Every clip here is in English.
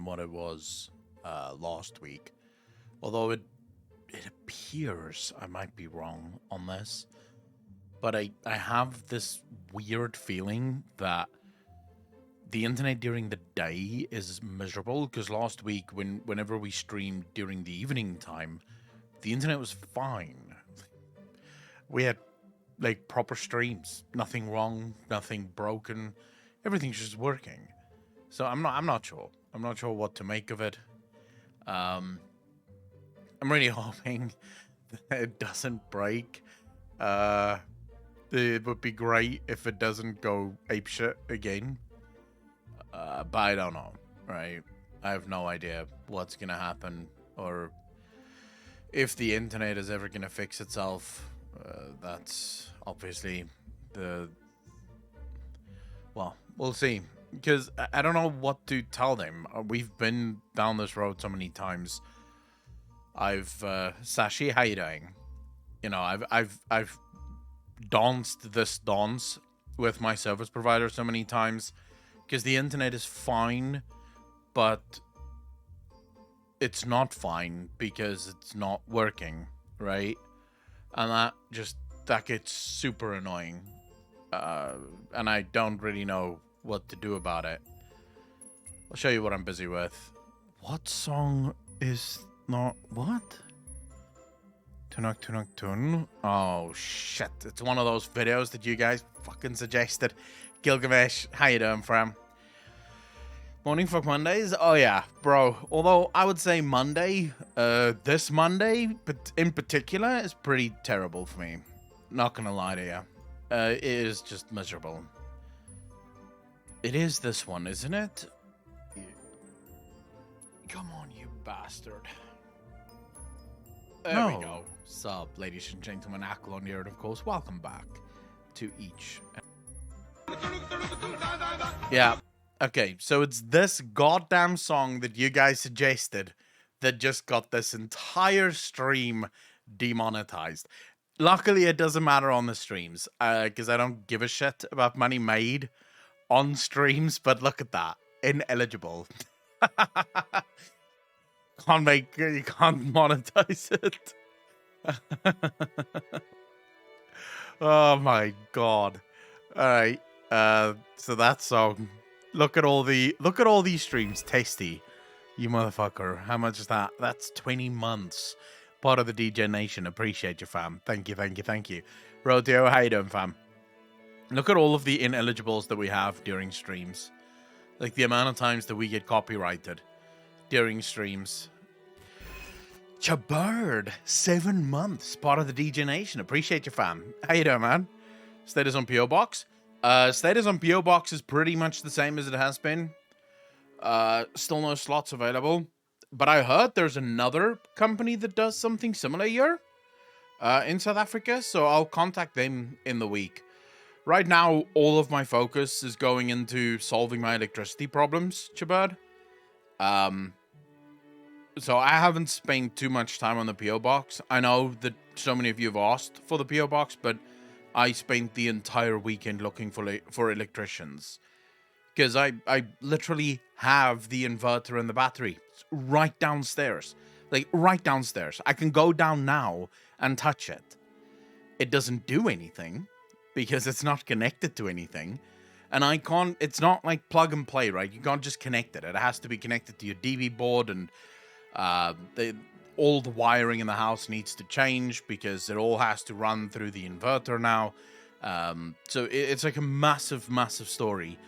what it was last week. Although it appears I might be wrong on this, but I have this weird feeling that the internet during the day is miserable because last week whenever we streamed during the evening time, the internet was fine. We had like proper streams, nothing wrong, nothing broken, everything's just working. So I'm not sure. I'm not sure what to make of it. Um, I'm really hoping that it doesn't break. Uh, it would be great if it doesn't go apeshit again. But I don't know, right? I have no idea what's gonna happen or if the internet is ever gonna fix itself. That's obviously the well, we'll see. Because I don't know what to tell them. We've been down this road so many times. Sashi, how you doing? You know, I've danced this dance with my service provider so many times because the internet is fine, but it's not fine because it's not working, right? And that gets super annoying. And I don't really know what to do about it. I'll show you what I'm busy with. What song is not what? Tunuk Tun. Oh shit! It's one of those videos that you guys fucking suggested. Gilgamesh, how you doing, fam? Morning fuck Mondays? Oh yeah, bro. Although I would say Monday, this Monday, but in particular, is pretty terrible for me. Not gonna lie to you. It is just miserable. It is this one, isn't it? Come on, you bastard. There we go. Sup, ladies and gentlemen, Aklon here, and of course, welcome back to each. Yeah. Okay, so it's this goddamn song that you guys suggested that just got this entire stream demonetized. Luckily, it doesn't matter on the streams, because I don't give a shit about money made on streams, but look at that. Ineligible. You can't monetize it. Oh my god. Alright. So that song. Look at all these streams. Tasty. You motherfucker. How much is that? That's 20 months. Part of the DJ Nation. Appreciate you, fam. Thank you. Rodeo, how you doing, fam? Look at all of the ineligibles that we have during streams. Like the amount of times that we get copyrighted during streams. Chabird, 7 months, part of the DJ Nation. Appreciate you, fam. How you doing, man? Status on PO Box. Status on PO Box is pretty much the same as it has been. Still no slots available. But I heard there's another company that does something similar here in South Africa, so I'll contact them in the week. Right now, all of my focus is going into solving my electricity problems, Chabird. So I haven't spent too much time on the PO Box. I know that so many of you have asked for the PO Box, but I spent the entire weekend looking for electricians. Because I literally have the inverter and the battery. It's right downstairs. Like, right downstairs. I can go down now and touch it. It doesn't do anything, because it's not connected to anything. And I can't... It's not like plug and play, right? You can't just connect it. It has to be connected to your DV board, and all the wiring in the house needs to change because it all has to run through the inverter now. So it's like a massive story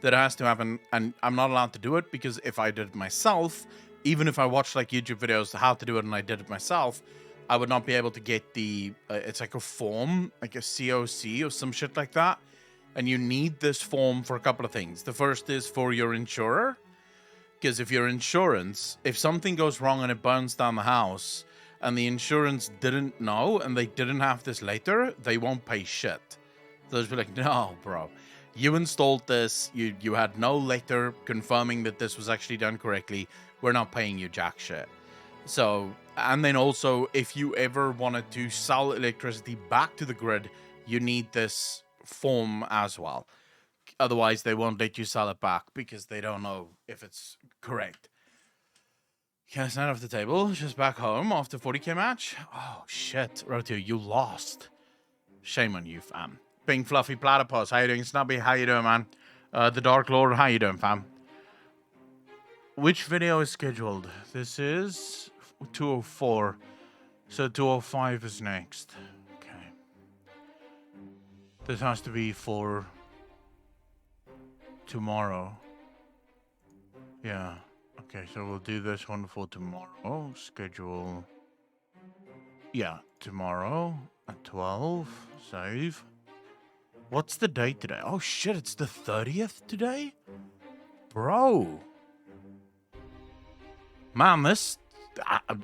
that has to happen, and I'm not allowed to do it because if I did it myself, even if I watched like YouTube videos how to do it and I did it myself, I would not be able to get the it's like a form, like a COC or some shit like that, and you need this form for a couple of things. The first is for your insurer. Because if your insurance, if something goes wrong and it burns down the house, and the insurance didn't know, and they didn't have this later, they won't pay shit. They'll just be like, no, bro. You installed this, you had no letter confirming that this was actually done correctly, we're not paying you jack shit. So, and then also, if you ever wanted to sell electricity back to the grid, you need this form as well. Otherwise, they won't let you sell it back because they don't know if it's correct. Can't stand off the table. Just back home after 40k match. Oh, shit. Rotio, you lost. Shame on you, fam. Pink Fluffy Platypus. How you doing? Snubby, how you doing, man? The Dark Lord, how you doing, fam? Which video is scheduled? This is 204. So 205 is next. Okay. This has to be for tomorrow. Yeah. Okay, so we'll do this one for tomorrow. Schedule. Yeah, tomorrow at 12. Save. What's the date today? Oh shit, it's the 30th today? Bro. Man, this...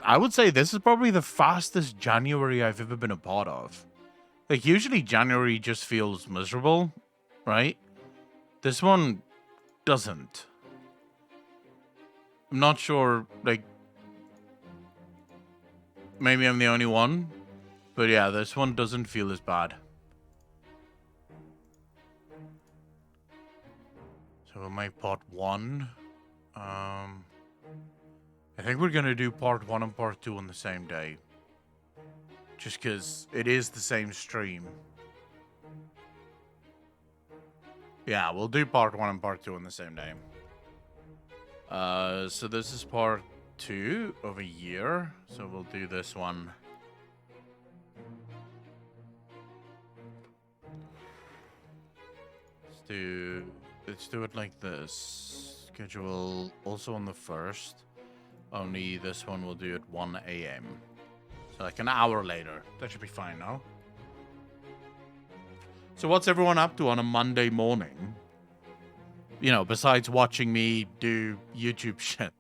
I would say this is probably the fastest January I've ever been a part of. Like, usually January just feels miserable, right? This one doesn't. I'm not sure, like... Maybe I'm the only one. But yeah, this one doesn't feel as bad. So we'll make part 1. I think we're going to do part 1 and part 2 on the same day. Just because it is the same stream. Yeah, we'll do part 1 and part 2 on the same day. So this is part 2 of a year. So we'll do this one. Let's do it like this. Schedule also on the 1st. Only this one we'll do at 1 a.m. So like an hour later. That should be fine now. So what's everyone up to on a Monday morning? You know, besides watching me do YouTube shit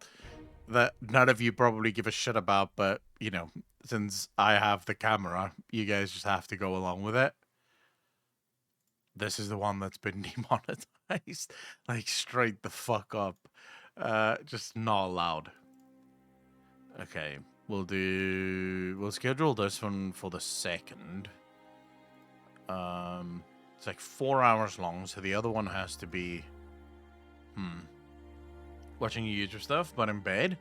that none of you probably give a shit about, but, you know, since I have the camera, you guys just have to go along with it. This is the one that's been demonetized. Like, straight the fuck up. Just not allowed. Okay, we'll schedule this one for the 2nd. It's like 4 hours long, so the other one has to be watching YouTube stuff, but in bed.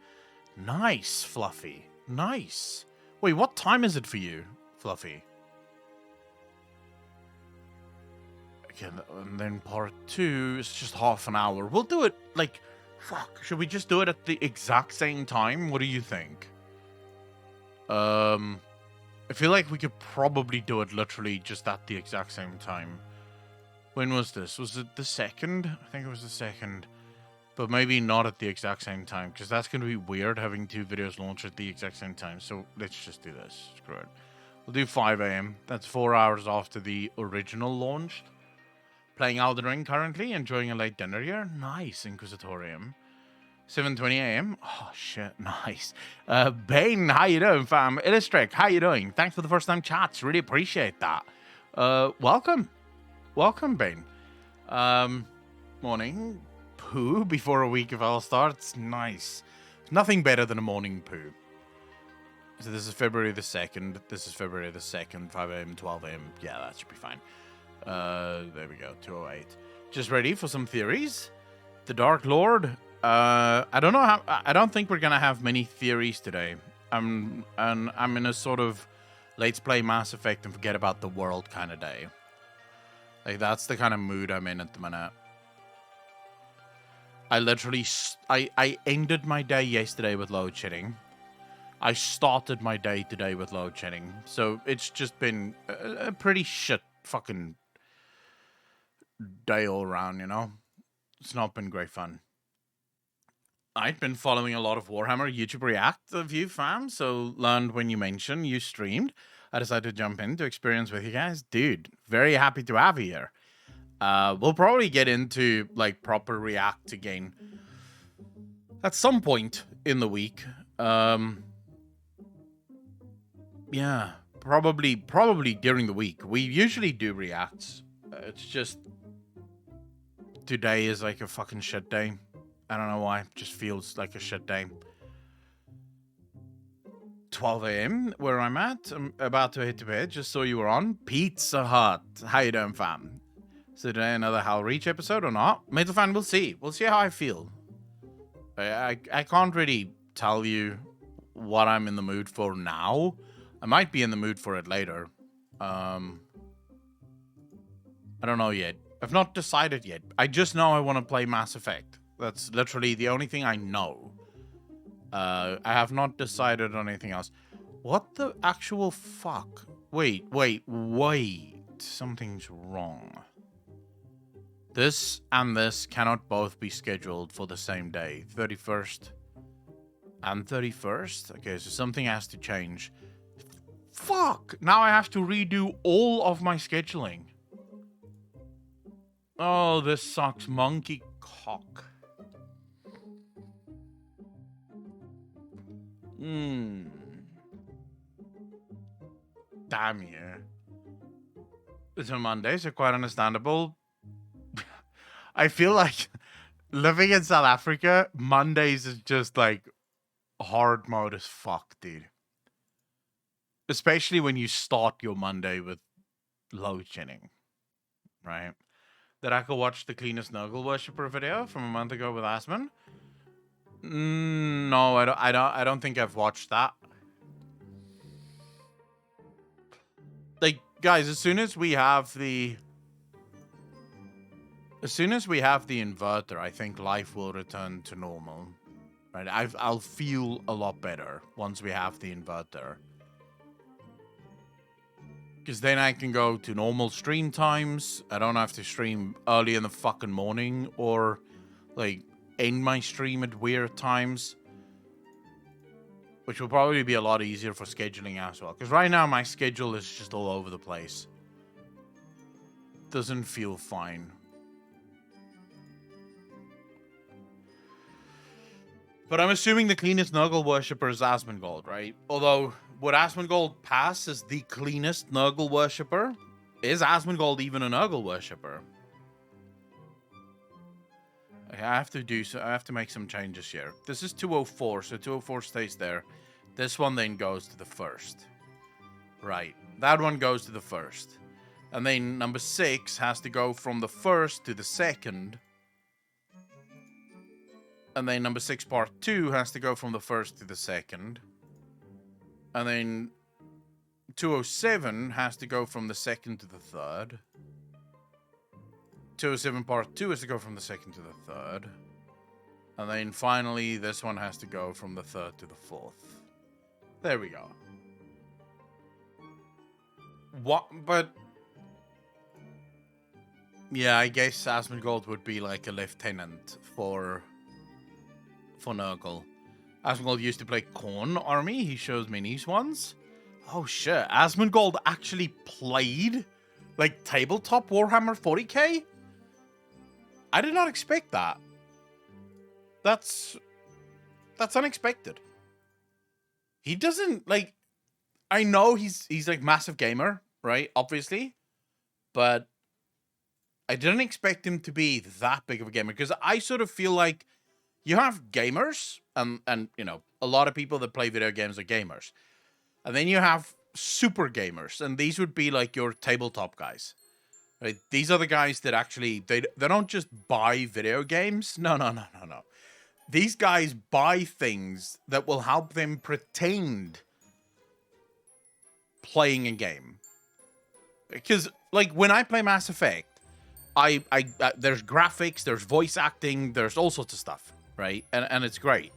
Nice, Fluffy. Nice. Wait, what time is it for you, Fluffy? Okay, and then part 2 is just half an hour. We'll do it like... Fuck, should we just do it at the exact same time? What do you think? I feel like we could probably do it literally just at the exact same time. When was this? Was it the 2nd? I think it was the 2nd. But maybe not at the exact same time, because that's going to be weird having 2 videos launch at the exact same time. So let's just do this. Screw it. We'll do 5 a.m. That's 4 hours after the original launched. Playing Elden Ring currently, enjoying a late dinner here. Nice, Inquisitorium. 7:20 a.m. Oh, shit, nice. Bane, how you doing, fam? Illustric, how you doing? Thanks for the first time chats. Really appreciate that. Welcome. Welcome, Bane. Morning poo before a week of all starts. Nice. Nothing better than a morning poo. So this is February the 2nd. This is February the 2nd, 5 a.m., 12 a.m. Yeah, that should be fine. There we go, 208. Just ready for some theories? The Dark Lord. I don't know how. I don't think we're gonna have many theories today. I'm in a sort of let's play Mass Effect and forget about the world kind of day. Like, that's the kind of mood I'm in at the minute. I literally I ended my day yesterday with load shedding. I started my day today with load shedding. So it's just been a pretty shit fucking day all around, you know? It's not been great fun. I've been following a lot of Warhammer YouTube React of you, fam, so learned when you mentioned you streamed. I decided to jump in to experience with you guys. Dude, very happy to have you here. We'll probably get into, like, proper React again at some point in the week. Yeah, probably during the week. We usually do Reacts. It's just today is like a fucking shit day. I don't know why. It just feels like a shit day. 12 a.m. where I'm at. I'm about to hit the bed. Just saw you were on. Pizza Hut. How you doing, fam? So today another Hal Reach episode or not? Metal fan, we'll see. We'll see how I feel. I can't really tell you what I'm in the mood for now. I might be in the mood for it later. I don't know yet. I've not decided yet. I just know I want to play Mass Effect. That's literally the only thing I know. I have not decided on anything else. What the actual fuck? Wait. Something's wrong. This and this cannot both be scheduled for the same day. 31st and 31st? Okay, so something has to change. Fuck! Now I have to redo all of my scheduling. Oh, this sucks. Monkey cock. Damn you. It's on Monday, so quite understandable. I feel like living in South Africa, Mondays is just like hard mode as fuck, dude. Especially when you start your Monday with load shedding, right? That I could watch the Cleanest Nurgle Worshipper video from a month ago with Asmon. No, I don't think I've watched that. Like, guys, as soon as we have the inverter, I think life will return to normal. Right? I'll feel a lot better once we have the inverter. Because then I can go to normal stream times. I don't have to stream early in the fucking morning or, like, end my stream at weird times. Which will probably be a lot easier for scheduling as well. Because right now my schedule is just all over the place. Doesn't feel fine. But I'm assuming the cleanest Nurgle worshipper is Asmongold, right? Although, would Asmongold pass as the cleanest Nurgle worshipper? Is Asmongold even a Nurgle worshipper? Okay, I have to make some changes here. This is 204, so 204 stays there. This one then goes to the first. Right. That one goes to the first. And then number 6 has to go from the first to the second. And then number 6 part 2 has to go from the first to the second. And then 207 has to go from the second to the third. 207 part 2 has to go from the second to the third. And then finally, this one has to go from the third to the fourth. There we go. What? But... yeah, I guess Asmongold would be like a lieutenant for Nurgle. Asmongold used to play Khorne Army. He shows minis once. Oh shit, Asmongold actually played like tabletop Warhammer 40k? I did not expect that. That's unexpected. He doesn't like, I know he's like massive gamer, right? Obviously. But I didn't expect him to be that big of a gamer, because I sort of feel like you have gamers, and you know, a lot of people that play video games are gamers. And then you have super gamers, and these would be like your tabletop guys. Right? These are the guys that actually, they don't just buy video games. No. These guys buy things that will help them pretend playing a game. Because, like, when I play Mass Effect, I there's graphics, there's voice acting, there's all sorts of stuff, right? And it's great.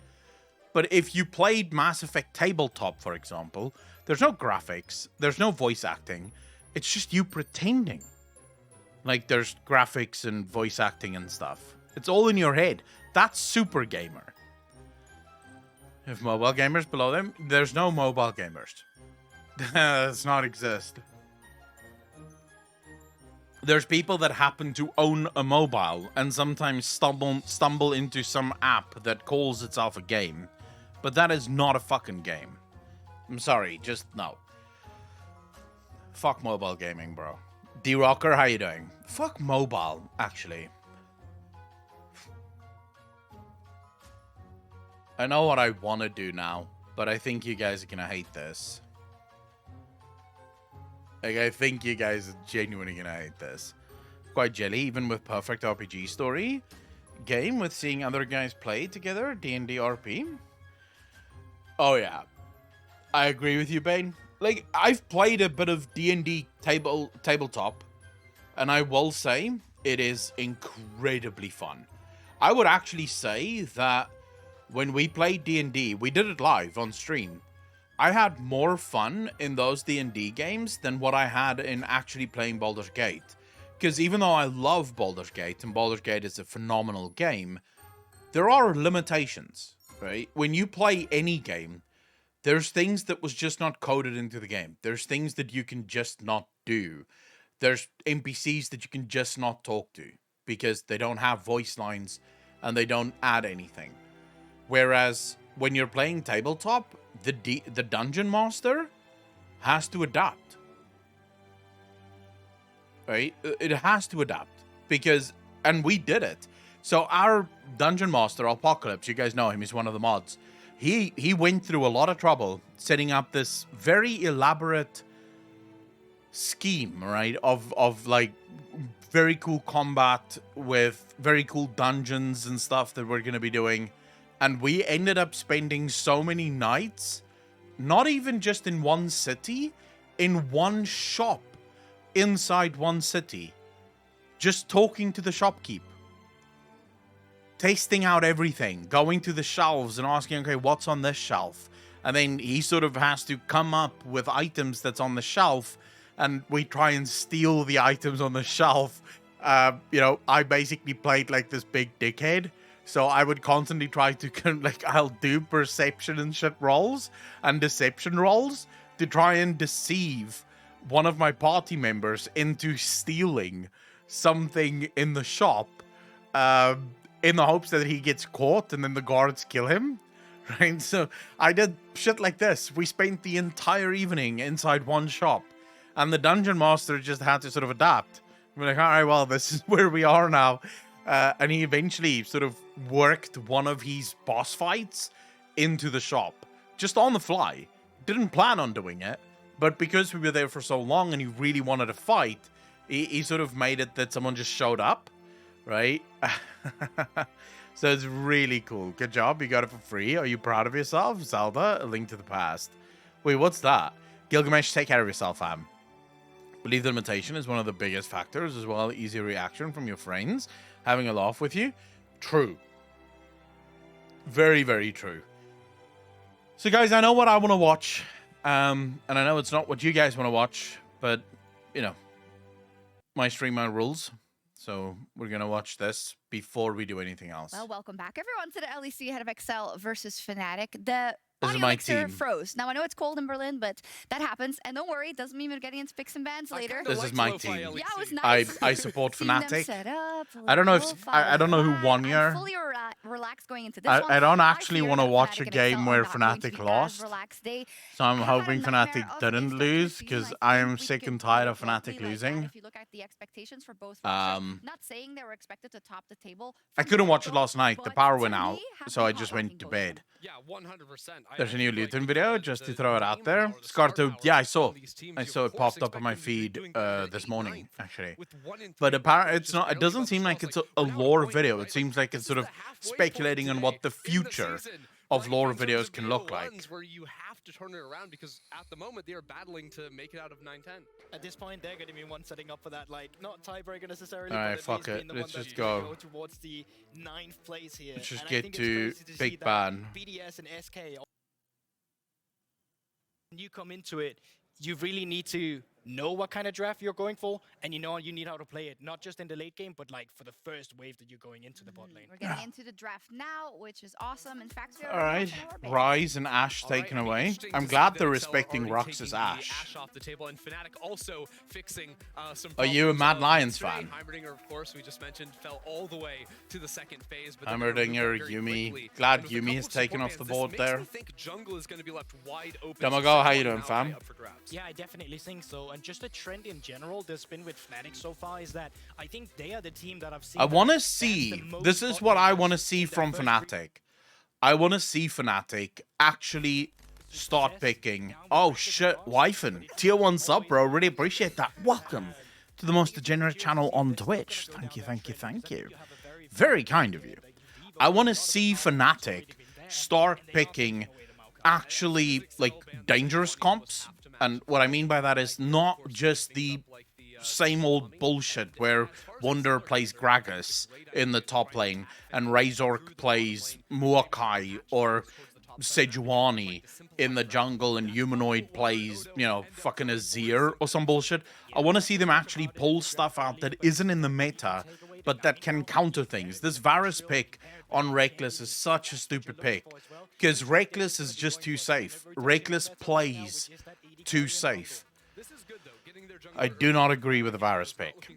But if you played Mass Effect Tabletop, for example, there's no graphics, there's no voice acting. It's just you pretending. Like, there's graphics and voice acting and stuff. It's all in your head. That's super gamer. If mobile gamers below them, there's no mobile gamers. Does not exist. There's people that happen to own a mobile and sometimes stumble into some app that calls itself a game. But that is not a fucking game. I'm sorry, just no. Fuck mobile gaming, bro. D-Rocker, how you doing? Fuck mobile, actually. I know what I want to do now, but I think you guys are gonna hate this. Like, I think you guys are genuinely gonna hate this. Quite jelly, even with perfect RPG story game with seeing other guys play together, D&D RP. Oh yeah, I agree with you, Bane. Like, I've played a bit of D&D tabletop, and I will say it is incredibly fun. I would actually say that when we played D&D, we did it live on stream. I had more fun in those D&D games than what I had in actually playing Baldur's Gate. Because even though I love Baldur's Gate, and Baldur's Gate is a phenomenal game, there are limitations, right? When you play any game, there's things that was just not coded into the game. There's things that you can just not do. There's NPCs that you can just not talk to because they don't have voice lines and they don't add anything. Whereas when you're playing tabletop, the dungeon master has to adapt. Right? It has to adapt because, and we did it. So our dungeon master, Apocalypse, you guys know him, he's one of the mods. He went through a lot of trouble setting up this very elaborate scheme, right? Of like very cool combat with very cool dungeons and stuff that we're going to be doing. And we ended up spending so many nights, not even just in one city, in one shop inside one city, just talking to the shopkeep. Tasting out everything, going to the shelves and asking, okay, what's on this shelf? And then he sort of has to come up with items that's on the shelf, and we try and steal the items on the shelf. You know, I basically played like this big dickhead, so I would constantly try to, like, I'll do perception and shit rolls and deception rolls to try and deceive one of my party members into stealing something in the shop. In the hopes that he gets caught and then the guards kill him, right? So I did shit like this. We spent the entire evening inside one shop, and the dungeon master just had to sort of adapt. We're like, all right, well, this is where we are now. And he eventually sort of worked one of his boss fights into the shop, just on the fly. Didn't plan on doing it, but because we were there for so long and he really wanted to fight, he sort of made it that someone just showed up. Right? So it's really cool. Good job. You got it for free. Are you proud of yourself? Zelda, A Link to the Past. Wait, what's that? Gilgamesh, take care of yourself, fam. Believe the limitation is one of the biggest factors, as well as easy reaction from your friends having a laugh with you. True. Very, very true. So, guys, I know what I want to watch. And I know it's not what you guys want to watch, but, you know, my stream, my rules. So we're going to watch this before we do anything else. Well, welcome back, everyone, to the LEC Head of Excel versus Fnatic. The This is audio my mixer team. froze. Now, I know it's cold in Berlin, but that happens. And don't worry, it doesn't mean we're getting into picks and bans later. This is my team. Yeah, it was nice. I support Seeing them Fnatic. set up, I don't know if profile I don't know who won I'm here. fully relaxed going into this one. I don't actually fear want to that watch a Fnatic and game Excel where are not going to Fnatic be as lost. relaxed. So I'm I have hoping had a nightmare Fnatic of didn't this lose season. because I I think am we sick could and tired of play it Fnatic like that losing. If you look at the expectations for both rosters, not saying they were expected to top the table. I from couldn't the watch it get-go, last night. The but power to went me, out, have so been I just hot-rocking went to both bed. Yeah, 100%. There's a new Luton video, just to throw it out there. Scarto, yeah, I saw it popped up on my feed this morning, actually. But apparently, it's not. It doesn't seem like it's a lore video. It seems like it's sort of speculating on what the future of lore videos can look like. Where you have to turn it around because at the moment they are battling to make it out of 9-10. At this point, they're going to be one setting up for that, like, not tiebreaker necessarily. All right, but at fuck least it. being the Let's one just that's gonna go. towards the 9th place here. Let's just And I get think it's to crazy see Big that Ban. BDS and SK. When you come into it, you really need to know what kind of draft you're going for, and you know you need how to play it, not just in the late game, but like for the first wave that you're going into the bot lane. We're getting into the draft now, which is awesome. In fact, we All right, Rise and Ashe taken away. I'm glad they're respecting Rux's Ashe. Off the table, and Fnatic also fixing some. Are you a Mad Lions yesterday. fan? Heimerdinger, of course, we just mentioned, fell all the way to the second phase. But Heimerdinger, Yuumi. Glad Yuumi has taken off the board there. I think jungle is going to be left wide open. Demago, how you doing, fam? Yeah, I definitely think so. And just a trend in general that's been with Fnatic so far is that I think they are the team that I've seen. I want to that stands the see. most This is bot what I lane want to in see that from first Fnatic. I want to see Fnatic actually start picking. Oh shit, Wyfern. Tier 1 sub, bro. Really appreciate that. Welcome to the most degenerate channel on Twitch. Thank you, thank you, thank you. Very kind of you. I want to see Fnatic start picking actually like dangerous comps. And what I mean by that is not just the same old bullshit where Wunder plays Gragas in the top lane and Razork plays Muakai or Sejuani in the jungle and Humanoid plays, you know, fucking Azir or some bullshit. I want to see them actually pull stuff out that isn't in the meta, but that can counter things. This Varus pick on Reckless is such a stupid pick, because Reckless is just too safe. Reckless plays too safe. I do not agree with the Varus pick.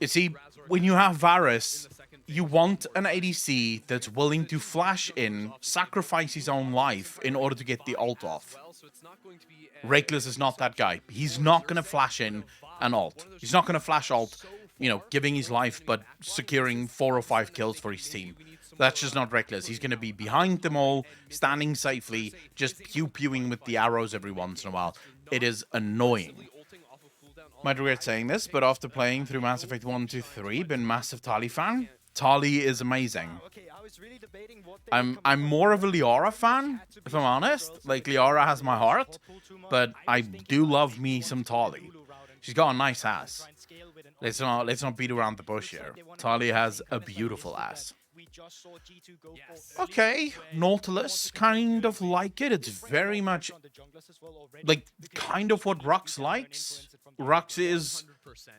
You see, when you have Varus, you want an ADC that's willing to flash in, sacrifice his own life in order to get the ult off. Reckless is not that guy. He's not going to flash in an ult. He's not going to flash ult, you know, giving his life but securing 4 or 5 kills for his team. That's just not Reckless. He's going to be behind them all, standing safely, just pew-pewing with the arrows every once in a while. It is annoying. Might regret saying this, but after playing through Mass Effect 1, 2, 3, been massive Tali fan. Tali is amazing. I'm more of a Liara fan, if I'm honest. Like, Liara has my heart, but I do love me some Tali. She's got a nice ass. Let's not beat around the bush here. Tali has a beautiful ass. Okay, Nautilus, kind of like it. It's very much like kind of what Rux likes. Rux is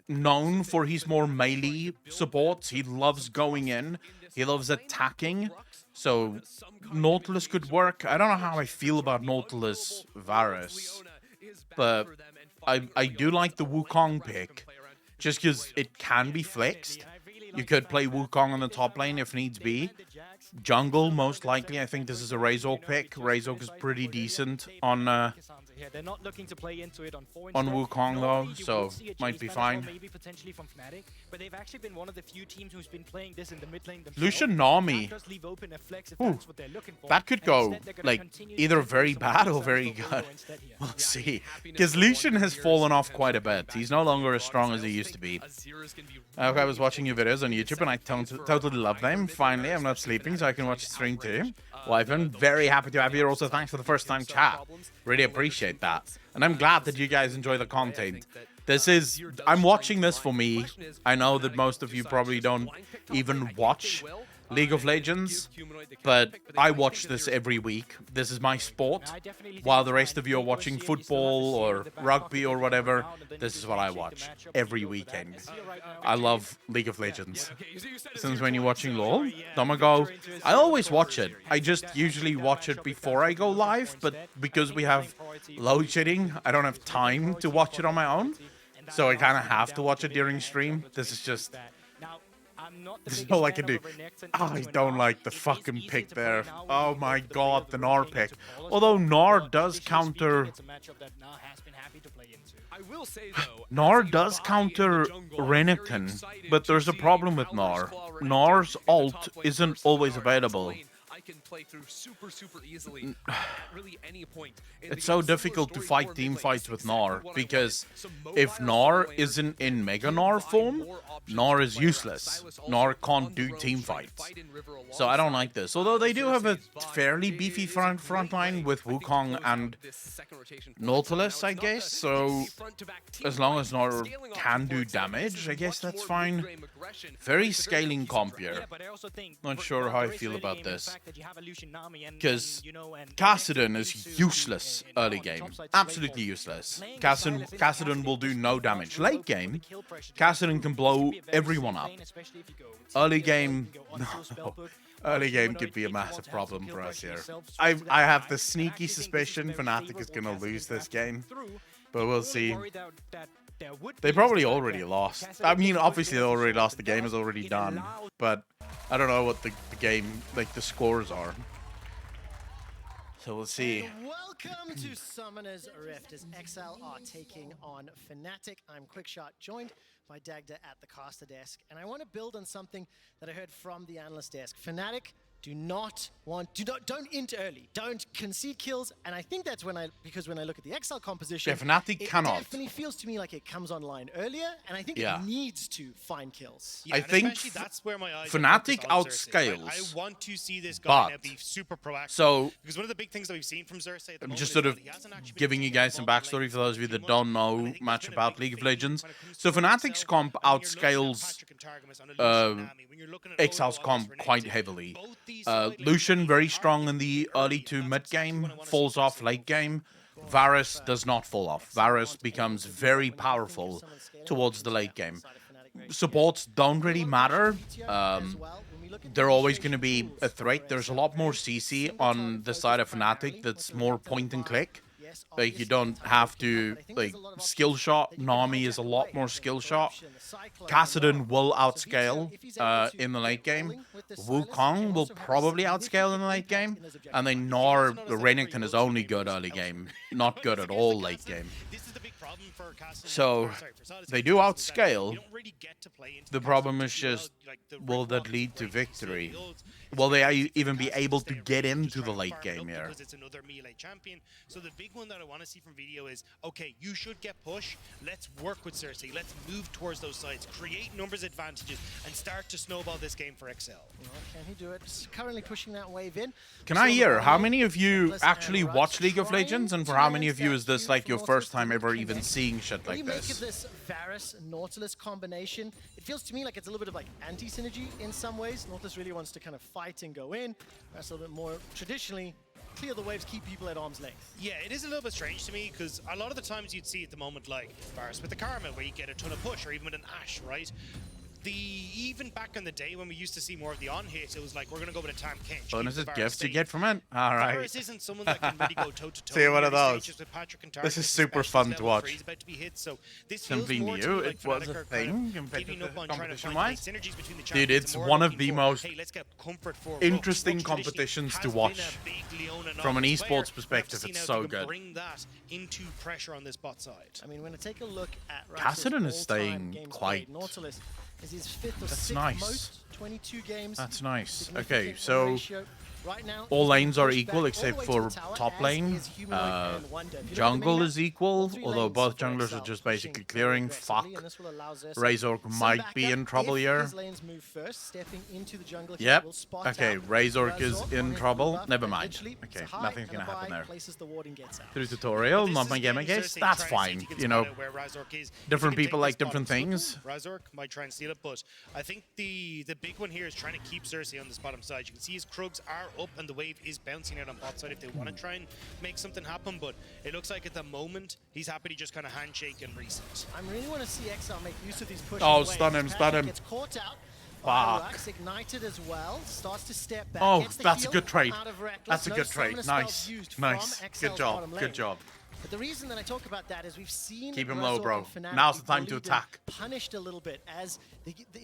known for his more melee support. He loves going in. He loves attacking. So Nautilus could work. I don't know how I feel about Nautilus Varus, but I do like the Wukong pick, just because it can be flexed. You could play Wukong on the top lane if needs be. Jungle, most likely. I think this is a Razork pick. Razork is pretty decent on Wukong though, so might be fine. Lucian Nami. Ooh, that could go like either very bad or very good. We'll see. Because Lucian has fallen off quite a bit. He's no longer as strong as he used to be. I was watching your videos on YouTube and I totally love them. Finally, I'm not sleeping, so I can watch the stream too. Well, I've been very happy to have you. Also, thanks for the first time chat. Really appreciate that. And I'm glad that you guys enjoy the content. I'm watching this for me. I know that most of you probably don't even watch League of Legends, but I watch this every week. This is my sport. While the rest of you are watching football or rugby or whatever, this is what I watch every weekend. I love League of Legends. Since when you're watching LoL, Domago, I always watch it. I just usually watch it before I go live, but because we have load shedding, I don't have time to watch it on my own. So I kind of have to watch it during stream. This is all I can do. I don't like the fucking pick there. Oh my god, the Gnar pick. Although Gnar does counter... Gnar does counter Renekton, but there's a problem with Gnar. Gnar's ult isn't always available. Can play through super easily really any point. It's so difficult to fight team fights with Gnar, because if Gnar isn't in Mega Gnar form, Gnar is useless. Gnar can't do team fights. So I don't like this. Although they do have a fairly beefy front line with Wukong and Nautilus, I guess. So as long as Gnar can do damage, I guess that's fine. Very scaling comp here. Not sure how I feel about this. Because Kassadin is useless early game. Absolutely useless. Kassadin will do no damage. Late game, Kassadin can blow everyone up. Early game... No. Early game could be a massive problem for us here. I have the sneaky suspicion Fnatic is going to lose this game. But we'll see. They probably already lost. I mean, obviously they already lost. The game is already done. But I don't know what the game, like the scores are. So we'll see. Welcome to Summoner's Rift as XL are taking on Fnatic. I'm Quickshot, joined by Dagda at the caster desk. And I want to build on something that I heard from the analyst desk. Fnatic do not don't int early, don't concede kills, and I think that's because when I look at the XL composition, Yeah, Fnatic it cannot. definitely feels to me like it comes online earlier, and I think Yeah. it needs to find kills. Yeah, I and think especially that's where my eyes Fnatic are focused on Xerxes, right? outscales, I want to see this guy now but- be super proactive. So because one of the big things that we've seen from Xerxes at the I'm moment just is sort that of he hasn't actually been giving you taking guys some the ball backstory lane for those of you too that much. don't And know I think much that's been a about big League of thing Legends. when it comes So to Fnatic's Excel, comp and when you're looking at outscales Patrick and Targamas on a Lucian Nami, when you're looking at Excel's Odo, comp Alvis, quite Renekton, heavily. both these side lanes Lucian are very hard strong to in the beat early early, to and mid that's exactly game, what I wanna see falls off Xerxes late go for. game. Varus does not fall off. Varus becomes very powerful towards the late game. Supports don't really matter. They're always going to be a threat. There's a lot more CC on the side of Fnatic that's more point and click. Like, you don't have to, like, skill shot. Nami is a lot more skill shot. Kassadin will outscale in the late game. Wukong will probably outscale in the late game. And then Nor, Renekton is only good early game, not good at all late game. This is the big problem for Kassadin. So, Sorry, for Sylas, they do is that outscale. you don't really get to play into The Kassadin problem is too well, just, like the will Red that Rock lead to break, you see victory? the ults. Will they It's even be Kassadin able stay to really get just into trying the to late farm it game up here? Because it's another melee champion. So the big one that I want to see from video is, okay, you should get push. Let's work with Cersei. Let's move towards those sides, create numbers advantages, and start to snowball this game for XL. Can he do it? Currently pushing that wave in. Can I hear, how many of you actually watch League of Legends, and for how many of you is this like your first time ever even seeing shit What do you like make of this? this Varus Nautilus combination? It feels to me like it's a little bit of like anti-synergy in some ways. Nautilus really wants to kind of fight and go in. That's a little bit more traditionally clear the waves, keep people at arm's length. Yeah, it is a little bit strange to me because a lot of the times you'd see at the moment like Varus with the Karma where you get a ton of push, or even with an Ashe, right? Even back in the day when we used to see more of the on-hit, it was like, we're going to go with a Tahm Kench. Bonuses, keep the Varus gifts you safe. get from it? Alright. Varus isn't someone that can really go toe-to-toe. See, in one of early those. stages with Patrick and This is Targamas, super especially fun as to level watch. 3 is about to be hit, so this Simply feels more to new, me like it was Fnatic a are kind thing of compared to giving the up on trying to find competition-wise. any synergies between the Dude, champions it's and more one of looking the for, most hey, let's get comfort for interesting Rook, traditionally competitions has to been watch a big Leona from an Nautilus esports player. We'll have perspective. to see It's now if so you can good. bring that into pressure on this bot side. I mean, when I take a look at Kassadin is Rux's staying all-time games quite- played, Nautilus is his fifth or That's sixth nice. most, 22 games. That's nice. Significant Okay, win so ratio. Right now, all he's lanes are pushed equal back except all the way for to the tower, top as lane. is Humanoid and Wonder. If you look at the Jungle main is map, equal, all three although lanes both for junglers XL are just pushing basically very clearing. aggressively, Fuck. and this will allow Xerxes Razor some might be backup in trouble if here. his lanes move first, stepping into the jungle, he Yep. will spot Okay, out Razork is Razork in on his trouble. blue buff, Never and mind. literally, it's Okay, a high nothing's and a gonna happen buy, there. places the ward and gets out. Through tutorial, This not is my getting game case. Cersei That's trying to see if fine. he can You spot know, out where Razork is. If different he can people take like this different bottom things. spot, Razork might try and steal it, but I think the big one here is trying to keep Cersei on this bottom side. You can see his Krugs are up and the wave is bouncing out on bot side if they want to try and make something happen, but it looks like at the moment he's happy to just kind of handshake and reset. I really want to see XL make use of these pushes. Oh, waves. stun him, stun Patrick him. Gets caught out. by Fuck. Rux, ignited as well, starts to step back. Oh, gets the that's a heal good trade. out of Reckless. That's a No good trade. summoner spells Nice. used Nice. from Good XL's job. bottom lane. Good job. But the reason that I talk about that is we've seen Keep him low, Razork bro. and Fnatic Now's the be time to bullied and attack. punished a little bit as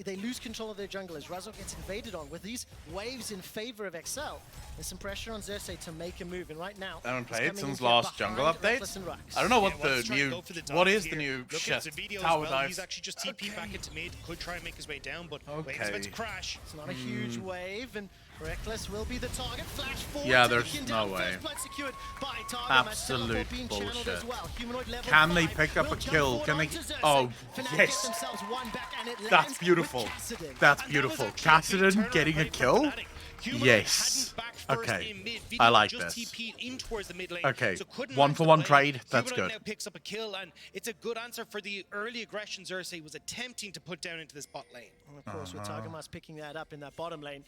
they lose control of their jungle as Razork gets invaded on. With these waves in favor of XL, there's some pressure on Xerxes to make a move. And right now, I haven't he's played coming since in last behind jungle update. Reckless and Rux. I don't know what Yeah, wants to the try and new. go for the What dive is the here. new Look shit? at the video as Tower well. dives. He's actually just TP'd back into mid. Could try and make his way down, but Okay. wave's about to crash. It's not a huge wave, and Reckless will be the target. Flash forward. Yeah, to the there's Kindle. no way. First blood secured by Target. Absolute Being channeled bullshit. as well. Humanoid level Can they 5 pick up will a jump kill? forward Can they- onto Xerxes. Oh, Fnatic yes. get themselves one back, and it That's lands with beautiful. Kassadin. That's And that was beautiful. actually a big Kassadin turnaround getting a play for kill? Fnatic. Humanoid Yes. hadn't backed first Okay. in mid. I Video like just this. TP'd in towards the mid lane, Okay. so couldn't One match for the one play. trade. That's Humanoid good. now picks up a kill, and it's a good answer for the early aggression Xerxes was attempting to put down into this bot lane. And of course, with Targamas picking that up in that bottom lane,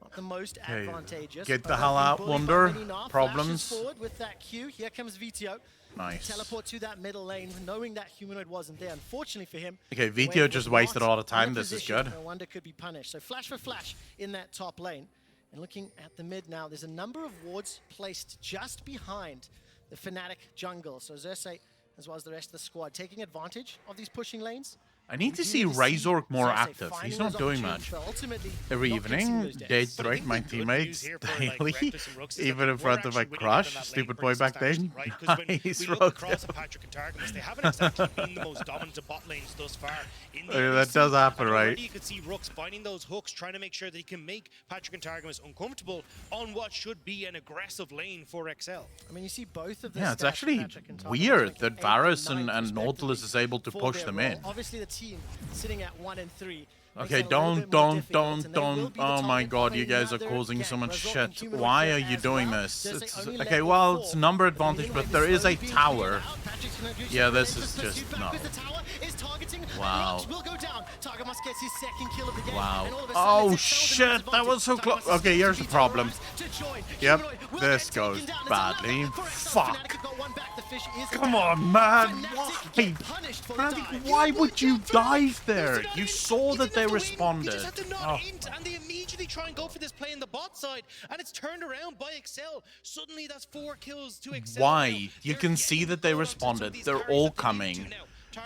not the most Okay, advantageous. get the but hell being out, bullied by Wonder. many now. Problems. Flashes forward with that Q. Here comes Vito. Nice. Teleport to that middle lane, knowing that Humanoid wasn't there. Unfortunately for him, Okay, the Vito wave just was wasted a not lot of time. in a This is position good. where Wonder could be punished. So flash for flash in that top lane. And looking at the mid now, there's a number of wards placed just behind the Fnatic jungle. So Xerxes, as well as the rest of the squad, taking advantage of these pushing lanes. I need to We see do need Razork more Cersei active. finding He's those not doing opportunities, much. but ultimately Every not getting evening, those they deaths. But I threat think my the good news teammates here for, like, daily, Reckless and Rooks is that even in we're front of my actually winning crush, on that lane stupid pretty boy back then. substantially, right? 'Cause when Nice, we look Rooks. across at Patrick and Targamas, they haven't exactly been the most dominant bot lanes thus far in the Yeah, that LEC. does happen, And right? already you could see Rooks finding those hooks, trying to make sure that he can make Patrick and Targamas uncomfortable on what should be an aggressive lane for XL. I mean, you see both of the Yeah, it's stats for actually Patrick and Targamas weird ranking that 8th Varus and and 9th Nautilus is able to respectively push for them their in. role. Obviously, the team sitting at 1 and 3. makes Okay, it a little bit more difficult, and they will be the Oh my target god, of you guys are another causing so gank. much Razork shit. and Humanoid Why there are you as doing well. this? Cersei It's, only okay, level well, 4. it's number The advantage, mid but wave there is is a slowly being cleared tower. out. Patrick's gonna do Yeah, some this relentless is just pursuit back no. with the tower is targeting, and Wow. Rocks will go down. Targamas gets his second kill of the game. Wow. And all of a Oh, sudden, it's XL shit, the that was so advantage. close. Targamas Okay, is here's the to problem. join. Yep, Humanoid will this get goes taken down. It's badly. 11 for XL. Fuck. Fnatic have got one back. The fish is Come down. on, man. Fnatic Why? get punished for the Fnatic, dive. why You would you jump for it. dive He there? was to not You int. saw He that didn't they have to win. responded. He just had to not Oh. int, and they immediately try and go for this play in the bot side, and it's turned around by XL. Suddenly, that's 4 kills to XL. Why? Now, You they're can see getting that they caught onto some of responded. these They're carries all that they need to coming. now.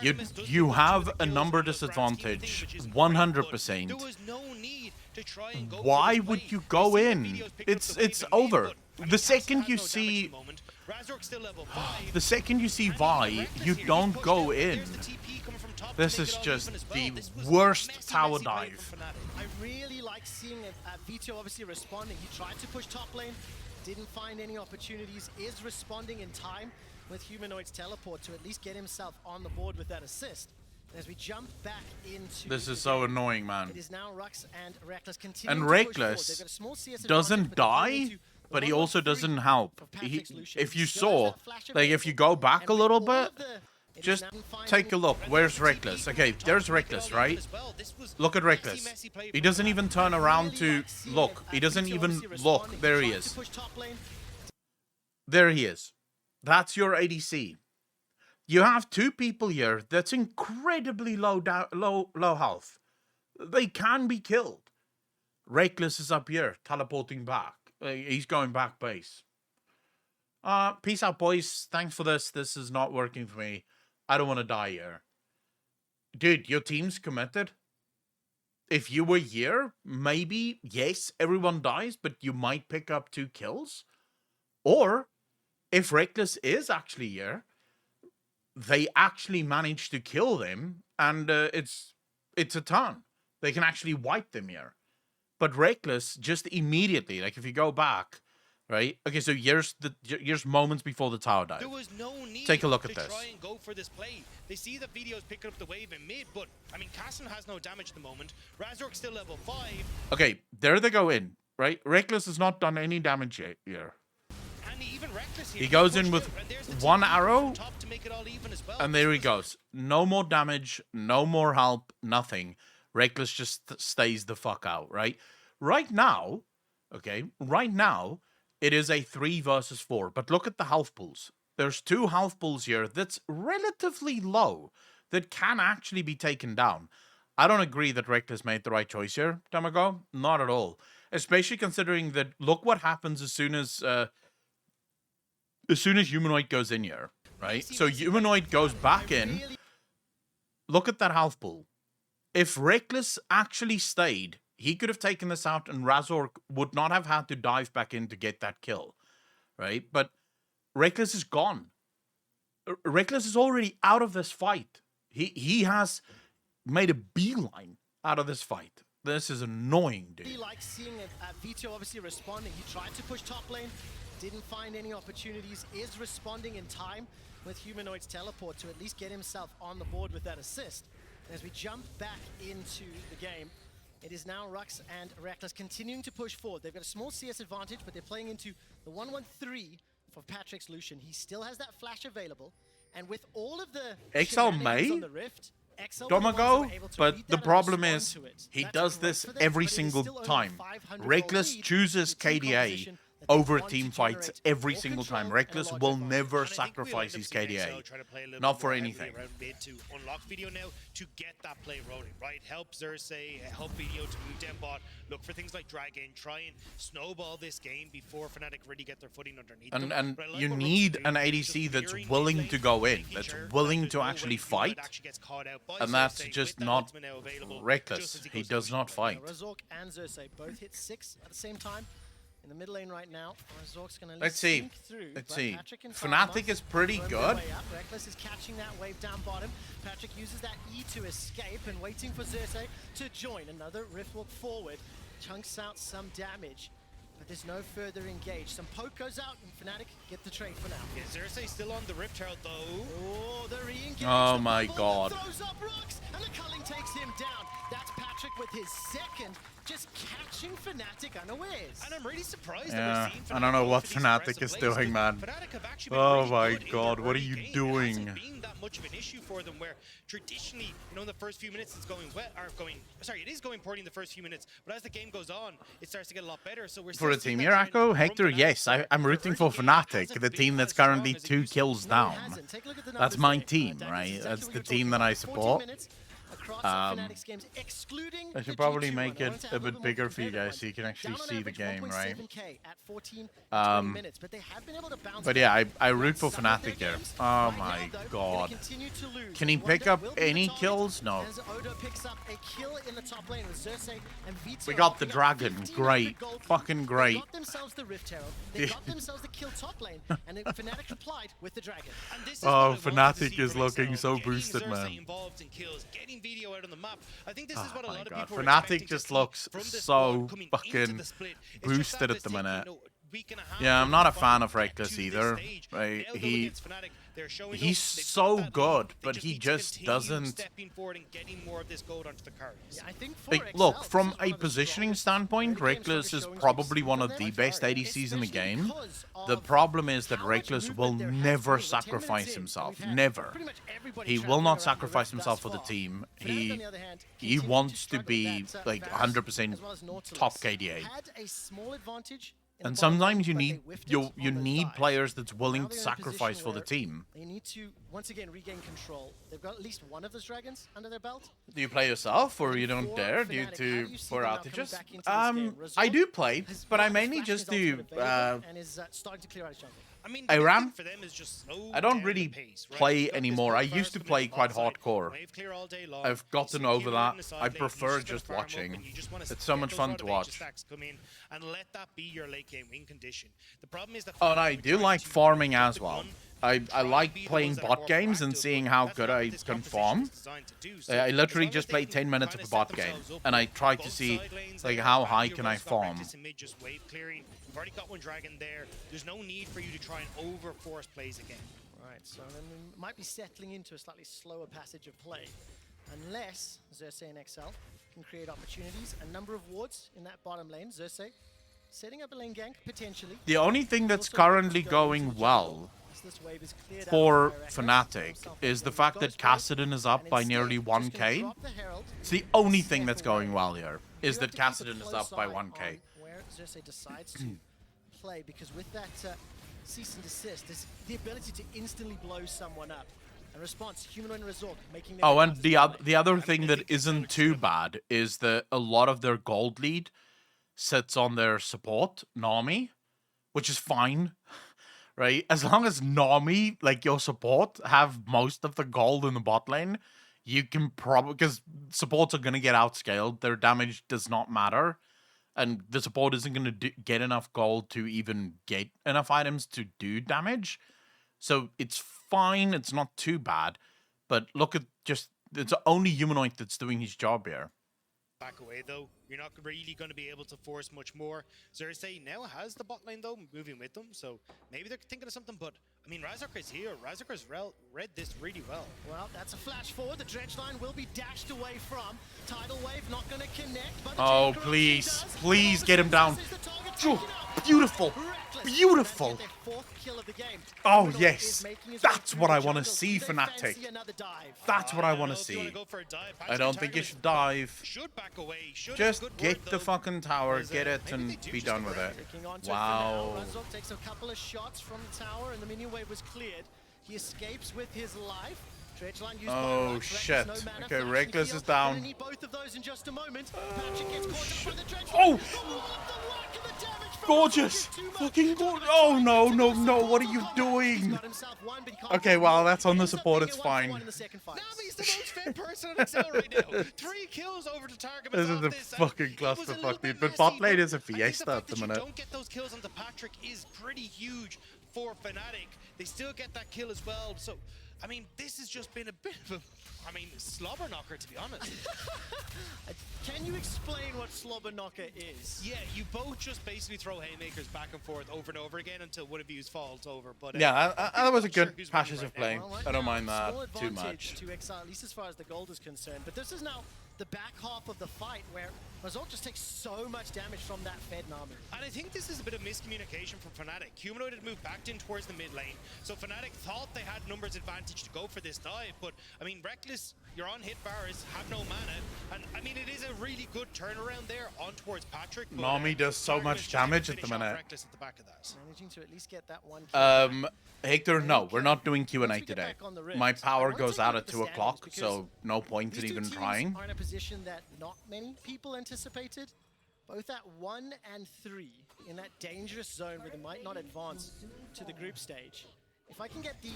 You Targamas does you pick up 2 of have the a kills number in the grand scheme of disadvantage, things, which is great, 100%. but there was no need to try and go for Why this would play. you We go see the in? videos picking up It's the wave it's in mid, over. but, I mean, The Cass second has you no damage at see the moment. Razork's still level 5. the second you see And even Vi, Reckless you here, he's don't pushed go out, but in. there's the TP coming from top to This make is it all just even as well. the This was worst messy, tower messy play dive. from Fnatic. I really like seeing Vito obviously responding. He tried to push top lane, didn't find any opportunities, is responding in time with Humanoid's teleport to at least get himself on the board with that assist. And as we jump back into This the is so game, annoying, man. it is now Rux and Reckless continuing And to push forward. Reckless They've got a small CS doesn't advantage, but they're playing die, into but the he also 1-1-3 doesn't help. for Patrick Solution. If He you still has saw, that flash like if you available, go back and a with little all bit, of the- it is just now finding take a look. Where's TP Reckless? coming Okay, from top there's to make it Reckless, all even right? as well. This was Look at messy, Reckless. messy play He from doesn't Fnatic. even turn I around really to like seeing look. it. He doesn't Vito even obviously look. responding. There he tried to is. push top lane. There he is. That's your ADC. You have 2 people here that's incredibly low health. They can be killed. Reckless is up here, teleporting back. He's going back base. Peace out, boys. Thanks for this. This is not working for me. I don't want to die here. Dude, your team's committed. If you were here, maybe, yes, everyone dies, but you might pick up 2 kills. Or, if Reckless is actually here, they actually manage to kill them, and it's a turn. They can actually wipe them here. But Reckless just immediately, like if you go back, right? Okay, so here's moments before the tower dive. There was no need Take a look to at this. try and go for this play. They see the videos picking up the wave in mid, but I mean, Casson has no damage at the moment. Razork's still level 5. Okay, there they go in, right? Reckless has not done any damage yet here. And even Reckless here, He he's goes in pushed with out, and there's the one TP coming arrow, from top to make it all even as well. and This there he was- goes. No more damage, no more help, nothing. Reckless just stays the fuck out, right? Right now, it is a 3 versus 4. But look at the health pools. There's 2 health pools here that's relatively low that can actually be taken down. I don't agree that Reckless made the right choice here, Demago. Not at all. Especially considering that, look what happens as soon as Humanoid goes in here, right? So Humanoid goes back in. Look at that health pool. If Reckless actually stayed, he could have taken this out and Razork would not have had to dive back in to get that kill, right? But Reckless is gone. Reckless is already out of this fight. He has made a beeline out of this fight. This is annoying, I really dude. like seeing Vito obviously responding. He tried to push top lane, didn't find any opportunities, is responding in time with Humanoid's teleport to at least get himself on the board with that assist. And as we jump back into the game, it is now Rux and Reckless continuing to push forward. They've got a small CS advantage, but they're playing into the 1-1-3 for Patrick's Lucian. He still has that flash available, and with all of the XL shenanigans may, on the Rift, XL were the ones that Domago, were able to but read the that and problem respond is to it. he That's does great this for them, every but it is single still only a time. 500 goal Reckless lead. chooses The team KDA composition they over want to team fights generate every more single time. control and a Reckless large will advantage. never And I think we'll end up sacrifice his seeing KDA. XL try to play a little Not bit for more heavily anything. around mid to unlock video now to get that play rolling, right? Help Xerxes, help video to move down bot, look for things like Dragon, try and snowball this game before Fnatic really get their footing underneath them. And But I like you what Rooks need is an doing, is ADC just that's mirroring willing mid to lane, go in, making that's sure that willing there's to no actually way Humanoid fight. actually gets caught out by And that's Xerxes just with that not ultimate now available Reckless. just as He goes does to not push. fight. Razork and Xerxes both hit 6 at the same time. In the mid lane right now, Razork's going to Let's see. Through, Let's but see. Patrick and Fnatic Farmos is pretty worm their good. way up. Reckless is catching that wave down bottom. Patrick uses that E to escape and waiting for Xerxes to join. Another rift walk forward, chunks out some damage. But there's no further engage. Some poke goes out, and Fnatic get the trade for now. Yeah, Xerxes still on the Rift Herald though. Oh, the re-engage. Oh the my bubble God. Throws up rocks, and the culling takes him down. That's Patrick with his second, just catching Fnatic unawares. And I'm really surprised Yeah, that we're seeing I don't know Fnatic what go for these Fnatic aggressive is plays, doing, man. because Fnatic have actually been Oh really my good in their God, what are early you game. It doing? hasn't been that much of an issue for them where traditionally, in the first few minutes it's going it is going poorly in the first few minutes, but as the game goes on, it starts to get a lot better. So we're For a still seeing team that here, trend Echo, from Hector, Fnatic, yes, where I'm their rooting early for game Fnatic, hasn't the been team as that's strong currently as it 2 used to kills be. No, it down. hasn't. Take a look at the That's numbers my there. team, Daggers, right? exactly That's what the you're team talking that I about. 14 support. minutes across Fnatic's games, excluding I the should probably G2 make one. I it wanted to a add little bit more bigger for you competitive guys so you can ones. actually Down on see the average, game, right? 1.7K at 14 20 minutes, but they have been able to bounce But yeah, back. I root for Some of their Fnatic here. games, Oh right my now, though, gonna God. continue to lose. Can he And pick Wonder up will be the any target kills? No. as Odo picks up a kill in the top lane with Xerxes and Vito. We got the picking up dragon. 1500 Great. gold. Fucking They great. got themselves the Rift Herald. They got themselves the kill top lane, and then Fnatic replied with the dragon. And this is Oh, what I wanted to Fnatic see is from looking XL, so getting boosted, Xerxes man. involved in kills, getting video out on the map. I think this is Oh what a my lot of God. people were Fnatic expecting to just see looks from this so squad coming into fucking the split. It's just boosted that at the this minute. week and a half Yeah, I'm where not a they fan of finally Reckless get to this either, stage. right? Now, though, He- against Fnatic, they're showing he's up, they've got so that lead. good, They but just he need to just continue doesn't- stepping forward and getting more of this gold onto the cards. Yeah, I think for Like, XL, look, this from is one a of the positioning strongest standpoint, early game Reckless is showings we've probably seen one from of the them, best ADCs in the especially game. because The of problem is that how much Reckless movement will there has never been. We're 10 minutes sacrifice in, and himself. we've had Never. pretty much everybody He will traveling not around the sacrifice Rift himself thus for the far. team. Fnatic, on He the other hand, he continue to wants to struggle be with that, like Varus 100% as well as Nautilus top KDA. had a small advantage in the And bottom lane, sometimes you but they need whiffed it you on those need dives. players that's willing Now to they're in a sacrifice position for the where team. They need to once again regain control. They've got at least one of those dragons under their belt. Do you play yourself, or you don't For dare due Fnatic, how to do you see poor them now coming outages? back into this game? I Razork do play, has but I got mainly Flash just his do. ultimate available and is starting to clear out his jungle. I mean, I the big ram. thing for them is just slow I don't down really the pace, right? play You got this anymore. I Burst used to coming play in quite bot side, hardcore. wave clear all day long. I've You gotten see over Killer that. in the side I lane, you're prefer gonna just farm up watching. and you just wanna It's so get much those fun to automation watch. stacks come in and let that be your late game win condition. The problem is that Oh, and I Fnatic do are like trying to farming jump as the well. gun, I try to like be the playing ones that are bot more games and proactive, seeing but how that's good not I what this can competition farm. is designed to do. So I as literally long as just they play can 10 minutes kinda of a set bot game, themselves up and I with try to both see side lanes like there, how and high you've can I also got farm. Reckless in mid just wave clearing. You've already got one dragon there. There's no need for you to try and over-force plays again. Right, so then we might be settling into a slightly slower passage of play, unless Xerxes and XL can create opportunities. A number of wards in that bottom lane. Xerxes setting up a lane gank, potentially. The only thing that's Also currently going going into the well jungle as this wave is cleared out for by Reckless. Fnatic Himself is the with fact that Ghost Wave, Kassadin is up and by instead nearly just gonna 1k. drop the Herald, It's the only thing step that's going away. well here, is You that have to keep a Kassadin is close up by eye 1k. on where Xerxes decides to play, because with that cease and desist, there's the ability to instantly blow someone up. In response, Humanoid and Razork making their Oh, way and out of the play. other thing that isn't too bad is that a lot of their gold lead sits on their support, Nami, which is fine, right? As long as Nami, like your support, have most of the gold in the bot lane, you can probably, because supports are going to get outscaled, their damage does not matter, and the support isn't going to get enough gold to even get enough items to do damage. So it's fine, it's not too bad, but look at just, it's only Humanoid that's doing his job here. Back away though, you're not really going to be able to force much more. Xerxes now has the bot lane though, moving with them, so maybe they're thinking of something, but I mean, Razork is here. Razork has read this really well. Well, that's a flash forward. The dredge line will be dashed away from. Tidal wave not going to connect. But the Oh, chain corruption please. does. Please All get him the down. Xerxes, the target Phew, taken out. beautiful. Reckless. Beautiful. Trying to get their 4th kill of the game. Oh, Humanoid yes. is making his way That's through what the I wanna jungle. see, Do they Fnatic. fancy another dive? That's what I don't want know to if you wanna see. go for a dive. I don't think you should dive. Should back away. Should Just Just good get word, the though, fucking tower, is, get it, maybe they and do be just done with grab it. Looking onto Wow. it for now. Razork takes a couple of shots from the tower, and the minion wave was cleared. He escapes with his life. Dredgeline used by Oh, Rux. shit. Reckless, no mana, Okay, flash Reckless heal. is down. Gonna need both of those in just a moment. Magic gets caught up by the Dredgeline. Oh! What the whack of the damage from Gorgeous! Razork is too much. Fucking Don't gorgeous! even Oh, try no, to no, get no, to what are the you combat. He's doing? got himself one, but he can't Okay, get well, more. that's on the Ends up support, being it's a 1-for-1 fine. in the second fight. Nami's the most fed person on Excel right now. 3 kills over to Target. This is a fucking clusterfuck, dude. But bot lane is a fiesta at the minute. Don't get those kills onto Patrick is pretty huge for Fnatic. They still get that kill as well. So, I mean, this has just been a bit of a, slobber knocker, to be honest. Can you explain what Slobber Knocker is? Yeah, you both just basically throw haymakers back and forth over and over again until one of you falls over. But Yeah, that was a not sure good who's winning passage right of now. play. Well, right I don't now, mind that small too advantage much. to Exile, at least as far as the gold is concerned. But this is now the back half of the fight where Razork just takes so much damage from that Fed Nami. And I think this is a bit of miscommunication from Fnatic. Humanoid had moved back in towards the mid lane, so Fnatic thought they had numbers advantage to go for this dive, but I mean, Reckless, you're on hit bars, have no mana, and I mean, it is a really good turnaround there on towards Patrick. But, Nami does so Target much is trying to damage at the finish off minute. Reckless at the back of that. Managing to at least get that one kill. Hector, no, we're not doing Q&A Once we get today. back on the Rift, My I power wanna goes take a out look at the 2 standings o'clock, because so no point in These two even teams trying. are in a position that not many people anticipated. Both at 1 and 3 in that dangerous zone where they might not advance to the group stage. If I can get the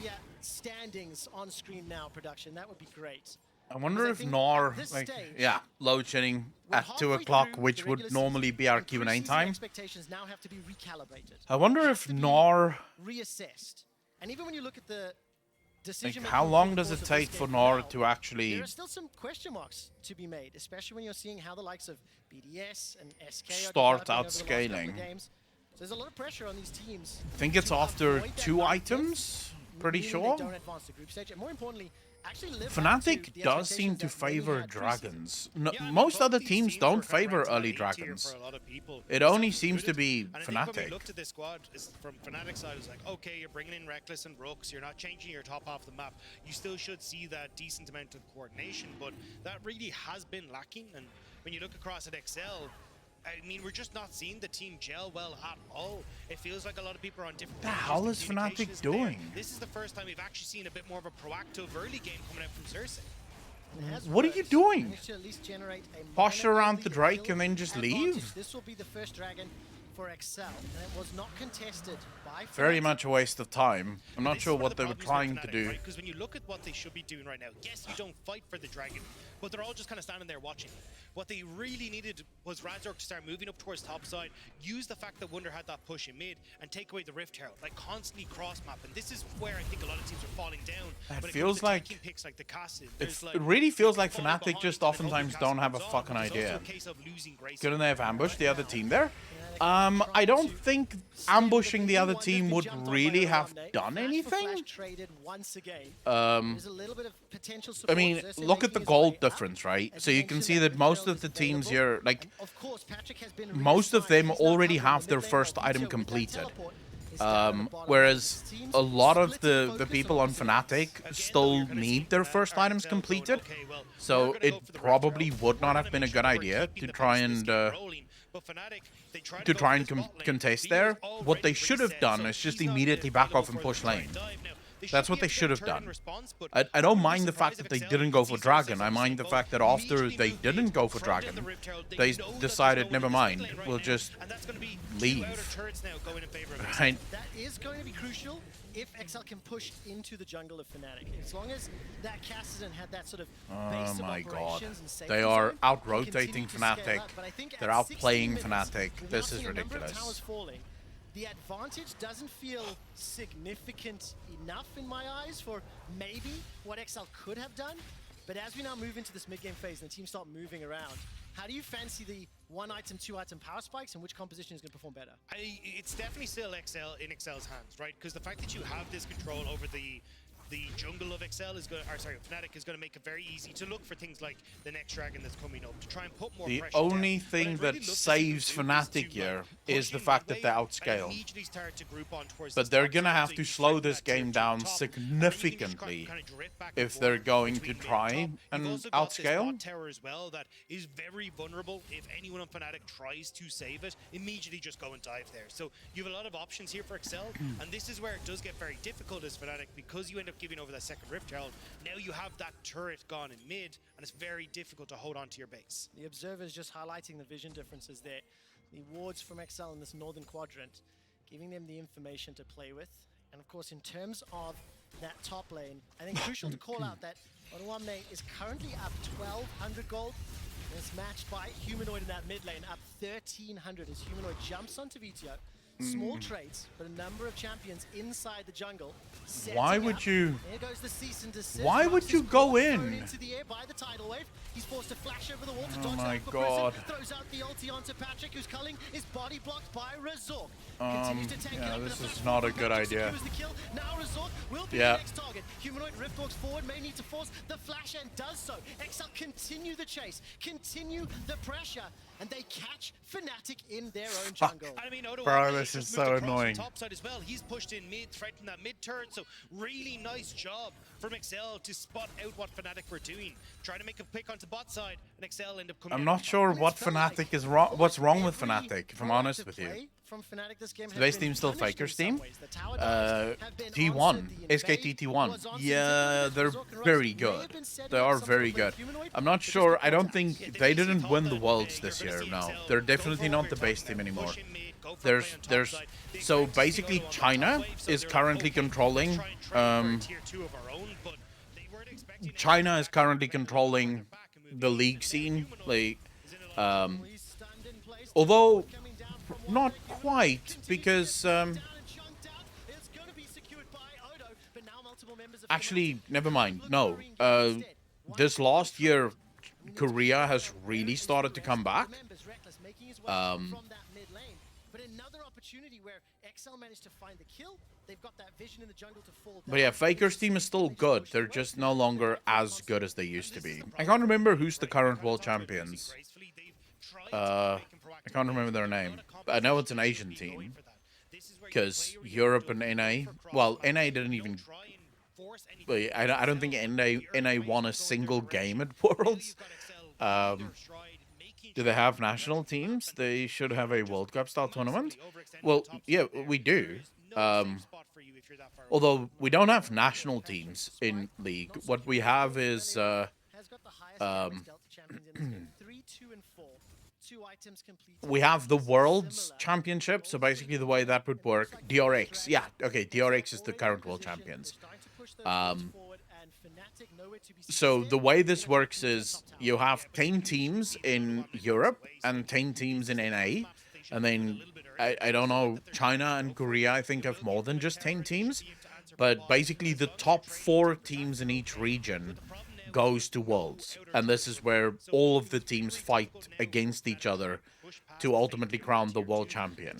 standings on screen now, production, that would be great. I wonder I if think Nor, at this like, stage, yeah, load shedding we're at 2 halfway o'clock, through which the would regular normally season, be our and Q&A preseason time. expectations now have to be recalibrated. I wonder Have if to be Nor, reassessed. And even when you look at the like, decision how long does it take for Nor to actually there are still some question marks to be made, especially when you're seeing how the likes of BDS and SK are Start developing over the last couple of outscaling? games. So there's a lot of pressure on these teams. I think it's to after avoid that 2 last items? hit, Pretty meaning sure. They don't advance to group stage, and more importantly, actually live up to Fnatic the does seem expectations to that many favor had preseason. dragons. No, Yeah, I mean, most both other these teams were don't kind of favor ranked about early A tier dragons. for a lot of people. It only Self seems to included. be And I think when Fnatic. we looked at this squad, from Fnatic's side, it's like, okay, you're bringing in Reckless and Rooks, you're not changing your top half of the map. You still should see that decent amount of coordination, but that really has been lacking. And when you look across at Excel, I mean, we're just not seeing the team gel well at all. It feels like a lot of people are on different The pages, hell is communication Fnatic isn't there. doing? This is the first time we've actually seen a bit more of a proactive early game coming out from Xerxes. And it has What are you worked. doing? Managed to at least generate a Push minor around early the Drake kill and then just advantage. leave? This will be the first dragon for Excel, and it was not contested by Very Fnatic. much a waste of time. I'm not This is sure one of what the they were problems with trying to Fnatic, do. right? Because when you look at what they should be doing right now, yes, you don't fight for the dragon, but they're all just kind of standing there watching. What they really needed was Razork to start moving up towards top side, use the fact that Wunder had that push in mid, and take away the Rift Herald, like constantly cross map. And this is where I think a lot of teams are falling down. It when feels comes to like- taking picks like the Cassid. It really feels like falling Fnatic behind just and hoping oftentimes Cassid don't have a comes on. fucking There's also idea. a case of losing Grace. Couldn't they have ambushed the other team there? Fnatic I don't trying to think stem ambushing the bleeding. other Wonder team if he would jumped on by really early have on day. done Flash for anything. Flash traded once again. There's a little bit of potential I support. mean, Xerxes look at the making his gold way up. difference, right? As So you can mentioned, see that Rift most Herald of the is teams available. here, like, And of course, Patrick has been most of reassigned. them He's now already covering have the their mid lane first while item Vito with that completed. teleport is down at the bottom. Whereas His team's a lot of splitting the focus people on on opposite Fnatic lanes. Again, still though, you're gonna see need their that first items Excel going, completed. okay, well, So we're gonna go it for the Rift probably Herald. would We're not gonna have been a make good sure we're idea keeping to the try pace of this and game rolling. But Fnatic, they tried to go try for and this bot lane. contest Vito's there. already What they should have reset, done so is just he's not immediately back available off and for push the try lane. dive. Now, they That's should what be they a should have fair turn done. in response, but I don't wouldn't be mind the fact surprised that if they Excel didn't go sees for Xerxes Dragon. I on the mind same the boat, fact that after immediately they move didn't mid, go for front Dragon, end the Rift Herald. they know that there's decided, no one never in this mind, mid lane right we'll now, just and that's gonna be leave. 2 outer turrets now going in favor of Excel. Right? That is going to be crucial if Excel can push into the jungle of Fnatic. As long as that Kassadin had that sort of base Oh of my god. operations and safety They are zone, out-rotating they continue to scale Fnatic. up. But I think They're at 16 outplaying minutes, Fnatic. we've now This is seen a number of ridiculous. towers falling. The advantage doesn't feel significant enough in my eyes for maybe what Excel could have done. But as we now move into this mid-game phase and the teams start moving around, how do you fancy the 1-item, 2-item power spikes and which composition is going to perform better? It's definitely still Excel in Excel's hands, right? Because the fact that you have this control over the the jungle of Excel is going, or sorry, Fnatic is going to make it very easy to look for things like the next dragon that's coming up to try and put more The pressure only down. But thing I'd that really love to see saves them do Fnatic to, here push is the in fact one that they wave and outscale. immediately start to group on towards But this they're top gonna side, have so to you slow threaten this that tier game two down top, and then you can just significantly kind of drift back if and they're forth going to between mid and try top. You've and also got this outscale. bot tower as well that is very vulnerable. If anyone on Fnatic tries to save it, immediately just go and dive there. So you have a lot of options here for Excel, and this is where it does get very difficult as Fnatic because you end up giving over that second Rift Herald. Now you have that turret gone in mid, and it's very difficult to hold on to your base. The observers just highlighting the vision differences there. The wards from Excel in this northern quadrant, giving them the information to play with. And of course, in terms of that top lane, I think crucial to call out that Onuamne is currently up 1,200 gold. And it's matched by Humanoid in that mid lane, up 1,300 as Humanoid jumps onto VTO. Small trades, but a number of champions inside the jungle. Why setting would up. you- There goes the cease and desist. Why would Rux you is go thrown in? into the air by the tidal wave. He's forced to flash over the wall to Oh dodge my that for God. Prison. Throws out the ulti onto Patrick, who's culling. Is body blocked by Razork. Yeah, Yeah, this is not a good idea. Now Razork will be Yeah. the next target. Humanoid Rift walks forward, may need to force the flash and does so. Exile continue the chase, continue the pressure, and they catch Fnatic in their own jungle. And I mean, Odo Bro, Amane this just is moved so across the annoying. top side as well. He's pushed in mid, threatened that mid turret. So really nice job from Excel to spot out what Fnatic were doing, trying to make a pick onto bot side, and Excel end up coming. I'm out not on top. sure And what it's felt like Fnatic is wrong. What's wrong with every Fnatic, if I'm proactive honest with you. play from Fnatic this game has Today's been team's still punished in Faker's some team. ways. The tower dives have been T1, answered. The SKT invade T1. was answered. Yeah, they're Razork and Rux very may have good. been setting They up are some very sort of good. humanoid, I'm not but sure. just the I don't contact. think they didn't win the worlds this year. No, they're definitely not the base team anymore. There's so basically China is currently controlling. China is currently controlling the league scene. Like, He's stunned in place. although Coming down from not one. quite, because Down and chunked out. It's gonna be secured by Odo, but now multiple members of actually, Fnatic never mind. look No, for instead. this last year, Korea has really started to come back. Members Reckless making his way from that mid lane. But another opportunity where XL managed to find the kill. They've got that vision in the jungle to fall But yeah, down. Faker's team is still good. They're just no longer as good as they used to be. I can't remember who's the current world champions. I can't remember their name. But I know it's an Asian team. Because Europe and NA... Well, NA didn't even... But I don't think NA won a single game at Worlds. Do they have national teams? They should have a World Cup style tournament. Well, yeah, we do. Although we don't have national teams in League. What we have is Has got the highest damage dealt to champions in this game. 3, 2, and 4. 2 items completed. we have the World's Similar. Championship. So basically the way that would work, DRX. Yeah, okay, DRX is the current world champions. So the way this works is you have 10 teams in Europe and 10 teams in NA. And then, I don't know, China and Korea, I think, have more than just 10 teams. But basically, the top 4 teams in each region goes to Worlds. And this is where all of the teams fight against each other to ultimately crown the world champion.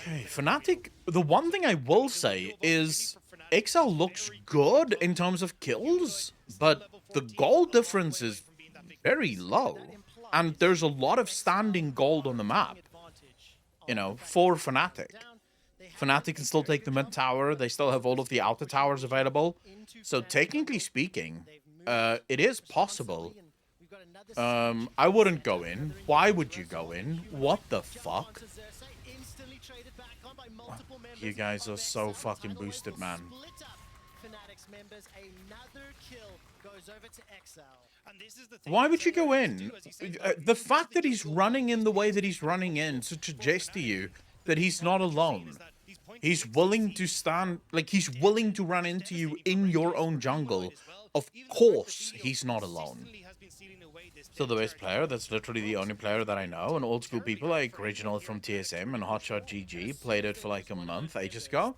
Okay, Fnatic, the one thing I will say is XL looks good in terms of kills, but the gold difference is very low. And there's a lot of standing gold on the map, you know, for Fnatic. Fnatic can still take the mid tower, they still have all of the outer towers available. So technically speaking, it is possible. I wouldn't go in. Why would you go in? What the fuck? You guys are so fucking boosted, man. Why would you go in? The fact that he's running in the way that he's running in should suggest to you that he's not alone. He's willing to stand, like, he's willing to run into you in your own jungle. Of course, he's not alone. So the best player, that's literally the only player that I know, and old school people like Reginald from TSM and Hotshot GG played it for like a month, ages ago.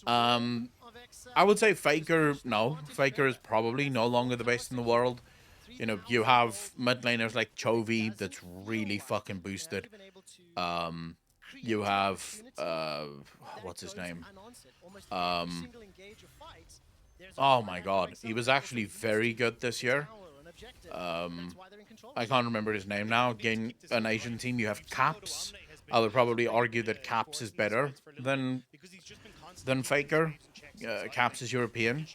I would say Faker, no. Faker is probably no longer the best in the world. You know, you have mid laners like Chovy that's really fucking boosted. you have what's his name? Oh my god, he was actually very good this year. I can't remember his name now. Again, an Asian team, you have Caps. I would probably argue that Caps is better than Faker. Caps is European.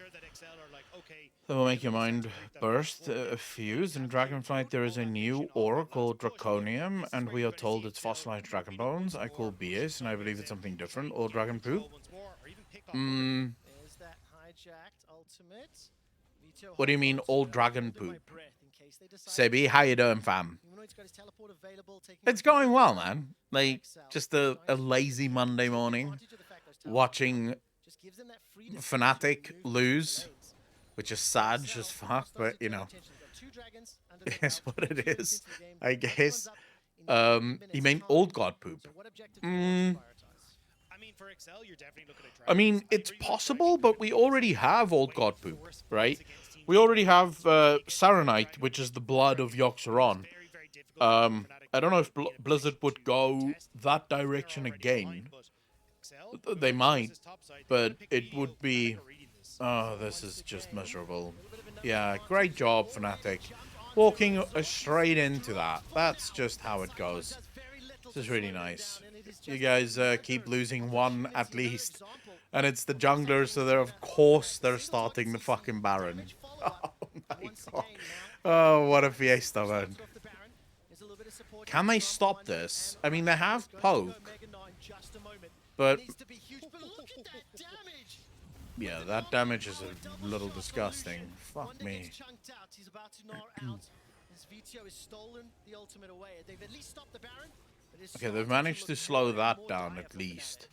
That will make your mind burst. Fuse. In Dragonflight, there is a new ore called Draconium, and we are told it's fossilized dragon bones. I call BS, and I believe it's something different, or dragon poop. What do you mean, old dragon poop? Sebi, how you doing, fam? It's going well, man. Like, just a lazy Monday morning, watching Fnatic lose, which is sad as fuck, but, you know, it's what it is, I guess. He meant old god poop. I mean, it's possible, but we already have old god poop, right? We already have Saronite, which is the blood of Yoxeron. I don't know if Blizzard would go that direction again. They might, but it would be... Oh, this is just miserable. Yeah, great job, Fnatic. Walking straight into that. That's just how it goes. This is really nice. You guys keep losing one at least. And it's the junglers, so of course they're starting the fucking Baron. Oh my god. Oh, what a fiesta, man. Can they stop this? I mean, they have poke. But... yeah, that damage is a little disgusting. Fuck me. Okay, they've managed to slow that down at least.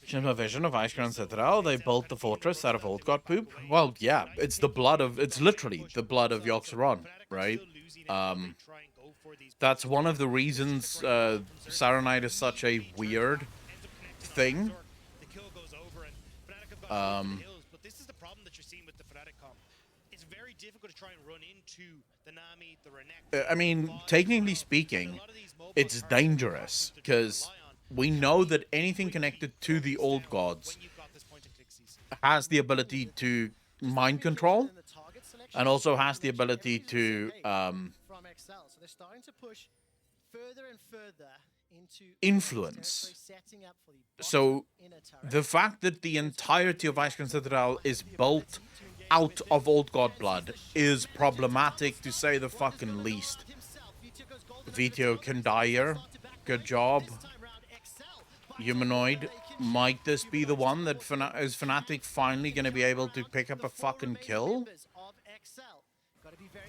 In my vision of Ice Crown Citadel, they built the fortress out of old god poop. Well, yeah, it's the blood of... it's literally the blood of Yoxeron, right? That's one of the reasons Saronite is such a weird thing. But this is the problem that you're seeing with the Fnatic comp. It's very difficult to try and run into the Nami, the Renekton. I mean, technically speaking, it's dangerous because we know that anything connected to the old gods has the ability to mind control and also has the ability to influence. So the fact that the entirety of Icecream Citadel is built out of old god blood is problematic to say the fucking least. Vito can die here. Good job. Humanoid. Might this be the one that is Fnatic finally going to be able to pick up a fucking kill?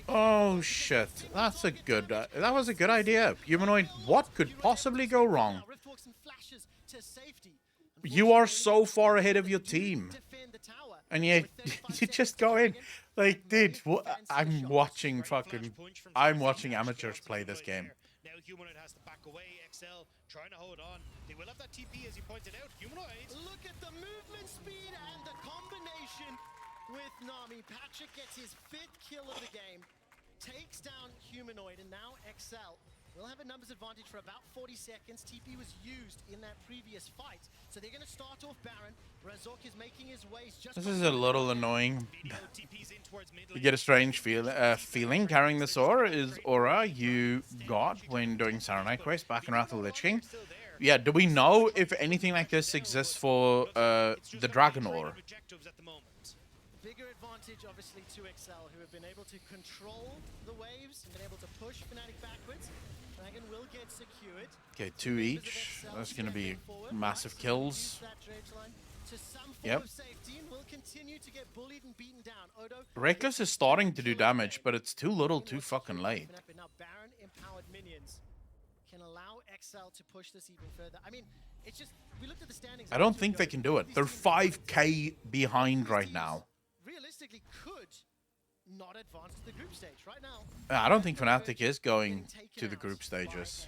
Oh shit, that's a good, that was a good idea. Humanoid, what could possibly go wrong? You are so far ahead of your team. And you just go in. Like, dude, I'm watching amateurs play this game. Now Humanoid has to back away. XL trying to hold on. They will have that TP as you pointed out. Humanoid. Look at the movement speed and the combination with Nami. Patrick gets his 5th kill of the game, takes down Humanoid, and now XL will have a numbers advantage for about 40 seconds. TP was used in that previous fight, so they're going to start off Baron. Razork is making his way. This is a little annoying. You get a strange feeling carrying this aura you got when doing Saronite quest back in Wrath of the Lich King. Yeah, do we know if anything like this exists for the Dragon Ore? Bigger advantage, obviously, to XL, who have been able to control the waves and been able to push Fnatic backwards. Dragon will get secured. Okay, 2 each. That's going to be massive kills. Yep. Reckless is starting to do damage, but it's too little, too fucking late. Now Baron empowered minions can allow XL to push this even further. I mean, it's just, we looked at the standings. I don't think they can do it. They're 5k behind right now. Realistically could not advance to the group stage right now. I don't think Fnatic is going to the group stages.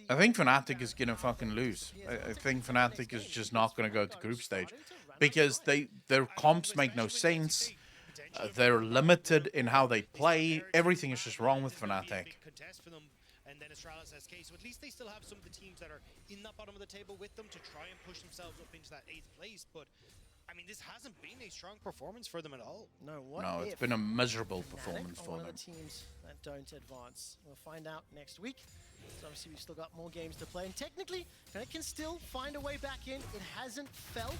I think Fnatic is gonna fucking lose. I think Fnatic is just not gonna go to group stage because their comps make no sense. They're limited in how they play. Everything is just wrong with Fnatic. and then Astralis SK. So at least they still have some of the teams that are in that bottom of the table with them to try and push themselves up into that 8th place. But I mean, this hasn't been a strong performance for them at all. No, what No, it's if been a miserable Fnatic performance are for one them. of the teams that don't advance? We'll find out next week. So obviously we've still got more games to play, and technically Fnatic can still find a way back in. It hasn't felt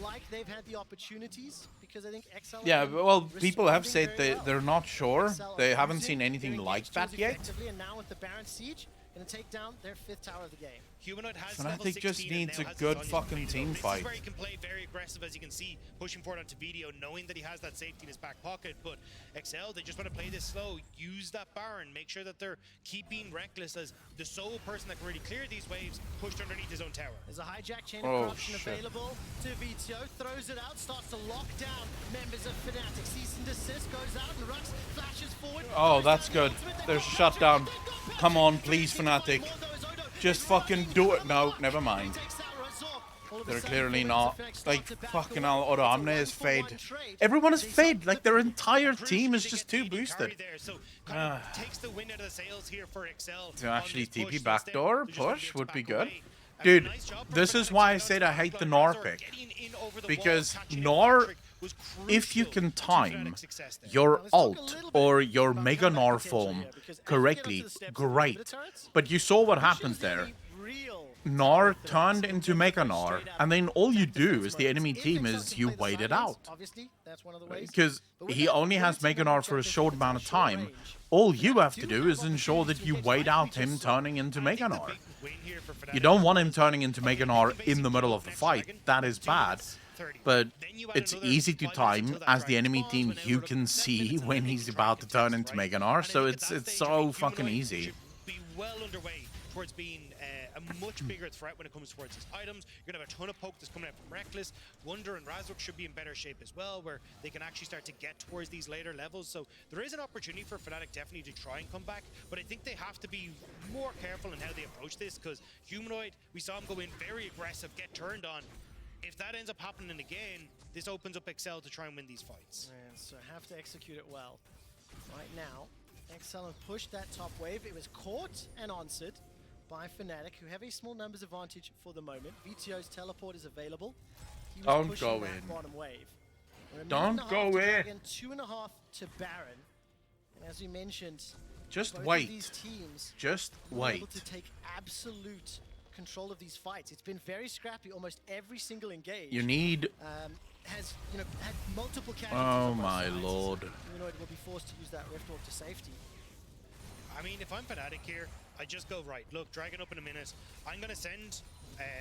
like they've had the opportunities, because I think XL have Yeah, been well, people have responding said very well. they're not sure. XL are They haven't using seen anything their like engaged tools that yet. effectively, and now with the Baron Siege, going to take down their 5th tower of the game. Humanoid has Fnatic level 16 just and needs now a has good Zhonya's fucking command. team This fight. is where he can play very aggressive, as you can see, pushing forward onto Video, knowing that he has that safety in his back pocket. But XL, they just want to play this slow, use that Baron, make sure that they're keep being reckless as the sole person that can really clear these waves, pushed underneath his own tower. There's a hijack chain Oh, of corruption shit. available to Vito, throws it out, starts to lock down members of Fnatic. Cease and desist goes out, and Rux flashes forward. Oh, throws that's down good. the ultimate, they There's got shutdown. Patrick, they've got Come on, Patrick. please, Fnatic need Fnatic. more of those. Odo Just is fucking running do it. through. No, never mind. Takes out Razor. All of a They're sudden, clearly Fnatic not. start Like, to back fucking away. hell, Odo It's a Omne is 1-for-1 fade. trade. Everyone is They fade. start Like, to their entire Crucially, team is they just get too AD carry boosted. there, so kind of takes the wind out of the sails here for XL. To on actually this push. TP So backdoor instead, they're just gonna push be able to would be back good. away. And Dude, nice job from this is Fnatic. why I So said I that's hate the Razor Nor pick. getting in over the Because wall, catching Nor, Patrick was if you crucial can to time Fnatic's success there. your Let's talk a ult little bit or your about Mega comeback Nor potential form here, because as we get correctly, onto the steps of the great. Inhibitor turrets, But you saw what Push happened is the there. only real Nor threat turned in into terms of Mega those Nor, straight out and then all you defense do is the moments. enemy If team XL is can you play the wait it sidelines, out. obviously, that's one of the ways. Because But with he that only has limited Mega number Nor of for a objectives short within amount of short time. range, All you Fnatic have to do do have is ensure that opportunities you to wait engage out like we him just saw. turning into I Mega think the Nor. big win here for You Fnatic don't want him was turning into okay, Mega you Nor can in the basically middle go of the next fight. dragon, That is 2 bad. minutes 30. But Then you add it's another easy to 5 minutes time until that as the dragon enemy spawns, team. when You Everett can up to 10 see minutes, when and then he's they about to dragon turn tests, into right? Mega Nor, And I so think at that it's stage, I so think fucking Humanoid easy. should be well underway towards being a much bigger threat when it comes towards his items. You're gonna have a ton of poke that's coming out from Reckless. Wunder and Razork should be in better shape as well, where they can actually start to get towards these later levels. So there is an opportunity for Fnatic definitely to try and come back, but I think they have to be more careful in how they approach this, because Humanoid, we saw him go in very aggressive, get turned on. If that ends up happening again, this opens up XL to try and win these fights. And so have to execute it well. Right now, XL have pushed that top wave. It was caught and answered by Fnatic, who have a small numbers advantage for the moment. VTO's teleport is available. He was Don't pushing go that in. bottom wave. We're a minute Don't and a half go to in. Dragon, 2.5 to Baron. And as we mentioned, Just both of wait. these teams Just were able wait. to take absolute control of these fights. It's been very scrappy. Almost every single engage You need. has had multiple casualties. Oh on both my sides. lord. Humanoid will be forced to use that Rift Walk to safety. I mean, if I'm Fnatic here, I just go, right, look, Dragon up in a minute. I'm going to send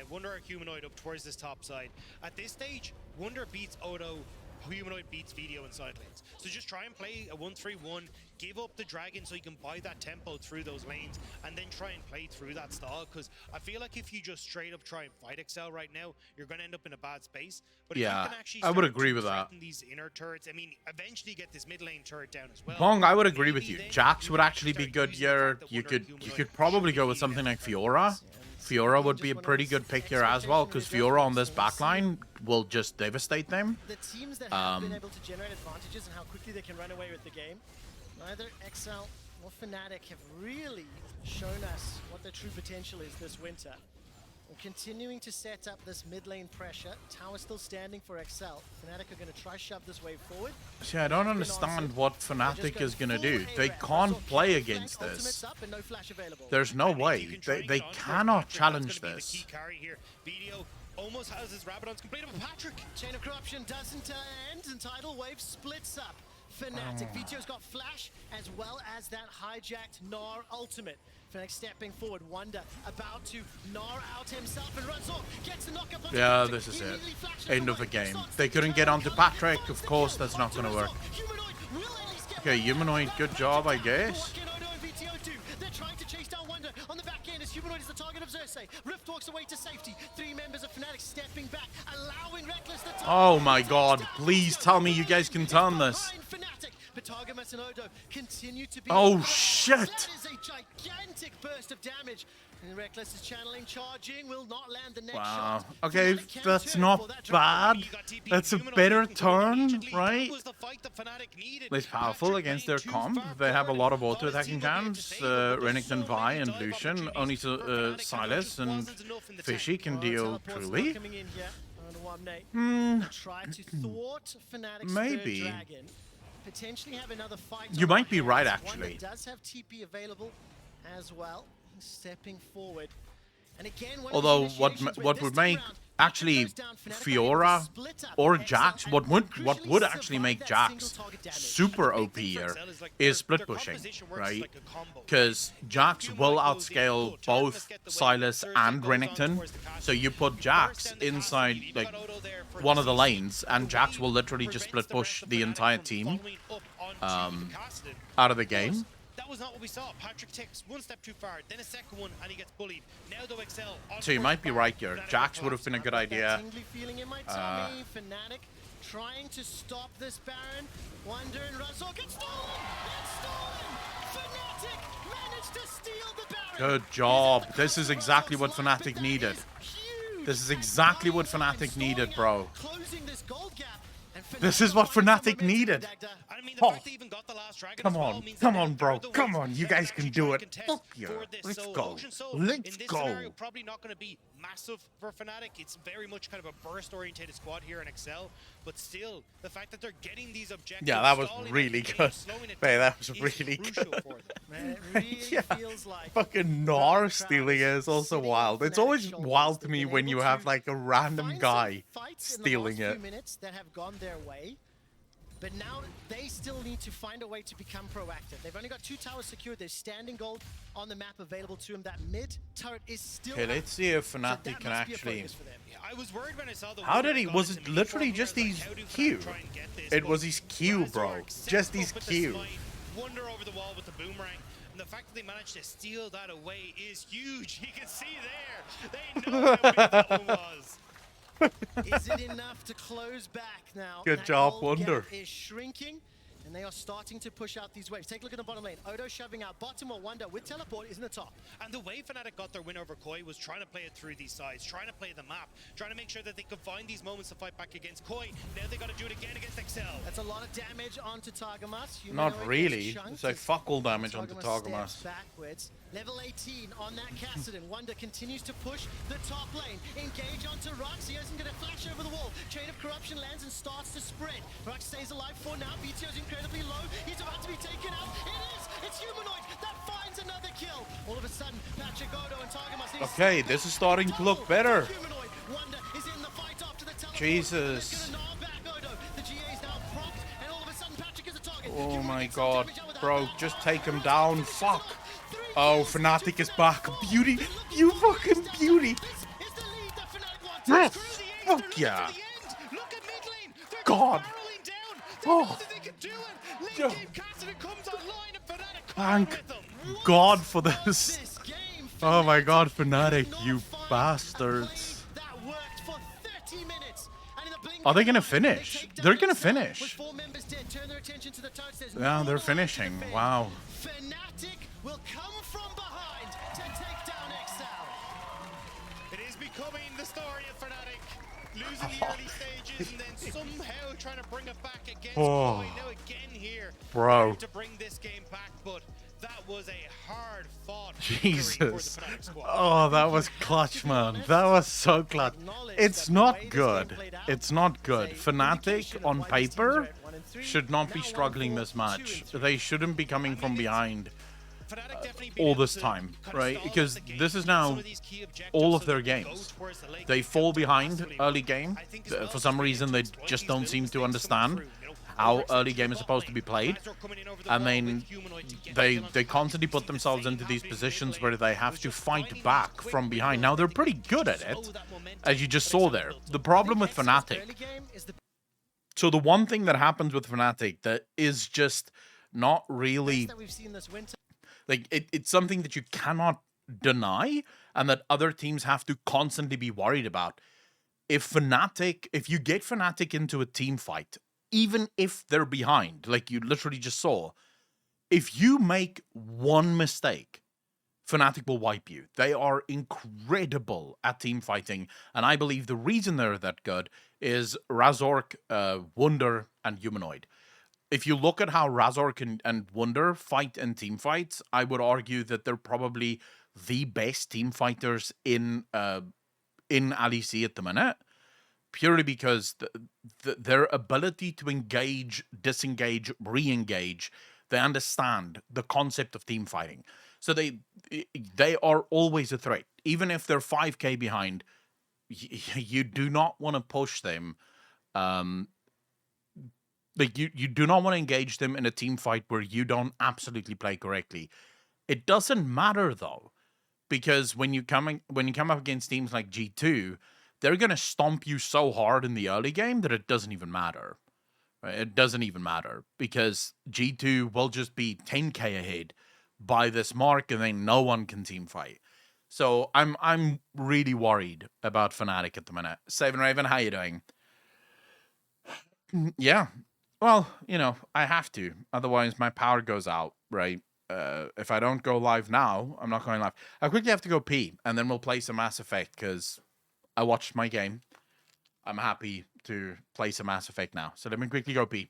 Wunder or Humanoid up towards this top side. At this stage, Wunder beats Odo, Humanoid beats Video in side lanes. So just try and play a 1-3-1, give up the Dragon so you can buy that tempo through those lanes, and then try and play through that stall, because I feel like if you just straight up try and fight XL right now, you're going to end up in a bad space. But if Yeah, you can actually I would start agree to with that. threaten these inner turrets, I mean, eventually get this mid lane turret down as well. Pong, I would agree with Maybe you. then Jax you would can actually be start good using the here. fact that You Wunder could and you Humanoid could probably should go be with something like left Fiora. Fiora would Just be a one of pretty those good pick here as well, because expectation Fiora on this adjustments. backline will just devastate them. The teams that have been able to generate advantages and how quickly they can run away with the game, neither XL nor Fnatic have really shown us what their true potential is this winter. And continuing to set up this mid lane pressure, tower still standing for XL. Fnatic are going to try shove this wave forward. See, I don't understand what Fnatic is gonna do. They can't play against this. Up and no flash available. There's no And if you way. can try and They get onto it, cannot Patrick, challenge that's gonna be this. the key carry here. Video almost has his Rabadon's completed, but Patrick. Chain of Corruption doesn't end, and Tidal Wave splits up. Fnatic, Vito's got Flash, as well as that hijacked Gnar ultimate. Fnatic stepping forward, Wunder about to Gnar out himself, and runs off, gets the knockup onto Yeah, Patrick. this is He it. immediately flashes End of away, the game. starts They to couldn't get turn, onto Culling Patrick. finds Of the course, kill, that's not onto gonna work. Razork. Humanoid will at least get Okay, one. Humanoid, That good job, I hijack, guess. what can Odo and VTO do? They're trying to chase down Wunder on the back end as Humanoid is the target of Xerxes. Rift walks away to safety. 3 members of Fnatic stepping back, allowing Reckless the target. Oh my god, please tell me you guys can turn this. Behind Fnatic, but Targamas and Odo continue to be. Oh, That shit. is a gigantic burst of damage. And Reckless is channeling, charging, will not land the next Wow. shot. Okay, Fnatic can that's turn not for that drop. bad. That's a better turn, right? Less Less powerful against their comp. They have a lot of auto-attacking camps. Renekton, Vi, and Lucian. Only Silas and Fishy can deal truly. Try to thwart Fnatic's Maybe. third dragon. Potentially have another fight. You on might our be right, hands. One actually. that does have TP available as well. He's stepping forward. And again, one of Although those what initiations where what this would time make round, actually goes down, Fnatic are able to Fiora split up or XL Jax, and what crucially would actually survive make that Jax single target damage. super OP here is split pushing, right? Because Jax will outscale both Silas and Renekton. So you put Jax inside like one of the lanes, and Jax will literally just split push the entire team out of the game. That was not what we saw. Patrick takes one step too far, then a second one, and he gets bullied. Now though XL. So you might be right here. Jax would have been a good That idea. tingly feeling in my tummy. Fnatic trying to stop this Baron. Wonder and Razor gets stolen! It's stolen! Fnatic managed to steal the Baron! Good job. This is exactly what Fnatic needed. Huge. This is exactly what Fnatic needed, bro. Closing this gold gap. And This is what Fnatic needed. I mean, Oh. fact they even got the last dragon Come as well on, means come that on, they're bro. the Come ones on, you that guys actually can do try it. and contest Fuck yeah. for this. Let's So go. Ocean Soul Let's in this go. scenario, probably not going to be massive for Fnatic. It's very much kind of a burst-oriented squad here in XL, but still, the fact that they're getting these objectives, Yeah, that was stalling really the game, good. slowing it Hey, down that was is really crucial good. for them. Man, it really Yeah. feels like Fucking Gnar stealing it is also wild. It's always wild to me when you have like a random find some guy fights in the stealing last it. few minutes that have gone their way. But now they still need to find a way to become proactive. They've only got 2 towers secured. There's standing gold on the map available to them. That mid turret is still Okay, up. let's see if So Fnatic that can must be a actually. focus for them. Yeah, I was worried when I saw the How win did he? gone Was to it me literally before, just I was his like, how do Fnatic Q? try and get this? It But was his Q, Razor bro. set Just up his with the Q. smite, Wonder over the wall with the boomerang. And the fact that they managed to steal that away is huge. You can see there. They know how big that one was. Is it enough to close back now? Good That job, gold gap Wonder. is shrinking, and they are starting to push out these waves. Take a look at the bottom lane. Odo shoving out bottom, while Wonder with teleport is in the top. And the way Fnatic got their win over Koi was trying to play it through these sides, trying to play the map, trying to make sure that they could find these moments to fight back against Koi. Now they got to do it again against XL. That's a lot of damage onto Targamas. Not Humanoid really. gets chunked It's like as fuck all damage onto Targamas steps Targamas. backwards. Level 18 on that Kassadin. Wonder continues to push the top lane. Engage onto Rux. He isn't going to flash over the wall. Chain of Corruption lands and starts to spread. Rux stays alive for now. BTO's incredibly low. He's about to be taken out. It is! It's Humanoid that finds another kill. All of a sudden, Patrick Odo and Targamas. Okay, this is starting to look better. Humanoid. Wonder is in the fight after the teleport. Jesus. They're gonna gnaw back Odo. The GA is now propped, and all of a sudden Patrick is a target. Oh Humanoid my gets some god. damage out with Bro, that. just take him down. Fuck. Oh, Fnatic is back. Beauty. You fucking beauty. Yes. Fuck yeah. God. Oh. Yeah. Thank God for this. Oh my god, Fnatic, you bastards. Are they gonna finish? They're gonna finish. Yeah, they're finishing. Wow. Fnatic will come from behind to take down XL. It is becoming the story of Fnatic. Losing the early stages and then somehow trying to bring it back against Oh. Koi. Now again here. Bro. trying to bring this game back, but that was a hard fought victory for the Jesus. Fnatic squad. Oh, that was clutch, man. That was so clutch. It's not good. It's not good. Fnatic, on paper, should not be struggling this much. They shouldn't be coming from behind Fnatic definitely been all able this to time, kind of right? stall Because the game this is with now some of these key objectives all of so their that they go games. towards the late They game fall behind massively. early game. I think as well, For some just reason, they exploit just these don't little seem to mistakes coming understand through, you know, how Ulrich early into game is top supposed to lane, be played. Razor coming in over the And wall then with Humanoid to get they the kill they on constantly Fnatic. put We've seen the themselves same into these happening positions mid where lane. they It have was to just fight finding back quick from behind. windows Now they're to pretty get good at slow it, that momentum as you just that saw XL there. built The up. problem with XL's Fnatic. early game is the So the one thing that happens with Fnatic that is just not really best that we've seen this winter. like it's something that you cannot deny and that other teams have to constantly be worried about. If you get Fnatic into a team fight, even if they're behind, like you literally just saw, if you make one mistake, Fnatic will wipe you. They are incredible at team fighting, and I believe the reason they're that good is Razork, Wunder, and Humanoid. If you look at how Razork and Wunder fight in team fights, I would argue that they're probably the best team fighters in LEC at the minute, purely because their ability to engage, disengage, re-engage, they understand the concept of team fighting. So they are always a threat. Even if they're 5k behind, you do not want to push them. Like you do not want to engage them in a team fight where you don't absolutely play correctly. It doesn't matter though, because when you come up against teams like G2, they're gonna stomp you so hard in the early game that it doesn't even matter. Right? It doesn't even matter because G2 will just be 10k ahead by this mark, and then no one can team fight. So I'm really worried about Fnatic at the minute. Seven Raven, how you doing? Yeah. Well, you know, I have to. Otherwise, my power goes out, right? If I don't go live now, I'm not going live. I quickly have to go pee, and then we'll play some Mass Effect, because I watched my game. I'm happy to play some Mass Effect now. So let me quickly go pee.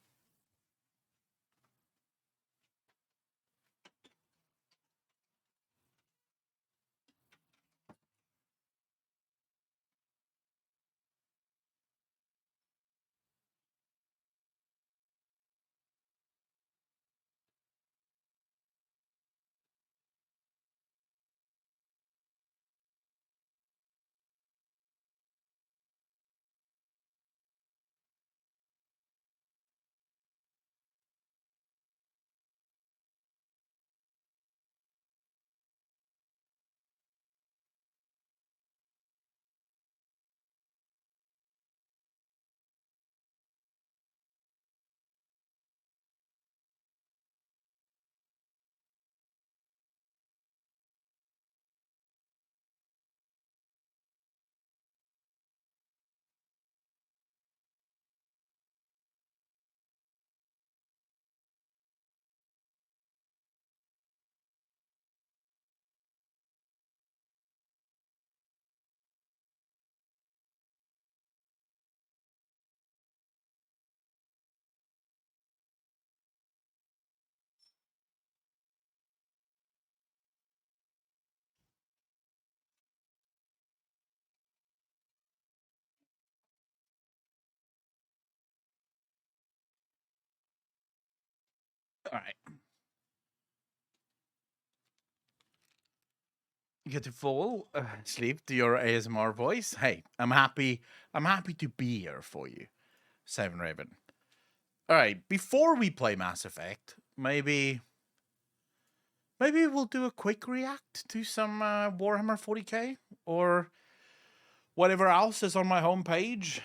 All right. You get to fall asleep to your ASMR voice. Hey, I'm happy. I'm happy to be here for you, Seven Raven. All right. Before we play Mass Effect, maybe we'll do a quick react to some Warhammer 40k or whatever else is on my homepage.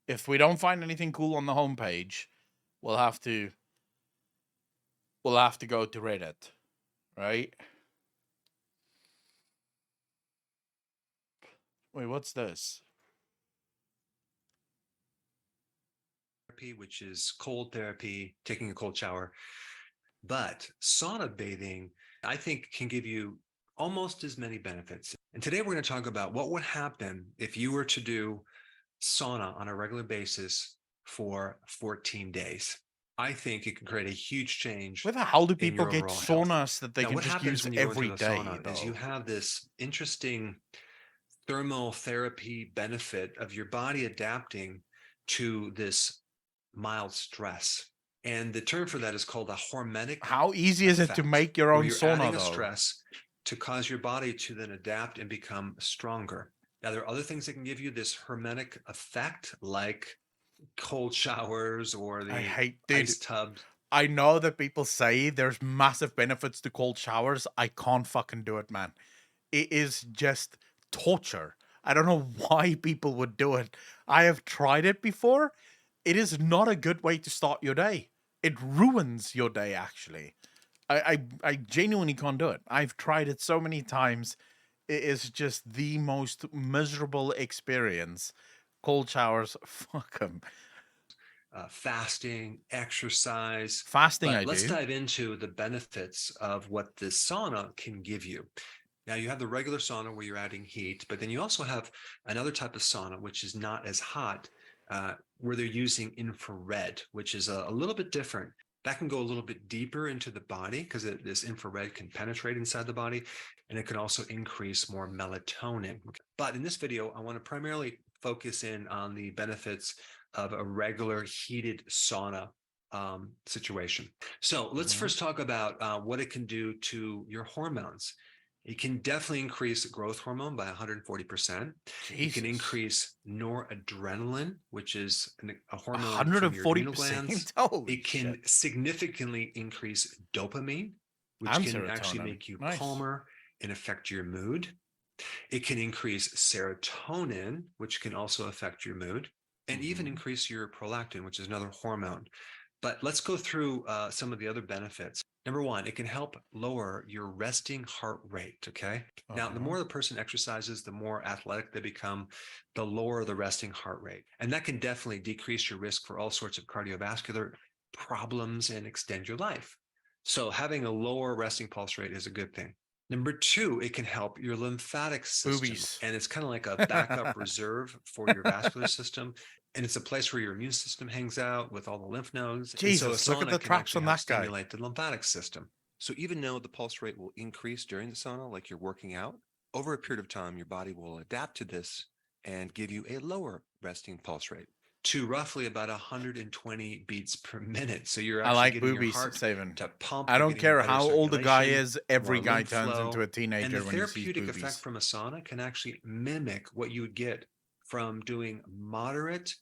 If we don't find anything cool on the homepage, we'll have to go to Reddit, right? Wait, what's this? Therapy, which is cold therapy, taking a cold shower. But sauna bathing, I think, can give you almost as many benefits. And today we're going to talk about what would happen if you were to do sauna on a regular basis for 14 days. I think it can create a huge change. Where the hell do in people your get overall health. saunas that they Now, can what just happens use when you go every into the day? sauna is you Though? have this interesting thermal therapy benefit of your body adapting to this mild stress. And the term for that is called a hormetic. How easy is it to effect, make your where own you're sauna, adding though? a stress to cause your body to then adapt and become stronger. Now, there are other things that can give you this hermetic effect, like cold showers or the ice tubs. I know that people say there's massive benefits to cold showers. I can't fucking do it, man. It is just torture. I don't know why people would do it. I have tried it before. It is not a good way to start your day. It ruins your day, actually. I genuinely can't do it. I've tried it so many times. It is just the most miserable experience. Cold showers, fuck them. fasting, exercise. Fasting, But I let's do. dive into the benefits of what this sauna can give you. Now, you have the regular sauna where you're adding heat, but then you also have another type of sauna, which is not as hot, where they're using infrared, which is a little bit different. That can go a little bit deeper into the body because this infrared can penetrate inside the body, and it can also increase more melatonin. But in this video, I want to primarily focus in on the benefits of a regular heated sauna situation. So let's first talk about what it can do to your hormones. It can definitely increase growth hormone by 140%. It can Jesus. increase noradrenaline, which is a hormone from your adrenal glands. 140%. Holy It can shit. significantly increase dopamine, which And can actually serotonin. make you Nice. calmer and affect your mood. It can increase serotonin, which can also affect your mood, and even increase your prolactin, which is another hormone. But let's go through some of the other benefits. Number one, it can help lower your resting heart rate. Okay. Now, the more the person exercises, the more athletic they become, the lower the resting heart rate. And that can definitely decrease your risk for all sorts of cardiovascular problems and extend your life. So having a lower resting pulse rate is a good thing. Number two, it can help your lymphatic system. Boobies. And it's kind of like a backup reserve for your vascular system. And it's a place where your immune system hangs out with all the lymph nodes. Jesus, and so a look at sauna the can traps actually on help that guy. stimulate the lymphatic system. So even though the pulse rate will increase during the sauna, like you're working out, over a period of time, your body will adapt to this and give you a lower resting pulse rate. To roughly about 120 beats per minute. So you're I actually like getting your boobies, heart Savin. to pump. I you're don't getting care better how old the guy circulation, is, every more guy lymph turns flow. into a And teenager the when he sees therapeutic boobies. effect from a sauna can actually mimic what you would get from doing moderate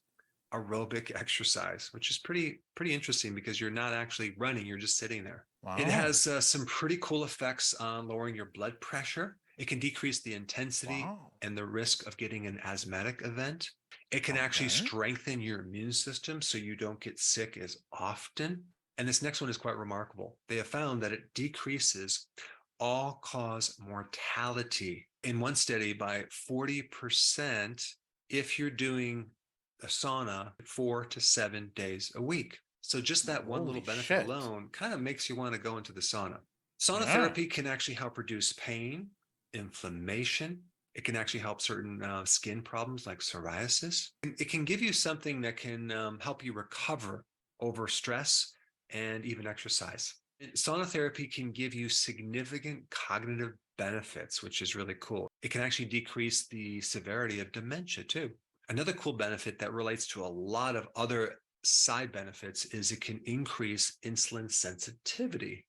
aerobic exercise, which is pretty interesting because you're not actually running, you're just sitting there. Wow. It has some pretty cool effects on lowering your blood pressure. It can decrease the intensity Wow. and the risk of getting an asthmatic event. It can actually Okay. strengthen your immune system so you don't get sick as often. And this next one is quite remarkable. They have found that it decreases all-cause mortality in one study by 40% if you're doing a sauna 4 to 7 days a week. So just that one Holy little benefit shit. alone kind of makes you want to go into the sauna. Sauna Yeah. therapy can actually help reduce pain, inflammation. It can actually help certain skin problems like psoriasis. It can give you something that can help you recover over stress and even exercise. Sauna therapy can give you significant cognitive benefits, which is really cool. It can actually decrease the severity of dementia too. Another cool benefit that relates to a lot of other side benefits is it can increase insulin sensitivity.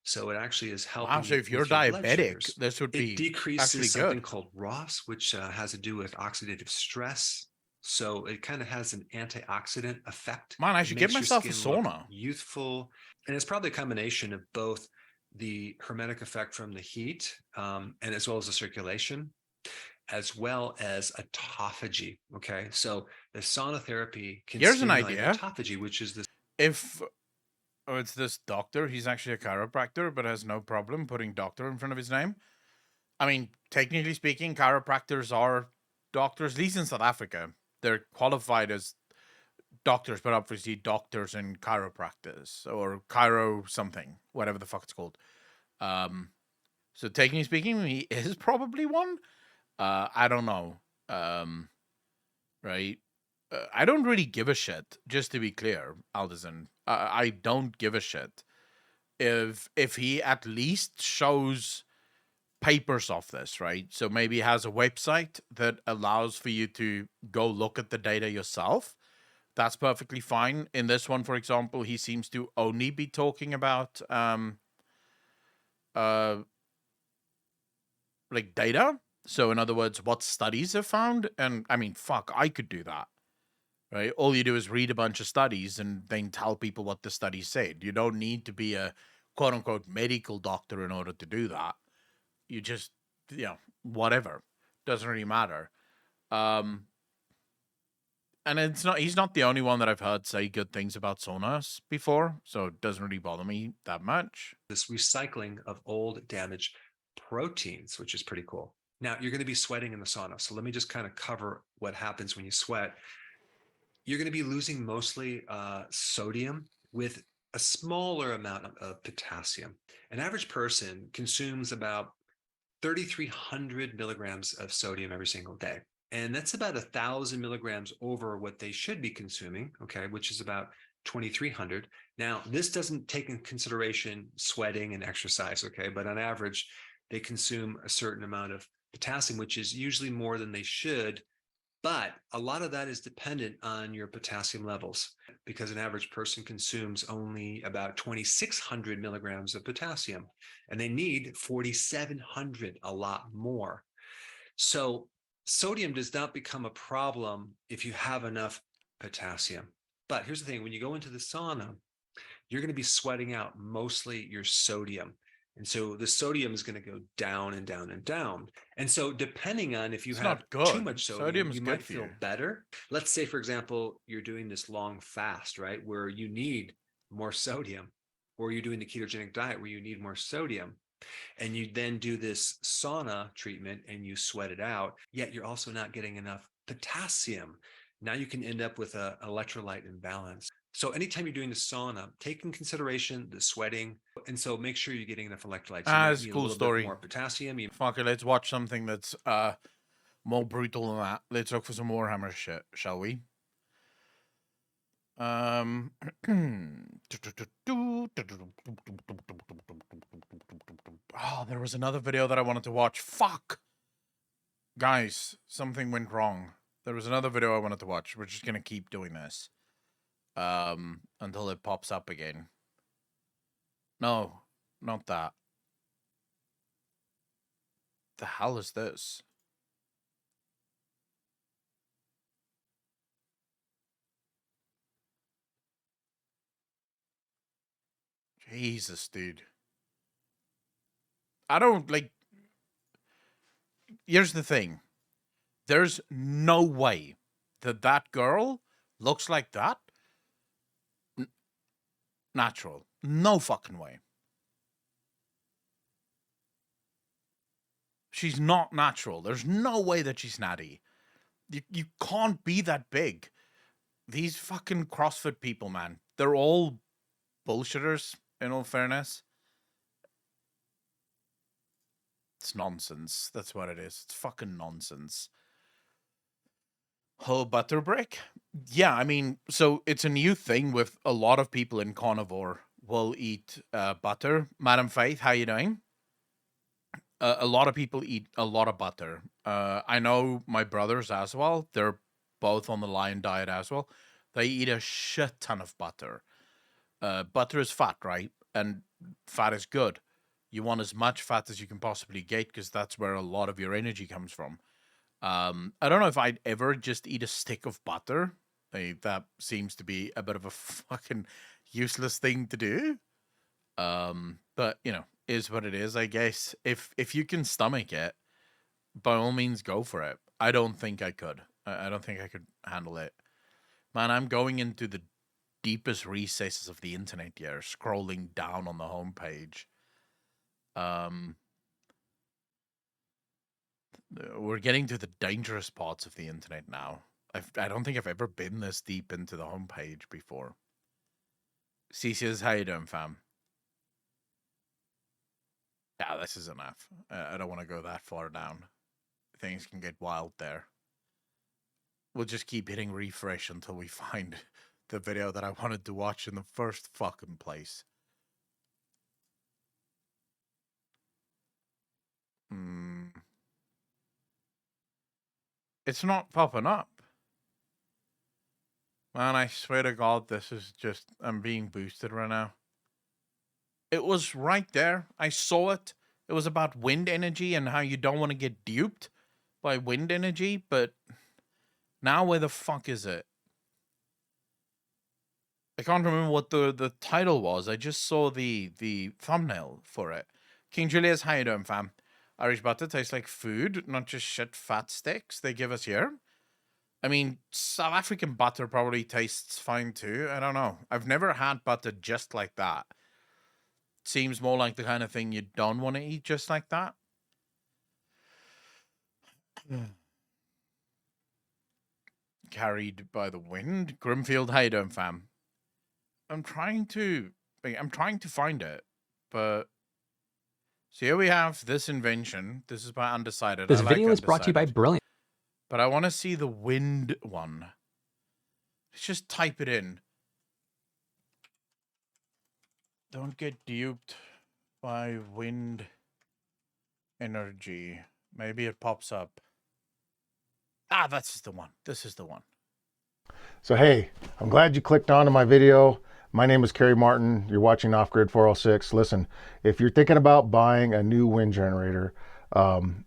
So it actually is helping. Wow, so you if you're with your blood diabetic, sugars. this would It be decreases actually something good. called ROS, which has to do with oxidative stress. So it kind of has an antioxidant effect. Man, I It should give makes your myself a skin look sauna. youthful, and it's probably a combination of both the hermetic effect from the heat, and as well as the circulation, as well as autophagy. Okay, so the sauna therapy can Here's an stimulate idea. autophagy, which is this. If it's this doctor, he's actually a chiropractor, but has no problem putting doctor in front of his name. I mean, technically speaking, chiropractors are doctors, at least in South Africa. They're qualified as doctors, but obviously doctors in chiropractors or chiro something, whatever the fuck it's called. So technically speaking, he is probably one. I don't know. Right? I don't really give a shit, just to be clear, Alderson. I don't give a shit. If he at least shows papers of this, right? So maybe he has a website that allows for you to go look at the data yourself. That's perfectly fine. In this one, for example, he seems to only be talking about like data. So in other words, what studies have found. And I mean, fuck, I could do that. Right? All you do is read a bunch of studies and then tell people what the studies said. You don't need to be a quote unquote medical doctor in order to do that. You just, whatever. Doesn't really matter. And he's not the only one that I've heard say good things about saunas before, so it doesn't really bother me that much. This recycling of old damaged proteins, which is pretty cool. Now, you're going to be sweating in the sauna. So let me just kind of cover what happens when you sweat. you're going to be losing mostly sodium with a smaller amount of potassium. An average person consumes about 3,300 milligrams of sodium every single day. And that's about 1,000 milligrams over what they should be consuming, okay, which is about 2,300. Now, this doesn't take in consideration sweating and exercise, okay, but on average, they consume a certain amount of potassium, which is usually more than they should. But a lot of that is dependent on your potassium levels, because an average person consumes only about 2,600 milligrams of potassium, and they need 4,700, a lot more. So sodium does not become a problem if you have enough potassium. But here's the thing, when you go into the sauna, you're going to be sweating out mostly your sodium. And so the sodium is going to go down and down and down. And so depending on if you It's have not good. too much sodium, Sodium is you good might for feel you. better. Let's say, for example, you're doing this long fast, right, where you need more sodium, or you're doing the ketogenic diet where you need more sodium, and you then do this sauna treatment and you sweat it out, yet you're also not getting enough potassium. Now you can end up with an electrolyte imbalance. So anytime you're doing the sauna, take in consideration the sweating, and so make sure you're getting enough electrolytes. You might It's a need cool a little story. bit more potassium. Fuck it, let's watch something that's more brutal than that. Let's look for some Warhammer shit, shall we? Oh, there was another video that I wanted to watch. Fuck! Guys, something went wrong. There was another video I wanted to watch. We're just gonna keep doing this. Until it pops up again. No, not that. The hell is this? Jesus, dude. I don't, like... Here's the thing. There's no way that that girl looks like that. Natural. No fucking way. She's not natural. There's no way that she's natty. You can't be that big. These fucking CrossFit people, man. They're all bullshitters, in all fairness. It's nonsense. That's what it is. It's fucking nonsense. Oh, butter brick? Yeah, I mean, so it's a new thing with a lot of people in carnivore will eat butter. Madam Faith, how you doing? A lot of people eat a lot of butter. I know my brothers as well. They're both on the Lion diet as well. They eat a shit ton of butter. Butter is fat, right? And fat is good. You want as much fat as you can possibly get because that's where a lot of your energy comes from. I don't know if I'd ever just eat a stick of butter. That seems to be a bit of a fucking useless thing to do. But, you know, is what it is, I guess. If you can stomach it, by all means, go for it. I don't think I could. I don't think I could handle it. Man, I'm going into the deepest recesses of the internet here, scrolling down on the homepage. We're getting to the dangerous parts of the internet now. I don't think I've ever been this deep into the homepage before. CCS, how you doing, fam? Yeah, this is enough. I don't want to go that far down. Things can get wild there. We'll just keep hitting refresh until we find the video that I wanted to watch in the first fucking place. It's not popping up. Man, I swear to God, this is just... I'm being boosted right now. It was right there. I saw it. It was about wind energy and how you don't want to get duped by wind energy, but now where the fuck is it? I can't remember what the title was. I just saw the thumbnail for it. King Julius, how you doing, fam? Irish butter tastes like food, not just shit fat sticks they give us here. I mean, South African butter probably tastes fine too. I don't know. I've never had butter just like that. Seems more like the kind of thing you don't want to eat just like that. carried by the wind. Grimfield, how you doing, fam? I'm trying to find it, but so here we have this invention. This is by Undecided. This I video like is brought to you by Undecided, Brilliant. but I want to see the wind one. Let's just type it in. Don't get duped by wind energy. Maybe it pops up. Ah, that's the one. This is the one. So hey, I'm glad you clicked onto my video. My name is Kerry Martin. You're watching Off Grid 406. Listen, if you're thinking about buying a new wind generator,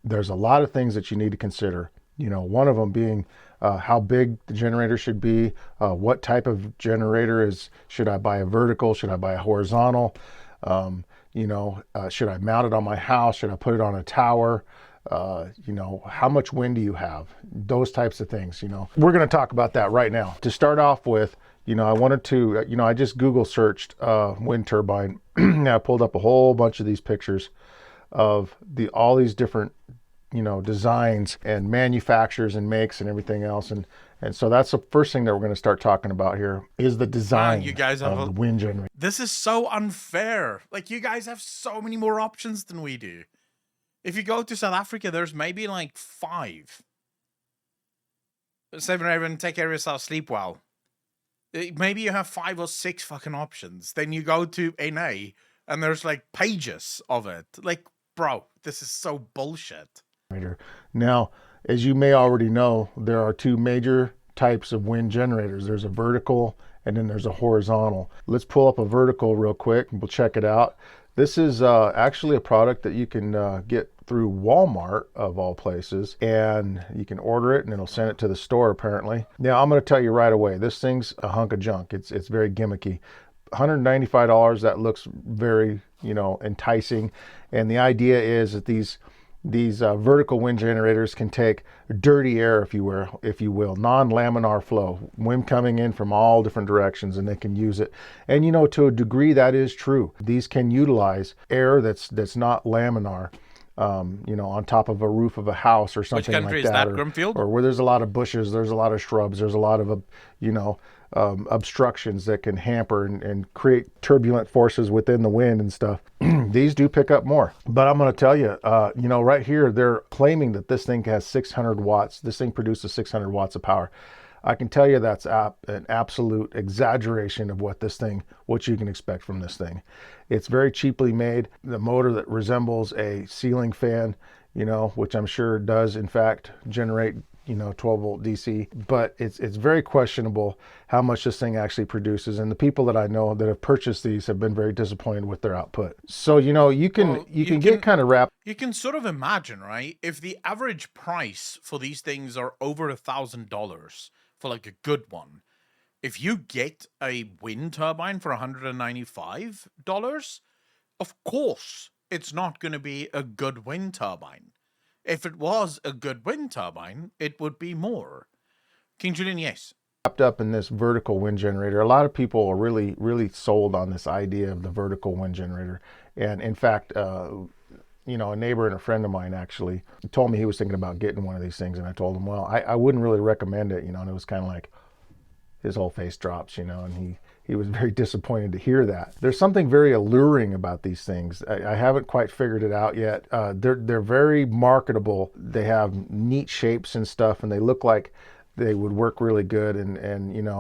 there's a lot of things that you need to consider. You know, one of them being how big the generator should be, what type of generator is, should I buy a vertical, should I buy a horizontal, should I mount it on my house, should I put it on a tower, how much wind do you have, those types of things. We're going to talk about that right now. To start off with, I wanted to, I just Google searched wind turbine. I pulled up a whole bunch of these pictures of all these different designs and manufacturers and makes and everything else. And so that's the first thing that we're going to start talking about here is the design you guys have of the wind generator. This is so unfair. Like, you guys have so many more options than we do. If you go to South Africa, there's maybe like 5. 7 Raven, take care of yourself, sleep well. Maybe you have 5 or 6 fucking options. Then you go to NA and there's like pages of it. Like, bro, this is so bullshit. Now, as you may already know, there are 2 major types of wind generators. There's a vertical and then there's a horizontal. Let's pull up a vertical real quick and we'll check it out. This is actually a product that you can get through Walmart, of all places, and you can order it and it'll send it to the store apparently. Now, I'm going to tell you right away, this thing's a hunk of junk. It's very gimmicky. $195, that looks very, enticing. And the idea is that these vertical wind generators can take dirty air, if you will, non-laminar flow, wind coming in from all different directions, and they can use it. And to a degree that is true. These can utilize air that's not laminar, on top of a roof of a house or something like that. Which country is that, Grimfield? Or where there's a lot of bushes, there's a lot of shrubs, there's a lot of obstructions that can hamper and create turbulent forces within the wind and stuff. These do pick up more. But I'm going to tell you, right here, they're claiming that this thing has 600 watts. This thing produces 600 watts of power. I can tell you that's an absolute exaggeration of what you can expect from this thing. It's very cheaply made. The motor that resembles a ceiling fan, which I'm sure does in fact generate 12 volt DC, but it's very questionable how much this thing actually produces. And the people that I know that have purchased these have been very disappointed with their output. So, you can get kind of wrapped. You can sort of imagine, right? If the average price for these things are over $1,000 for like a good one, if you get a wind turbine for $195, of course it's not going to be a good wind turbine. If it was a good wind turbine, it would be more. King Julian, yes. Wrapped up in this vertical wind generator. A lot of people are really, really sold on this idea of the vertical wind generator. And in fact, a neighbor and a friend of mine actually told me he was thinking about getting one of these things. And I told him, well, I wouldn't really recommend it, and it was kind of like his whole face drops, and he was very disappointed to hear that. There's something very alluring about these things. I haven't quite figured it out yet. They're very marketable. They have neat shapes and stuff, and they look like they would work really good. And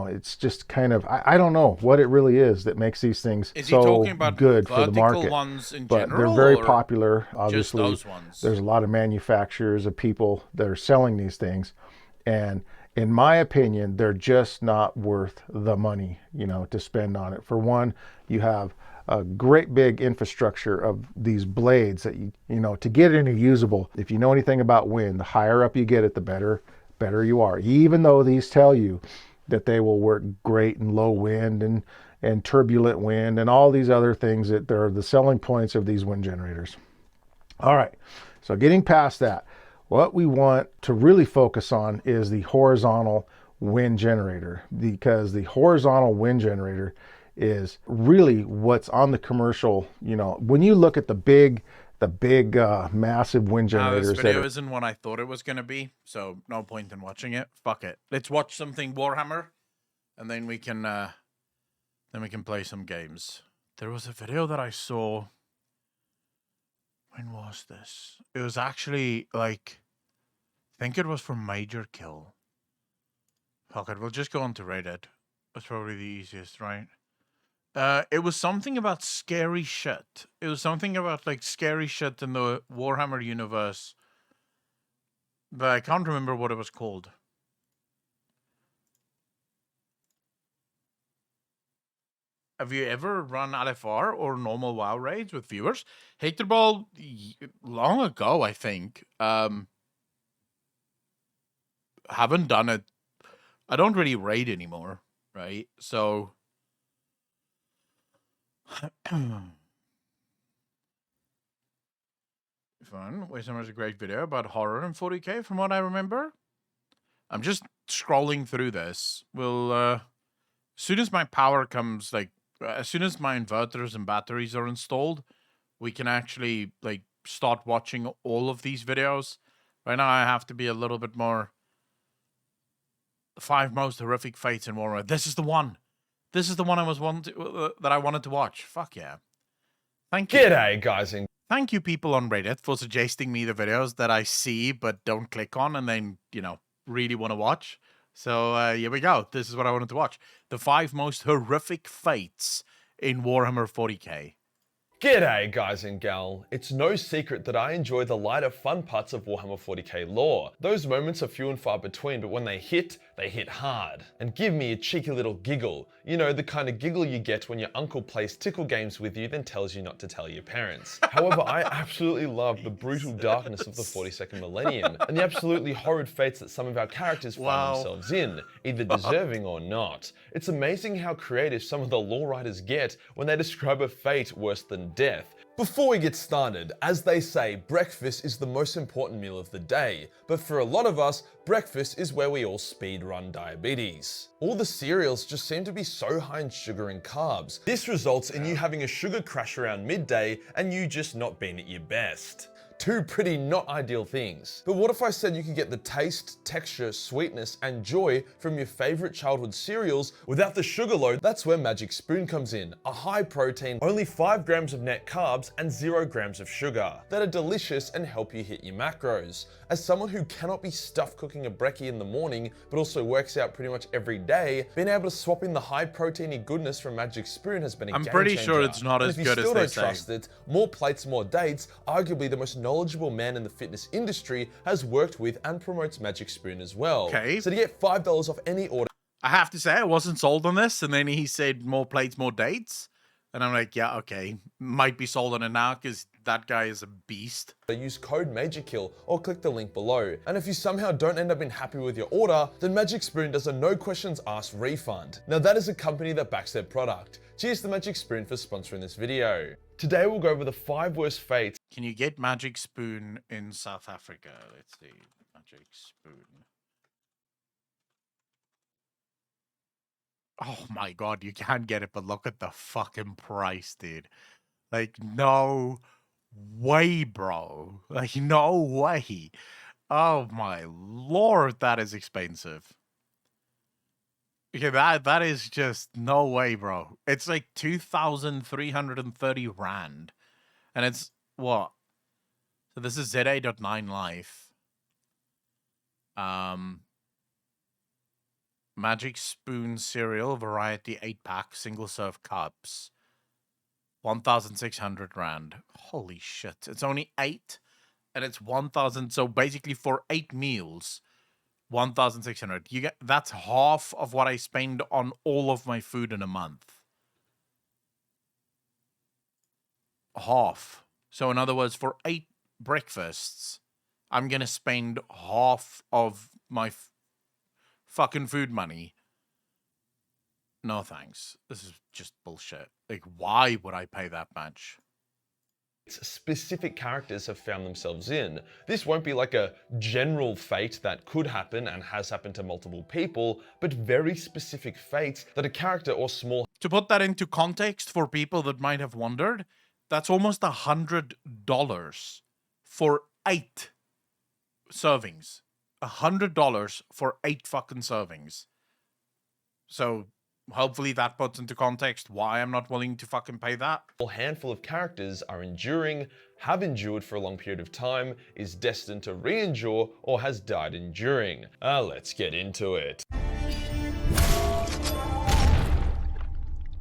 it's just kind of, I don't know what it really is that makes these things so good for the market. Ones in but general, they're very popular. Obviously, just those ones? There's a lot of manufacturers of people that are selling these things, and in my opinion, they're just not worth the money, to spend on it. For one, you have a great big infrastructure of these blades that to get any usable. If you know anything about wind, the higher up you get it, the better you are. Even though these tell you that they will work great in low wind and turbulent wind and all these other things that they're the selling points of these wind generators. All right, so getting past that, what we want to really focus on is the horizontal wind generator, because the horizontal wind generator is really what's on the commercial. When you look at the big the big, massive wind This generators. that video are- isn't what I thought it was going to be, so no point in watching it. Fuck it. Let's watch something Warhammer, and then we can play some games. There was a video that I saw. When was this? It was actually like, I think it was from Major Kill. Fuck it, we'll just go on to Reddit. That's probably the easiest, right? It was something about scary shit. It was something about like scary shit in the Warhammer universe. But I can't remember what it was called. Have you ever run LFR or normal WoW raids with viewers? Haterball, long ago, I think. Haven't done it. I don't really raid anymore, right? So... Fun. Wastelander's a great video about horror in 40k from what I remember. I'm just scrolling through this. We'll, as soon as my power comes, like, as soon as my inverters and batteries are installed, we can actually, like, start watching all of these videos. Right now I have to be a little bit more... The 5 most horrific fates in Warhammer. This is the one. This is the one I was that I wanted to watch. Fuck yeah. Thank you. G'day, guys. Thank you, people on Reddit, for suggesting me the videos that I see but don't click on and then, you know, really want to watch. So, here we go. This is what I wanted to watch. The 5 most horrific fates in Warhammer 40k. G'day, guys and gal. It's no secret that I enjoy the lighter, fun parts of Warhammer 40k lore. Those moments are few and far between, but when they hit hard. And give me a cheeky little giggle. You know, the kind of giggle you get when your uncle plays tickle games with you, then tells you not to tell your parents. However, I absolutely love the brutal darkness of the 42nd millennium, and the absolutely horrid fates that some of our characters find themselves in, either deserving or not. It's amazing how creative some of the lore writers get when they describe a fate worse than death. Before we get started, as they say, breakfast is the most important meal of the day, but for a lot of us, breakfast is where we all speed run diabetes. All the cereals just seem to be so high in sugar and carbs. This results in you having a sugar crash around midday and you just not being at your best. 2 pretty not ideal things. But what if I said you could get the taste, texture, sweetness, and joy from your favorite childhood cereals without the sugar load? That's where Magic Spoon comes in. A high protein, only 5 grams of net carbs and 0 grams of sugar that are delicious and help you hit your macros. As someone who cannot be stuffed cooking a brekkie in the morning, but also works out pretty much every day, being able to swap in the high proteiny goodness from Magic Spoon has been a game changer. I'm pretty sure it's not as good as they say. If you still don't trust it, More Plates, More Dates, arguably the most knowledgeable man in the fitness industry, has worked with and promotes Magic Spoon as well. Okay. So to get $5 off any order, I have to say, I wasn't sold on this, and then he said more plates, more dates. And I'm like, yeah, okay. Might be sold on it now, because that guy is a beast. use code MAJORKILL or click the link below. And if you somehow don't end up being happy with your order, then Magic Spoon does a no questions asked refund. Now that is a company that backs their product. Cheers to Magic Spoon for sponsoring this video. Today we'll go over the 5 worst fates. Can you get Magic Spoon in South Africa? Let's see. Magic Spoon. Oh my god, you can't get it, but look at the fucking price, dude. Like, no way, bro. Like, no way. Oh my lord, that is expensive. Okay, that is just no way, bro. It's like 2,330 rand. And it's what? So this is ZA.9 Life. Magic Spoon cereal, variety 8-pack, single serve cups. 1,600 rand. Holy shit. It's only 8 and it's 1,000. So basically for 8 meals, 1,600. You get, that's half of what I spend on all of my food in a month. Half. So in other words, for 8 breakfasts, I'm going to spend half of my fucking food money. No thanks. This is just bullshit. Like, why would I pay that much? Specific characters have found themselves in. This won't be like a general fate that could happen and has happened to multiple people, but very specific fates that a character or small... To put that into context for people that might have wondered, That's almost $100 for 8 servings. $100 for 8 fucking servings. So hopefully that puts into context why I'm not willing to fucking pay that. A handful of characters are enduring, have endured for a long period of time, is destined to re-endure, or has died enduring. Let's get into it.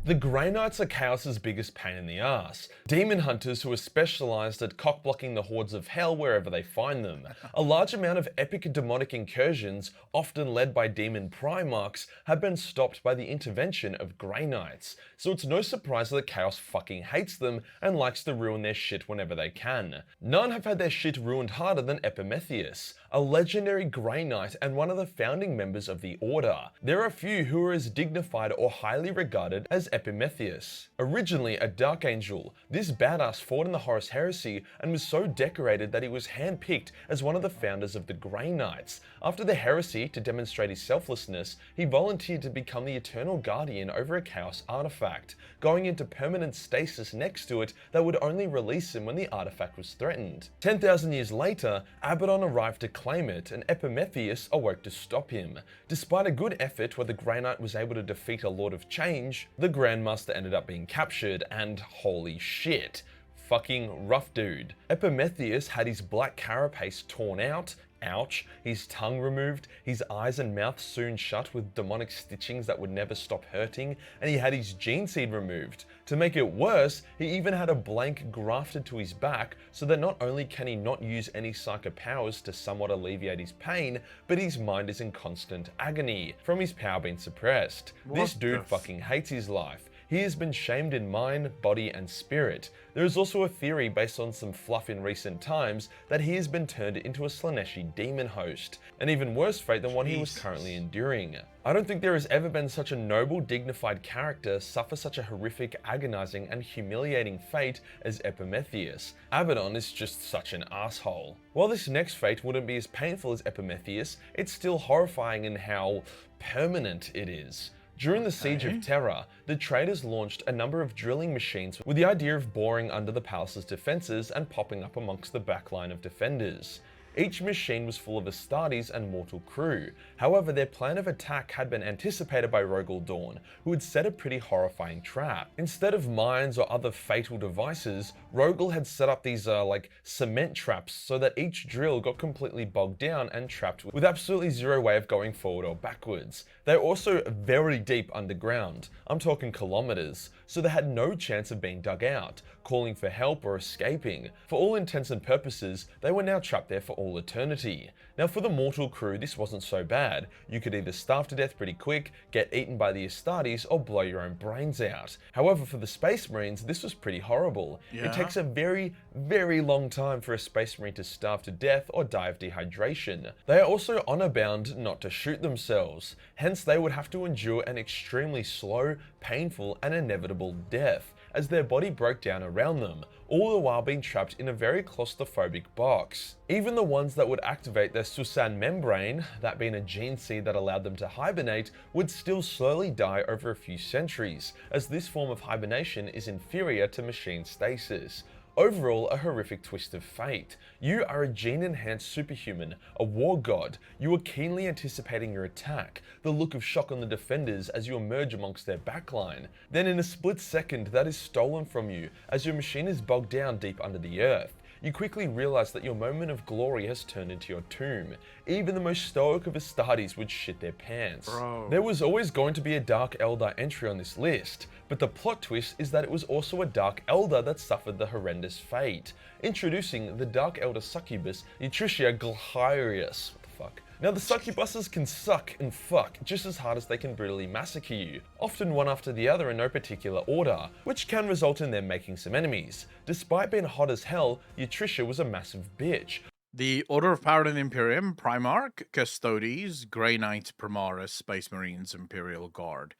The Grey Knights are Chaos's biggest pain in the ass. Demon hunters who are specialized at cockblocking the hordes of hell wherever they find them. A large amount of epic demonic incursions, often led by demon Primarchs, have been stopped by the intervention of Grey Knights. So it's no surprise that Chaos fucking hates them and likes to ruin their shit whenever they can. None have had their shit ruined harder than Epimetheus, a legendary Grey Knight and one of the founding members of the Order. There are few who are as dignified or highly regarded as Epimetheus. Originally a Dark Angel, this badass fought in the Horus Heresy and was so decorated that he was handpicked as one of the founders of the Grey Knights. After the heresy, to demonstrate his selflessness, he volunteered to become the Eternal Guardian over a Chaos artifact, going into permanent stasis next to it that would only release him when the artifact was threatened. 10,000 years later, Abaddon arrived to claim it, and Epimetheus awoke to stop him. Despite a good effort where the Grey Knight was able to defeat a Lord of Change, the Grandmaster ended up being captured, and holy shit, fucking rough dude. Epimetheus had his black carapace torn out, ouch, his tongue removed, his eyes and mouth sewn shut with demonic stitchings that would never stop hurting, and he had his gene seed removed. To make it worse, he even had a blank grafted to his back so that not only can he not use any psychic powers to somewhat alleviate his pain, but his mind is in constant agony from his power being suppressed. This dude fucking hates his life. He has been shamed in mind, body, and spirit. There is also a theory based on some fluff in recent times that he has been turned into a Slaaneshi demon host, an even worse fate than what he was currently enduring. I don't think there has ever been such a noble, dignified character suffer such a horrific, agonizing, and humiliating fate as Epimetheus. Abaddon is just such an asshole. While this next fate wouldn't be as painful as Epimetheus, it's still horrifying in how permanent it is. During the Siege of Terra, the traders launched a number of drilling machines with the idea of boring under the palace's defenses and popping up amongst the backline of defenders. Each machine was full of Astartes and mortal crew. However, their plan of attack had been anticipated by Rogal Dorn, who had set a pretty horrifying trap. Instead of mines or other fatal devices, Rogal had set up these like cement traps so that each drill got completely bogged down and trapped with absolutely zero way of going forward or backwards. They're also very deep underground, I'm talking kilometers, so they had no chance of being dug out, calling for help or escaping. For all intents and purposes, they were now trapped there for all eternity. Now for the mortal crew, this wasn't so bad. You could either starve to death pretty quick, get eaten by the Astartes, or blow your own brains out. However, for the Space Marines, this was pretty horrible. It takes a very, very long time for a Space Marine to starve to death or die of dehydration. They are also honor bound not to shoot themselves. Hence, they would have to endure an extremely slow, painful, and inevitable death as their body broke down around them, all the while being trapped in a very claustrophobic box. Even the ones that would activate their Susan membrane, that being a gene seed that allowed them to hibernate, would still slowly die over a few centuries, as this form of hibernation is inferior to machine stasis. Overall, a horrific twist of fate. You are a gene-enhanced superhuman, a war god. You are keenly anticipating your attack, the look of shock on the defenders as you emerge amongst their backline. Then in a split second, that is stolen from you as your machine is bogged down deep under the earth. You quickly realize that your moment of glory has turned into your tomb. Even the most stoic of Astartes would shit their pants. There was always going to be a Dark Eldar entry on this list, but the plot twist is that it was also a Dark Eldar that suffered the horrendous fate. Introducing the Dark Elder succubus, Etricia Glharius. What the fuck? Now the succubuses can suck and fuck just as hard as they can brutally massacre you, often one after the other in no particular order, which can result in them making some enemies. Despite being hot as hell, Etricia was a massive bitch. The Order of Paladin Imperium, Primarch, Custodes, Grey Knights, Primaris, Space Marines, Imperial Guard.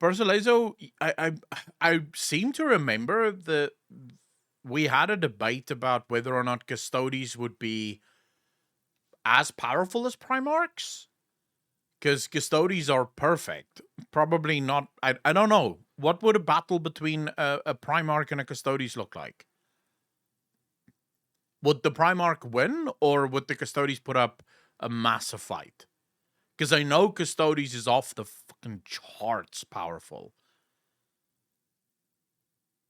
Berzilezo, I seem to remember that we had a debate about whether or not Custodes would be as powerful as Primarchs. Because Custodes are perfect. Probably not. I don't know. what would a battle between a Primarch and a Custodes look like? Would the Primarch win, or would the Custodes put up a massive fight? Because I know Custodes is off the fucking charts powerful.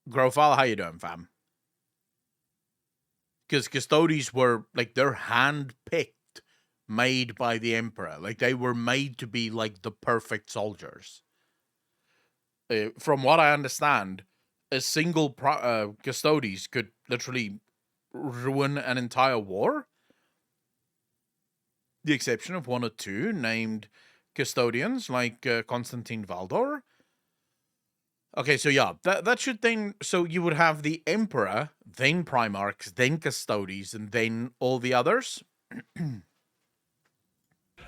Grofal, how you doing, fam? Because Custodes were, like, they're hand-picked, made by the Emperor. Like, they were made to be, like, the perfect soldiers. From what I understand, a single Custodes could literally ruin an entire war. The exception of one or two named custodians like Constantine Valdor. Okay, so yeah, that should then... So you would have the Emperor, then Primarchs, then Custodes, and then all the others.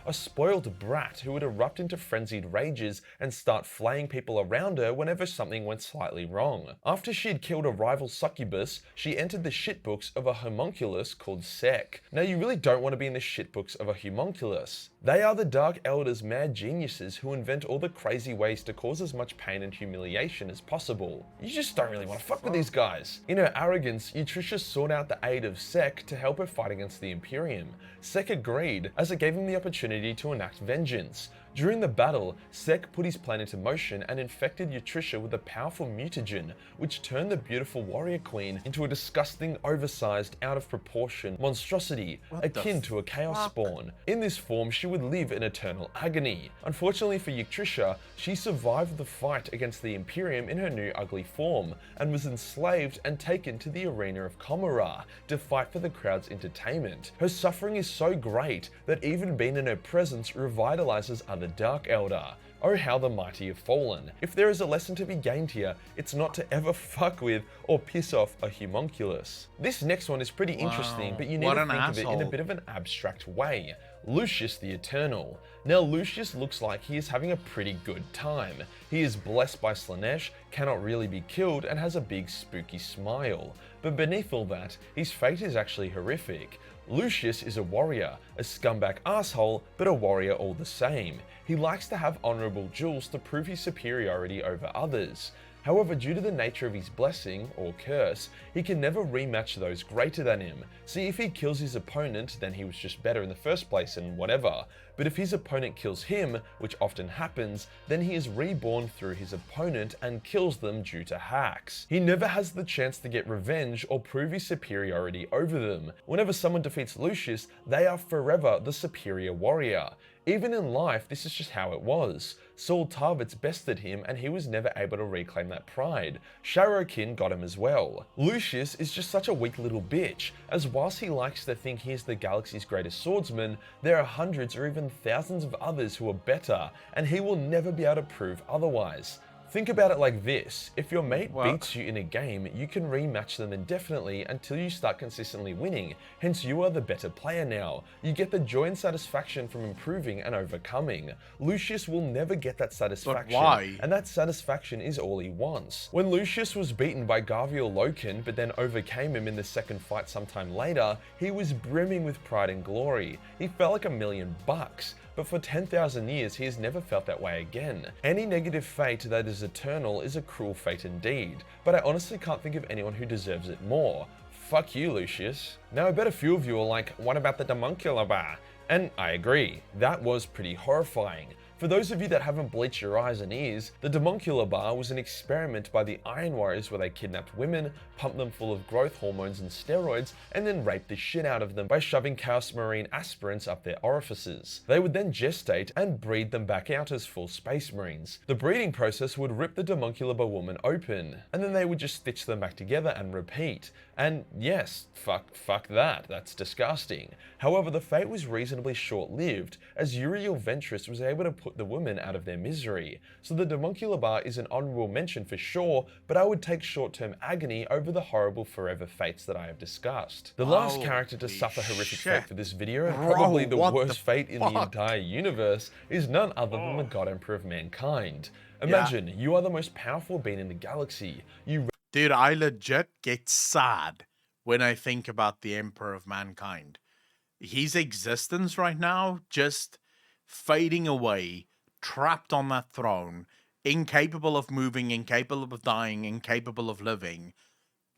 A spoiled brat who would erupt into frenzied rages and start flaying people around her whenever something went slightly wrong. After she'd killed a rival succubus, she entered the shitbooks of a homunculus called Sek. Now you really don't want to be in the shitbooks of a homunculus. They are the Dark Elders' mad geniuses who invent all the crazy ways to cause as much pain and humiliation as possible. You just don't really want to fuck with these guys. In her arrogance, Utrisha sought out the aid of Sek to help her fight against the Imperium. Sek agreed, as it gave him the opportunity to enact vengeance. During the battle, Sek put his plan into motion and infected Utrisha with a powerful mutagen, which turned the beautiful warrior queen into a disgusting, oversized, out of proportion monstrosity, akin to a chaos spawn. In this form, she would live in eternal agony. Unfortunately for Utrisha, she survived the fight against the Imperium in her new ugly form, and was enslaved and taken to the arena of Komara to fight for the crowd's entertainment. Her suffering is so great that even being in her presence revitalizes other Dark Elder. Oh, how the mighty have fallen. If there is a lesson to be gained here, it's not to ever fuck with or piss off a homunculus. This next one is pretty interesting, but you need to think of it in a bit of an abstract way. Lucius the Eternal. Now Lucius looks like he is having a pretty good time. He is blessed by Slaanesh, cannot really be killed, and has a big spooky smile. But beneath all that, his fate is actually horrific. Lucius is a warrior, a scumbag asshole, but a warrior all the same. He likes to have honorable duels to prove his superiority over others. However, due to the nature of his blessing, or curse, he can never rematch those greater than him. See, if he kills his opponent, then he was just better in the first place and whatever. But if his opponent kills him, which often happens, then he is reborn through his opponent and kills them due to hacks. He never has the chance to get revenge or prove his superiority over them. Whenever someone defeats Lucius, they are forever the superior warrior. Even in life, this is just how it was. Saul Tarvitz bested him and he was never able to reclaim that pride. Shadowkin got him as well. Lucius is just such a weak little bitch, as whilst he likes to think he is the galaxy's greatest swordsman, there are hundreds or even thousands of others who are better, and he will never be able to prove otherwise. Think about it like this, if your mate beats you in a game, you can rematch them indefinitely until you start consistently winning, hence you are the better player now. You get the joy and satisfaction from improving and overcoming. Lucius will never get that satisfaction, but why? And that satisfaction is all he wants. When Lucius was beaten by Garviel Loken, but then overcame him in the second fight sometime later, he was brimming with pride and glory. He felt like $1,000,000. But for 10,000 years, he has never felt that way again. Any negative fate that is eternal is a cruel fate indeed, but I honestly can't think of anyone who deserves it more. Fuck you, Lucius. Now I bet a few of you are like, what about the Damuncular Bar? And I agree, that was pretty horrifying. For those of you that haven't bleached your eyes and ears, the Damuncular Bar was an experiment by the Iron Warriors where they kidnapped women, pumped them full of growth hormones and steroids, and then raped the shit out of them by shoving Chaos Marine aspirants up their orifices. They would then gestate and breed them back out as full Space Marines. The breeding process would rip the Damuncular Bar woman open, and then they would just stitch them back together and repeat. And yes, fuck that, that's disgusting. However, the fate was reasonably short-lived, as Uriel Ventress was able to put the women out of their misery. So the Damuncular Bar is an honorable mention for sure, but I would take short-term agony over the horrible forever fates that I have discussed. The last character to suffer horrific fate for this video, and probably the worst fate in the entire universe, is none other than the God Emperor of Mankind. Imagine, you are the most powerful being in the galaxy. Dude, I legit get sad when I think about the Emperor of Mankind. His existence right now just fading away, trapped on that throne, incapable of moving, incapable of dying, incapable of living,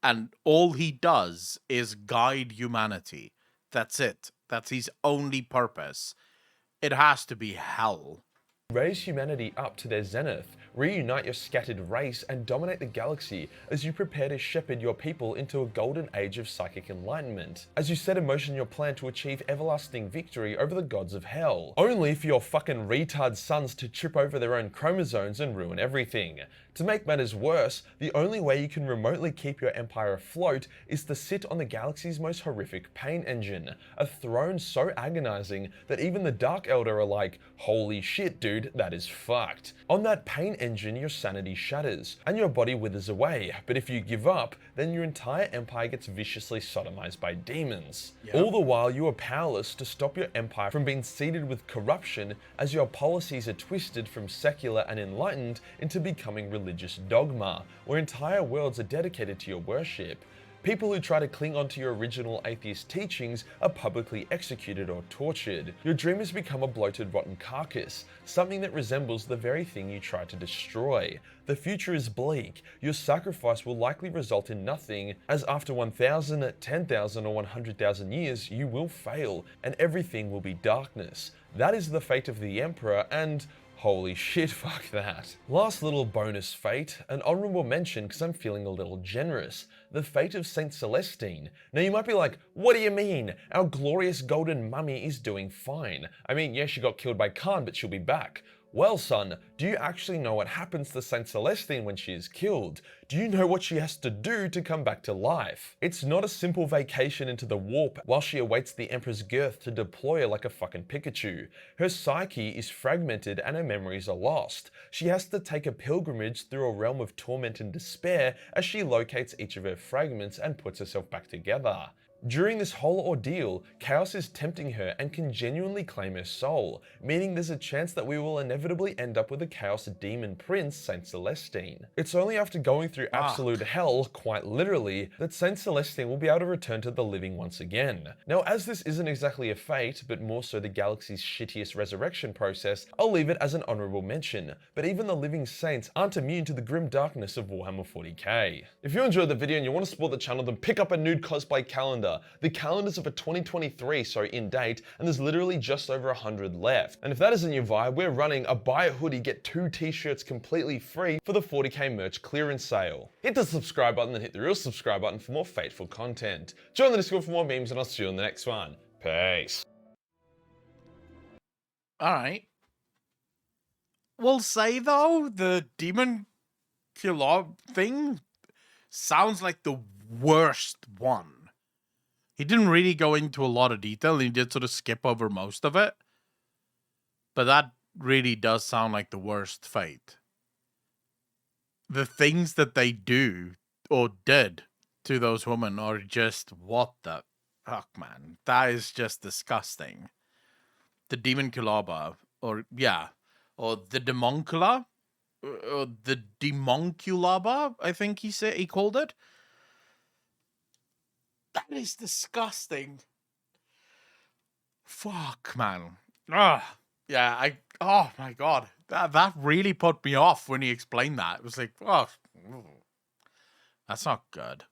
and all he does is guide humanity. That's it. That's his only purpose. It has to be hell. Raise humanity up to their zenith, reunite your scattered race, and dominate the galaxy as you prepare to shepherd your people into a golden age of psychic enlightenment, as you set in motion your plan to achieve everlasting victory over the gods of hell, only for your fucking retard sons to trip over their own chromosomes and ruin everything. To make matters worse, the only way you can remotely keep your empire afloat is to sit on the galaxy's most horrific pain engine, a throne so agonizing that even the Dark Elder are like, holy shit dude, that is fucked. On that pain engine your sanity shatters, and your body withers away, but if you give up, then your entire empire gets viciously sodomized by demons. Yep. All the while you are powerless to stop your empire from being seeded with corruption as your policies are twisted from secular and enlightened into becoming religious dogma, where entire worlds are dedicated to your worship. People who try to cling onto your original atheist teachings are publicly executed or tortured. Your dream has become a bloated, rotten carcass, something that resembles the very thing you tried to destroy. The future is bleak. Your sacrifice will likely result in nothing, as after 1,000, 10,000, or 100,000 years, you will fail, and everything will be darkness. That is the fate of the Emperor, and holy shit, fuck that. Last little bonus fate, an honorable mention because I'm feeling a little generous. The fate of Saint Celestine. Now you might be like, what do you mean? Our glorious golden mummy is doing fine. I mean, yeah, she got killed by Khan, but she'll be back. Well, son, do you actually know what happens to Saint Celestine when she is killed? Do you know what she has to do to come back to life? It's not a simple vacation into the warp while she awaits the Emperor's girth to deploy like a fucking Pikachu. Her psyche is fragmented and her memories are lost. She has to take a pilgrimage through a realm of torment and despair as she locates each of her fragments and puts herself back together. During this whole ordeal, Chaos is tempting her and can genuinely claim her soul, meaning there's a chance that we will inevitably end up with a Chaos Demon Prince, Saint Celestine. It's only after going through absolute hell, quite literally, that Saint Celestine will be able to return to the living once again. Now, as this isn't exactly a fate, but more so the galaxy's shittiest resurrection process, I'll leave it as an honorable mention, but even the living saints aren't immune to the grim darkness of Warhammer 40k. If you enjoyed the video and you want to support the channel, then pick up a nude cosplay calendar. The calendars are for 2023, so in date, and there's literally just over 100 left. And if that isn't your vibe, we're running a buy a hoodie, get 2 t-shirts completely free for the 40k merch clearance sale. Hit the subscribe button and hit the real subscribe button for more fateful content. Join the Discord for more memes, and I'll see you in the next one. Peace. Alright. We'll say, though, the Demon Killer thing sounds like the worst one. He didn't really go into a lot of detail. He did sort of skip over most of it. But that really does sound like the worst fate. The things that they do or did to those women are just, what the fuck, man. That is just disgusting. The Demon Kulaba, or the Demoncula, or the Demonculaba, I think he called it. That is disgusting. Fuck, man. Yeah, oh my god. That really put me off when he explained that. It was like, oh, that's not good.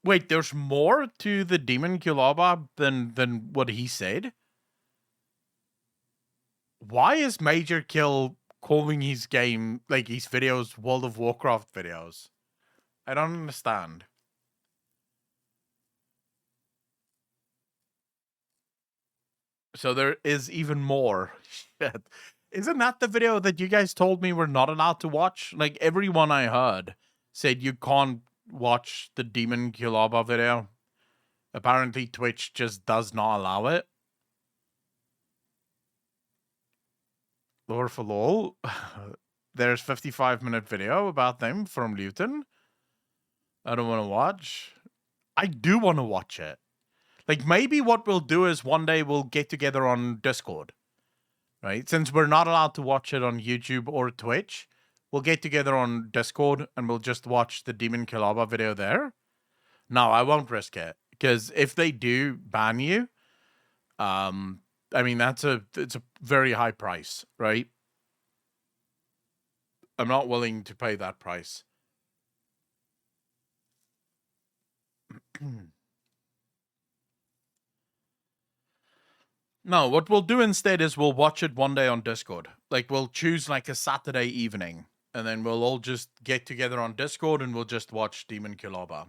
Wait, there's more to the Demon Kulaba than what he said? Why is Major Kill calling his game, like his videos, World of Warcraft videos? I don't understand. So there is even more. Shit. Isn't that the video that you guys told me we're not allowed to watch? Like, everyone I heard said you can't watch the Demon Kulaba video. Apparently Twitch just does not allow it. Lore for lol. There's 55-minute video about them from Luton. I don't want to watch. I do want to watch it. Like, maybe what we'll do is one day we'll get together on Discord, right? Since we're not allowed to watch it on YouTube or Twitch, we'll get together on Discord and we'll just watch the Demon Kulaba video there. No, I won't risk it, because if they do ban you, I mean, it's a very high price, right? I'm not willing to pay that price. No, what we'll do instead is we'll watch it one day on Discord. Like, we'll choose like a Saturday evening, and then we'll all just get together on Discord and we'll just watch Demon Kiloba.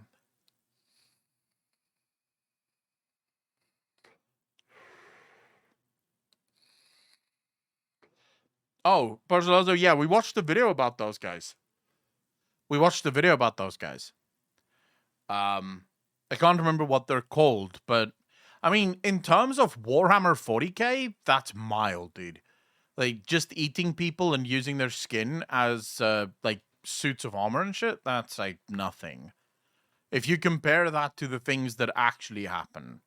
Oh, Barcelozo, yeah, we watched the video about those guys. I can't remember what they're called, but I mean, in terms of Warhammer 40k, that's mild, dude. Like, just eating people and using their skin as, like, suits of armor and shit, that's, like, nothing. If you compare that to the things that actually happen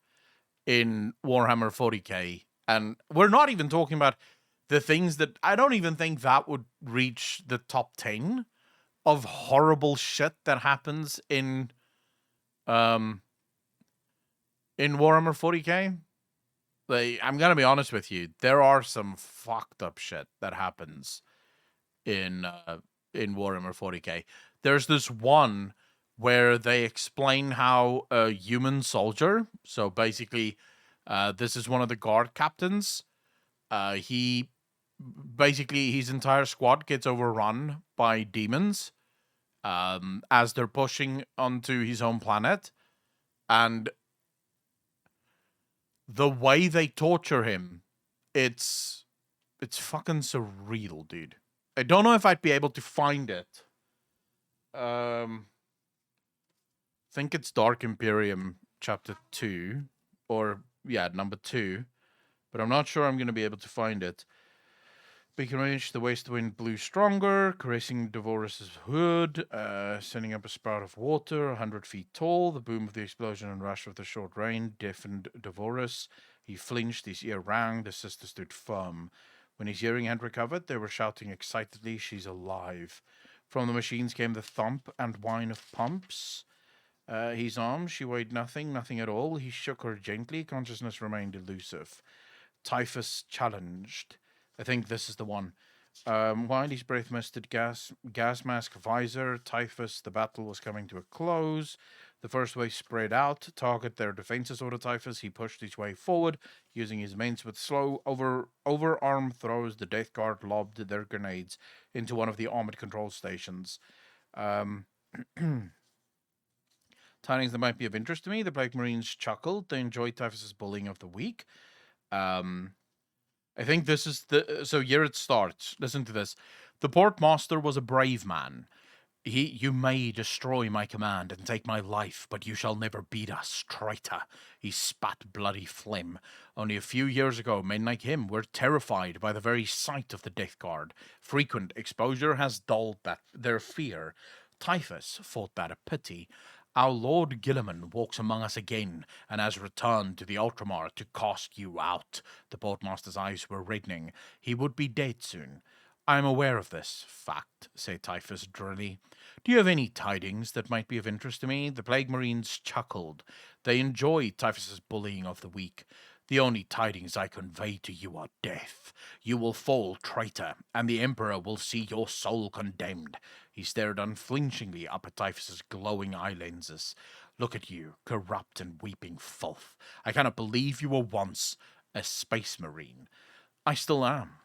in Warhammer 40k, and we're not even talking about the things that, I don't even think that would reach the top 10 of horrible shit that happens in Warhammer 40k. Like, I'm gonna be honest with you, there are some fucked up shit that happens in Warhammer 40k. There's this one where they explain how a human soldier, so basically, this is one of the guard captains. His entire squad gets overrun by demons as they're pushing onto his home planet, and the way they torture him, it's fucking surreal, dude. I don't know if I'd be able to find it. I think it's Dark Imperium chapter 2, or yeah, number 2, but I'm not sure I'm going to be able to find it. Beacon range, the waste wind blew stronger, caressing Devorus' hood, sending up a spout of water 100 feet tall. The boom of the explosion and rush of the short rain deafened Devorus. He flinched, his ear rang, the sister stood firm. When his hearing had recovered, they were shouting excitedly, "She's alive." From the machines came the thump and whine of pumps. His arm, she weighed nothing at all. He shook her gently, consciousness remained elusive. Typhus challenged. I think this is the one. While his breath misted gas mask visor, Typhus, the battle was coming to a close. The first wave spread out, target their defenses over Typhus. He pushed his way forward, using his mains with slow overarm throws. The Death Guard lobbed their grenades into one of the armored control stations. Tidings that might be of interest to me. The Black Marines chuckled. They enjoyed Typhus's bullying of the week. I think this is so here it starts. Listen to this. The Portmaster was a brave man. You may destroy my command and take my life, but you shall never beat us, traitor. He spat bloody phlegm. Only a few years ago, men like him were terrified by the very sight of the Death Guard. Frequent exposure has dulled their fear. Typhus thought that a pity. Our Lord Gilliman walks among us again, and has returned to the Ultramar to cast you out. The Portmaster's eyes were reddening. He would be dead soon. I am aware of this fact, said Typhus drily. Do you have any tidings that might be of interest to me? The Plague Marines chuckled. They enjoyed Typhus's bullying of the week. The only tidings I convey to you are death. You will fall, traitor, and the Emperor will see your soul condemned. He stared unflinchingly up at Typhus's glowing eye lenses. Look at you, corrupt and weeping filth. I cannot believe you were once a space marine. I still am.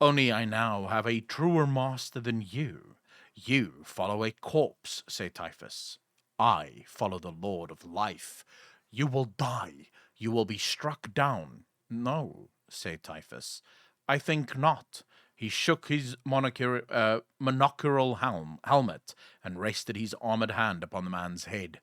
Only I now have a truer master than you. You follow a corpse, said Typhus. I follow the Lord of Life. You will die. You will be struck down. No, said Typhus. I think not. He shook his monocurial helmet and rested his armored hand upon the man's head.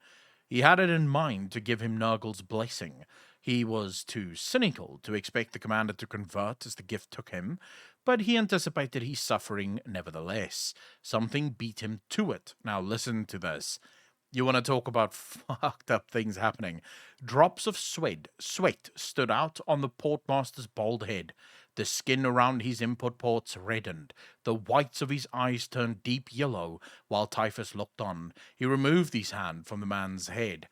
He had it in mind to give him Nurgle's blessing. He was too cynical to expect the commander to convert as the gift took him, but he anticipated his suffering nevertheless. Something beat him to it. Now listen to this. You want to talk about fucked up things happening. Drops of sweat stood out on the Portmaster's bald head. The skin around his input ports reddened. The whites of his eyes turned deep yellow while Typhus looked on. He removed his hand from the man's head.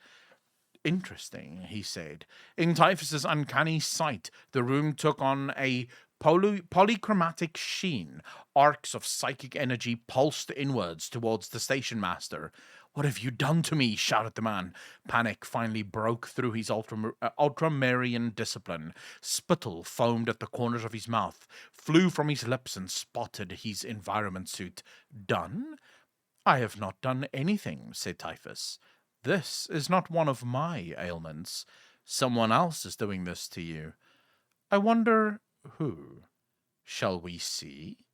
Interesting, he said. In Typhus's uncanny sight, the room took on a polychromatic sheen, arcs of psychic energy pulsed inwards towards the station master. "What have you done to me?" shouted the man. Panic finally broke through his ultramarine discipline. Spittle foamed at the corners of his mouth, flew from his lips, and spotted his environment suit. "Done? I have not done anything," said Typhus. "This is not one of my ailments. Someone else is doing this to you. I wonder who. Shall we see?"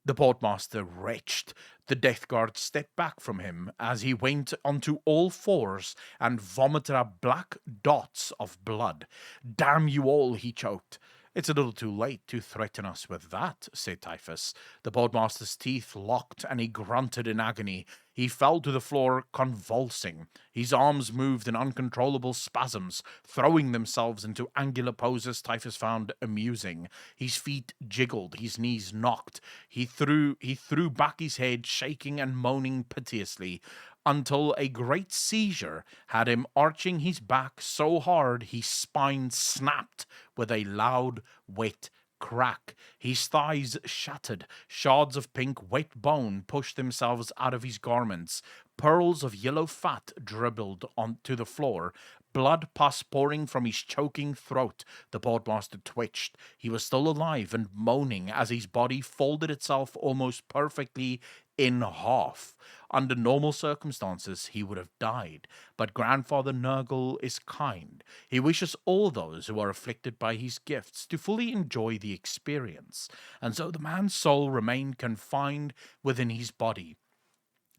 The portmaster retched. The death guard stepped back from him as he went onto all fours and vomited up black dots of blood. "Damn you all," he choked. "It's a little too late to threaten us with that," said Typhus. The portmaster's teeth locked and he grunted in agony. He fell to the floor, convulsing. His arms moved in uncontrollable spasms, throwing themselves into angular poses Typhus found amusing. His feet jiggled, his knees knocked. He threw back his head, shaking and moaning piteously, until a great seizure had him arching his back so hard his spine snapped with a loud, wet crack. His thighs shattered. Shards of pink, wet bone pushed themselves out of his garments. Pearls of yellow fat dribbled onto the floor. Blood pus pouring from his choking throat. The portmaster twitched. He was still alive and moaning as his body folded itself almost perfectly in half. Under normal circumstances, he would have died, but Grandfather Nurgle is kind. He wishes all those who are afflicted by his gifts to fully enjoy the experience, and so the man's soul remained confined within his body.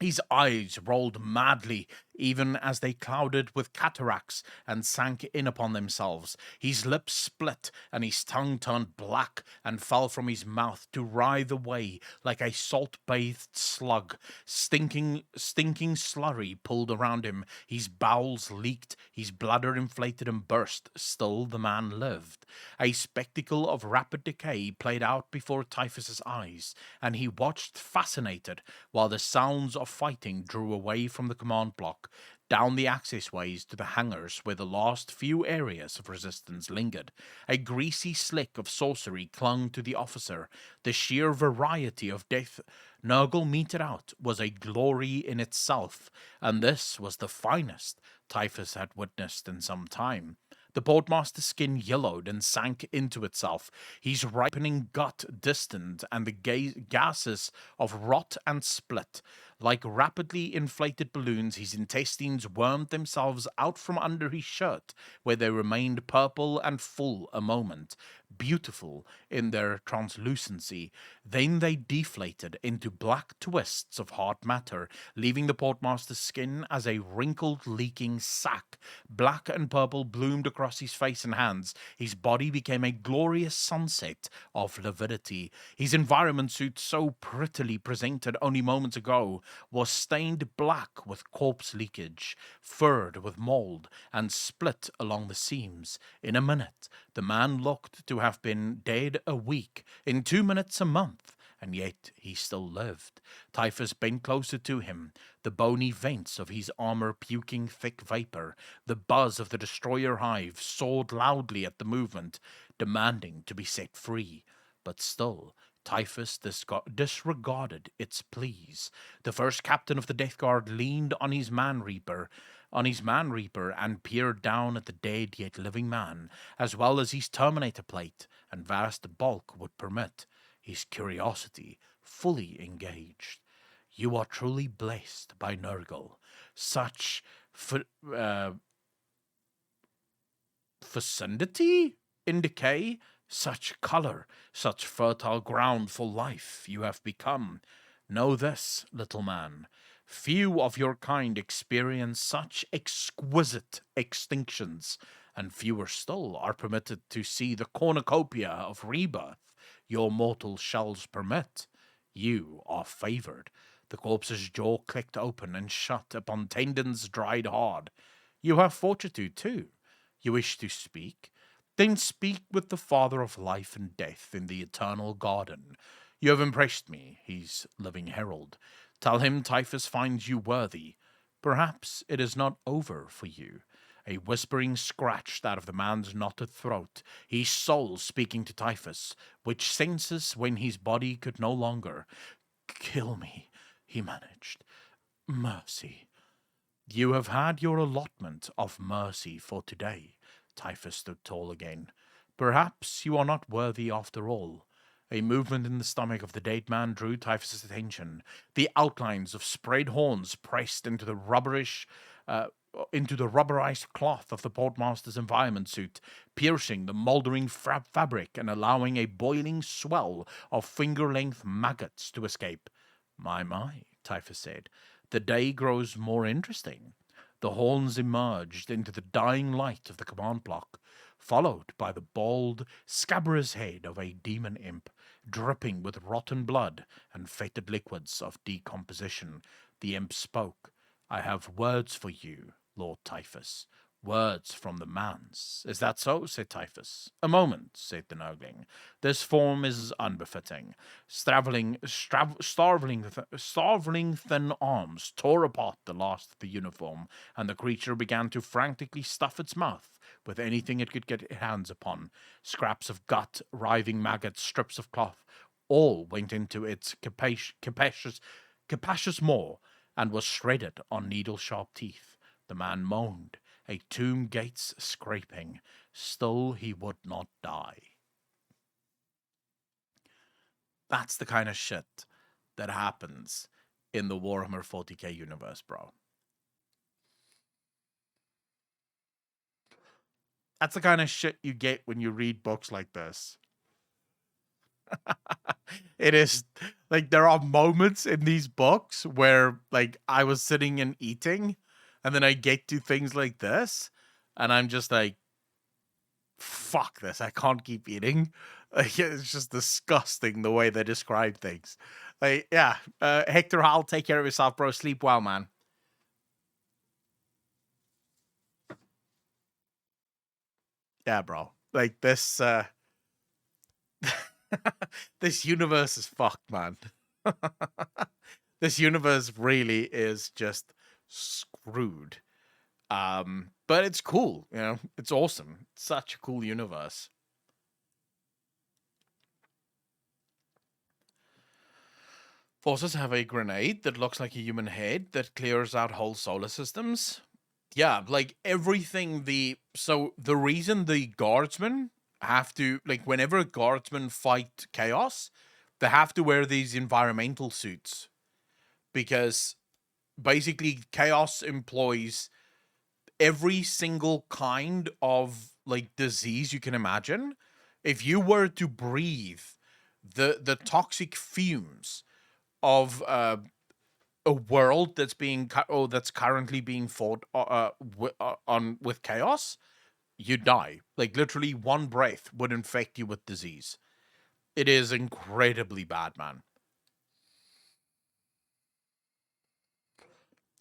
His eyes rolled madly, even as they clouded with cataracts and sank in upon themselves. His lips split, and his tongue turned black and fell from his mouth to writhe away like a salt-bathed slug. Stinking slurry pulled around him. His bowels leaked, his bladder inflated and burst. Still the man lived. A spectacle of rapid decay played out before Typhus's eyes, and he watched fascinated while the sounds of fighting drew away from the command block, down the accessways to the hangars where the last few areas of resistance lingered. A greasy slick of sorcery clung to the officer. The sheer variety of death Nurgle meted out was a glory in itself, and this was the finest Typhus had witnessed in some time. The portmaster's skin yellowed and sank into itself, his ripening gut distant, and the gases of rot and split. Like rapidly inflated balloons, his intestines wormed themselves out from under his shirt, where they remained purple and full a moment, beautiful in their translucency. Then they deflated into black twists of hard matter, leaving the portmaster's skin as a wrinkled, leaking sack. Black and purple bloomed across his face and hands. His body became a glorious sunset of lividity. His environment suit, so prettily presented only moments ago, was stained black with corpse leakage, furred with mold, and split along the seams. In a minute, the man looked to have been dead a week, in 2 minutes a month, and yet he still lived. Typhus bent closer to him, the bony vents of his armor puking thick vapor. The buzz of the destroyer hive soared loudly at the movement, demanding to be set free. But still, Typhus disregarded its pleas. The first captain of the Death Guard leaned on his man reaper and peered down at the dead yet living man, as well as his Terminator plate and vast bulk would permit, his curiosity fully engaged. "You are truly blessed by Nurgle. Such fecundity in decay, such color, such fertile ground for life you have become. Know this, little man. Few of your kind experience such exquisite extinctions, and fewer still are permitted to see the cornucopia of rebirth your mortal shells permit. You are favored." The corpse's jaw clicked open and shut upon tendons dried hard. "You have fortitude, too. You wish to speak? Then speak with the Father of life and death in the eternal garden. You have impressed me, his living herald. Tell him Typhus finds you worthy. Perhaps it is not over for you. a whispering scratched out of the man's knotted throat, his soul speaking to Typhus, which senses when his body could no longer. Kill me, he managed. Mercy. You have had your allotment of mercy for today. Typhus stood tall again. Perhaps you are not worthy after all. A movement in the stomach of the dead man drew Typhus's attention. The outlines of spread horns pressed into the rubberized cloth of the portmaster's environment suit, piercing the moldering fabric and allowing a boiling swell of finger-length maggots to escape. My, Typhus said. The day grows more interesting. The horns emerged into the dying light of the command block, followed by the bald, scabrous head of a demon imp, dripping with rotten blood and fetid liquids of decomposition. The imp spoke. I have words for you, Lord Typhus. Words from the Mans. Is that so? Said Typhus. A moment, said the Nurgling. This form is unbefitting. Starveling thin arms tore apart the last of the uniform, and the creature began to frantically stuff its mouth with anything it could get its hands upon. Scraps of gut, writhing maggots, strips of cloth, all went into its capacious maw and was shredded on needle-sharp teeth. The man moaned, a tomb gates scraping. Still he would not die. That's the kind of shit that happens in the Warhammer 40k universe, bro. That's the kind of shit you get when you read books like this. It is like there are moments in these books where like I was sitting and eating, and then I get to things like this, and I'm just like, fuck this, I can't keep eating. Like, it's just disgusting the way they describe things. Like, yeah, Hector Hall, take care of yourself, bro. Sleep well, man. Yeah, bro. Like, this, this universe is fucked, man. This universe really is just screwed. But it's cool, you know? It's awesome. It's such a cool universe. Forces have a grenade that looks like a human head that clears out whole solar systems. Yeah, like everything so the reason the guardsmen have to, like whenever guardsmen fight chaos, they have to wear these environmental suits. Because basically chaos employs every single kind of like disease you can imagine. If you were to breathe the toxic fumes of a world that's currently being fought with chaos, you die. Like literally one breath would infect you with disease. It is incredibly bad, man.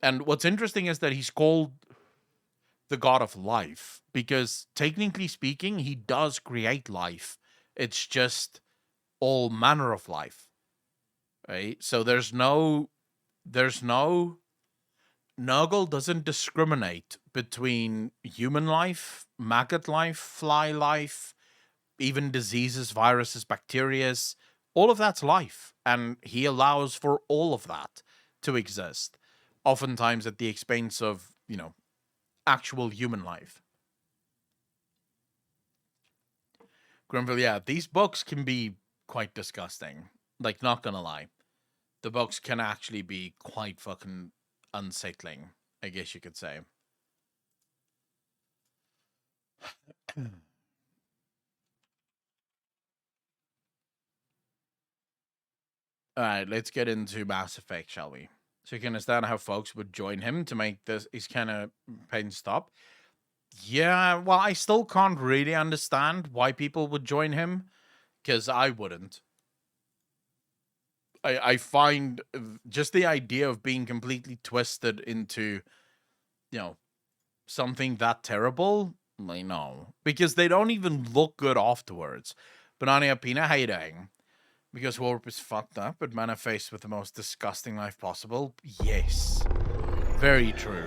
And what's interesting is that he's called the god of life because technically speaking, he does create life. It's just all manner of life. Right? So there's no Nurgle doesn't discriminate between human life, maggot life, fly life, even diseases, viruses, bacterias. All of that's life. And he allows for all of that to exist. Oftentimes at the expense of, you know, actual human life. Grimville, yeah, these books can be quite disgusting. Like, not gonna lie. The books can actually be quite fucking unsettling, I guess you could say. Alright, let's get into Mass Effect, shall we? So you can understand how folks would join him to make this his kind of pain stop. Yeah, well, I still can't really understand why people would join him, because I wouldn't. I find just the idea of being completely twisted into, you know, something that terrible, like, no. Because they don't even look good afterwards. Banana Pina, how you doing? Because Warp is fucked up, but man are faced with the most disgusting life possible? Yes. Very true.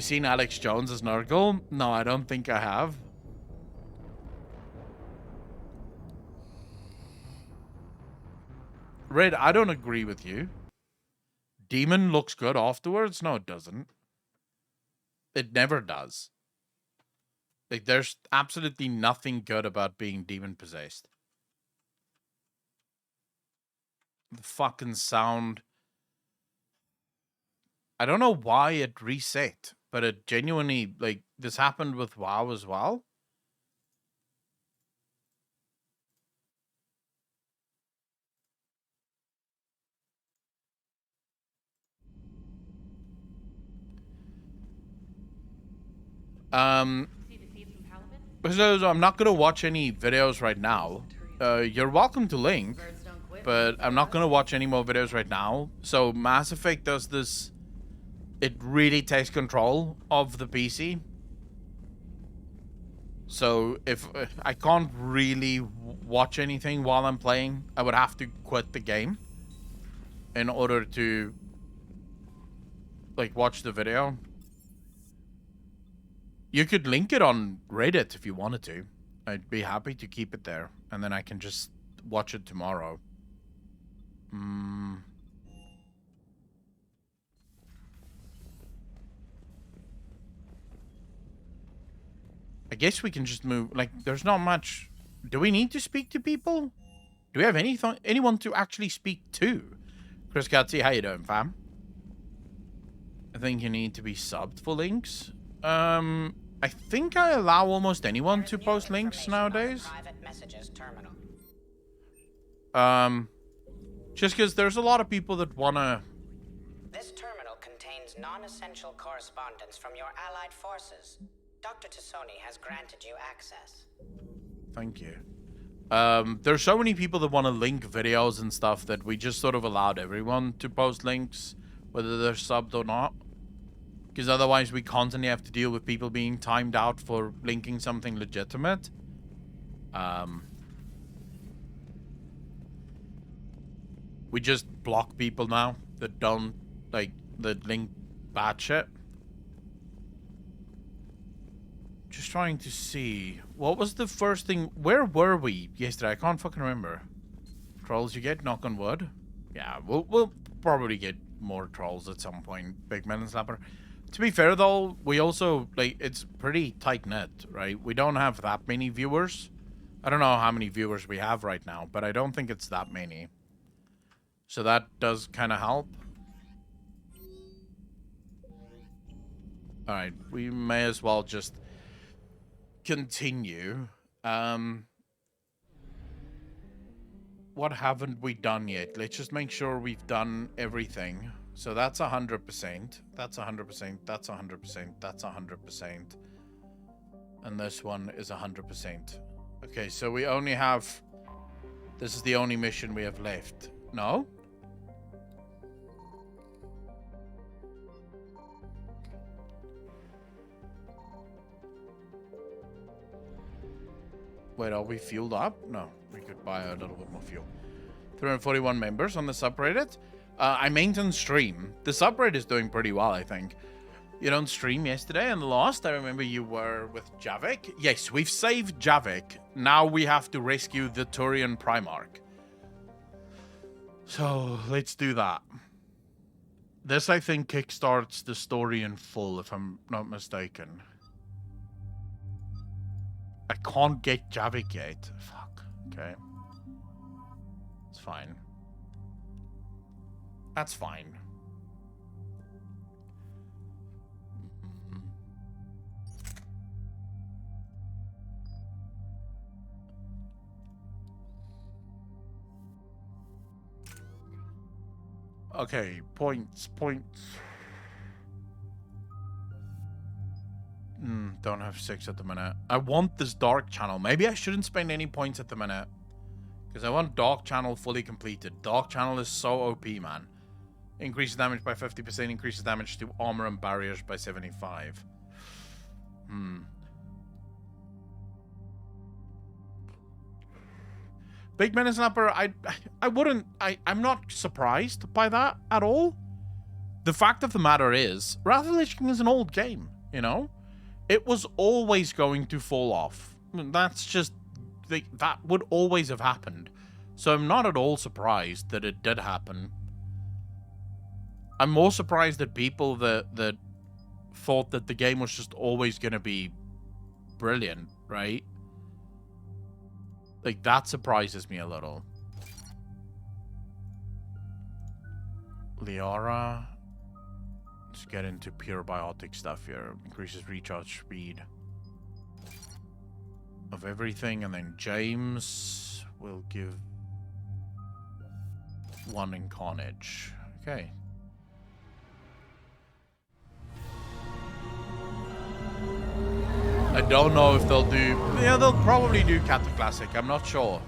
You seen Alex Jones as Nurgle? No, I don't think I have. Red, I don't agree with you. Demon looks good afterwards? No, it doesn't. It never does. Like, there's absolutely nothing good about being demon possessed. The fucking sound. I don't know why it reset, but it genuinely, like, this happened with WoW as well. So I'm not gonna watch any videos right now. You're welcome to link, but I'm not gonna watch any more videos right now. So Mass Effect does this. It really takes control of the PC. So if I can't really watch anything while I'm playing, I would have to quit the game in order to like watch the video. You could link it on Reddit if you wanted to. I'd be happy to keep it there, and then I can just watch it tomorrow. I guess we can just move. Like, there's not much. Do we need to speak to people? Do we have anyone to actually speak to? Chris Gatsy, how you doing, fam? I think you need to be subbed for links. I think I allow almost anyone to post links nowadays. Just because there's a lot of people that wanna. This terminal contains non-essential correspondence from your allied forces. Dr. Tassoni has granted you access. Thank you. There's so many people that want to link videos and stuff that we just sort of allowed everyone to post links, whether they're subbed or not. Because otherwise we constantly have to deal with people being timed out for linking something legitimate. We just block people now that don't, like, that link bad shit. Just trying to see. What was the first thing? Where were we yesterday? I can't fucking remember. Trolls you get? Knock on wood. Yeah, we'll probably get more trolls at some point. Big Melon Slapper. To be fair though, we also, like, it's pretty tight-knit, right? We don't have that many viewers. I don't know how many viewers we have right now, but I don't think it's that many. So that does kind of help. Alright, we may as well just continue. What haven't we done yet? Let's just make sure we've done everything. So that's 100%. That's 100%. That's 100%. That's 100%. And this one is 100%. Okay, so we only have... This is the only mission we have left. No? Wait, are we fueled up? No, we could buy a little bit more fuel. 341 members on the subreddit. I maintain stream. The subreddit is doing pretty well, I think. You don't stream yesterday and the last. I remember you were with Javik. Yes, we've saved Javik. Now we have to rescue the Turian Primarch. So let's do that. This, I think, kickstarts the story in full, if I'm not mistaken. I can't get Javik yet. Fuck. Okay. It's fine. That's fine. Okay, points. Don't have 6 at the minute. I want this Dark Channel. Maybe I shouldn't spend any points at the minute. Because I want Dark Channel fully completed. Dark Channel is so OP, man. Increases damage by 50%, increases damage to armor and barriers by 75. Big Menace Snapper, I'm not surprised by that at all. the fact of the matter is, Wrath of the Lich King is an old game, you know? It was always going to fall off. That's just... that would always have happened. So I'm not at all surprised that it did happen. I'm more surprised that people that thought that the game was just always going to be brilliant, right? Like, that surprises me a little. Liara. Let's get into pure biotic stuff here. Increases recharge speed of everything. And then James will give 1 in Carnage. Okay. I don't know if they'll do... Yeah, they'll probably do Cata Classic. I'm not sure.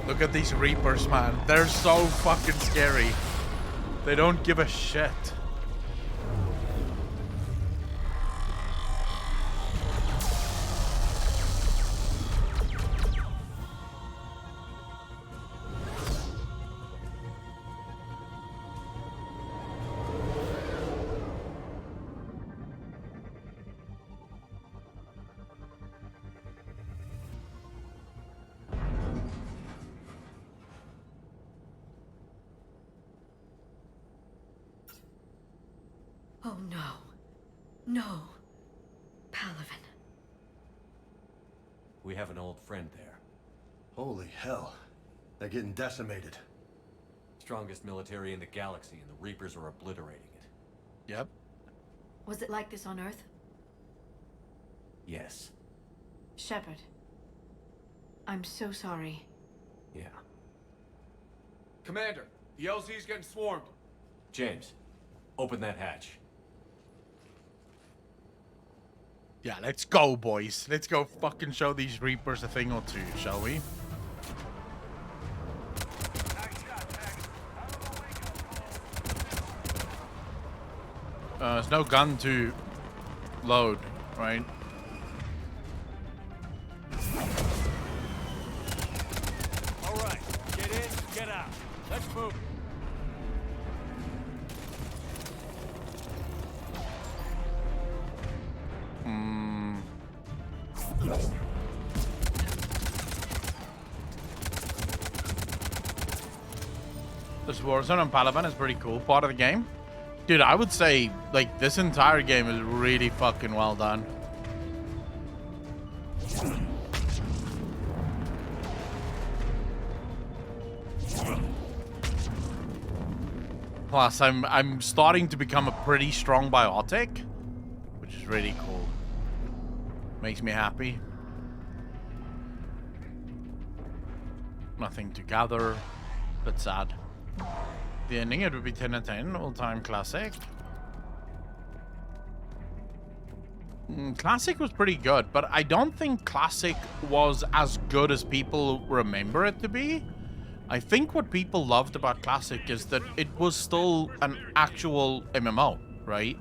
Look at these Reapers, man. They're so fucking scary. They don't give a shit. Oh no. No. Palaven. We have an old friend there. Holy hell. They're getting decimated. Strongest military in the galaxy, and the Reapers are obliterating it. Yep. Was it like this on Earth? Yes. Shepard. I'm so sorry. Yeah. Commander, the LZ's getting swarmed. James, open that hatch. Yeah, let's go, boys. Let's go fucking show these Reapers a thing or two, shall we? There's no gun to load, right? All right, get in, get out. Let's move. This Warzone on Palaven is pretty cool part of the game. Dude, I would say, like, this entire game is really fucking well done. Plus, I'm starting to become a pretty strong biotic, which is really cool. Makes me happy. Nothing to gather, but sad. The ending, it would be 10 out of 10, all-time classic. Classic was pretty good, but I don't think Classic was as good as people remember it to be. I think what people loved about Classic is that it was still an actual MMO, right?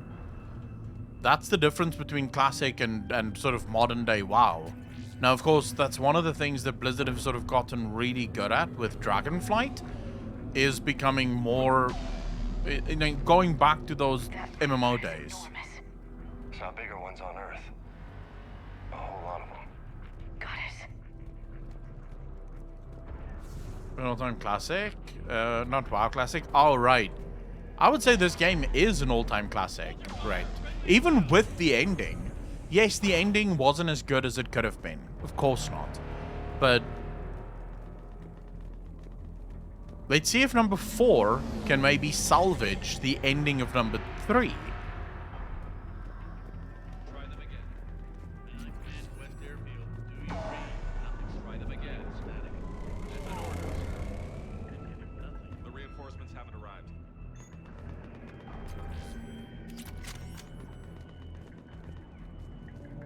That's the difference between Classic and sort of modern day WoW. Now, of course, that's one of the things that Blizzard have sort of gotten really good at with Dragonflight, is becoming more, you know, going back to those MMO days. Saw bigger ones on Earth. A whole lot of them. Got it. An all-time classic? Not WoW classic? Oh, right. I would say this game is an all-time classic, right? Even with the ending. Yes, the ending wasn't as good as it could have been. Of course not. But let's see if number 4 can maybe salvage the ending of number 3. The reinforcements haven't arrived.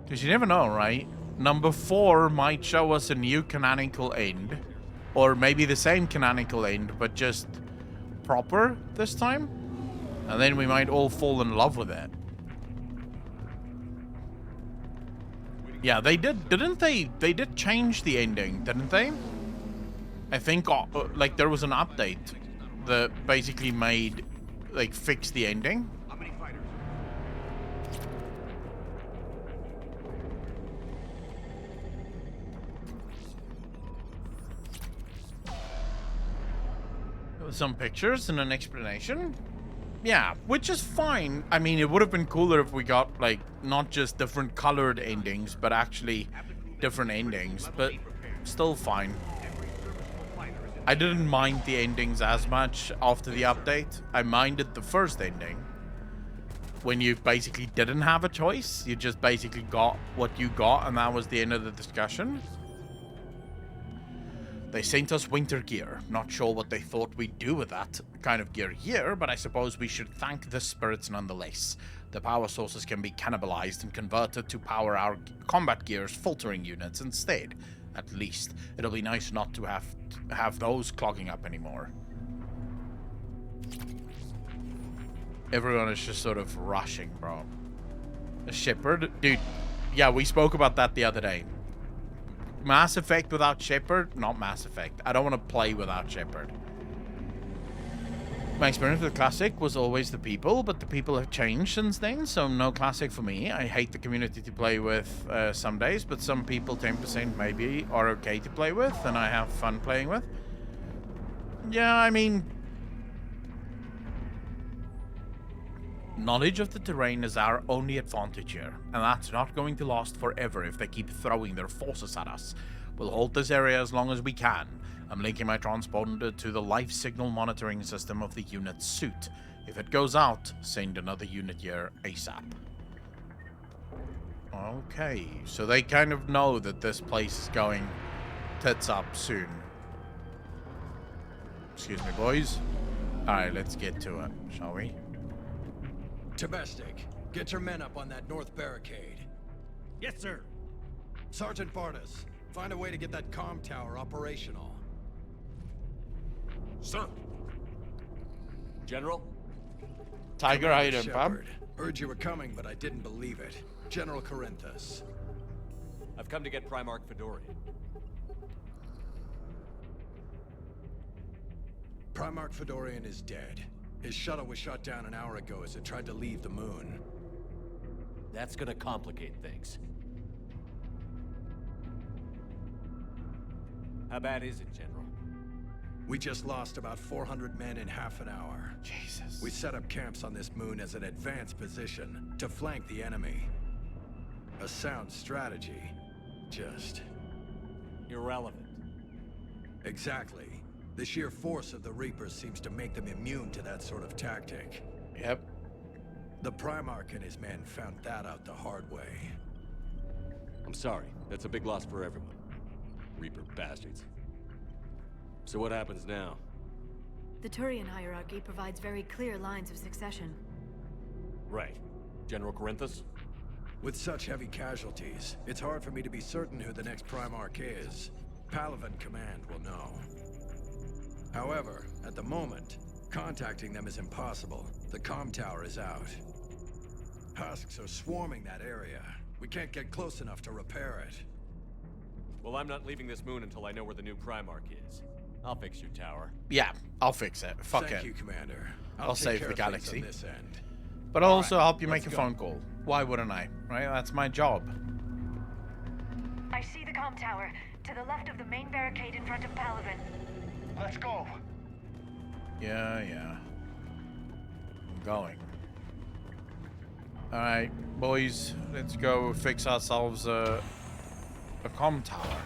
Because you never know, right? Number 4 might show us a new canonical end. Or maybe the same canonical end, but just proper this time. And then we might all fall in love with it. Yeah, they did, didn't they? They did change the ending, didn't they? I think, like, there was an update that basically made, like, fix the ending. How many fighters? Some pictures and an explanation. Yeah, which is fine. I mean, it would have been cooler if we got, like, not just different colored endings, but actually different endings, but still fine. I didn't mind the endings as much after the update. I minded the first ending, when you basically didn't have a choice. You just basically got what you got, and that was the end of the discussion. They sent us winter gear. Not sure what they thought we'd do with that kind of gear here, but I suppose we should thank the spirits nonetheless. The power sources can be cannibalized and converted to power our combat gear's filtering units instead. At least, it'll be nice not to have those clogging up anymore. Everyone is just sort of rushing, bro. A Shepard? Dude, yeah, we spoke about that the other day. Mass Effect without Shepard? Not Mass Effect. I don't want to play without Shepard. My experience with Classic was always the people, but the people have changed since then, so no Classic for me. I hate the community to play with some days, but some people, 10% maybe, are okay to play with, and I have fun playing with. Yeah, I mean... knowledge of the terrain is our only advantage here, and that's not going to last forever if they keep throwing their forces at us. We'll hold this area as long as we can. I'm linking my transponder to the life signal monitoring system of the unit's suit. If it goes out, send another unit here ASAP. Okay, so they kind of know that this place is going tits up soon. Excuse me, boys. Alright, let's get to it, shall we? Domestic, get your men up on that north barricade. Yes, sir. Sergeant Bartas, find a way to get that comm tower operational. Sir. General? Tiger, how you doing, Shepard. Heard you were coming, but I didn't believe it. General Corinthus. I've come to get Primarch Fedorian. Primarch Fedorian is dead. His shuttle was shot down an hour ago as it tried to leave the moon. That's gonna complicate things. How bad is it, General? We just lost about 400 men in half an hour. Jesus. We set up camps on this moon as an advanced position to flank the enemy. A sound strategy. Just... irrelevant. Exactly. The sheer force of the Reapers seems to make them immune to that sort of tactic. Yep. The Primarch and his men found that out the hard way. I'm sorry. That's a big loss for everyone. Reaper bastards. So what happens now? The Turian hierarchy provides very clear lines of succession. Right. General Corinthus? With such heavy casualties, it's hard for me to be certain who the next Primarch is. Palaven Command will know. However, at the moment, contacting them is impossible. The comm tower is out. Husks are swarming that area. We can't get close enough to repair it. Well, I'm not leaving this moon until I know where the new Primarch is. I'll fix your tower. Yeah, I'll fix it. Fuck it. Thank you, Commander. I'll take save care the of things galaxy. on this end. But I'll also help you let's make a go. phone call. Why wouldn't I? Right? That's my job. I see the comm tower, to the left of the main barricade in front of Palaven. Let's go. Yeah. I'm going. Alright, boys. Let's go fix ourselves a comm tower.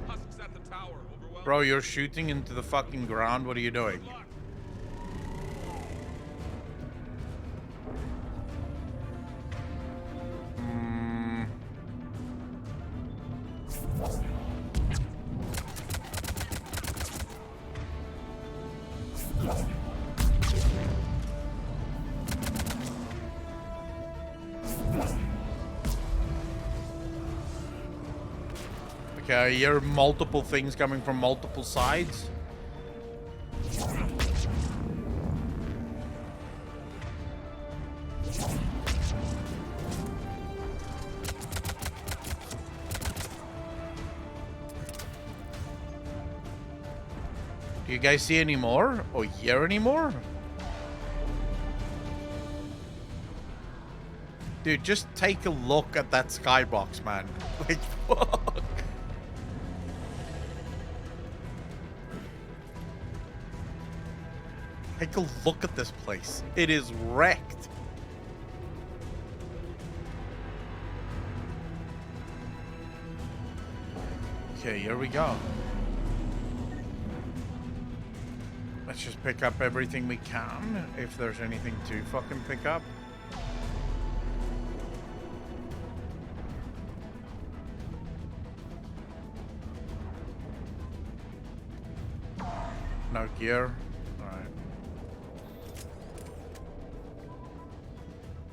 Husks at the tower. Overwhelmed. Bro, you're shooting into the fucking ground. What are you doing? Okay, I hear multiple things coming from multiple sides. Do you guys see any more? Or hear any more? Dude, just take a look at that skybox, man. Like, fuck. Take a look at this place. It is wrecked. Okay, here we go. Let's just pick up everything we can, if there's anything to fucking pick up. No gear. Alright.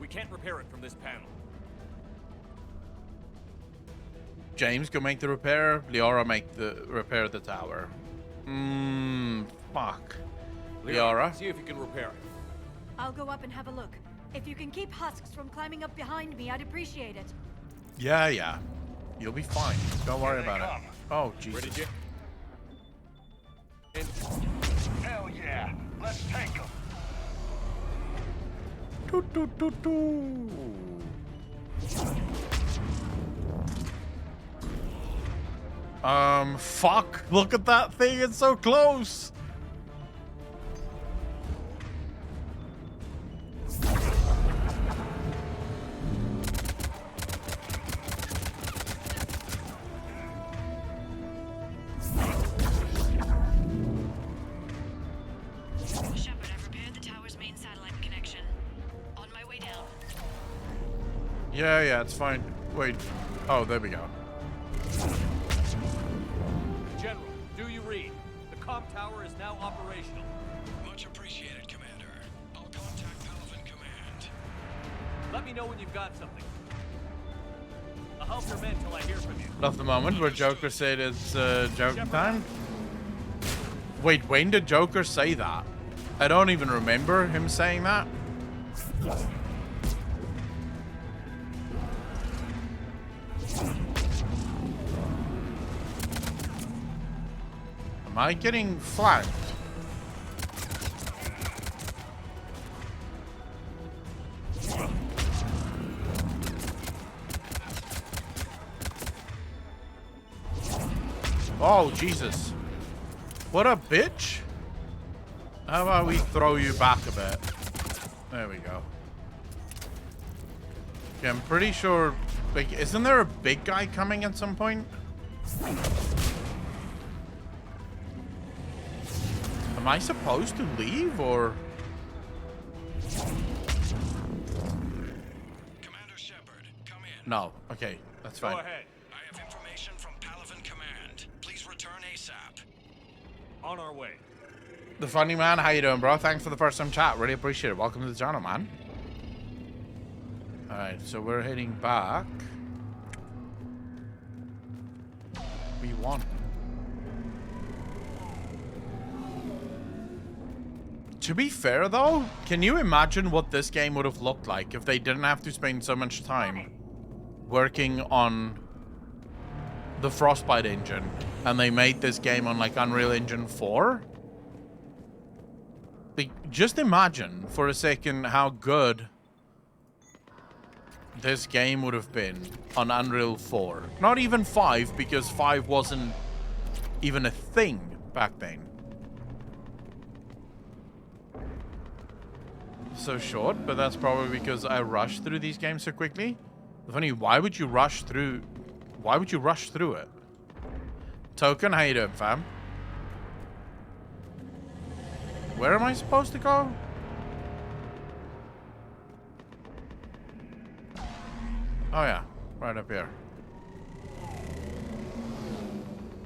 We can't repair it from this panel. James, go make the repair. Liara, repair the tower. Fuck. Liara. See if you can repair it. I'll go up and have a look. If you can keep husks from climbing up behind me, I'd appreciate it. Yeah. You'll be fine. Don't worry about it. Oh, Jesus. Ready, Jim? Hell yeah. Let's take them. Fuck. Look at that thing. It's so close. Shepard, I've repaired the tower's main satellite connection. On my way down. Yeah, it's fine. Wait. Oh, there we go. General, do you read? The comm tower is now operational. Much appreciated, Commander. I'll contact Palaven Command. Let me know when you've got something. I'll help your men till I hear from you. Love the moment where Joker said it's joke time. Wait, when did Joker say that? I don't even remember him saying that. Am I getting flanked? Oh, Jesus. What a bitch. How about we throw you back a bit? There we go. Okay, I'm pretty sure... Like, isn't there a big guy coming at some point? Am I supposed to leave, or...? Commander Shepard, come in. No. Okay, that's fine. Go ahead. I have information from Palaven Command. Please return ASAP. On our way. The Funny Man, how you doing, bro? Thanks for the first time chat. Really appreciate it. Welcome to the channel, man. Alright, so we're heading back. We won. To be fair, though, can you imagine what this game would have looked like if they didn't have to spend so much time working on the Frostbite engine and they made this game on, like, Unreal Engine 4? Like, just imagine for a second how good this game would have been on Unreal 4. Not even 5, because 5 wasn't even a thing back then. So short, but that's probably because I rushed through these games so quickly. Funny, why would you rush through it? Token, how you doing, fam? Where am I supposed to go? Oh yeah, right up here.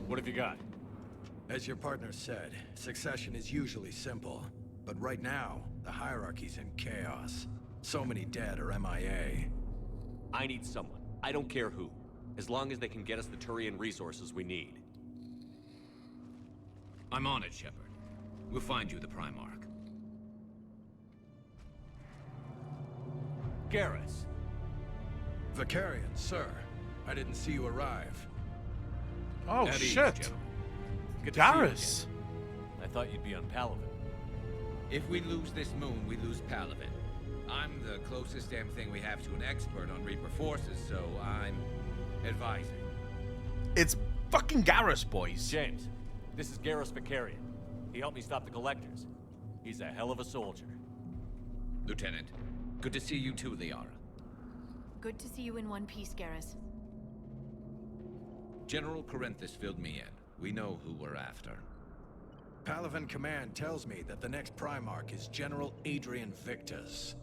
What have you got? As your partner said, succession is usually simple. But right now, the hierarchy's in chaos. So many dead or MIA. I need someone. I don't care who. as long as they can get us the Turian resources we need. I'm on it, Shepard. We'll find you the Primarch. Garrus. Vicarian, sir. I didn't see you arrive. Oh, At ease, shit. gentlemen. Good to see you Garrus. again. I thought you'd be on Palaven. If we lose this moon, we lose Palaven. I'm the closest damn thing we have to an expert on Reaper forces, so I'm advising. It's fucking Garrus, boys. James, this is Garrus Vicarian. He helped me stop the Collectors. He's a hell of a soldier. Lieutenant, good to see you too, Liara. Good to see you in one piece, Garrus. General Corinthus filled me in. We know who we're after. Palaven Command tells me that the next Primarch is General Adrian Victus.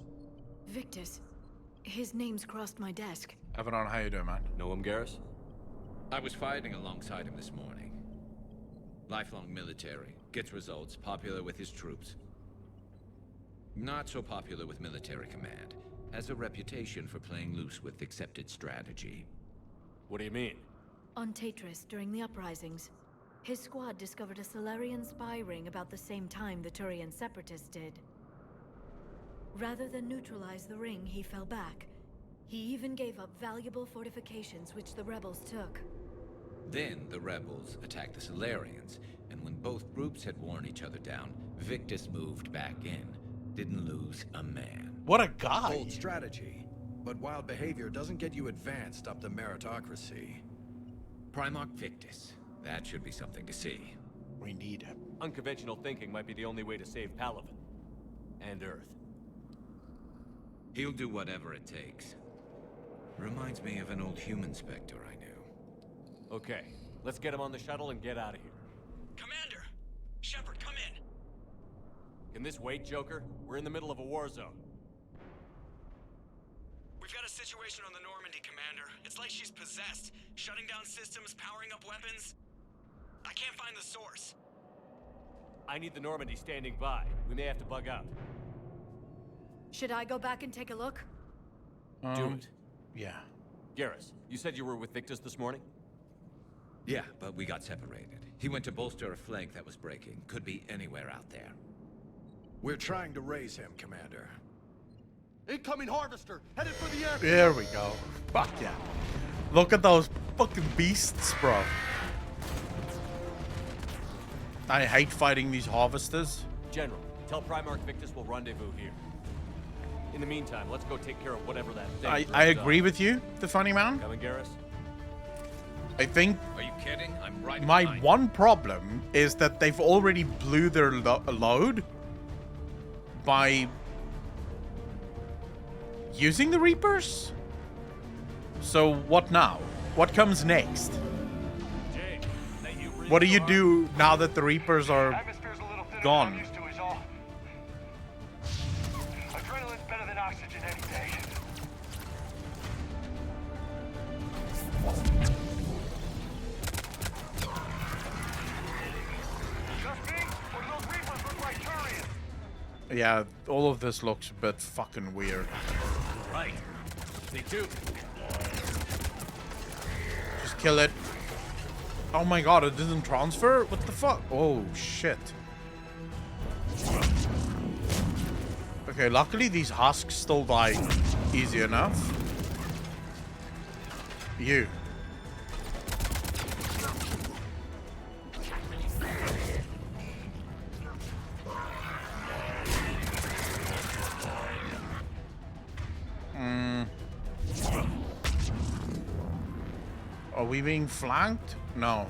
Victus. His name's crossed my desk. Avedon, how you doing, man? Know him, Garrus? I was fighting alongside him this morning. Lifelong military, gets results, popular with his troops. Not so popular with military command. Has a reputation for playing loose with accepted strategy. What do you mean? On Tatris, during the uprisings, his squad discovered a Solarian spy ring about the same time the Turian Separatists did. Rather than neutralize the ring, he fell back. He even gave up valuable fortifications which the rebels took. Then the rebels attacked the Solarians, and when both groups had worn each other down, Victus moved back in. Didn't lose a man. What a guy! Bold strategy. But wild behavior doesn't get you advanced up the meritocracy. Primarch Victus. That should be something to see. We need him. Unconventional thinking might be the only way to save Palaven. And Earth. He'll do whatever it takes. Reminds me of an old human Spectre I knew. Okay, let's get him on the shuttle and get out of here. Commander! Shepard, come in! Can this wait, Joker? We're in the middle of a war zone. We've got a situation on the Normandy, Commander. It's like she's possessed. Shutting down systems, powering up weapons. I can't find the source. I need the Normandy standing by. We may have to bug out. Should I go back and take a look? Do it. Yeah. Garrus, you said you were with Victus this morning? Yeah, but we got separated. He went to bolster a flank that was breaking. Could be anywhere out there. We're trying to raise him, Commander. Incoming Harvester, headed for the air. There we go. Fuck yeah. Look at those fucking beasts, bro. I hate fighting these Harvesters. General, tell Primarch Victus we'll rendezvous here. In the meantime, let's go take care of whatever that thing I agree with you, the funny man. Coming, Garrus? I think Are you kidding? I'm right my behind. one problem is that they've already blew their load by using the Reapers. So what now? What comes next? Jay, What do you do now that the Reapers are gone? Adrenaline's better than oxygen any day. Just me? Or those Reapers look like Turians? Yeah, all of this looks a bit fucking weird. Right. They do. Just kill it. Oh my god, it didn't transfer? What the fuck? Oh shit. Okay, luckily these husks still die easy enough. You. Are we being flanked? No.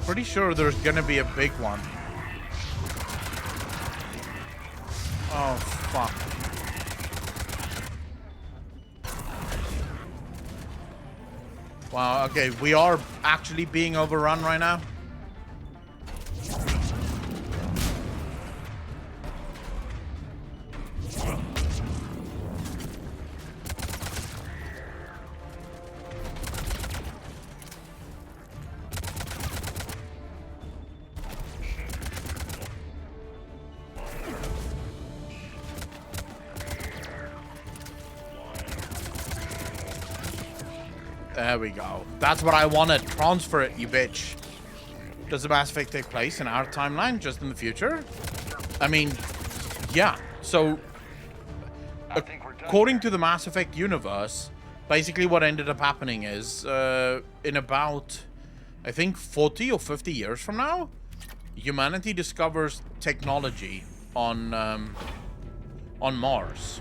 Pretty sure there's gonna be a big one. Oh, fuck. Wow, okay, we are actually being overrun right now. There we go. That's what I wanted. Transfer it, you bitch. Does the Mass Effect take place in our timeline, just in the future? I mean, yeah. So, according to the Mass Effect universe, basically what ended up happening is, in about, I think, 40 or 50 years from now, humanity discovers technology on Mars.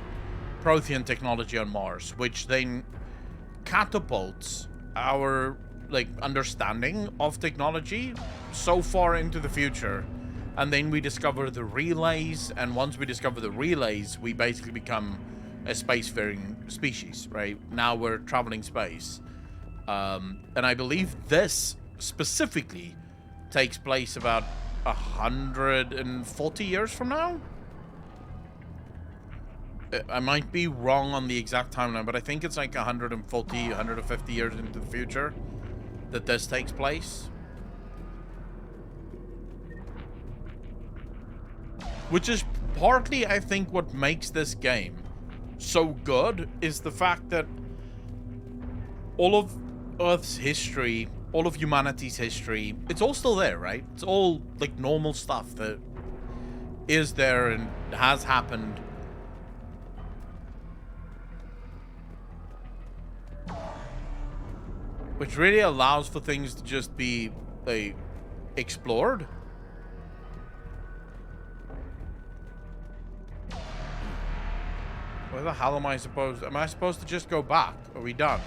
Prothean technology on Mars, which then catapults our understanding of technology so far into the future, and then we discover the relays, and once we discover the relays, we basically become a spacefaring species. Right now we're traveling space, and I believe this specifically takes place about 140 years from now. I might be wrong on the exact timeline, but I think it's like 140, 150 years into the future that this takes place. Which is partly, I think, what makes this game so good, is the fact that all of Earth's history, all of humanity's history, it's all still there, right? It's all like normal stuff that is there and has happened. Which really allows for things to just be, like, explored. Where the hell am I supposed to just go back? Are we done?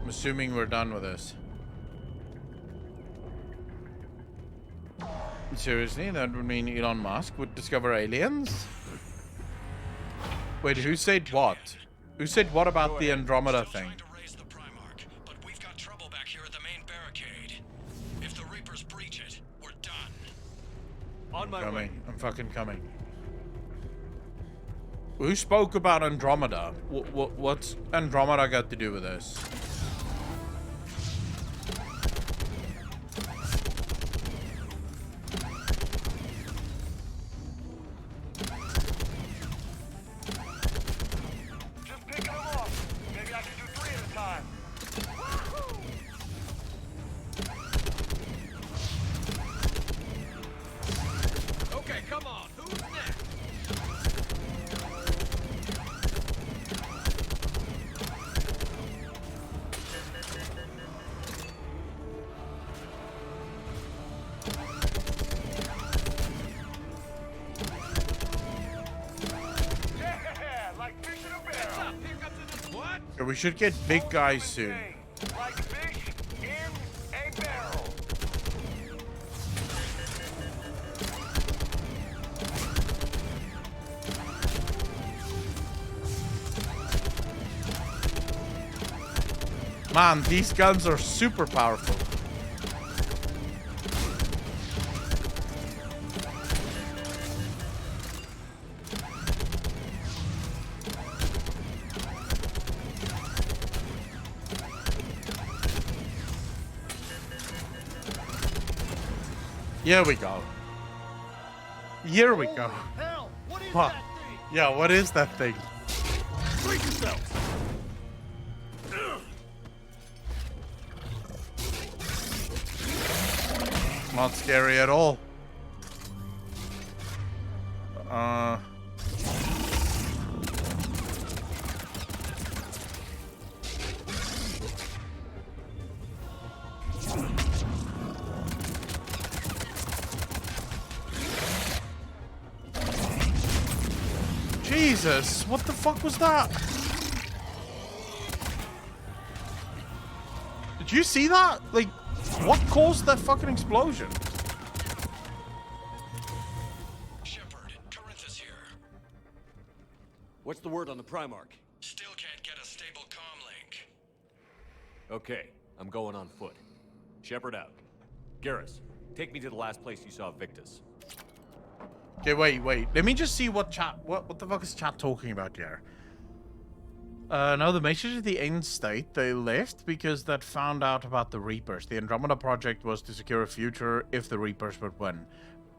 I'm assuming we're done with this. Seriously? That would mean Elon Musk would discover aliens? Wait, who said what? Who said what about the Andromeda thing? On my way. I'm fucking coming. Who spoke about Andromeda? What's Andromeda got to do with this? Just picking them off. Maybe I can do 3 at a time. Okay, come on. Who's next? Yeah, like fish in a barrel. What? Yeah, we should get big guys soon. Like fish in a barrel. Man, these guns are super powerful. Here we go. Here we go. Hell, what is What? that thing? Yeah, what is that thing? Brace yourself. Not scary at all. Jesus, what the fuck was that? Did you see that? Like, what caused that fucking explosion? Shepard, Corinthus here. What's the word on the Primarch? Still can't get a stable comm link. Okay, I'm going on foot. Shepard out. Garrus, take me to the last place you saw Victus. Okay, wait. Let me just see what chat. What the fuck is chat talking about here? No, the message at the end state, they left because that found out about the Reapers. The Andromeda project was to secure a future if the Reapers would win.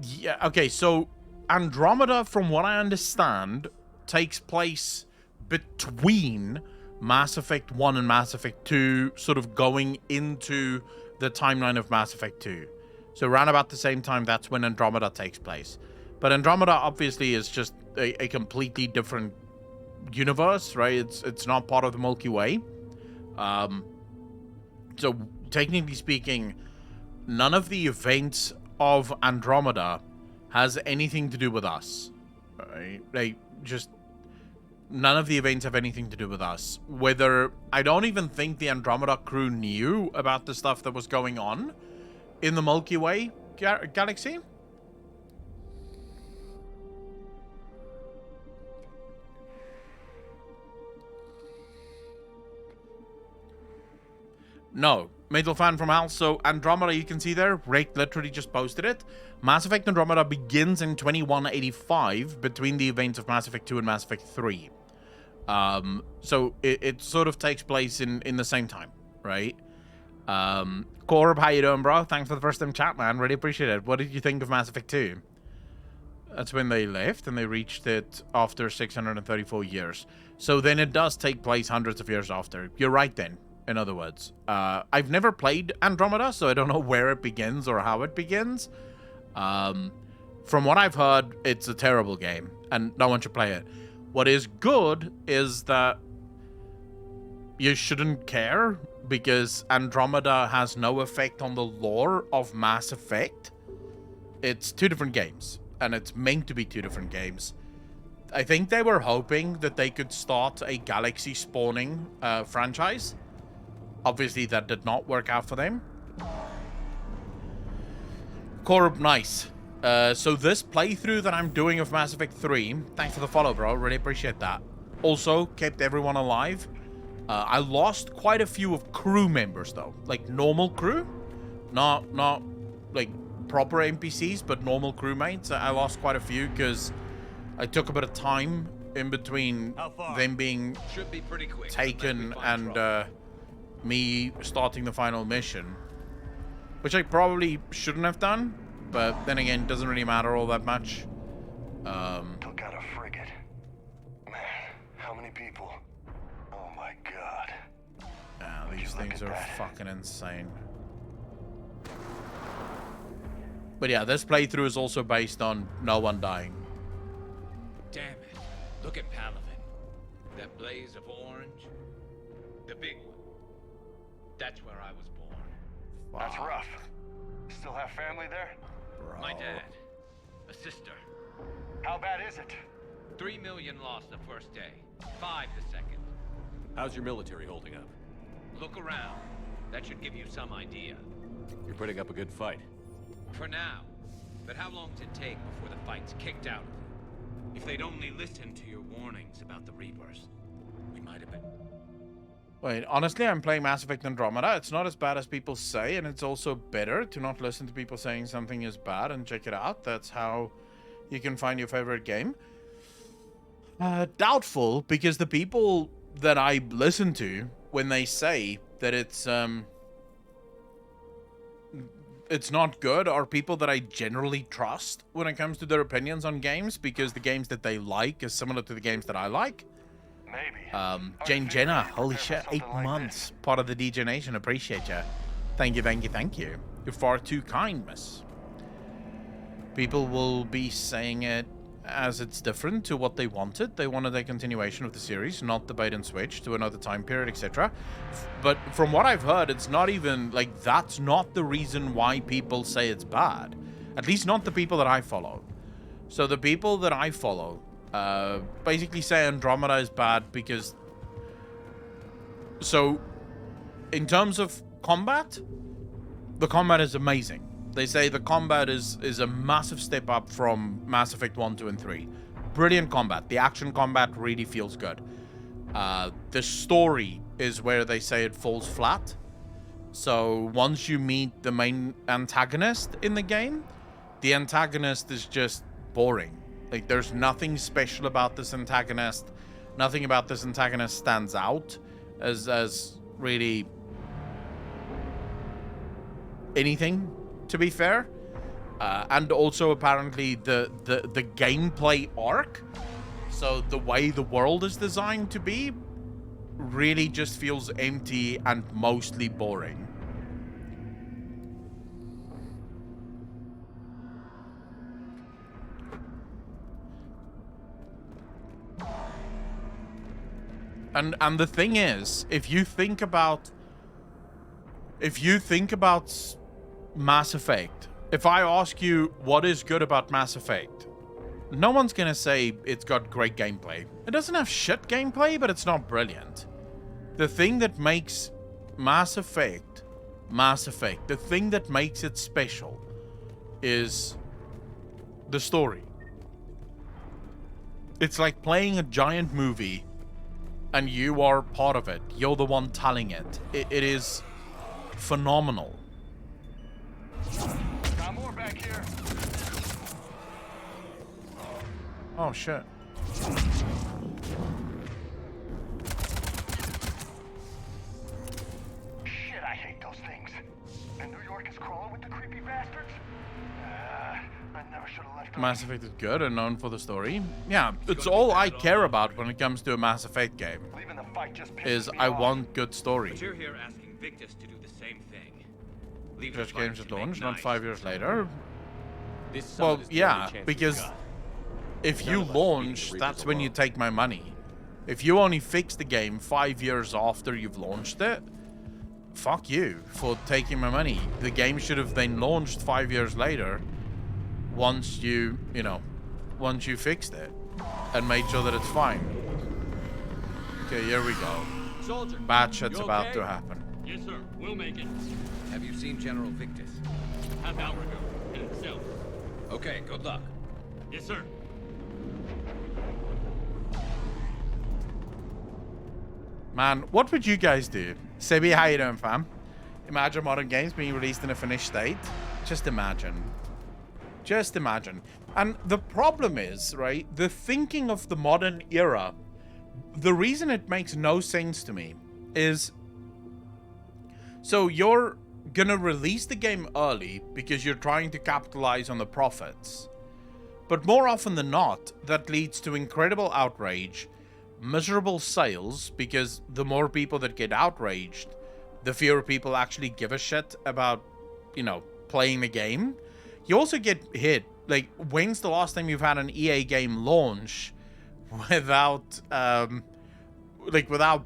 Yeah, okay, so Andromeda, from what I understand, takes place between Mass Effect 1 and Mass Effect 2 sort of going into the timeline of Mass Effect 2. So around about the same time, that's when Andromeda takes place. But Andromeda obviously is just a completely different universe, right? It's not part of the Milky Way. So technically speaking, none of the events of Andromeda has anything to do with us, right? Like, just none of the events have anything to do with us. Whether, I don't even think the Andromeda crew knew about the stuff that was going on in the Milky Way galaxy. No. Metal Fan from Hal. So Andromeda, you can see there, Rake literally just posted it. Mass Effect Andromeda begins in 2185 between the events of Mass Effect 2 and Mass Effect 3. So it sort of takes place in the same time, right? Corb, how you doing, bro? Thanks for the first time chat, man. Really appreciate it. What did you think of Mass Effect 2? That's when they left, and they reached it after 634 years. So then it does take place hundreds of years after. You're right then, in other words. I've never played Andromeda, so I don't know where it begins or how it begins. From what I've heard, it's a terrible game, and no one should play it. What is good is that you shouldn't care, because Andromeda has no effect on the lore of Mass Effect. It's two different games, and it's meant to be two different games. I think they were hoping that they could start a galaxy spawning franchise. Obviously, that did not work out for them. Corb, nice. So this playthrough that I'm doing of Mass Effect 3, thanks for the follow, bro. Really appreciate that. Also, kept everyone alive. I lost quite a few of crew members, though. Like, normal crew. Not like, proper NPCs, but normal crewmates. I lost quite a few, because I took a bit of time in between them being taken and me starting the final mission. Which I probably shouldn't have done. But then again, it doesn't really matter all that much. Took out a frigate. Man, how many people? Oh my god. These things are fucking insane. But yeah, this playthrough is also based on no one dying. Damn it. Look at Palaven. That blaze of orange. The big one. That's where I was born. That's rough. Still have family there? Bro. My dad. A sister. How bad is it? 3 million lost the first day. 5 the second. How's your military holding up? Look around. That should give you some idea. You're putting up a good fight. For now. But how long does it take before the fight's kicked out? If they'd only listened to your warnings about the Reapers, we might have been... Wait, honestly, I'm playing Mass Effect Andromeda. It's not as bad as people say, and it's also better to not listen to people saying something is bad and check it out. That's how you can find your favorite game. Doubtful, because the people that I listen to, when they say that it's not good, are people that I generally trust when it comes to their opinions on games, because the games that they like is similar to the games that I like. Maybe. Jane Jenner, holy shit, 8 months. Part of the DJ Nation, appreciate you. Thank you, thank you, thank you. You're far too kind, miss. People will be saying it as it's different to what they wanted. They wanted a continuation of the series, not the bait and switch to another time period, etc. But from what I've heard, it's not even, like, that's not the reason why people say it's bad. At least not the people that I follow. So the people that I follow basically say Andromeda is bad because... So, in terms of combat, the combat is amazing. They say the combat is a massive step up from Mass Effect 1, 2, and 3. Brilliant combat. The action combat really feels good. The story is where they say it falls flat. So, once you meet the main antagonist in the game, the antagonist is just boring. Like, there's nothing special about this antagonist. Nothing about this antagonist stands out as really anything, to be fair. And also, apparently, the gameplay arc, so the way the world is designed to be, really just feels empty and mostly boring. And the thing is, if you think about Mass Effect, if I ask you what is good about Mass Effect, no one's gonna say it's got great gameplay. It doesn't have shit gameplay, but it's not brilliant. The thing that makes Mass Effect, the thing that makes it special is the story. It's like playing a giant movie and you are part of it. You're the one telling it. It is phenomenal. Got more back here. Oh shit. Shit, I hate those things. And New York is crawling with the creepy bastards? I never should have left. Mass Effect is good and known for the story. Yeah, it's all I care about when it comes to a Mass Effect game. Leaving the fight just Is pisses me I off. want good story. But you're here asking Victus to do the same thing. Leave Just the fight games at to make launch, not nice. 5 years later. This summit Well, is the only yeah, chance we've because got. if None you of us launch, beating the that's Reapers when you alone. take my money. If you only fix the game 5 years after you've launched it, fuck you for taking my money. The game should have been launched 5 years later once you fixed it and made sure that it's fine. Okay, here we go. Soldier, Bad shit's you about okay? to happen. Yes, sir. We'll make it. Have you seen General Victus? Half hour ago. Headed south. Okay, good luck. Yes, sir. Man, what would you guys do? Sebi, how you doing, fam? Imagine modern games being released in a finished state. Just imagine. Just imagine. And the problem is, right, the thinking of the modern era, the reason it makes no sense to me is, so you're gonna release the game early because you're trying to capitalize on the profits. But more often than not, that leads to incredible outrage, miserable sales, because the more people that get outraged, the fewer people actually give a shit about, playing the game. You also get hit. Like, when's the last time you've had an EA game launch without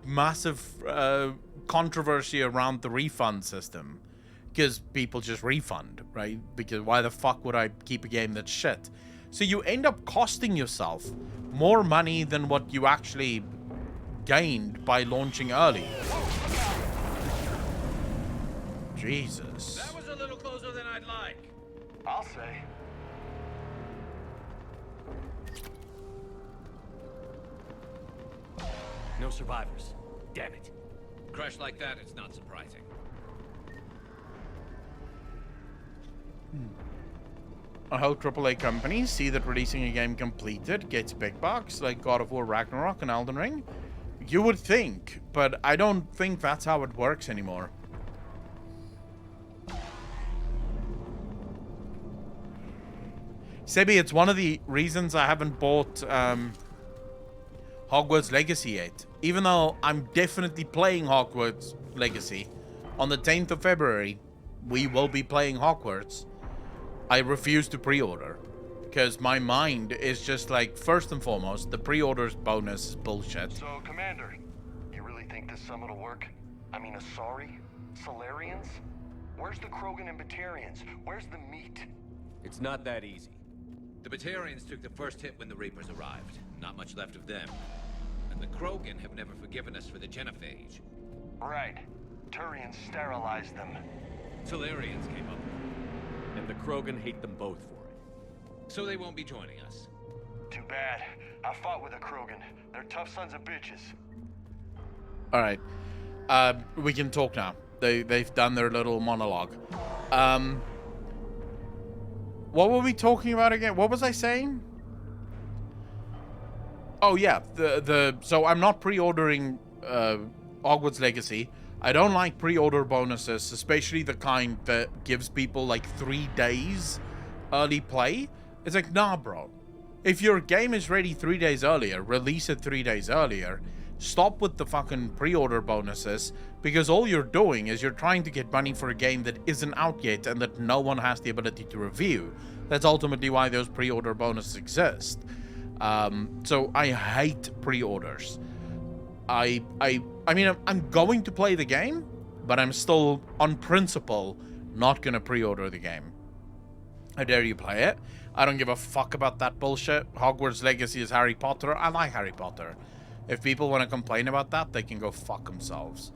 massive controversy around the refund system? Because people just refund, right? Because why the fuck would I keep a game that's shit? So you end up costing yourself more money than what you actually gained by launching early. Jesus. That was a little closer than I'd like. I'll say. No survivors. Damn it. Crash like that, it's not surprising. I hope AAA companies see that releasing a game completed gets big bucks like God of War Ragnarok and Elden Ring. You would think, but I don't think that's how it works anymore. Sebi, it's one of the reasons I haven't bought Hogwarts Legacy yet. Even though I'm definitely playing Hogwarts Legacy. On the 10th of February, we will be playing Hogwarts. I refuse to pre-order. Because my mind is just like, first and foremost, the pre-orders bonus is bullshit. So, Commander, you really think this summit will work? I mean, Asari? Solarians? Where's the Krogan and Batarians? Where's the meat? It's not that easy. The Batarians took the first hit when the Reapers arrived. Not much left of them. And the Krogan have never forgiven us for the Genophage. Right. Turians sterilized them. Solarians came up. And the Krogan hate them both for it. So they won't be joining us. Too bad. I fought with a Krogan. They're tough sons of bitches. Alright. We can talk now. They've done their little monologue. What were we talking about again? What was I saying? Oh yeah, so I'm not pre-ordering Hogwarts Legacy. I don't like pre-order bonuses, especially the kind that gives people like 3 days early play. It's like, nah, bro. If your game is ready 3 days earlier, release it 3 days earlier. stop with the fucking pre-order bonuses, because all you're doing is you're trying to get money for a game that isn't out yet and that no one has the ability to review. That's ultimately why those pre-order bonuses exist. So I hate pre-orders. I mean, I'm going to play the game, but I'm still, on principle, not gonna pre-order the game. How dare you play it? I don't give a fuck about that bullshit. Hogwarts Legacy is Harry Potter. I like Harry Potter. If people want to complain about that, they can go fuck themselves.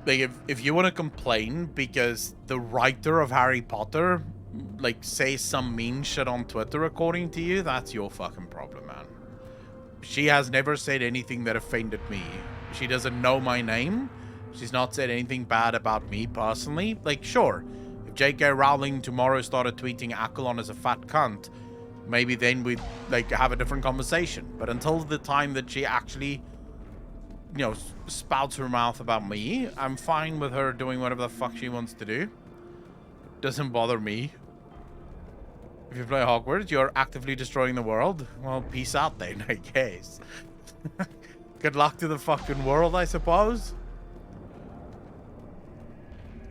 Like, if you want to complain because the writer of Harry Potter, like, says some mean shit on Twitter according to you, that's your fucking problem, man. She has never said anything that offended me. She doesn't know my name. She's not said anything bad about me personally. Like, sure, if J.K. Rowling tomorrow started tweeting Accolon as a fat cunt, maybe then we'd, like, have a different conversation. But until the time that she actually, you know, spouts her mouth about me, I'm fine with her doing whatever the fuck she wants to do. Doesn't bother me. If you play Hogwarts, you're actively destroying the world. Well, peace out then, I guess. Good luck to the fucking world, I suppose.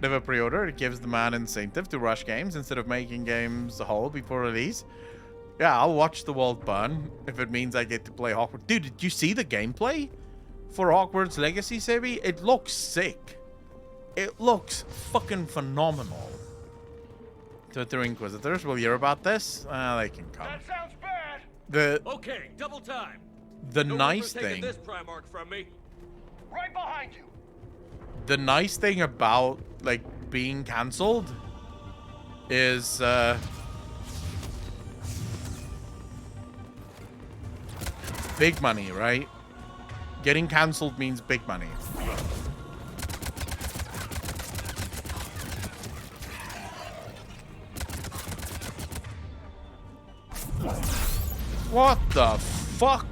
Never pre-order. It gives the man incentive to rush games instead of making games whole before release. Yeah, I'll watch the world burn if it means I get to play Hogwarts. Dude, did you see the gameplay for Hogwarts Legacy, Sebi? It looks sick. It looks fucking phenomenal. Twitter Inquisitors will hear about this. They can come. That sounds bad. Okay, double time. The No nice one for taking thing. this Primarch from me. Right behind you. The nice thing about, like, being cancelled is big money, right? Getting cancelled means big money. What the fuck?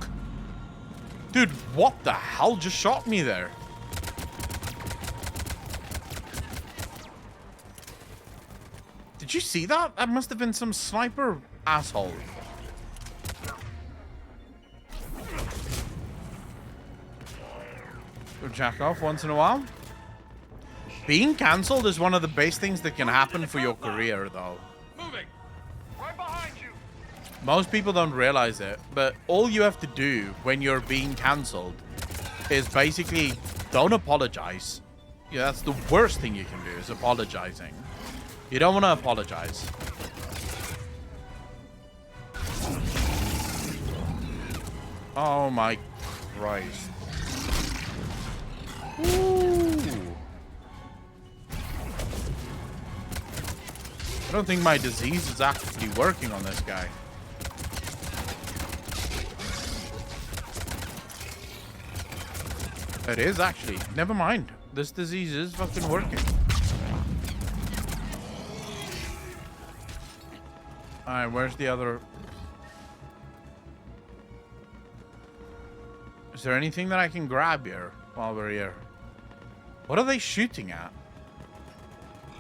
Dude, what the hell just shot me there? Did you see that? That must have been some sniper asshole. Go jack off once in a while. Being cancelled is one of the best things that can happen for your career, though. Moving. Most people don't realize it, but all you have to do when you're being cancelled is basically don't apologize. Yeah, that's the worst thing you can do, is apologizing. You don't want to apologize. Oh my Christ. Ooh. I don't think my disease is actively working on this guy. It is actually. Never mind. This disease is fucking working. Alright, where's the other? Is there anything that I can grab here while we're here? What are they shooting at?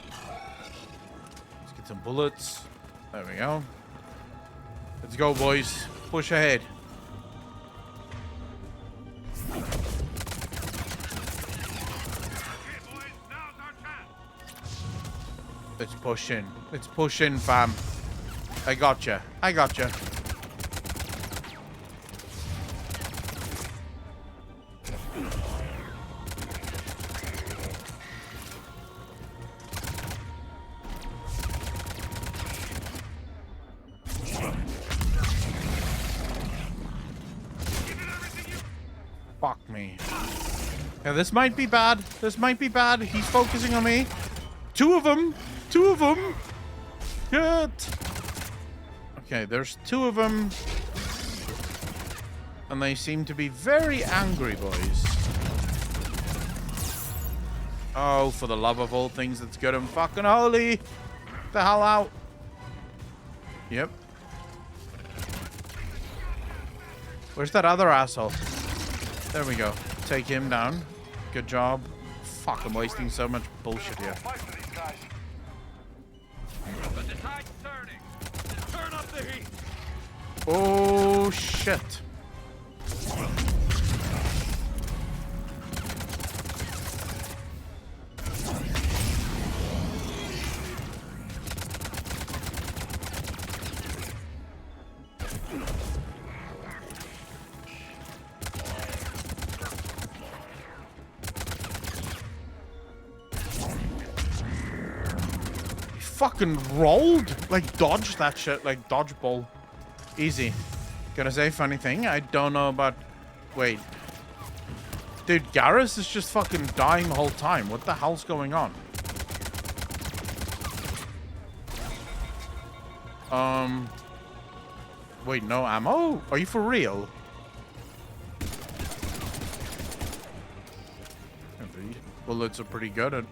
Let's get some bullets. There we go. Let's go, boys. Push ahead. Let's push in. Let's push in, fam. I gotcha. I gotcha. Fuck me. Yeah, this might be bad. This might be bad. He's focusing on me. Two of them. Two of them. Good. Okay, there's two of them. And they seem to be very angry, boys. Oh, for the love of all things that's good and fucking holy. Get the hell out. Yep. Where's that other asshole? There we go. Take him down. Good job. Fuck, I'm wasting so much bullshit here. But the tide's turning. Turn up the heat. Oh, shit. Fucking rolled, like dodged that shit, like dodgeball. Easy. Gonna say funny thing, I don't know about... Wait. Dude, Garrus is just fucking dying the whole time. What the hell's going on? Wait, no ammo? Are you for real? Bullets are pretty good at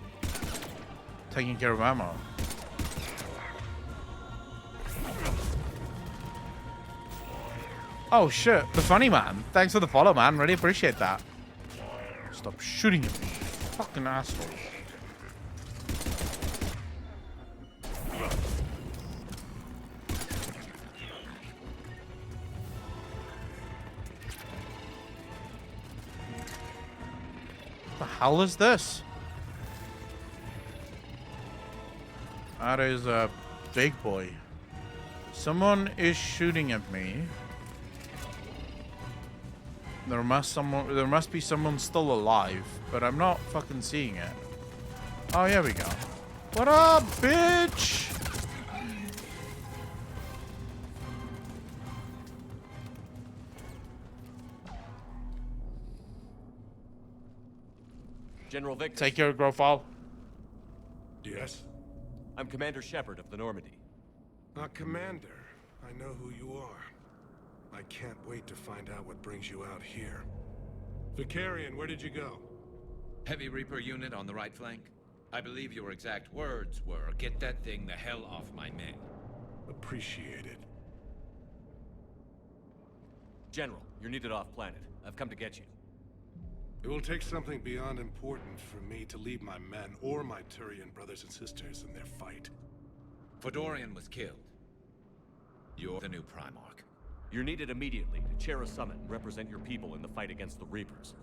taking care of ammo. Oh shit, the funny man. Thanks for the follow, man. Really appreciate that. Stop shooting at me, fucking asshole. What the hell is this? That is a big boy. Someone is shooting at me. There must be someone still alive, but I'm not fucking seeing it. Oh, here we go. What up, bitch? General Victor. Take care, Grofall. Yes? I'm Commander Shepard of the Normandy. Commander, I know who you are. I can't wait to find out what brings you out here. Vicarian, where did you go? Heavy Reaper unit on the right flank. I believe your exact words were, "Get that thing the hell off my men." Appreciated. General, you're needed off planet. I've come to get you. It will take something beyond important for me to leave my men or my Turian brothers and sisters in their fight. Fedorian was killed. You're the new Primarch. You're needed immediately to chair a summit and represent your people in the fight against the Reapers.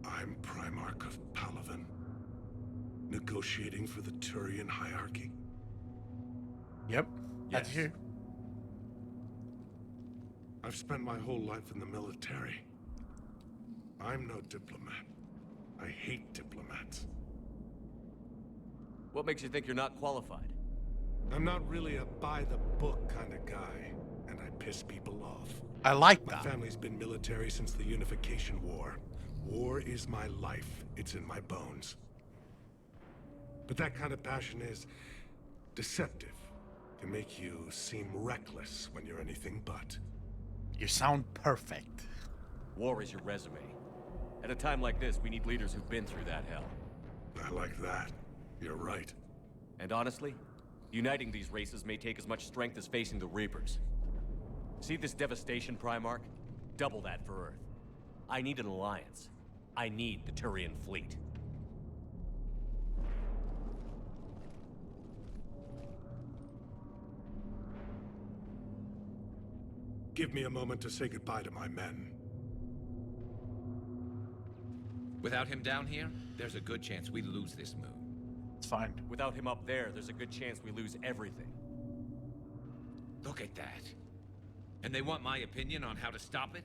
I'm Primarch of Palaven. Negotiating for the Turian hierarchy. Yep, that's you. I've spent my whole life in the military. I'm no diplomat. I hate diplomats. What makes you think you're not qualified? I'm not really a by-the-book kind of guy, and I piss people off. I like that. My family's been military since the Unification War. War is my life. It's in my bones. But that kind of passion is deceptive. Can make you seem reckless when you're anything but. You sound perfect. War is your resume. At a time like this, we need leaders who've been through that hell. I like that. You're right. And honestly, uniting these races may take as much strength as facing the Reapers. See this devastation, Primarch? Double that for Earth. I need an alliance. I need the Turian fleet. Give me a moment to say goodbye to my men. Without him down here, there's a good chance we lose this move. It's fine. Without him up there, there's a good chance we lose everything. Look at that. And they want my opinion on how to stop it?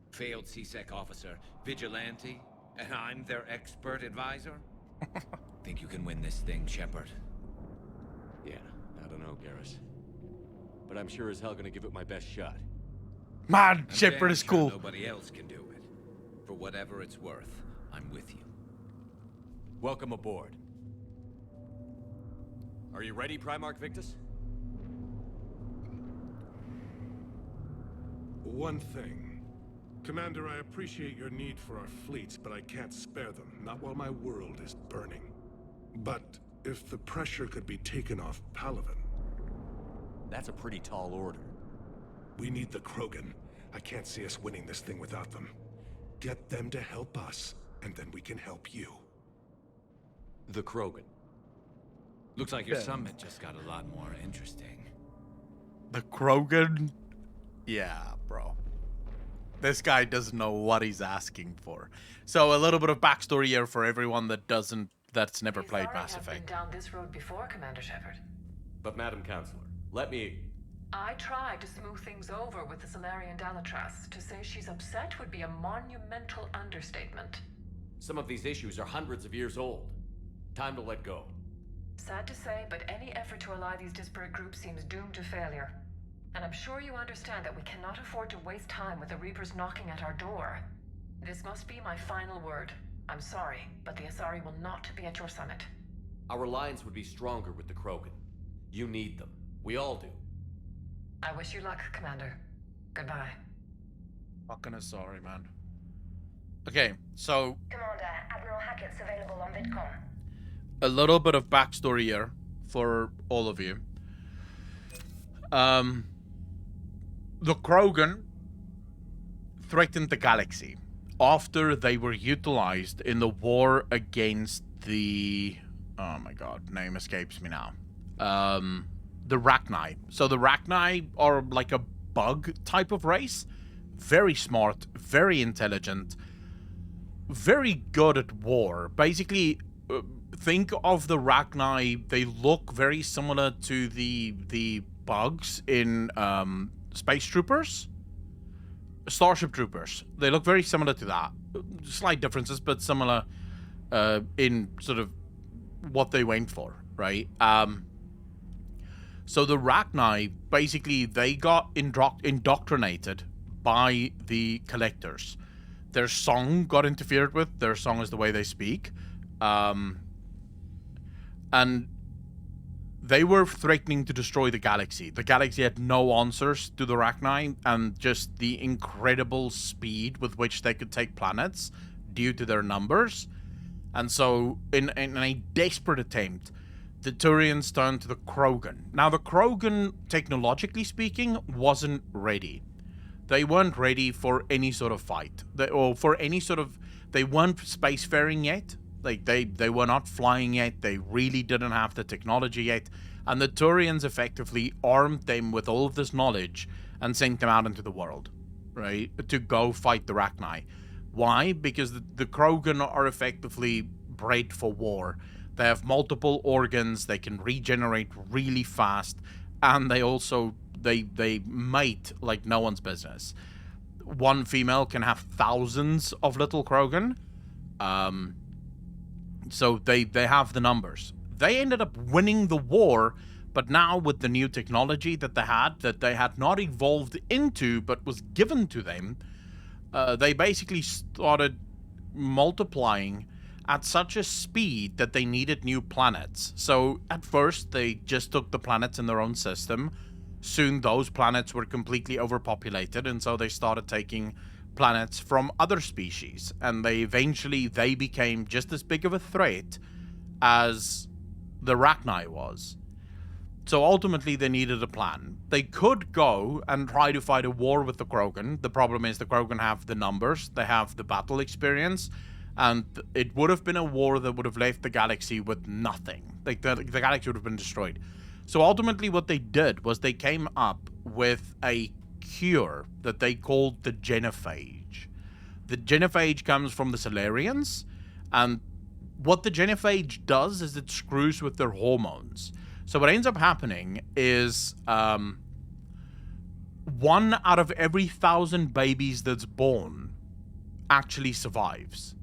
Failed CSEC officer, vigilante, and I'm their expert advisor? Think you can win this thing, Shepard? Yeah, I don't know, Garrus. But I'm sure as hell gonna give it my best shot. Man, Shepard is cool. Nobody else can do it. For whatever it's worth, I'm with you. Welcome aboard. Are you ready, Primarch Victus? One thing. Commander, I appreciate your need for our fleets, but I can't spare them. Not while my world is burning. But if the pressure could be taken off Palaven... That's a pretty tall order. We need the Krogan. I can't see us winning this thing without them. Get them to help us, and then we can help you. The Krogan. Looks like your summit just got a lot more interesting. The Krogan? Yeah, bro. This guy doesn't know what he's asking for. So a little bit of backstory here for everyone that's never played Mass Effect. Been down this road before, Commander Shepard. But Madam Counselor, let me... I tried to smooth things over with the Solarian Dalatras. To say she's upset would be a monumental understatement. Some of these issues are hundreds of years old. Time to let go. Sad to say, but any effort to ally these disparate groups seems doomed to failure. And I'm sure you understand that we cannot afford to waste time with the Reapers knocking at our door. This must be my final word. I'm sorry, but the Asari will not be at your summit. Our alliance would be stronger with the Krogan. You need them. We all do. I wish you luck, Commander. Goodbye. Fucking sorry, man. Okay, so Commander, Admiral Hackett's available on VidCom. a little bit of backstory here for all of you. The Krogan threatened the galaxy after they were utilized in the war against the... Oh my god, name escapes me now. The Rachni. So the Rachni are like a bug type of race. Very smart, very intelligent, very good at war. Basically, think of the Rachni, they look very similar to the bugs in Space Troopers. Starship Troopers. They look very similar to that. Slight differences, but similar in sort of what they went for, right? So the Rachni, basically, they got indoctrinated by the Collectors. Their song got interfered with. Their song is the way they speak. And they were threatening to destroy the galaxy. The galaxy had no answers to the Rachni, and just the incredible speed with which they could take planets due to their numbers. And so, in a desperate attempt, the Turians turned to the Krogan. Now, the Krogan, technologically speaking, wasn't ready. They weren't ready for any sort of fight. They weren't spacefaring yet. Like, they were not flying yet. They really didn't have the technology yet. And the Turians effectively armed them with all of this knowledge and sent them out into the world, right? To go fight the Rachni. Why? Because the Krogan are effectively bred for war. They have multiple organs. They can regenerate really fast. And they also, they mate like no one's business. One female can have thousands of little Krogan. So they have the numbers. They ended up winning the war, but now with the new technology that they had not evolved into, but was given to them, they basically started multiplying at such a speed that they needed new planets. So at first, they just took the planets in their own system. Soon those planets were completely overpopulated, and so they started taking planets from other species, and they became just as big of a threat as the Rachni was. So ultimately they needed a plan. They could go and try to fight a war with the Krogan. The problem is the Krogan have the numbers, they have the battle experience, and it would have been a war that would have left the galaxy with nothing. Like the galaxy would have been destroyed. So ultimately what they did was they came up with a cure that they called the Genophage. The Genophage comes from the Solarians, and what the Genophage does is it screws with their hormones. So what ends up happening is 1 out of every 1,000 babies that's born actually survives.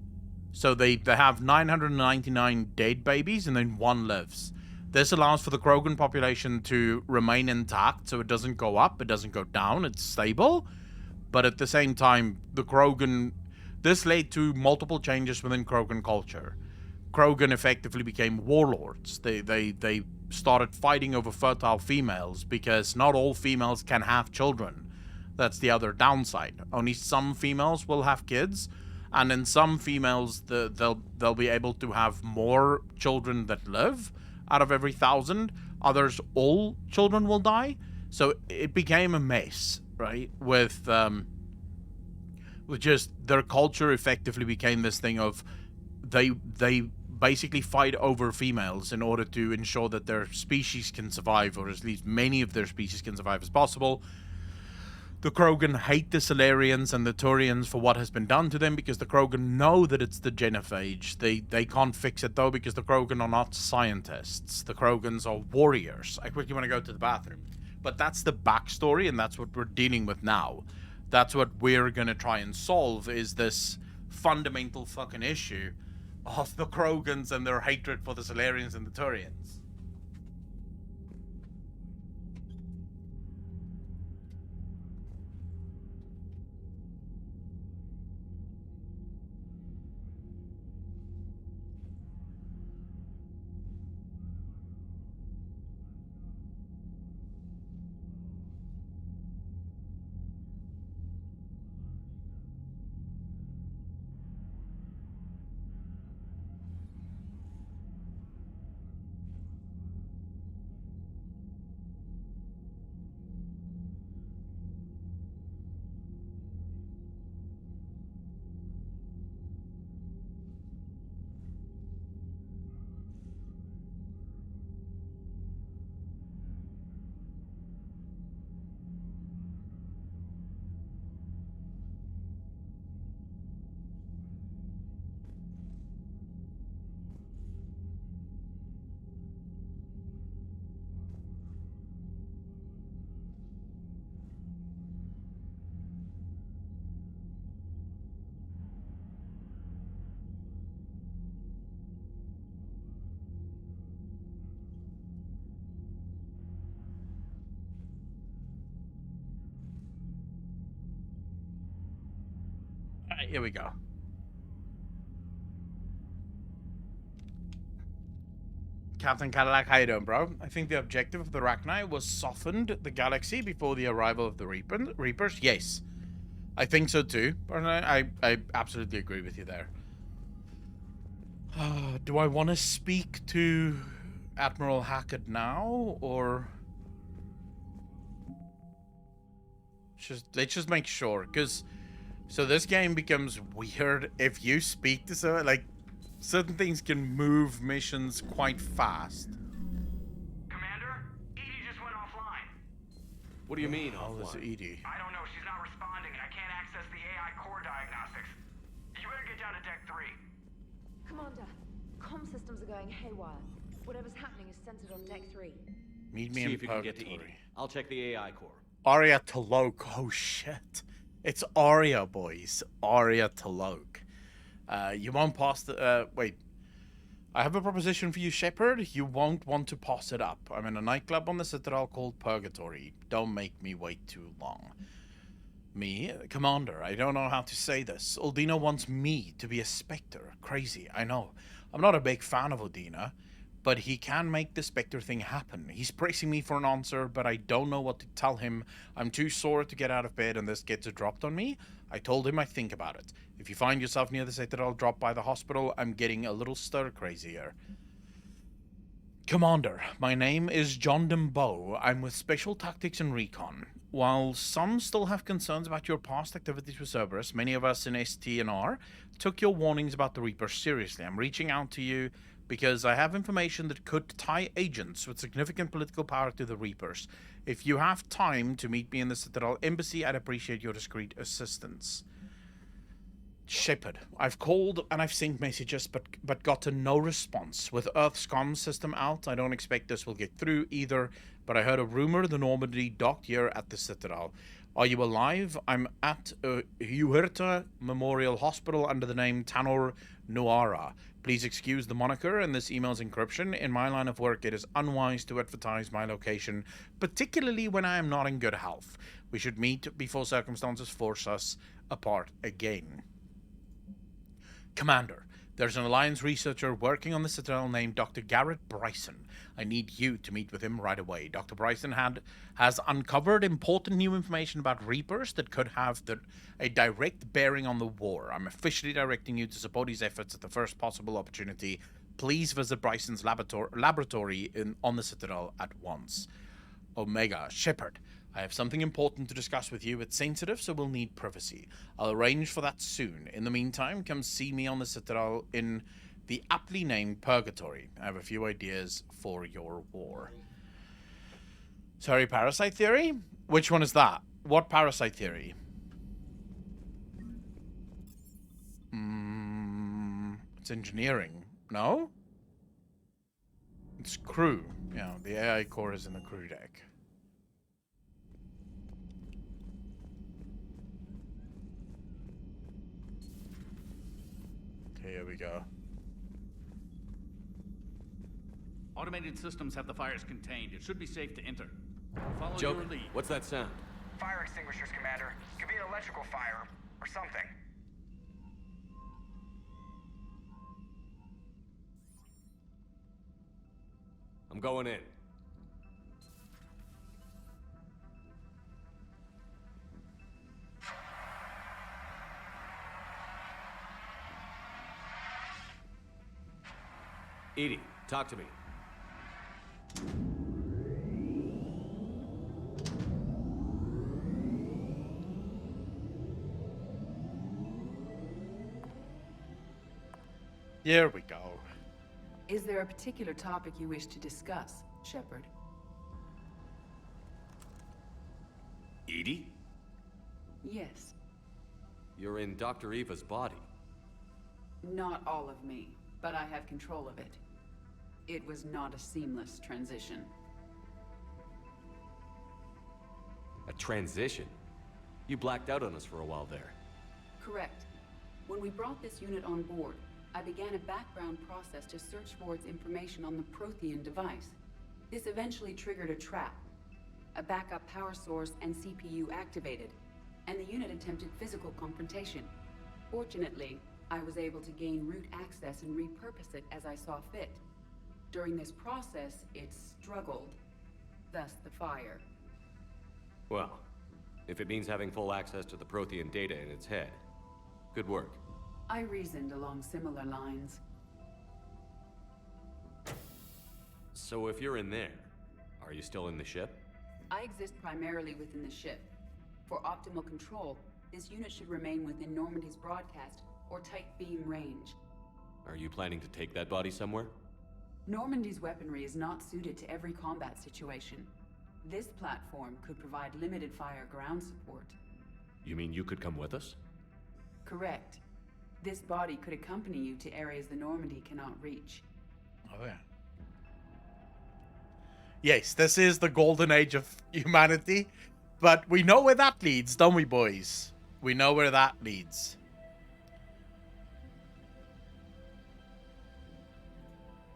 So they have 999 dead babies, and then 1 lives. This allows for the Krogan population to remain intact, so it doesn't go up, it doesn't go down, it's stable. But at the same time, the Krogan... This led to multiple changes within Krogan culture. Krogan effectively became warlords. They started fighting over fertile females, because not all females can have children. That's the other downside. Only some females will have kids, and in some females, they'll be able to have more children that live. Out of every 1,000, others, all children will die. So it became a mess, right? With just their culture effectively became this thing of they basically fight over females in order to ensure that their species can survive, or at least many of their species can survive as possible. The Krogan hate the Salarians and the Turians for what has been done to them, because the Krogan know that it's the genophage. They can't fix it though, because the Krogan are not scientists. The Krogans are warriors. I quickly want to go to the bathroom. But that's the backstory, and that's what we're dealing with now. That's what we're gonna try and solve, is this fundamental fucking issue of the Krogans and their hatred for the Salarians and the Turians. Alright, here we go. Captain Cadillac, how you doing, bro? I think the objective of the Rachni was softened the galaxy before the arrival of the Reapers. Yes, I think so too. I absolutely agree with you there. Do I want to speak to Admiral Hackett now, or let's just make sure, because so this game becomes weird if you speak to someone. Like, certain things can move missions quite fast. Commander, Edie just went offline. What do you mean, How is offline? Edie? I don't know, she's not responding, and I can't access the AI core diagnostics. You better get down to Deck 3. Commander, comm systems are going haywire. Whatever's happening is centered on Deck 3. Meet me See in if you can get to Purgatory. Edie. I'll check the AI core. Arya T'Loak. Oh shit. It's Arya, boys. Arya T'Loak. You won't pass the... wait. I have a proposition for you, Shepard. You won't want to pass it up. I'm in a nightclub on the Citadel called Purgatory. Don't make me wait too long. Me? Commander, I don't know how to say this. Udina wants me to be a Spectre. Crazy, I know. I'm not a big fan of Udina, but he can make the Spectre thing happen. He's pressing me for an answer, but I don't know what to tell him. I'm too sore to get out of bed and this gets dropped on me. I told him I'd think about it. If you find yourself near the Citadel, drop by the hospital. I'm getting a little stir-crazy here. Commander, my name is John Dembeau. I'm with Special Tactics and Recon. While some still have concerns about your past activities with Cerberus, many of us in ST&R took your warnings about the Reapers seriously. I'm reaching out to you because I have information that could tie agents with significant political power to the Reapers. If you have time to meet me in the Citadel Embassy, I'd appreciate your discreet assistance. Shepard, I've called and I've sent messages, but gotten no response. With Earth's comm system out, I don't expect this will get through either, but I heard a rumor the Normandy docked here at the Citadel. Are you alive? I'm at Huerta Memorial Hospital under the name Tanor Nuara. Please excuse the moniker and this email's encryption. In my line of work, it is unwise to advertise my location, particularly when I am not in good health. We should meet before circumstances force us apart again. Commander, there's an Alliance researcher working on the Citadel named Dr. Garrett Bryson. I need you to meet with him right away. Dr. Bryson has uncovered important new information about Reapers that could have a direct bearing on the war. I'm officially directing you to support his efforts at the first possible opportunity. Please visit Bryson's laboratory on the Citadel at once. Omega, Shepard, I have something important to discuss with you. It's sensitive, so we'll need privacy. I'll arrange for that soon. In the meantime, come see me on the Citadel in the aptly named Purgatory. I have a few ideas for your war. Sorry, Parasite Theory? Which one is that? What Parasite Theory? It's engineering. No? It's crew. Yeah, the AI core is in the crew deck. Okay, here we go. Automated systems have the fires contained. It should be safe to enter. Follow Joker, your lead. what's that sound? Fire extinguishers, Commander. Could be an electrical fire, or something. I'm going in. EDI, talk to me. Here we go. Is there a particular topic you wish to discuss, Shepard? EDI? Yes. You're in Dr. Eva's body. Not all of me, but I have control of it. It was not a seamless transition. A transition? You blacked out on us for a while there. Correct. When we brought this unit on board, I began a background process to search for its information on the Prothean device. This eventually triggered a trap. A backup power source and CPU activated, and the unit attempted physical confrontation. Fortunately, I was able to gain root access and repurpose it as I saw fit. During this process, it struggled, thus the fire. Well, if it means having full access to the Prothean data in its head, good work. I reasoned along similar lines. So if you're in there, are you still in the ship? I exist primarily within the ship. For optimal control, this unit should remain within Normandy's broadcast or tight beam range. Are you planning to take that body somewhere? Normandy's weaponry is not suited to every combat situation. This platform could provide limited fire ground support. You mean you could come with us? Correct. This body could accompany you to areas the Normandy cannot reach. Oh yeah. Yes, this is the golden age of humanity, but we know where that leads, don't we, boys? We know where that leads.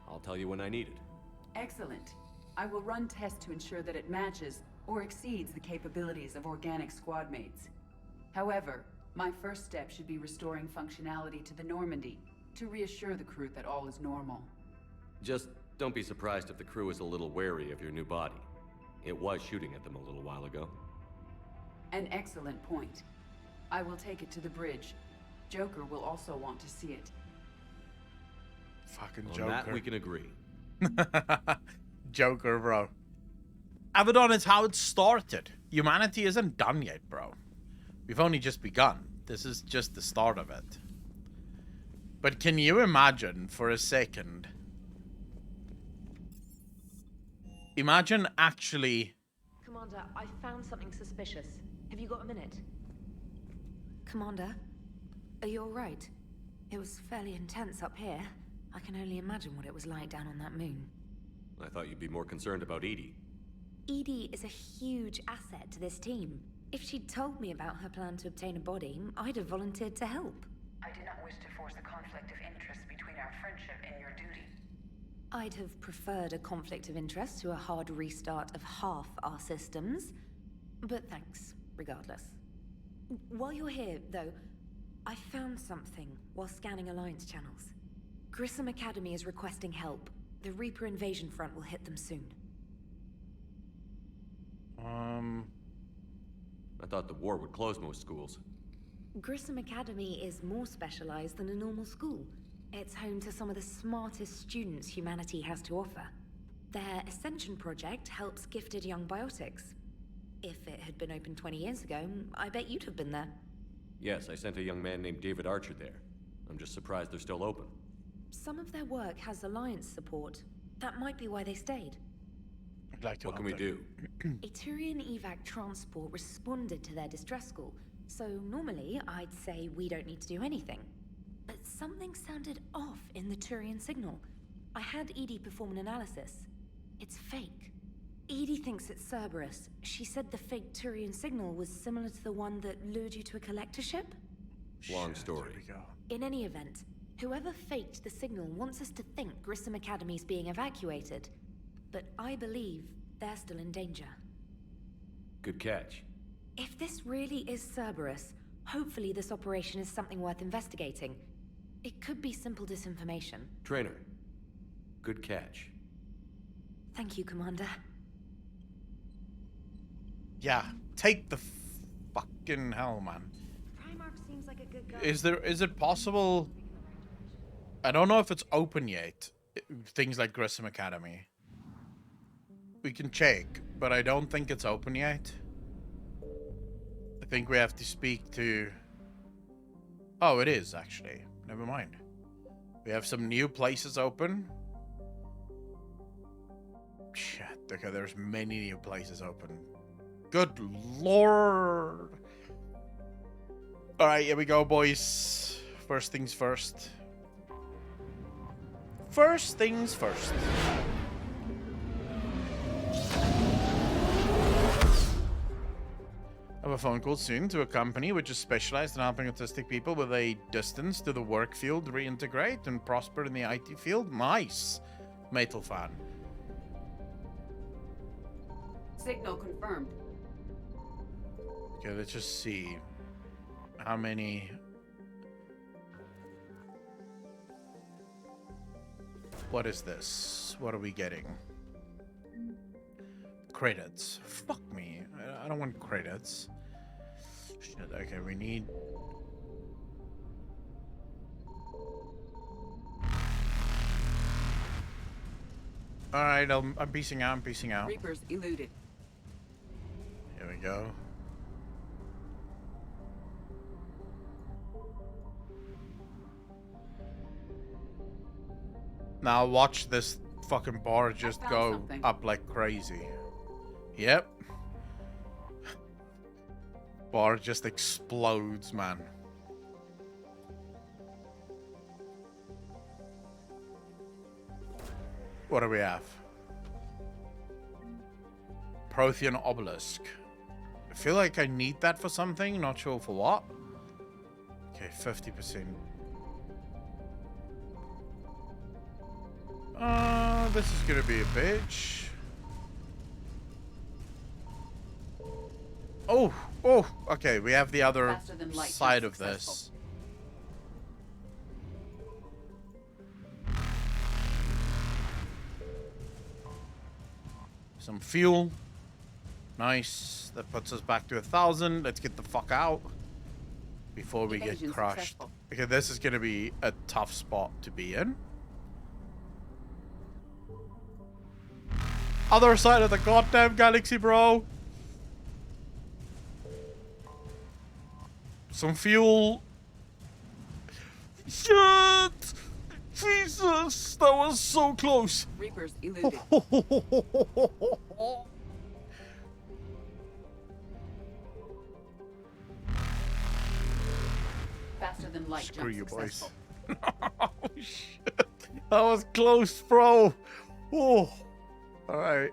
I'll tell you when I need it. Excellent. I will run tests to ensure that it matches or exceeds the capabilities of organic squad mates. However, my first step should be restoring functionality to the Normandy to reassure the crew that all is normal. Just don't be surprised if the crew is a little wary of your new body. It was shooting at them a little while ago. An excellent point. I will take it to the bridge. Joker will also want to see it. Fucking On Joker. that we can agree. Joker, bro. Abaddon is how it started. Humanity isn't done yet, bro. We've only just begun. This is just the start of it. But can you imagine for a second? Imagine actually... Commander, I found something suspicious. Have you got a minute? Commander, are you alright? It was fairly intense up here. I can only imagine what it was like down on that moon. I thought you'd be more concerned about EDI. EDI is a huge asset to this team. If she'd told me about her plan to obtain a body, I'd have volunteered to help. I did not wish to force a conflict of interest between our friendship and your duty. I'd have preferred a conflict of interest to a hard restart of half our systems. But thanks, regardless. While you're here, though, I found something while scanning Alliance channels. Grissom Academy is requesting help. The Reaper invasion front will hit them soon. I thought the war would close most schools. Grissom Academy is more specialized than a normal school. It's home to some of the smartest students humanity has to offer. Their Ascension project helps gifted young biotics. If it had been open 20 years ago, I bet you'd have been there. Yes, I sent a young man named David Archer there. I'm just surprised they're still open. Some of their work has Alliance support. That might be why they stayed. I'd like to What can we do? A Turian evac transport responded to their distress call, so normally I'd say we don't need to do anything. But something sounded off in the Turian signal. I had Edie perform an analysis. It's fake. Edie thinks it's Cerberus. She said the fake Turian signal was similar to the one that lured you to a collector ship? Long story. In any event, whoever faked the signal wants us to think Grissom Academy's being evacuated. But I believe they're still in danger. Good catch. If this really is Cerberus, hopefully this operation is something worth investigating. It could be simple disinformation. Trainer. Good catch. Thank you, Commander. Yeah, take the fucking hell, man. Primarch seems like a good guy. Is it possible? I don't know if it's open yet. Things like Grissom Academy. We can check, but I don't think it's open yet. I think we have to speak to... Oh, it is, actually. Never mind. We have some new places open. Shit, okay, there's many new places open. Good lord! Alright, here we go, boys. First things first. First things first. I have a phone call soon to a company which is specialized in helping autistic people with a distance to the work field reintegrate and prosper in the IT field. Nice. Metal fan. Signal confirmed. Okay, let's just see. How many... What is this? What are we getting? Credits. Fuck me. I don't want credits. Shit, okay, we need... Alright, I'm piecing out, I'm piecing out. Reapers eluded. Here we go. Now watch this fucking bar just go something. up like crazy. Yep. Bar just explodes, man. What do we have? Prothean obelisk. I feel like I need that for something, not sure for what. Okay, 50%. This is gonna be a bitch. Oh, okay, we have the other side of this. Some fuel. Nice. That puts us back to 1,000. Let's get the fuck out before we get crushed. Okay, this is gonna be a tough spot to be in. Other side of the goddamn galaxy, bro. Some fuel. Shit! Jesus, that was so close. Reapers eluded. Faster than light. Screw you, boys. Successful. Oh, shit. That was close, bro. Oh. All right.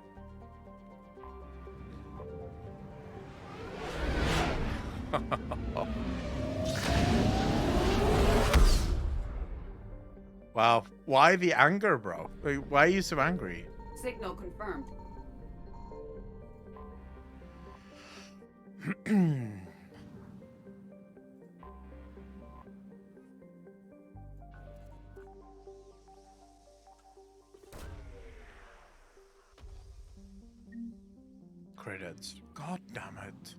Wow. Why the anger, bro? Wait, why are you so angry? Signal confirmed. Credits. God damn it.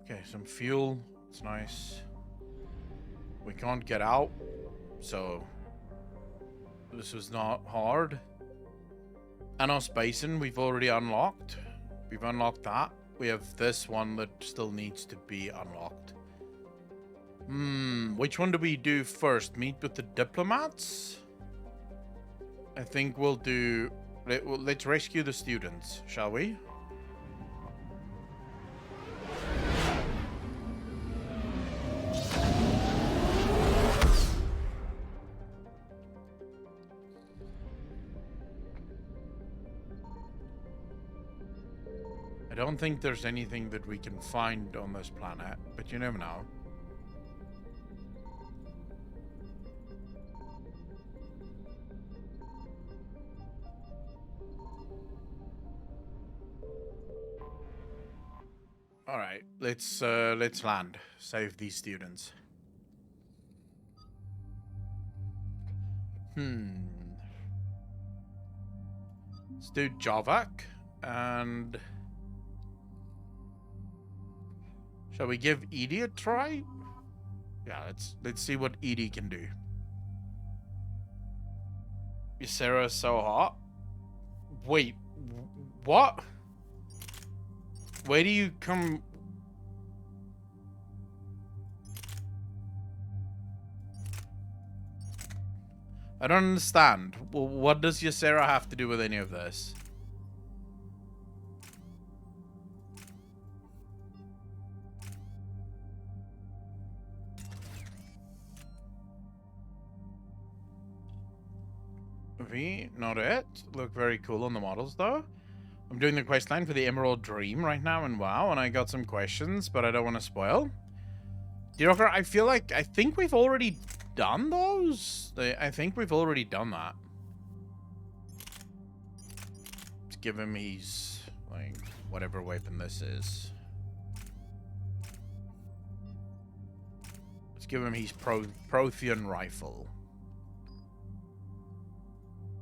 Okay, some fuel. It's nice. We can't get out, so this was not hard. Anos Basin, we've already unlocked. We've unlocked that. we have this one that still needs to be unlocked. Which one do we do first? Meet with the diplomats? I think we'll do... Let's rescue the students, shall we? I don't think there's anything that we can find on this planet, but you never know. All right, let's land. Save these students. Let's do Javak and shall we give Edie a try? Yeah, let's see what Edie can do. Ysera is so hot. Wait, what? Where do you come? I don't understand. What does Ysera have to do with any of this? V, not it. Look very cool on the models though. I'm doing the quest line for the Emerald Dream right now in WoW, and I got some questions, but I don't want to spoil. Derocker, I think we've already done those. I think we've already done that. Let's give him his, like, whatever weapon this is. Let's give him his Prothean rifle.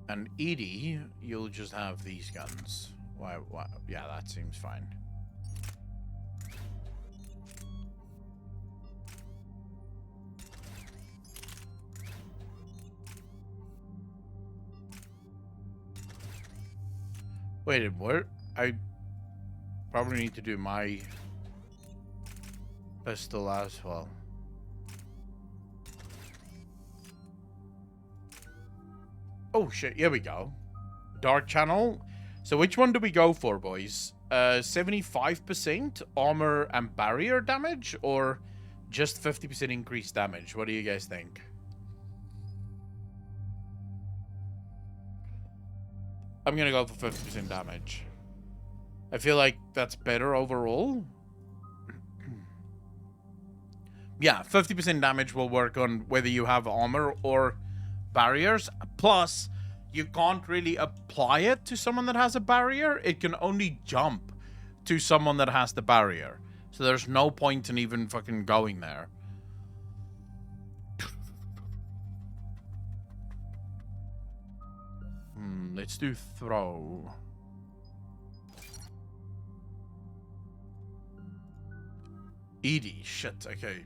And Edie, you'll just have these guns. Why? Yeah, that seems fine. Wait, what? I probably need to do my pistol as well. Oh shit, here we go. Dark Channel. So which one do we go for, boys? 75% armor and barrier damage, or just 50% increased damage? What do you guys think? I'm gonna go for 50% damage. I feel like that's better overall. Yeah, 50% damage will work on whether you have armor or barriers. Plus, you can't really apply it to someone that has a barrier. It can only jump to someone that has the barrier. So there's no point in even fucking going there. Let's do throw. Edie, shit, okay.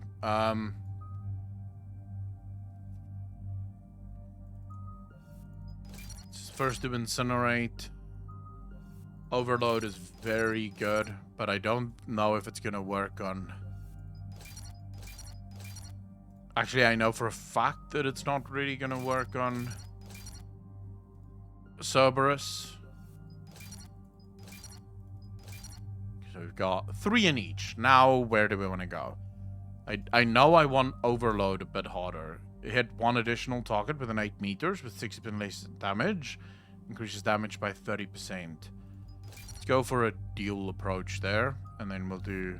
First to incinerate. Overload is very good, but I don't know if it's gonna work on... Actually, I know for a fact that it's not really gonna work on Cerberus. So we've got 3 in each. Now, where do we want to go? I know I want Overload a bit harder. Hit 1 additional target within 8 meters with 60% less damage. Increases damage by 30%. Let's go for a dual approach there. And then we'll do...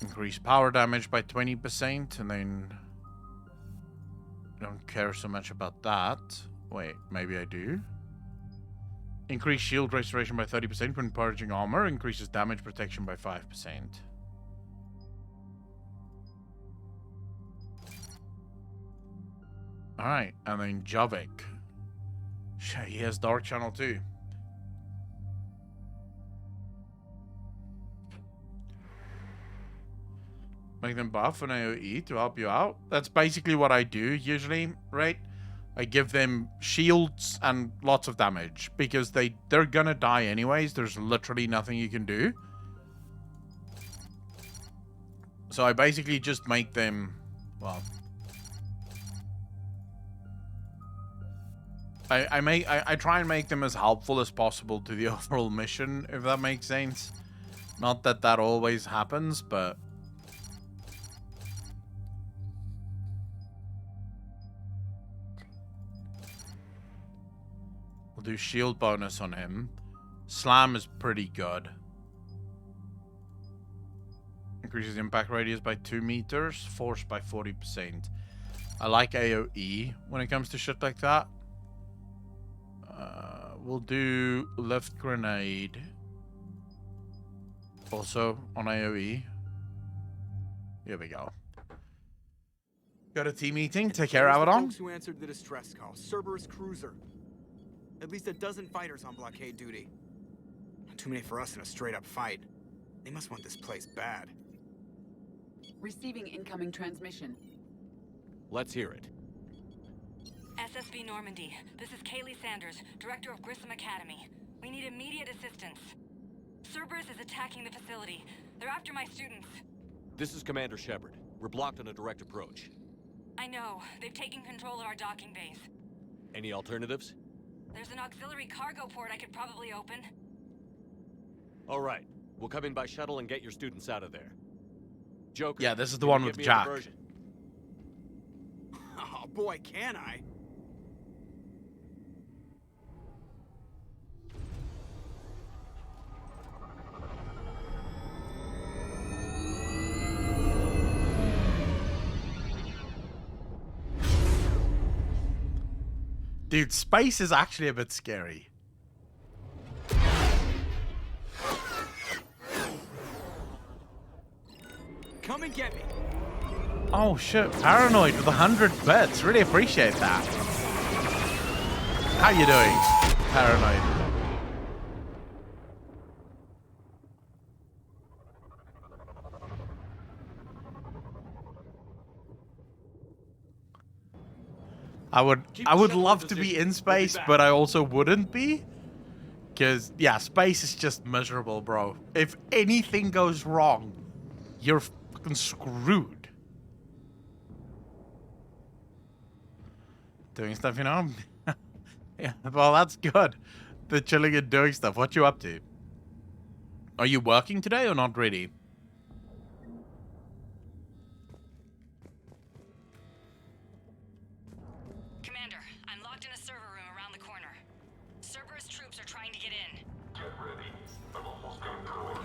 increase power damage by 20%. And then... I don't care so much about that. Wait, maybe I do. Increase shield restoration by 30% when purging armor. Increases damage protection by 5%. Alright, and then Javik. He has Dark Channel too. Make them buff an AoE to help you out. That's basically what I do usually, right? I give them shields and lots of damage because they're gonna die anyways. There's literally nothing you can do. So I basically just make them, well, I try and make them as helpful as possible to the overall mission, if that makes sense. Not that that always happens, but we'll do shield bonus on him. Slam is pretty good. Increases impact radius by 2 meters, force by 40%. I like AoE when it comes to shit like that. We'll do left grenade. Also on AoE. Here we go. Got a team meeting. Take care, Abaddon. Folks who answered the distress call. Cerberus cruiser. At least a dozen fighters on blockade duty. Not too many for us in a straight-up fight. They must want this place bad. Receiving incoming transmission. Let's hear it. SSB Normandy. This is Kaylee Sanders, Director of Grissom Academy. We need immediate assistance. Cerberus is attacking the facility. They're after my students. This is Commander Shepard. We're blocked on a direct approach. I know. They've taken control of our docking base. Any alternatives? There's an auxiliary cargo port I could probably open. All right. We'll come in by shuttle and get your students out of there. Joker. Yeah, this is the can one you with give me a Jack. diversion? Oh boy, can I? Dude, space is actually a bit scary. Come and get me. Oh shit, Paranoid with 100 bits. Really appreciate that. How you doing, Paranoid? I would love to be in space, but I also wouldn't be. Because, yeah, space is just miserable, bro. If anything goes wrong, you're fucking screwed. Doing stuff, you know? Yeah, well, that's good. The chilling and doing stuff. What you up to? Are you working today or not really? Commander, I'm locked in a server room around the corner. Cerberus troops are trying to get in. Get ready. I'm almost coming through.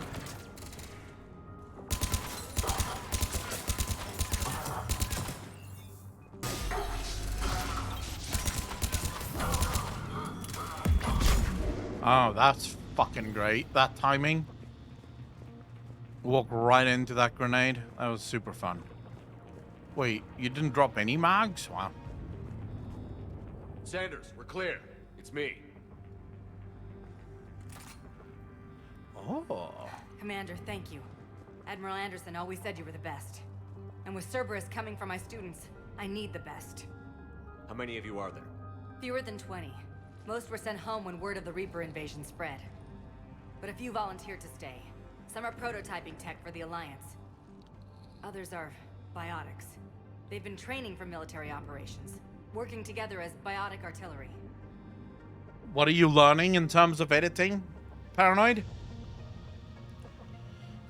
Oh, that's fucking great. That timing. Walk right into that grenade. That was super fun. Wait, you didn't drop any mags? Wow. Sanders, we're clear. It's me. Oh. Commander, thank you. Admiral Anderson always said you were the best. And with Cerberus coming for my students, I need the best. How many of you are there? Fewer than 20. Most were sent home when word of the Reaper invasion spread. But a few volunteered to stay. Some are prototyping tech for the Alliance. Others are biotics. They've been training for military operations, working together as biotic artillery. What are you learning in terms of editing, Paranoid?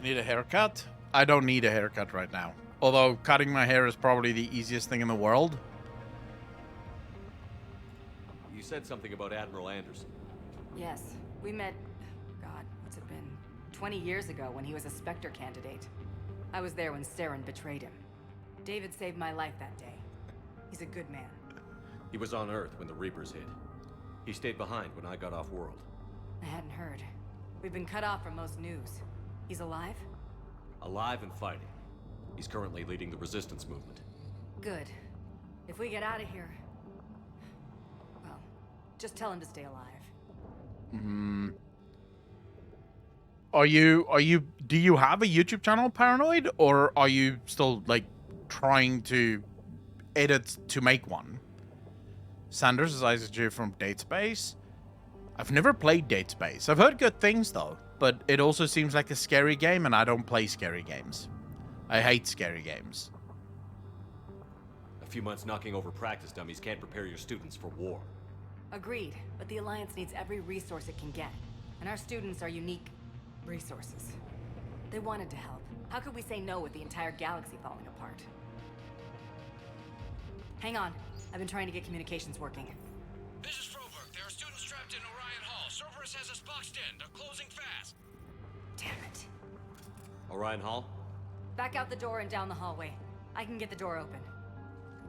Need a haircut? I don't need a haircut right now. Although cutting my hair is probably the easiest thing in the world. You said something about Admiral Anderson. Yes, we met, God, what's it been? 20 years ago when he was a Spectre candidate. I was there when Saren betrayed him. David saved my life that day. He's a good man. He was on Earth when the Reapers hit. He stayed behind when I got off world. I hadn't heard. We've been cut off from most news. He's alive? Alive and fighting. He's currently leading the resistance movement. Good. If we get out of here... well, just tell him to stay alive. Do you have a YouTube channel, Paranoid? Or are you still, like, trying to edit to make one? Sanders is Isaac J from Dead Space. I've never played Dead Space. I've heard good things though, but it also seems like a scary game, and I don't play scary games. I hate scary games. A few months knocking over practice dummies can't prepare your students for war. Agreed, but the Alliance needs every resource it can get. And our students are unique resources. They wanted to help. How could we say no with the entire galaxy falling apart? Hang on. I've been trying to get communications working. This is Froberg. There are students trapped in Orion Hall. Cerberus has us boxed in. They're closing fast. Damn it. Orion Hall? Back out the door and down the hallway. I can get the door open.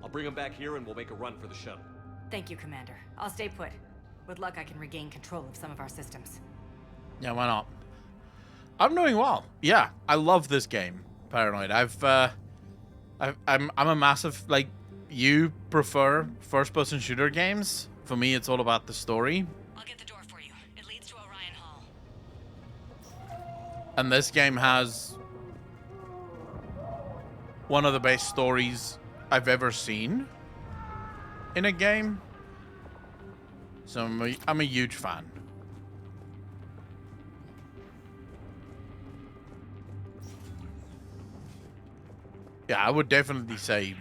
I'll bring them back here and we'll make a run for the shuttle. Thank you, Commander. I'll stay put. With luck, I can regain control of some of our systems. Yeah, why not? I'm doing well. Yeah, I love this game, Paranoid. I'm a massive, like, you prefer first-person shooter games. For me, it's all about the story. I'll get the door for you. It leads to Orion Hall. And this game has one of the best stories I've ever seen in a game. So I'm a huge fan. Yeah, I would definitely say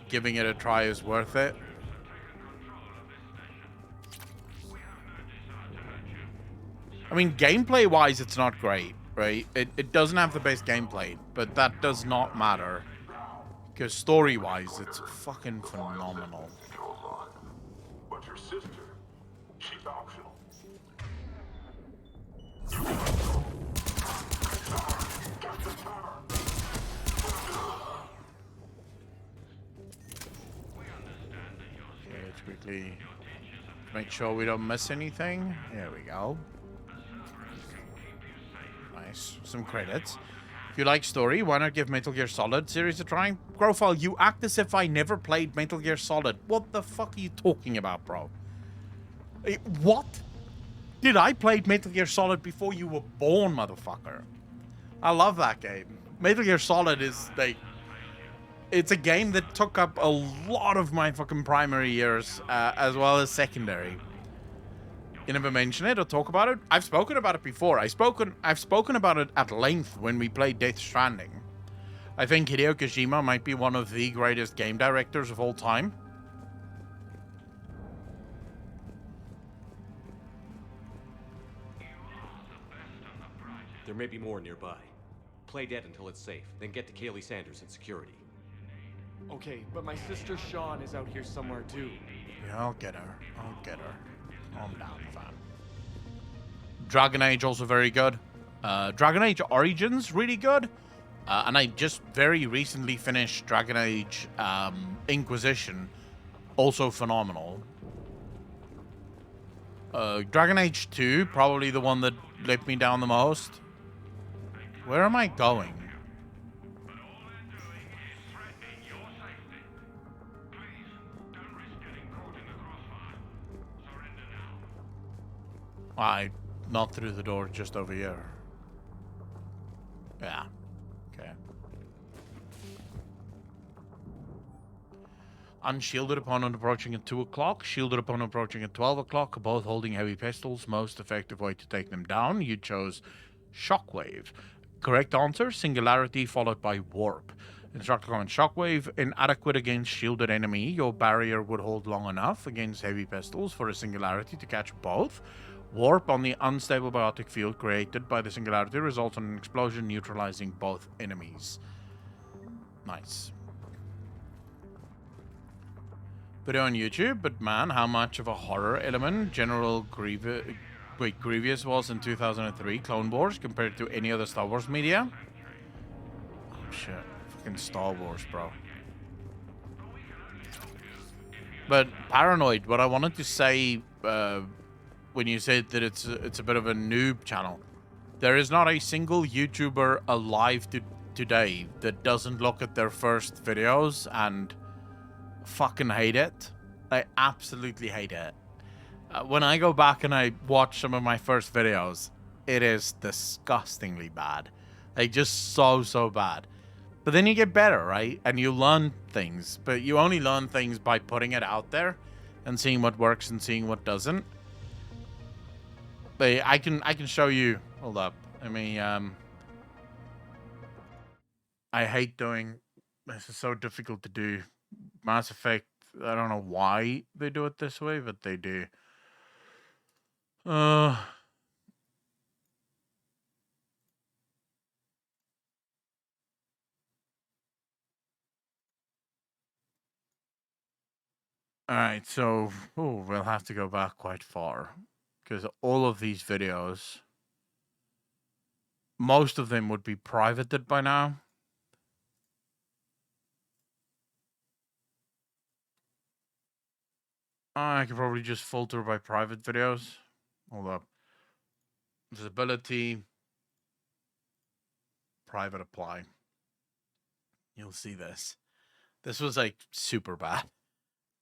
giving it a try is worth it. I mean, gameplay-wise, it's not great, right? It doesn't have the best gameplay, but that does not matter. Because story-wise, it's fucking phenomenal. But your sister, she's optional. Okay, let's quickly make sure we don't miss anything. There we go. Nice. Some credits. If you like story, why not give Metal Gear Solid series a try? Grofal, you act as if I never played Metal Gear Solid. What the fuck are you talking about, bro? What? Did I play Metal Gear Solid before you were born, motherfucker? I love that game. Metal Gear Solid is like... It's a game that took up a lot of my fucking primary years, as well as secondary. You never mention it or talk about it? I've spoken about it before. I've spoken about it at length when we played Death Stranding. I think Hideo Kojima might be one of the greatest game directors of all time. There may be more nearby. Play dead until it's safe, then get to Kaylee Sanders in security. Okay, but my sister Sean is out here somewhere too. Yeah, I'll get her. I'll get her. Calm down, fam. Dragon Age also very good. Dragon Age Origins really good. And I just very recently finished Dragon Age Inquisition. Also phenomenal. Dragon Age 2, probably the one that let me down the most. Where am I going? Not through the door, just over here. Yeah. Okay. Unshielded opponent approaching at 2 o'clock. Shielded opponent approaching at 12 o'clock. Both holding heavy pistols. Most effective way to take them down. You chose Shockwave. Correct answer, Singularity followed by Warp. Instructor comment, Shockwave, inadequate against shielded enemy. Your barrier would hold long enough against heavy pistols for a Singularity to catch both. Warp on the unstable biotic field created by the Singularity results in an explosion neutralizing both enemies. Nice. Video on YouTube, but man, how much of a horror element General Grievous was in 2003 Clone Wars compared to any other Star Wars media? Oh shit. Fucking Star Wars, bro. But Paranoid, what I wanted to say when you said that it's a bit of a noob channel, there is not a single YouTuber alive today that doesn't look at their first videos and fucking hate it. I absolutely hate it. When I go back and I watch some of my first videos, it is disgustingly bad. Like, just so bad. But then you get better, right? And you learn things. But you only learn things by putting it out there and seeing what works and seeing what doesn't. I can show you. Hold up. I mean, I hate doing. This is so difficult to do. Mass Effect. I don't know why they do it this way, but they do. Alright, so we'll have to go back quite far. Because all of these videos, most of them would be privated by now. I could probably just filter by private videos. Hold up. Visibility. Private apply. You'll see this. This was like super bad.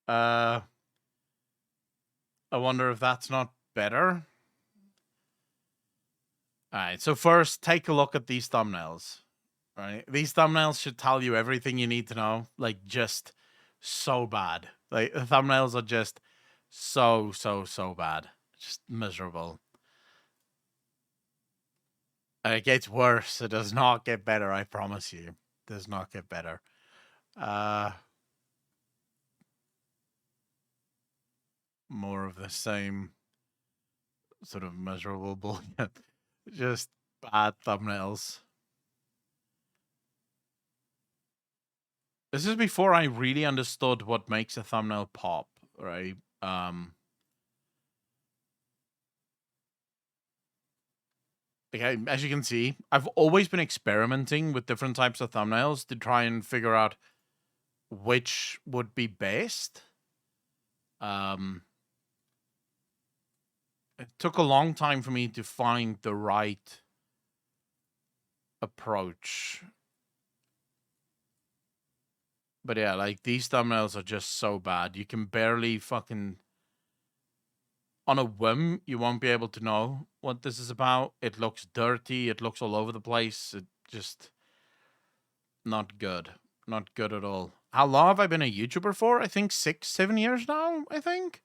I wonder if that's not better. Alright, so first, take a look at these thumbnails. Right? These thumbnails should tell you everything you need to know. Like, just so bad. Like, the thumbnails are just so bad. Just miserable. It gets worse. It does not get better, I promise you. It does not get better. More of the same sort of miserable bullshit. Just bad thumbnails. This is before I really understood what makes a thumbnail pop, right? Okay, as you can see, I've always been experimenting with different types of thumbnails to try and figure out which would be best. It took a long time for me to find the right approach. But yeah, like, these thumbnails are just so bad. You can barely fucking... On a whim, you won't be able to know what this is about. It looks dirty. It looks all over the place. It just... Not good. Not good at all. How long have I been a YouTuber for? I think 6-7 years now, I think.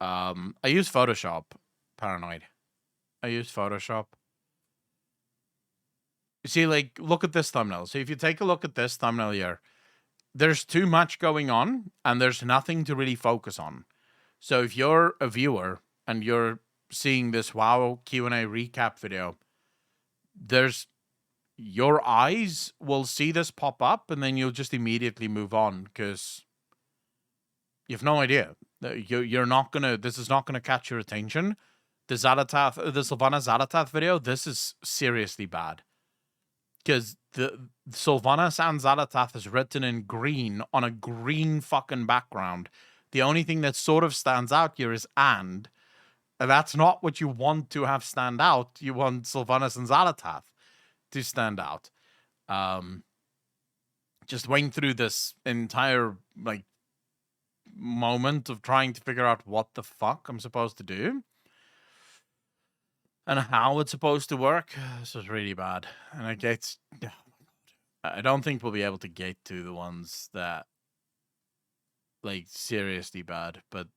I use Photoshop. Paranoid. I use Photoshop. You see, like, look at this thumbnail. So if you take a look at this thumbnail here, there's too much going on, and there's nothing to really focus on. So if you're a viewer, and you're seeing this WoW Q&A recap video, your eyes will see this pop up, and then you'll just immediately move on, because you have no idea. You're not gonna... This is not gonna catch your attention. The Sylvana Xal'atath video, this is seriously bad. Because the Sylvana San Xal'atath is written in green on a green fucking background. The only thing that sort of stands out here is and that's not what you want to have stand out. You want Sylvana San Xal'atath to stand out. Just went through this entire, like, moment of trying to figure out what the fuck I'm supposed to do. And how it's supposed to work. This is really bad. And it gets... I don't think we'll be able to get to the ones that... Like, seriously bad. But...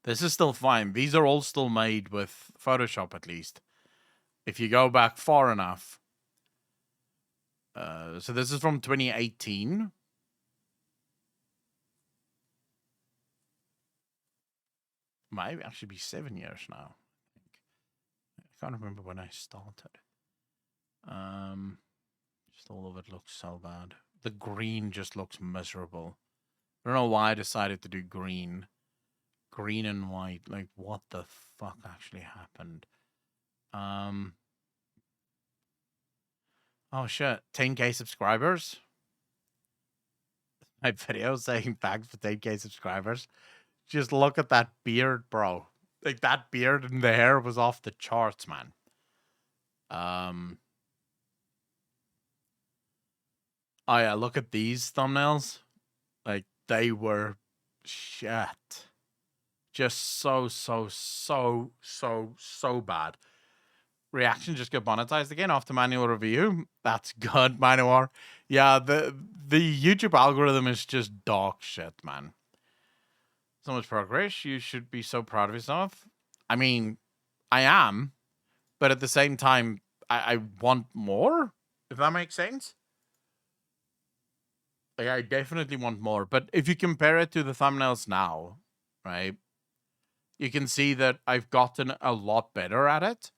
This is still fine. These are all still made with Photoshop, at least. If you go back far enough. So this is from 2018. Might actually be 7 years now. I can't remember when I started. Just all of it looks so bad. The green just looks miserable. I don't know why I decided to do green. Green and white. Like, what the fuck actually happened? Oh shit. 10k subscribers? My video saying thanks for 10k subscribers. Just look at that beard, bro. Like, that beard and the hair was off the charts, man. Oh yeah, look at these thumbnails. Like, they were shit. Just so bad. Reaction just got monetized again after manual review. That's good, Manowar. Yeah, the YouTube algorithm is just dog shit, man. So much progress. You should be so proud of yourself. I mean, I am, but at the same time, I want more, if that makes sense. Like, I definitely want more. But if you compare it to the thumbnails now, right, you can see that I've gotten a lot better at it.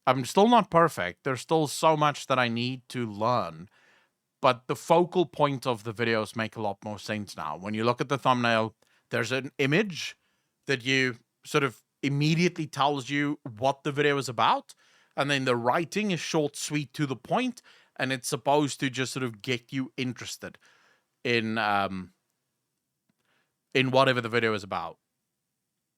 I'm still not perfect. There's still so much that I need to learn. But the focal point of the videos make a lot more sense now. When you look at the thumbnail, there's an image that you sort of immediately tells you what the video is about. And then the writing is short, sweet, to the point. And it's supposed to just sort of get you interested in whatever the video is about.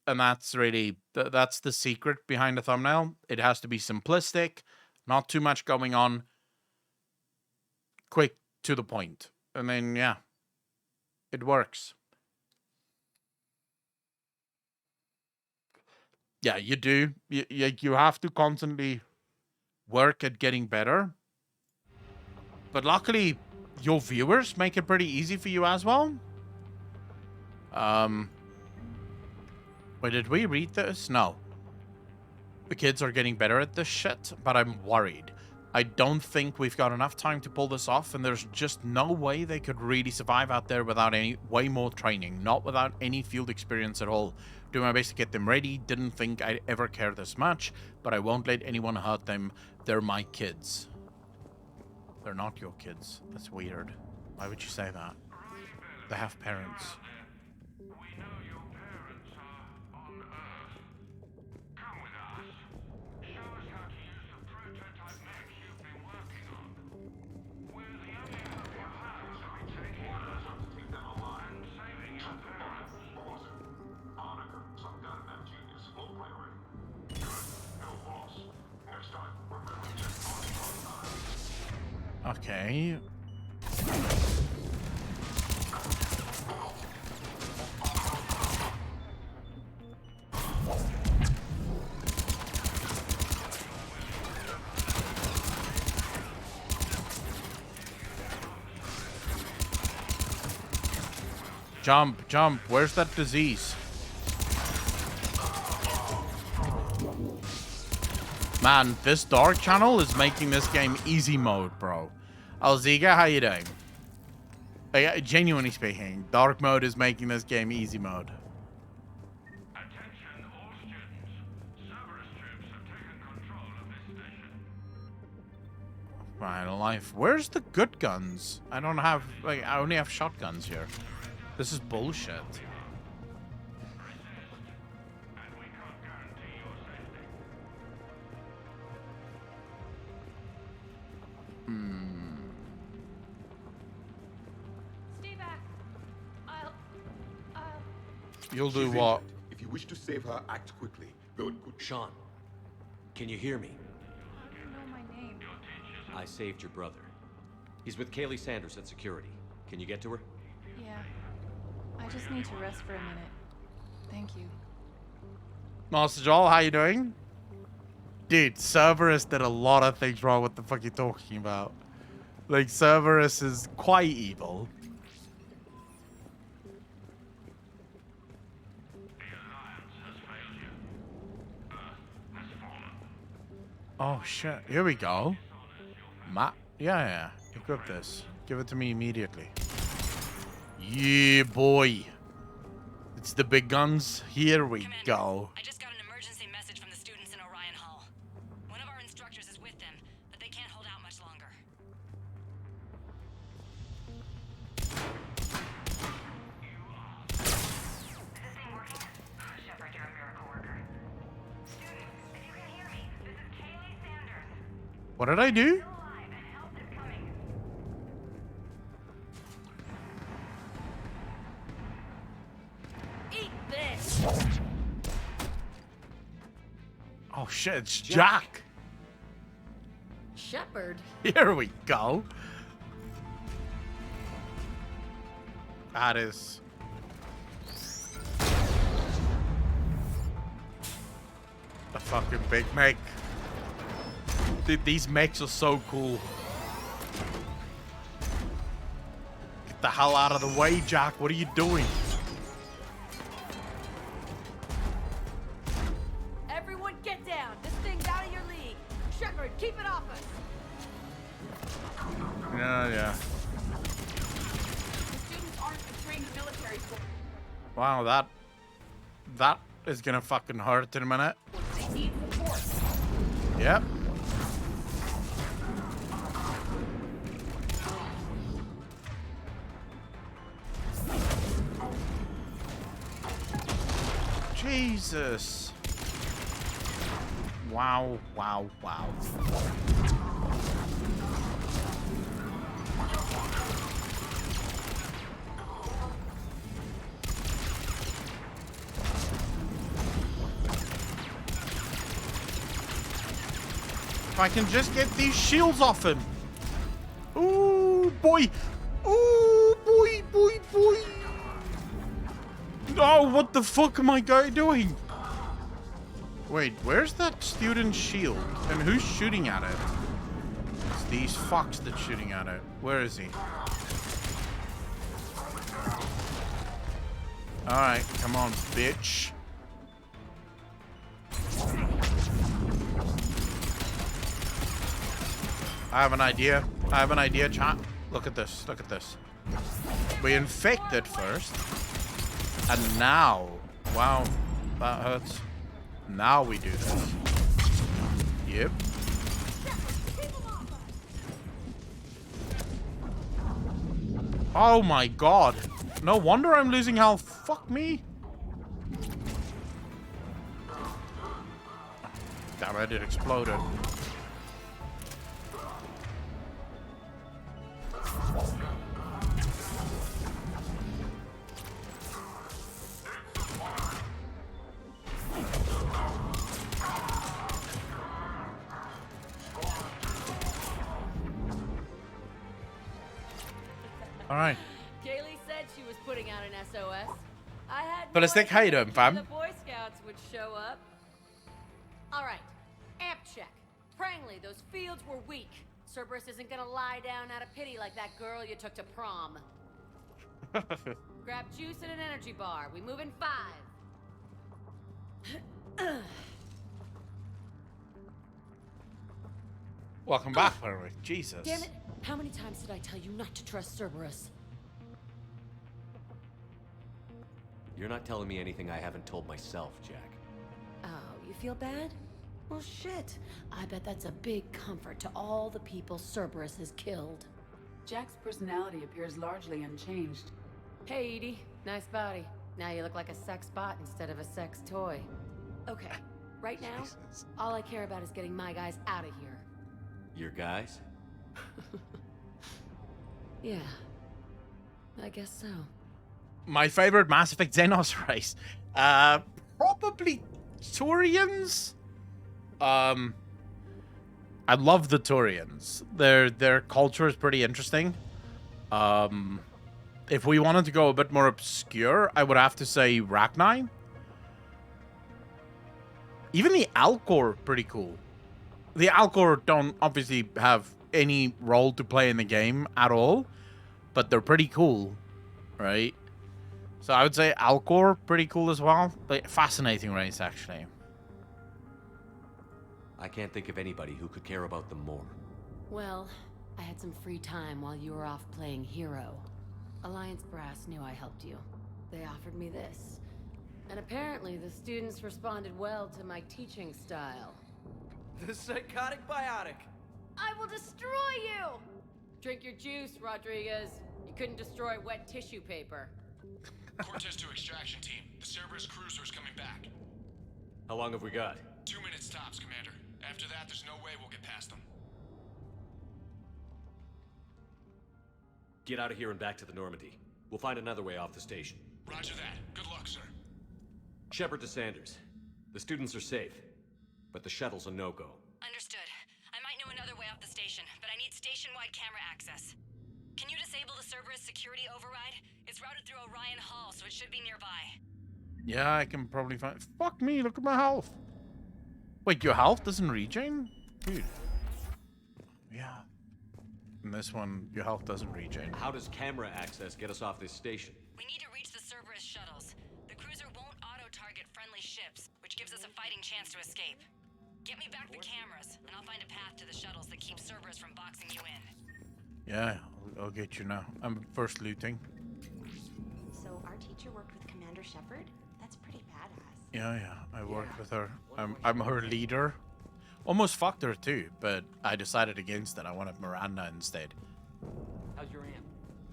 And that's really, that's the secret behind a thumbnail. It has to be simplistic, not too much going on, quick, to the point. And then, yeah, it works. Yeah, you do. You have to constantly work at getting better. But luckily, your viewers make it pretty easy for you as well. Wait, did we read this? No. The kids are getting better at this shit, but I'm worried. I don't think we've got enough time to pull this off, and there's just no way they could really survive out there without way more training, not without any field experience at all. Do my best to get them ready. Didn't think I'd ever care this much, but I won't let anyone hurt them. They're my kids. They're not your kids. That's weird. Why would you say that? They have parents. Okay. Jump, jump. Where's that disease? Man, this Dark channel is making this game easy mode, bro. Alziga, how you doing? Genuinely speaking, Dark mode is making this game easy mode. Attention all students. Cerberus troops have taken control of this station. My life. Where's the good guns? I don't have, like, I only have shotguns here. This is bullshit. Stay back. I'll... You'll do She's what? injured. If you wish to save her, act quickly. Good. Sean, can you hear me? How do you know my name? I saved your brother. He's with Kaylee Sanders at security. Can you get to her? Yeah. I just need to rest for a minute. Thank you. Master Joel, how you doing? Dude, Cerberus did a lot of things wrong. What the fuck are you talking about? Like, Cerberus is quite evil. Oh shit, here we go. Yeah, equip this. Give it to me immediately. Yeah, boy. It's the big guns. Here we go. I just got an emergency message from the students in Orion Hall. One of our instructors is with them, but they can't hold out much longer. Shepard, you're a miracle worker. Students, if you can hear me, this is Kaylee Sanders. What did I do? Eat this! Oh shit, it's Jack. Shepard? Here we go. That is... a fucking big mech. Dude, these mechs are so cool. Get the hell out of the way, Jack. What are you doing? Keep it off us. Yeah. The students aren't a trained military force. Wow, that is gonna fucking hurt in a minute. They need support. Yep. Jesus. Wow. If I can just get these shields off him. Ooh, boy. Ooh, boy. Oh, what the fuck am I doing? Wait, where's that student shield? And who's shooting at it? It's these fucks that's shooting at it. Where is he? Alright, come on, bitch. I have an idea, chat. Look at this. We infect it first. And now, wow, that hurts. Now we do this. Yep. Oh my god. No wonder I'm losing health. Fuck me. Damn it, it exploded. Alright. Kaylee said she was putting out an SOS. I had But let's take height up, fam. The Boy Scouts would show up. All right, amp check. Prangley, those fields were weak. Cerberus isn't gonna lie down out of pity like that girl you took to prom. Grab juice and an energy bar. We move in 5. Welcome back, Perry. Jesus. Damn it! How many times did I tell you not to trust Cerberus? You're not telling me anything I haven't told myself, Jack. Oh, you feel bad? Well, shit. I bet that's a big comfort to all the people Cerberus has killed. Jack's personality appears largely unchanged. Hey, Edie. Nice body. Now you look like a sex bot instead of a sex toy. Okay, right now, all I care about is getting my guys out of here. Your guys? Yeah. I guess so. My favorite Mass Effect Xenos race. Probably Turians? I love the Turians. Their culture is pretty interesting. If we wanted to go a bit more obscure, I would have to say Rachni. Even the Alcor, pretty cool. The Alcor don't obviously have any role to play in the game at all, but they're pretty cool, right? So I would say Alcor, pretty cool as well. But fascinating race, actually. I can't think of anybody who could care about them more. Well, I had some free time while you were off playing hero. Alliance Brass knew I helped you. They offered me this. And apparently the students responded well to my teaching style. The psychotic biotic. I will destroy you! Drink your juice, Rodriguez. You couldn't destroy wet tissue paper. Cortez to extraction team. The Cerberus cruiser's coming back. How long have we got? 2 minutes tops, Commander. After that, there's no way we'll get past them. Get out of here and back to the Normandy. We'll find another way off the station. Roger that. Good luck, sir. Shepard to Sanders. The students are safe, but the shuttle's a no-go. Understood. I might know another way off the station, but I need station-wide camera access. Can you disable the Cerberus security override? It's routed through Orion Hall, so it should be nearby. Yeah, I can probably find... Fuck me, look at my health. Wait, your health doesn't regen? Dude. Yeah. In this one, your health doesn't regen. How does camera access get us off this station? We need to reach the Cerberus shuttles. The cruiser won't auto-target friendly ships, which gives us a fighting chance to escape. Get me back the cameras, and I'll find a path to the shuttles that keep Cerberus from boxing you in. Yeah, I'll get you now. I'm first looting. So our teacher worked with Commander Shepard? That's pretty badass. Yeah, I worked with her. I'm her leader. Almost fucked her too, but I decided against it. I wanted Miranda instead. How's your aunt?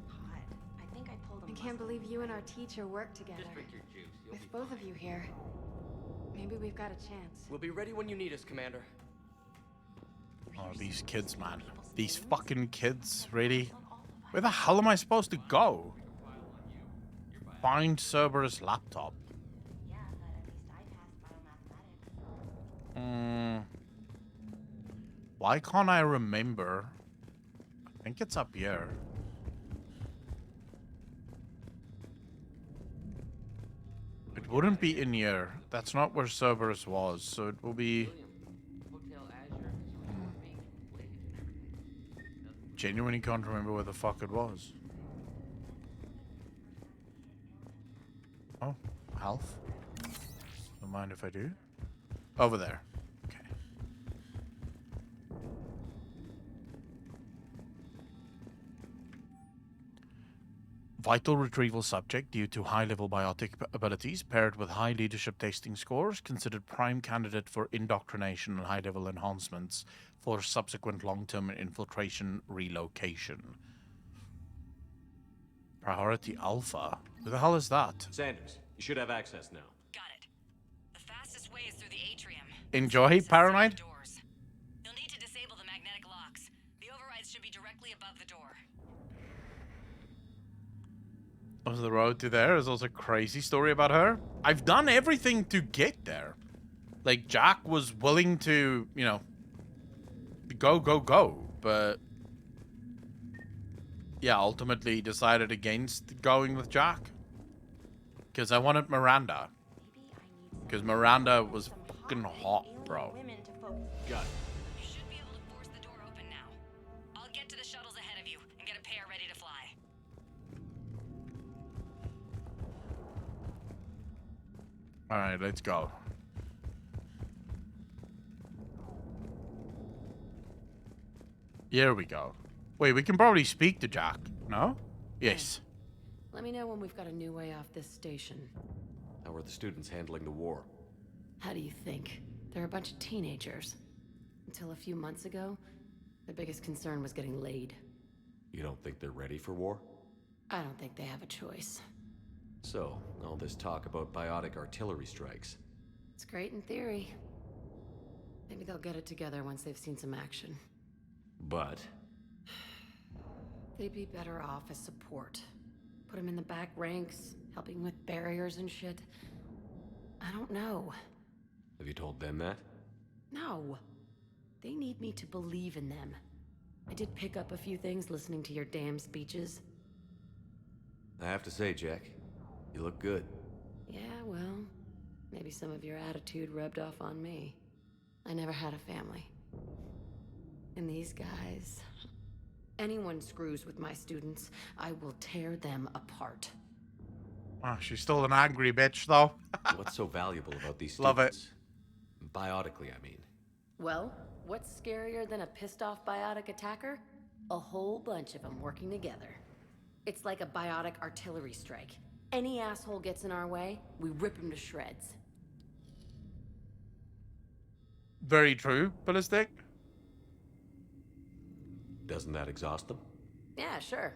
Hot. I think I pulled a I can't believe you and our teacher worked together. Just drink your juice. You'll With be both fine. of you here, maybe we've got a chance. We'll be ready when you need us, Commander. Oh, these kids, man. These fucking kids, really? Where the hell am I supposed to go? Find Cerberus' laptop. Yeah, but at least I passed biomathematics. Why can't I remember? I think it's up here. It wouldn't be in here. That's not where Cerberus was, so it will be... Genuinely can't remember where the fuck it was. Oh, health. Don't mind if I do. Over there. Okay. Vital retrieval subject due to high-level biotic abilities paired with high leadership testing scores considered prime candidate for indoctrination and high-level enhancements for subsequent long-term infiltration relocation. Priority Alpha? Who the hell is that? Sanders, you should have access now. Got it. The fastest way is through the atrium. Enjoy, Paranoid? You'll need to disable the magnetic locks. The overrides should be directly above the door. On the road to there is also a crazy story about her. I've done everything to get there. Like, Jack was willing to, you know, go, but yeah, ultimately decided against going with Jack. Because I wanted Miranda. Because Miranda was fucking hot, bro. Got it. You should be able to force the door open now. I'll get to the shuttles ahead of you and get a pair ready to fly. Alright, let's go. Here we go. Wait, we can probably speak to Jack, no? Yes. Let me know when we've got a new way off this station. How are the students handling the war? How do you think? They're a bunch of teenagers. Until a few months ago, their biggest concern was getting laid. You don't think they're ready for war? I don't think they have a choice. So, all this talk about biotic artillery strikes. It's great in theory. Maybe they'll get it together once they've seen some action. But? They'd be better off as support. Put them in the back ranks, helping with barriers and shit. I don't know. Have you told them that? No. They need me to believe in them. I did pick up a few things listening to your damn speeches. I have to say, Jack, you look good. Yeah, well, maybe some of your attitude rubbed off on me. I never had a family. And these guys... Anyone screws with my students, I will tear them apart. Oh, she's still an angry bitch, though. What's so valuable about these Love it. students? Biotically, I mean. Well, what's scarier than a pissed-off biotic attacker? A whole bunch of them working together. It's like a biotic artillery strike. Any asshole gets in our way, we rip him to shreds. Very true, Ballistic. Doesn't that exhaust them? Yeah, sure.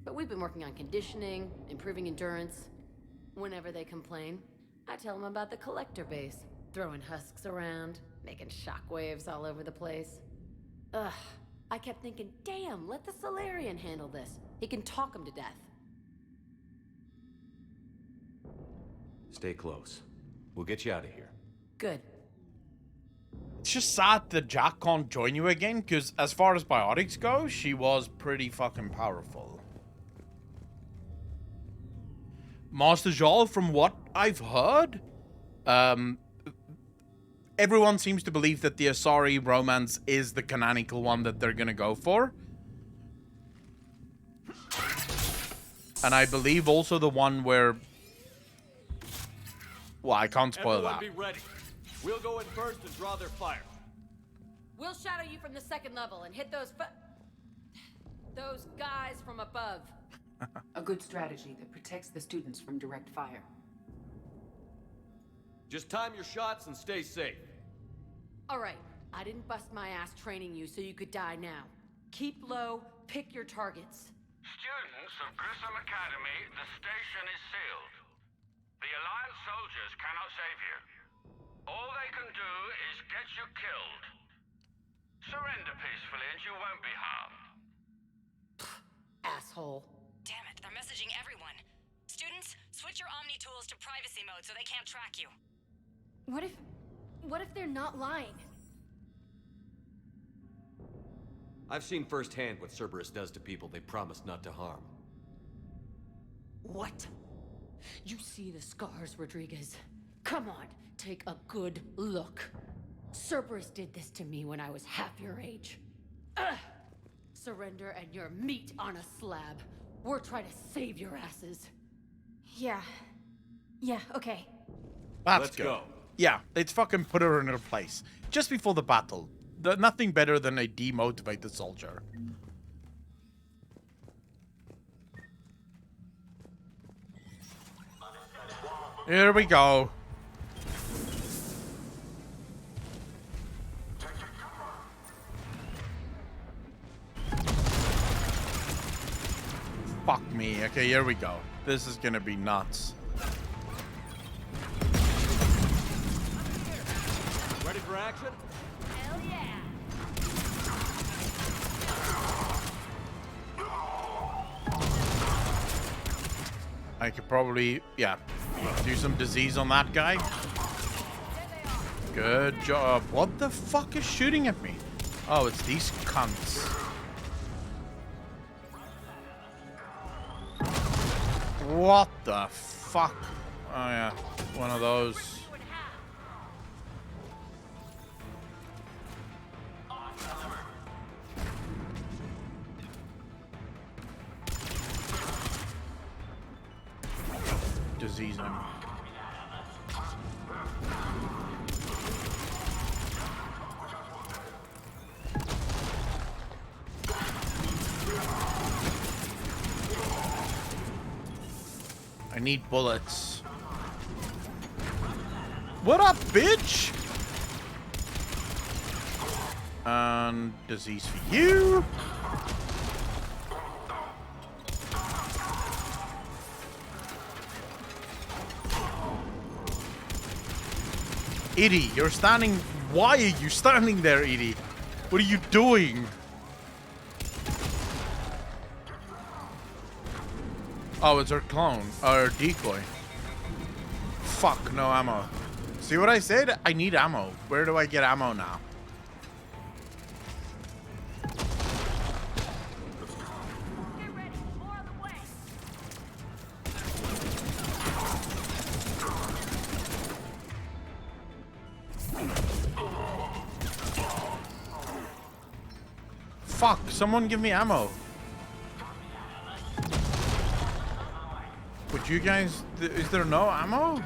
But we've been working on conditioning, improving endurance. Whenever they complain, I tell them about the collector base, throwing husks around, making shockwaves all over the place. Ugh, I kept thinking, damn, let the Solarian handle this. He can talk them to death. Stay close. We'll get you out of here. Good. It's just sad that Jack can't join you again, because as far as biotics go, she was pretty fucking powerful. Master Jal, from what I've heard, everyone seems to believe that the Asari romance is the canonical one that they're gonna go for. And I believe also the one where... Well, I can't spoil Everyone that. be ready. We'll go in first and draw their fire. We'll shadow you from the second level and hit those guys from above. A good strategy that protects the students from direct fire. Just time your shots and stay safe. All right, I didn't bust my ass training you so you could die now. Keep low, pick your targets. Students of Grissom Academy, the station is sealed. The Alliance soldiers cannot save you. All they can do is get you killed. Surrender peacefully and you won't be harmed. Asshole. Damn it, they're messaging everyone. Students, switch your Omni tools to privacy mode so they can't track you. What if they're not lying? I've seen firsthand what Cerberus does to people they promised not to harm. What? You see the scars, Rodriguez? Come on, take a good look. Cerberus did this to me when I was half your age. Ugh! Surrender and you're meat on a slab. We're trying to save your asses. Yeah, okay. Let's go. Yeah, let's fucking put her in her place. Just before the battle. Nothing better than a demotivated soldier. Here we go. Fuck me. Okay, here we go. This is gonna be nuts. Ready for action? Hell yeah! I could probably, yeah, do some disease on that guy. Good job. What the fuck is shooting at me? Oh, it's these cunts. What the fuck? Oh yeah, one of those. Disease him. I need bullets. What up, bitch? And disease for you. Edie, you're standing. Why are you standing there, Edie? What are you doing? Oh, it's her clone. Or decoy. Fuck, no ammo. See what I said? I need ammo. Where do I get ammo now? Fuck, someone give me ammo. Would you guys... Is there no ammo?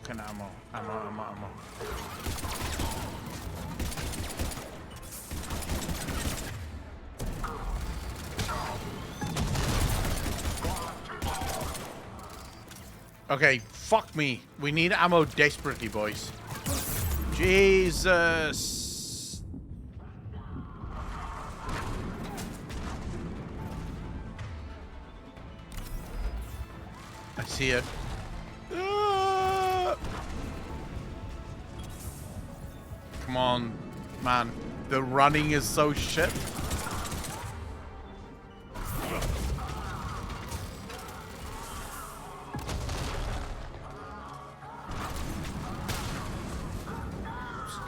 Fucking ammo. Ammo. Okay, fuck me. We need ammo desperately, boys. Jesus. I see it. Come on, man. The running is so shit.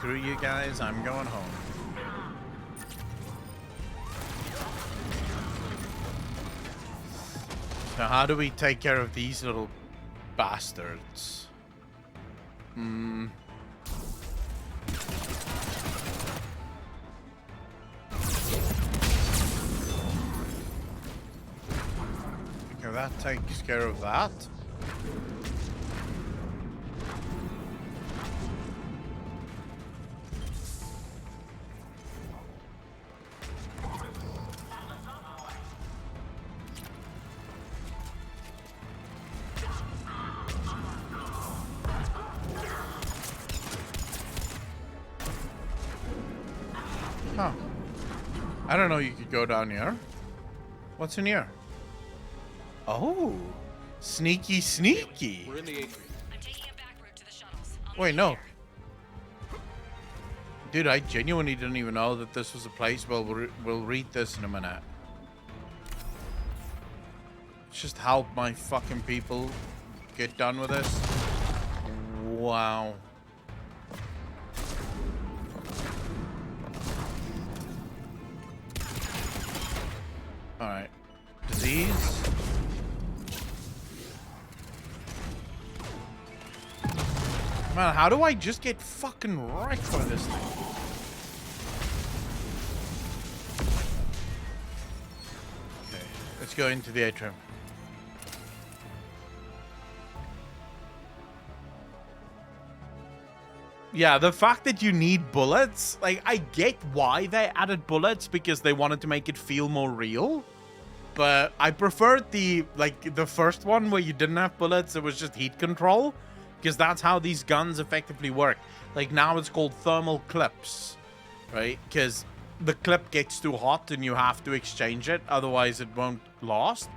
screw you guys, I'm going home. So how do we take care of these little bastards? Okay, that takes care of that. Huh. I don't know you could go down here. What's in here? Oh, sneaky, sneaky. We're in the atrium. Wait, no. Dude, I genuinely didn't even know that this was a place. Well, we'll read this in a minute. Just help my fucking people get done with this. Wow. Alright. Disease. Man, how do I just get fucking wrecked by this thing? Okay, let's go into the atrium. Yeah, the fact that you need bullets, like, I get why they added bullets because they wanted to make it feel more real. But I preferred the first one where you didn't have bullets, it was just heat control. Because that's how these guns effectively work. Like, now it's called thermal clips, right? Because the clip gets too hot and you have to exchange it, otherwise it won't last.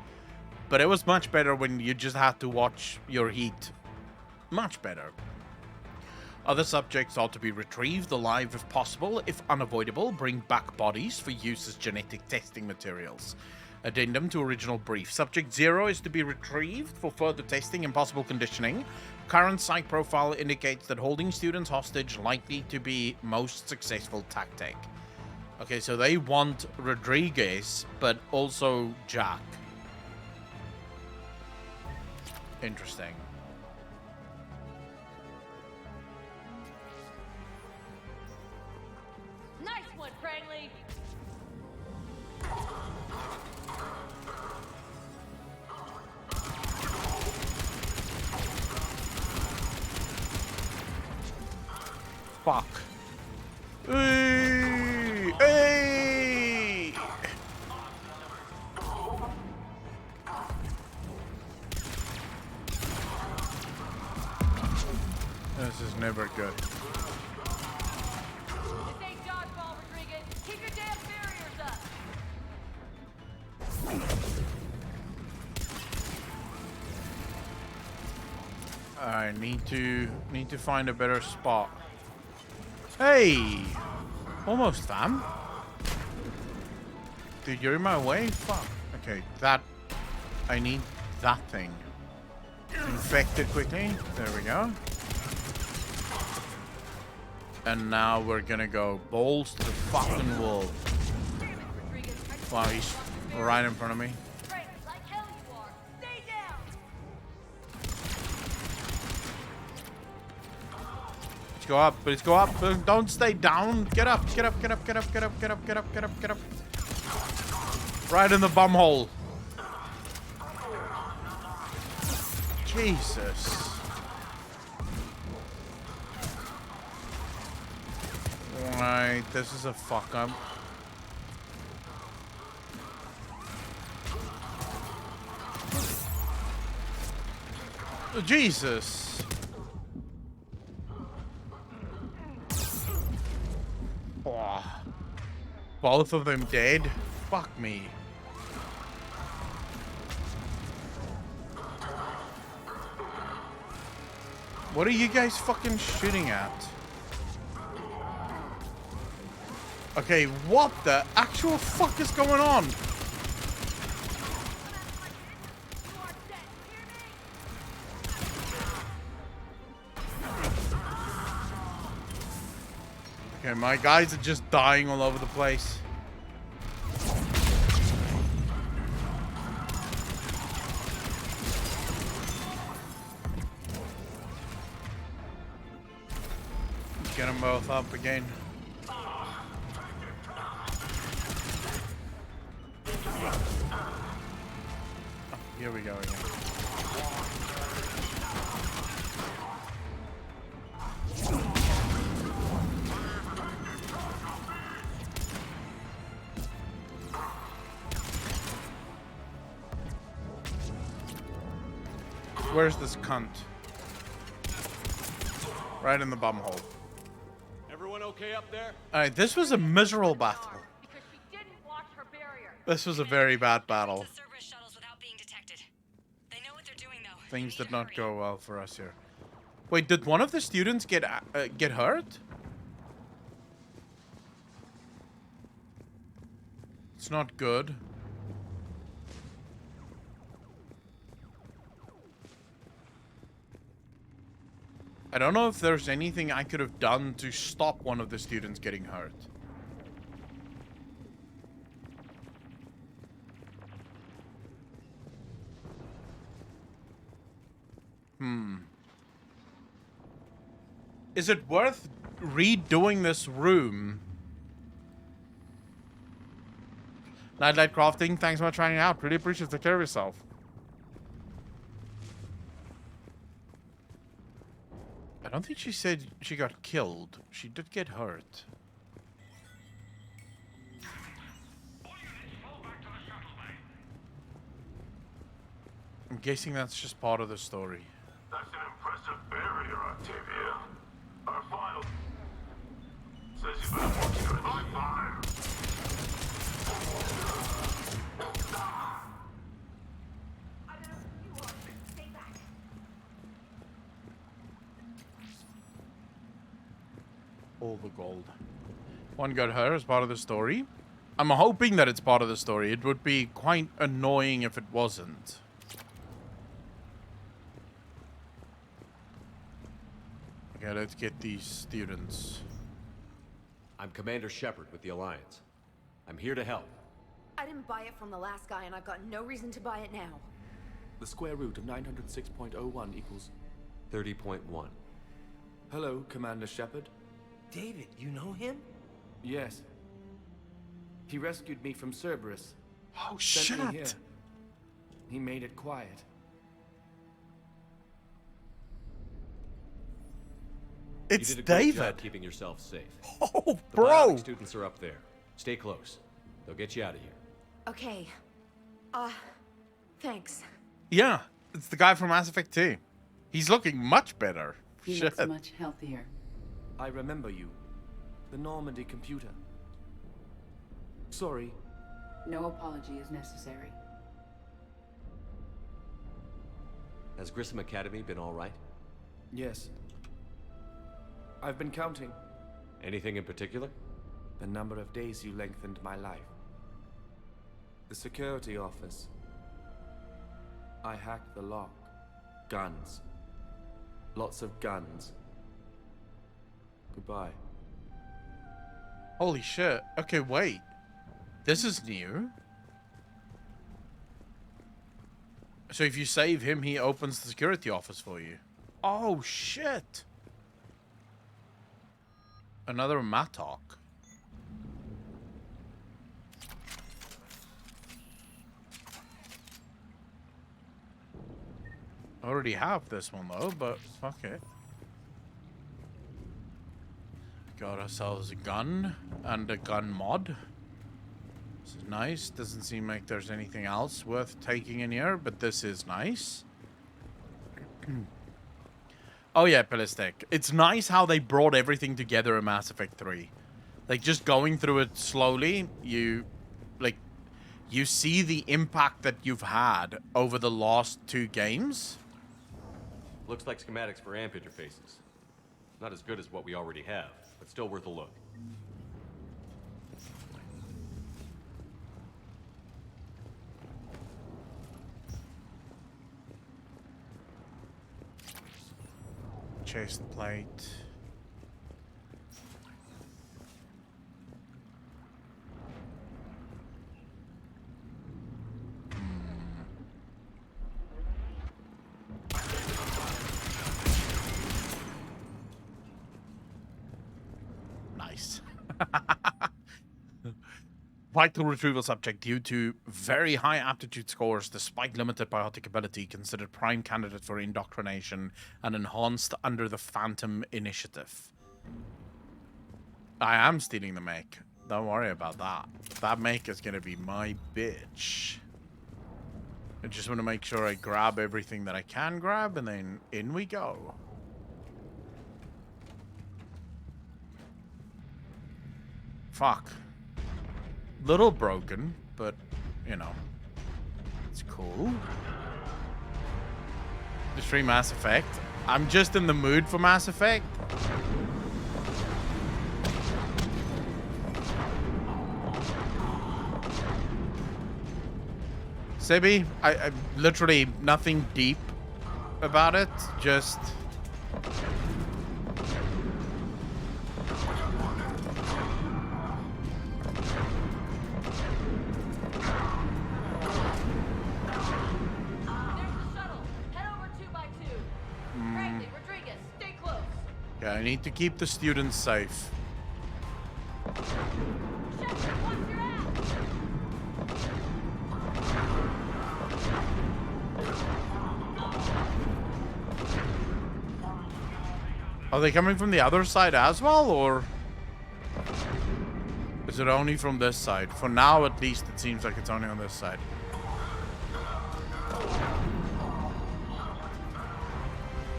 But it was much better when you just had to watch your heat. Much better. Other subjects are to be retrieved alive if possible. If unavoidable, bring back bodies for use as genetic testing materials. Addendum to original brief. Subject 0 is to be retrieved for further testing and possible conditioning. Current psych profile indicates that holding students hostage likely to be most successful tactic. Okay, so they want Rodriguez, but also Jack. Interesting. Nice one, Crangley! Fuck. Hey! Hey! This is never good. This ain't dodgeball, Rodriguez. Keep your damn barriers up. I need to find a better spot. Hey! Almost, fam. Dude, you're in my way? Fuck. Okay, that... I need that thing. Infect it quickly. There we go. And now we're gonna go balls to the fucking wall. Wow, he's right in front of me. Let's go up, let's go up. Don't stay down. Get up, get up, get up, get up, get up, get up, get up, get up, get up. Right in the bum hole. Jesus. Right, this is a fuck up. Jesus. Oh. Both of them dead? Fuck me. What are you guys fucking shooting at? Okay, what the actual fuck is going on? Okay, my guys are just dying all over the place. Get them both up again. Oh, here we go again. Where's this cunt? Right in the bum hole. Everyone okay up there? Alright, this was a miserable battle. This was a very bad battle. Things did not go well for us here. Wait, did one of the students get hurt? It's not good. I don't know if there's anything I could have done to stop one of the students getting hurt. Is it worth redoing this room? Nightlight Crafting, thanks so much for hanging out. Really appreciate it. Take care of yourself. I don't think she said she got killed. She did get hurt. I'm guessing that's just part of the story. That's an impressive barrier, Octavia. Our final says you better watch your fire. All the gold. One got hurt as part of the story. I'm hoping that it's part of the story. It would be quite annoying if it wasn't. Okay, let's get these students. I'm Commander Shepard with the Alliance. I'm here to help. I didn't buy it from the last guy, and I've got no reason to buy it now. The square root of 906.01 equals 30.1. Hello, Commander Shepard. David, you know him? Yes. He rescued me from Cerberus. Oh, Sent me shit. here. He made it quiet. It's you did a great David. job keeping yourself safe. Oh, The bro. biotic students are up there. Stay close. They'll get you out of here. Okay. Thanks. Yeah, it's the guy from Mass Effect 2. He's looking much better. He Shit. looks much healthier. I remember you. The Normandy computer. Sorry. No apology is necessary. Has Grissom Academy been all right? Yes. I've been counting. Anything in particular? The number of days you lengthened my life. The security office. I hacked the lock. Guns. Lots of guns. Goodbye. Holy shit. Okay, wait. This is new. So if you save him, he opens the security office for you. Oh, shit. Another Mattock. I already have this one though, but fuck it. Got ourselves a gun and a gun mod. This is nice. Doesn't seem like there's anything else worth taking in here, but this is nice. Oh yeah, Ballistic. It's nice how they brought everything together in Mass Effect 3. Like, just going through it slowly, you see the impact that you've had over the last 2 games. Looks like schematics for AMP interfaces. Not as good as what we already have, but still worth a look. Chase the plate. Vital retrieval subject due to very high aptitude scores despite limited biotic ability considered prime candidate for indoctrination and enhanced under the Phantom Initiative. I am stealing the mech. Don't worry about that. That mech is gonna be my bitch. I just want to make sure I grab everything that I can grab and then in we go. Fuck. Little broken, but, you know, it's cool. Just free Mass Effect. I'm just in the mood for Mass Effect. Sebi, I literally nothing deep about it, just... Yeah, I need to keep the students safe. Are they coming from the other side as well, or is it only from this side? For now, at least, it seems like it's only on this side.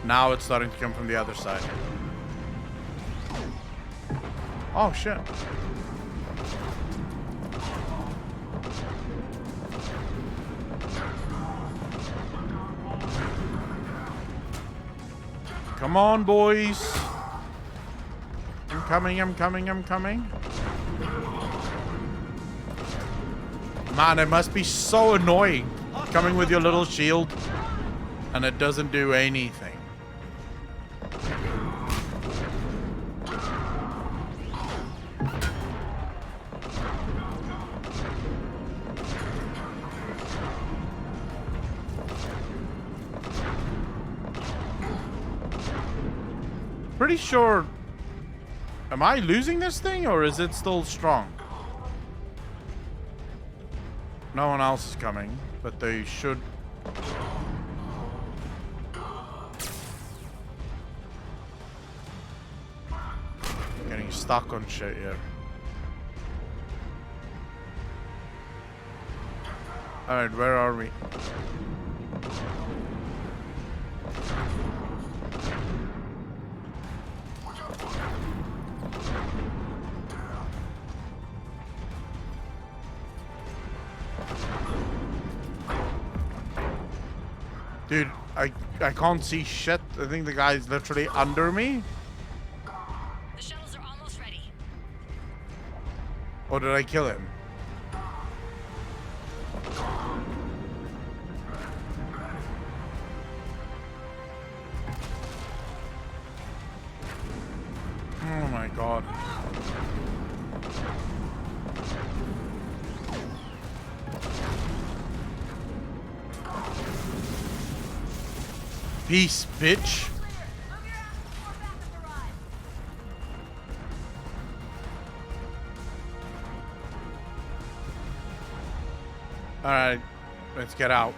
Now it's starting to come from the other side. Oh, shit. Come on, boys. I'm coming, I'm coming, I'm coming. Man, it must be so annoying coming with your little shield and it doesn't do anything. Pretty sure... Am I losing this thing, or is it still strong? No one else is coming, but they should... Getting stuck on shit here. Alright, where are we? Dude, I can't see shit. I think the guy's literally under me. The shuttles are almost ready. Or did I kill him? Oh my god. Peace, bitch. Alright, let's get out.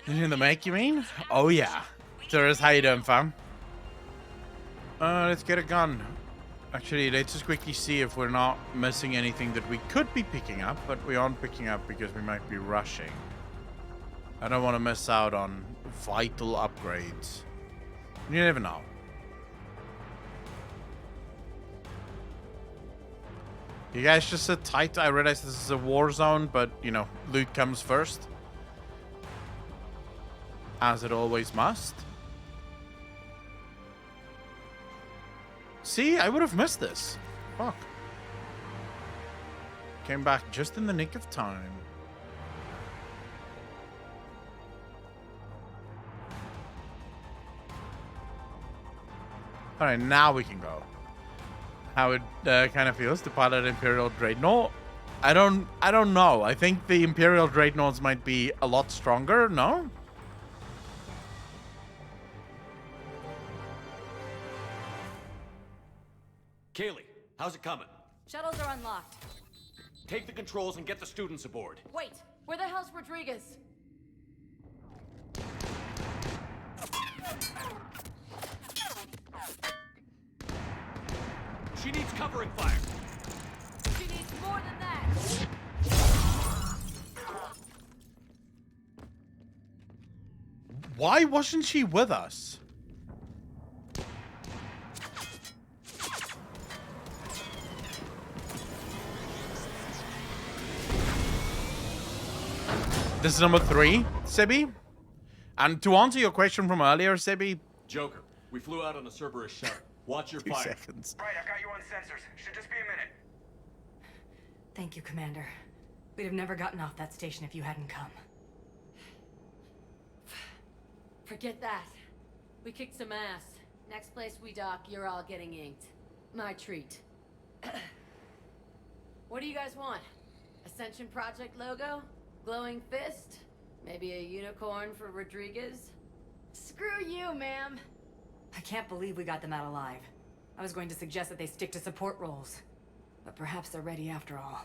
In the make, you mean? Oh yeah. Sirius, how you doing, fam? Let's get a gun. Actually, let's just quickly see if we're not missing anything that we could be picking up, but we aren't picking up because we might be rushing. I don't want to miss out on vital upgrades. You never know. You guys just sit tight. I realize this is a war zone, but, you know, loot comes first. As it always must. See, I would have missed this. Fuck. Came back just in the nick of time. Alright, now we can go. How it kind of feels to pilot Imperial Dreadnought. I don't know. I think the Imperial Dreadnoughts might be a lot stronger, no? Kaylee, how's it coming? Shuttles are unlocked. Take the controls and get the students aboard. Wait, where the hell's Rodriguez? She needs covering fire. She needs more than that. Why wasn't she with us? This is number 3, Sebi. And to answer your question from earlier, Sebi. Joker, we flew out on a Cerberus shuttle. Watch your 2 fire. seconds. Right, I've got you on sensors. Should just be a minute. Thank you, Commander. We'd have never gotten off that station if you hadn't come. Forget that. We kicked some ass. Next place we dock, you're all getting inked. My treat. What do you guys want? Ascension Project logo? Glowing fist? Maybe a unicorn for Rodriguez? Screw you, ma'am. I can't believe we got them out alive. I was going to suggest that they stick to support roles. But perhaps they're ready after all.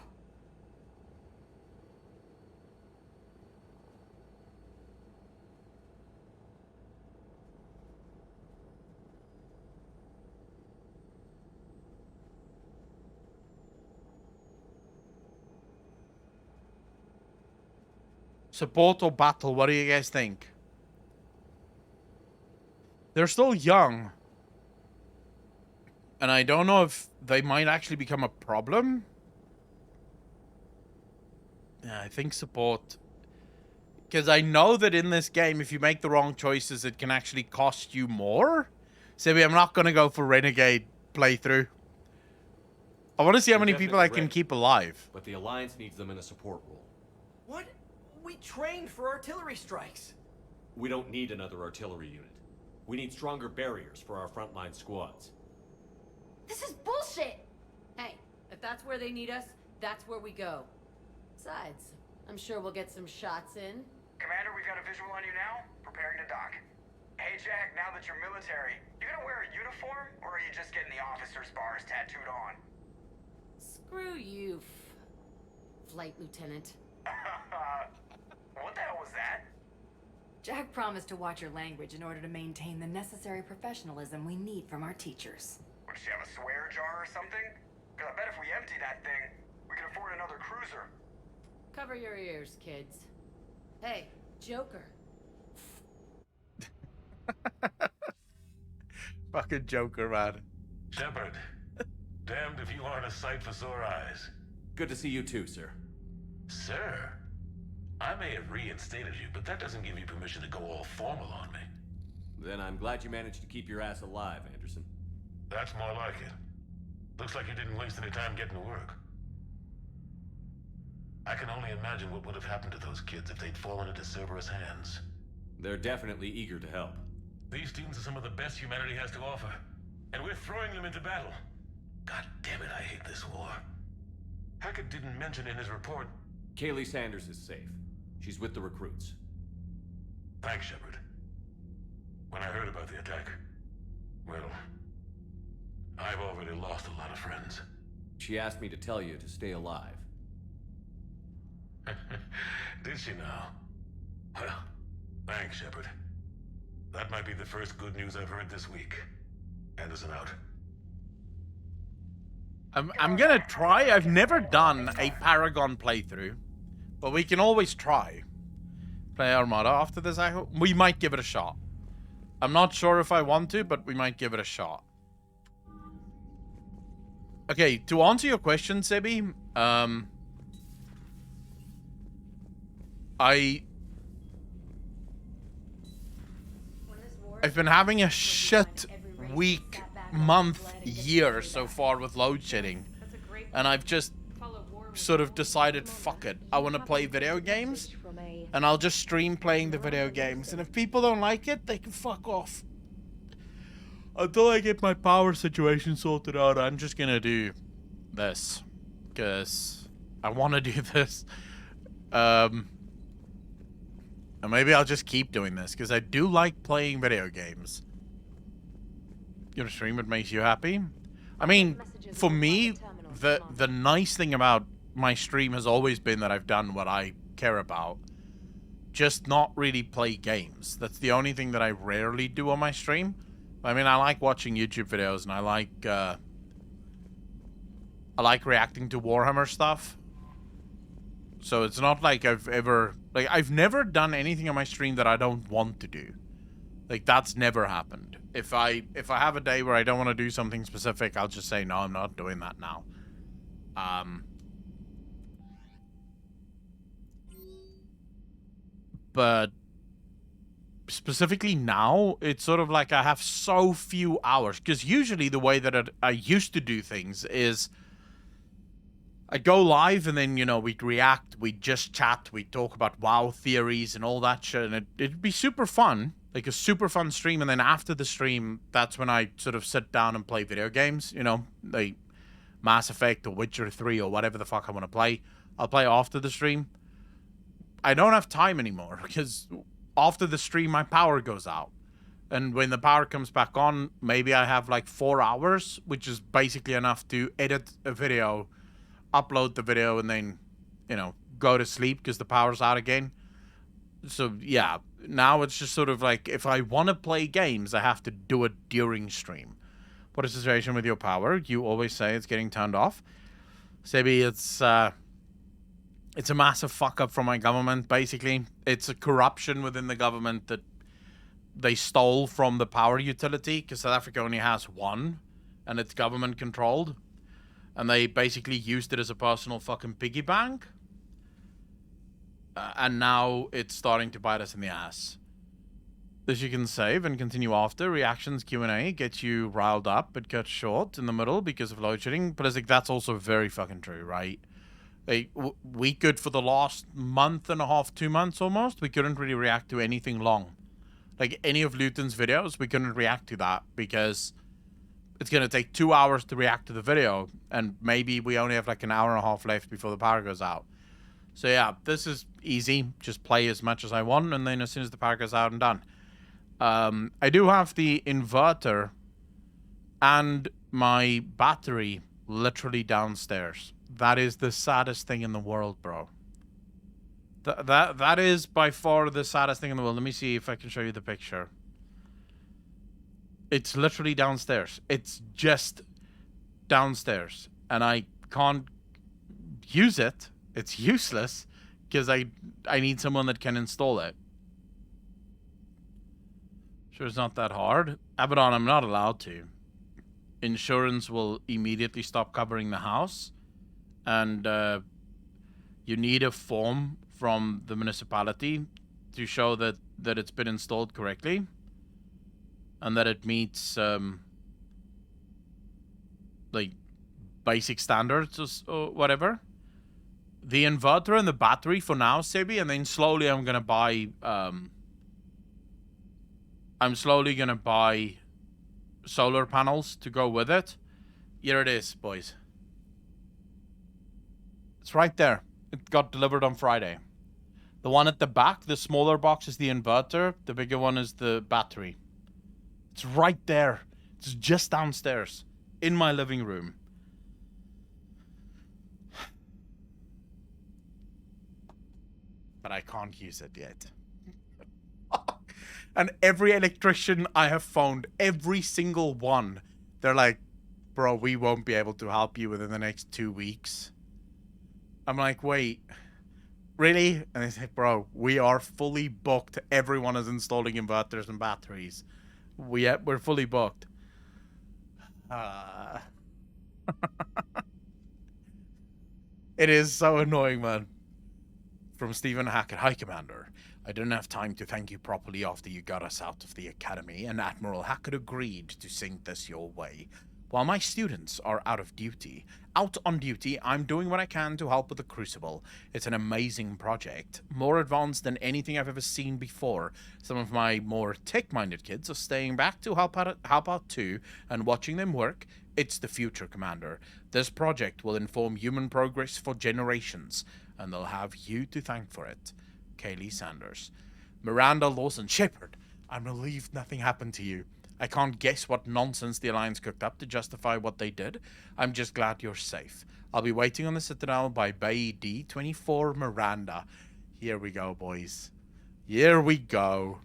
Support or battle? What do you guys think? They're still young. And I don't know if they might actually become a problem. Yeah, I think support. Because I know that in this game, if you make the wrong choices, it can actually cost you more. So I'm not going to go for Renegade playthrough. I want to see how many people I can keep alive. But the Alliance needs them in a support role. What? We trained for artillery strikes. We don't need another artillery unit. We need stronger barriers for our frontline squads. This is bullshit! Hey, if that's where they need us, that's where we go. Besides, I'm sure we'll get some shots in. Commander, we've got a visual on you now. Preparing to dock. Hey, Jack, now that you're military, you gonna wear a uniform, or are you just getting the officer's bars tattooed on? Screw you, Flight Lieutenant. What the hell was that? Jack promised to watch your language in order to maintain the necessary professionalism we need from our teachers. Would she have a swear jar or something? Because I bet if we empty that thing, we can afford another cruiser. Cover your ears, kids. Hey, Joker. Fucking Joker, man. Shepard, damned if you aren't a sight for sore eyes. Good to see you too, sir. Sir? I may have reinstated you, but that doesn't give you permission to go all formal on me. Then I'm glad you managed to keep your ass alive, Anderson. That's more like it. Looks like you didn't waste any time getting to work. I can only imagine what would have happened to those kids if they'd fallen into Cerberus' hands. They're definitely eager to help. These students are some of the best humanity has to offer, and we're throwing them into battle. God damn it, I hate this war. Hackett didn't mention in his report... Kaylee Sanders is safe. She's with the recruits. Thanks, Shepard. When I heard about the attack, well, I've already lost a lot of friends. She asked me to tell you to stay alive. Did she now? Well, thanks, Shepard. That might be the first good news I've heard this week. Anderson out. I'm gonna try. I've never done a Paragon playthrough, but we can always try. Play Armada after this, I hope. We might give it a shot. I'm not sure if I want to, but we might give it a shot. Okay, to answer your question, Sebi, I've been having a shit week, month, year so far with load shedding, and I've just sort of decided, fuck it, I want to play video games, and I'll just stream playing the video games, and if people don't like it, they can fuck off. Until I get my power situation sorted out, I'm just gonna do this, because I want to do this. And maybe I'll just keep doing this, because I do like playing video games. Your stream, it makes you happy? I mean, for me, the nice thing about my stream has always been that I've done what I care about. Just not really play games. That's the only thing that I rarely do on my stream. I mean, I like watching YouTube videos, and I like reacting to Warhammer stuff. So it's not like I've never done anything on my stream that I don't want to do. Like, that's never happened. If I have a day where I don't want to do something specific, I'll just say, no, I'm not doing that now. But specifically now, it's sort of like I have so few hours. Because usually the way that I used to do things is I'd go live and then, you know, we'd react, we'd just chat, we'd talk about WoW theories and all that shit. And it'd be super fun, like a super fun stream. And then after the stream, that's when I sort of sit down and play video games, you know, like Mass Effect or Witcher 3 or whatever the fuck I want to play. I'll play after the stream. I don't have time anymore because after the stream, my power goes out. And when the power comes back on, maybe I have like 4 hours, which is basically enough to edit a video, upload the video, and then, you know, go to sleep because the power's out again. So, yeah, now it's just sort of like, if I want to play games, I have to do it during stream. What is the situation with your power? You always say it's getting turned off. Sebi, it's a massive fuck up from my government, basically. It's a corruption within the government that they stole from the power utility, because South Africa only has one, and it's government controlled. And they basically used it as a personal fucking piggy bank. And now it's starting to bite us in the ass. This you can save and continue after. Reactions Q&A gets you riled up. It cuts short in the middle because of load shedding. But it's like, that's also very fucking true, right? Like, we could, for the last month and a half, 2 months almost, we couldn't really react to anything long. Like, any of Luton's videos, we couldn't react to that because it's going to take 2 hours to react to the video. And maybe we only have like an hour and a half left before the power goes out. So yeah, this is easy. Just play as much as I want, and then as soon as the power goes out, I'm done. I do have the inverter and my battery literally downstairs. That is the saddest thing in the world, bro. That is by far the saddest thing in the world. Let me see if I can show you the picture. It's literally downstairs. It's just downstairs. And I can't use it. It's useless because I need someone that can install it. Sure, it's not that hard. Abaddon, I'm not allowed to. Insurance will immediately stop covering the house. And you need a form from the municipality to show that it's been installed correctly. And that it meets like basic standards or whatever. The inverter and the battery for now, Sebi, and then slowly I'm gonna buy solar panels to go with it. Here it is, boys. It's right there. It got delivered on Friday. The one at the back, the smaller box, is the inverter. The bigger one is the battery. It's right there. It's just downstairs in my living room. But I can't use it yet. And every electrician I have phoned, every single one, they're like, bro, we won't be able to help you within the next 2 weeks. I'm like, wait, really? And they say, bro, we are fully booked. Everyone is installing inverters and batteries. We're fully booked. It is so annoying, man. From Stephen Hackett. Hi, Commander. I didn't have time to thank you properly after you got us out of the academy, and Admiral Hackett agreed to send this your way. While my students are out on duty, I'm doing what I can to help with the Crucible. It's an amazing project, more advanced than anything I've ever seen before. Some of my more tech-minded kids are staying back to help out too, and watching them work. It's the future, Commander. This project will inform human progress for generations, and they'll have you to thank for it. Kaylee Sanders. Miranda Lawson. Shepard, I'm relieved nothing happened to you. I can't guess what nonsense the Alliance cooked up to justify what they did. I'm just glad you're safe. I'll be waiting on the Citadel by Bay D24 Miranda. Here we go, boys. Here we go.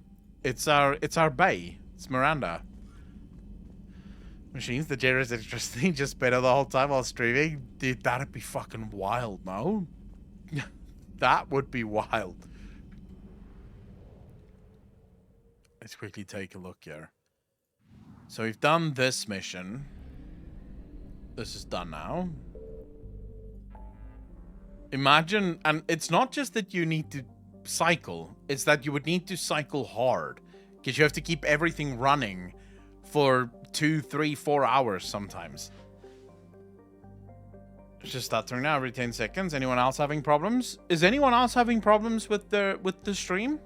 It's our Bay. It's Miranda. Machines, the Jera is interesting. Just better the whole time while streaming. Dude, that'd be fucking wild, no? That would be wild. Let's quickly take a look here. So we've done this mission. This is done now. Imagine, and it's not just that you need to cycle, it's that you would need to cycle hard. Because you have to keep everything running for 2, 3, 4 hours sometimes. It's just stuttering now every 10 seconds. Anyone else having problems? Is anyone else having problems with the stream?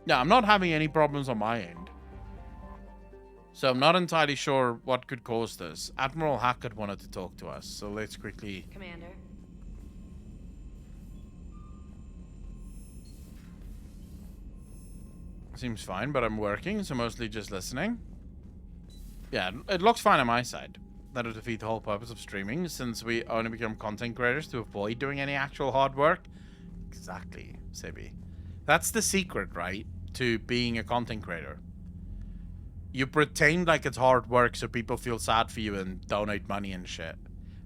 Yeah, I'm not having any problems on my end. So I'm not entirely sure what could cause this. Admiral Hackett wanted to talk to us, so let's quickly... Commander. Seems fine, but I'm working, so mostly just listening. Yeah, it looks fine on my side. That'll defeat the whole purpose of streaming, since we only become content creators to avoid doing any actual hard work. Exactly, Sebi. That's the secret, right? To being a content creator. You pretend like it's hard work so people feel sad for you and donate money and shit.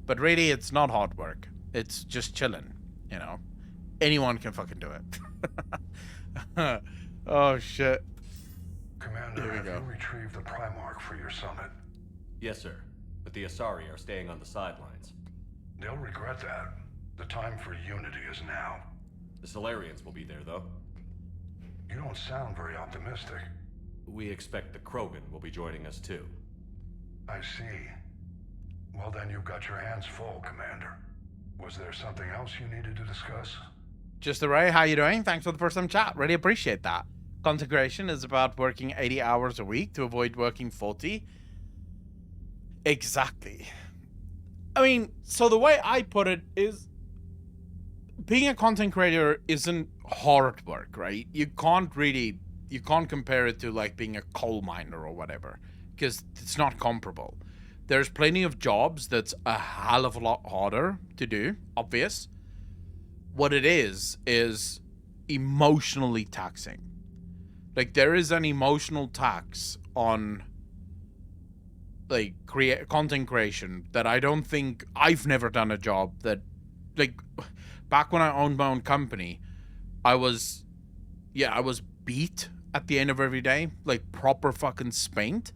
But really, it's not hard work. It's just chilling, you know? Anyone can fucking do it. Oh, shit. Commander, have you retrieved the Primarch for your summit? Yes, sir. But the Asari are staying on the sidelines. They'll regret that. The time for unity is now. The Solarians will be there, though. You don't sound very optimistic. We expect the Krogan will be joining us, too. I see. Well, then you've got your hands full, Commander. Was there something else you needed to discuss? Just the Ray, how you doing? Thanks for the first time chat. Really appreciate that. Content creation is about working 80 hours a week to avoid working 40. Exactly. I mean, so the way I put it is being a content creator isn't hard work, right? You can't compare it to like being a coal miner or whatever, because it's not comparable. There's plenty of jobs that's a hell of a lot harder to do, obvious. What it is emotionally taxing. Like, there is an emotional tax on like content creation that I don't think I've never done a job that, like, back when I owned my own company, I was beat at the end of every day, like proper fucking spent.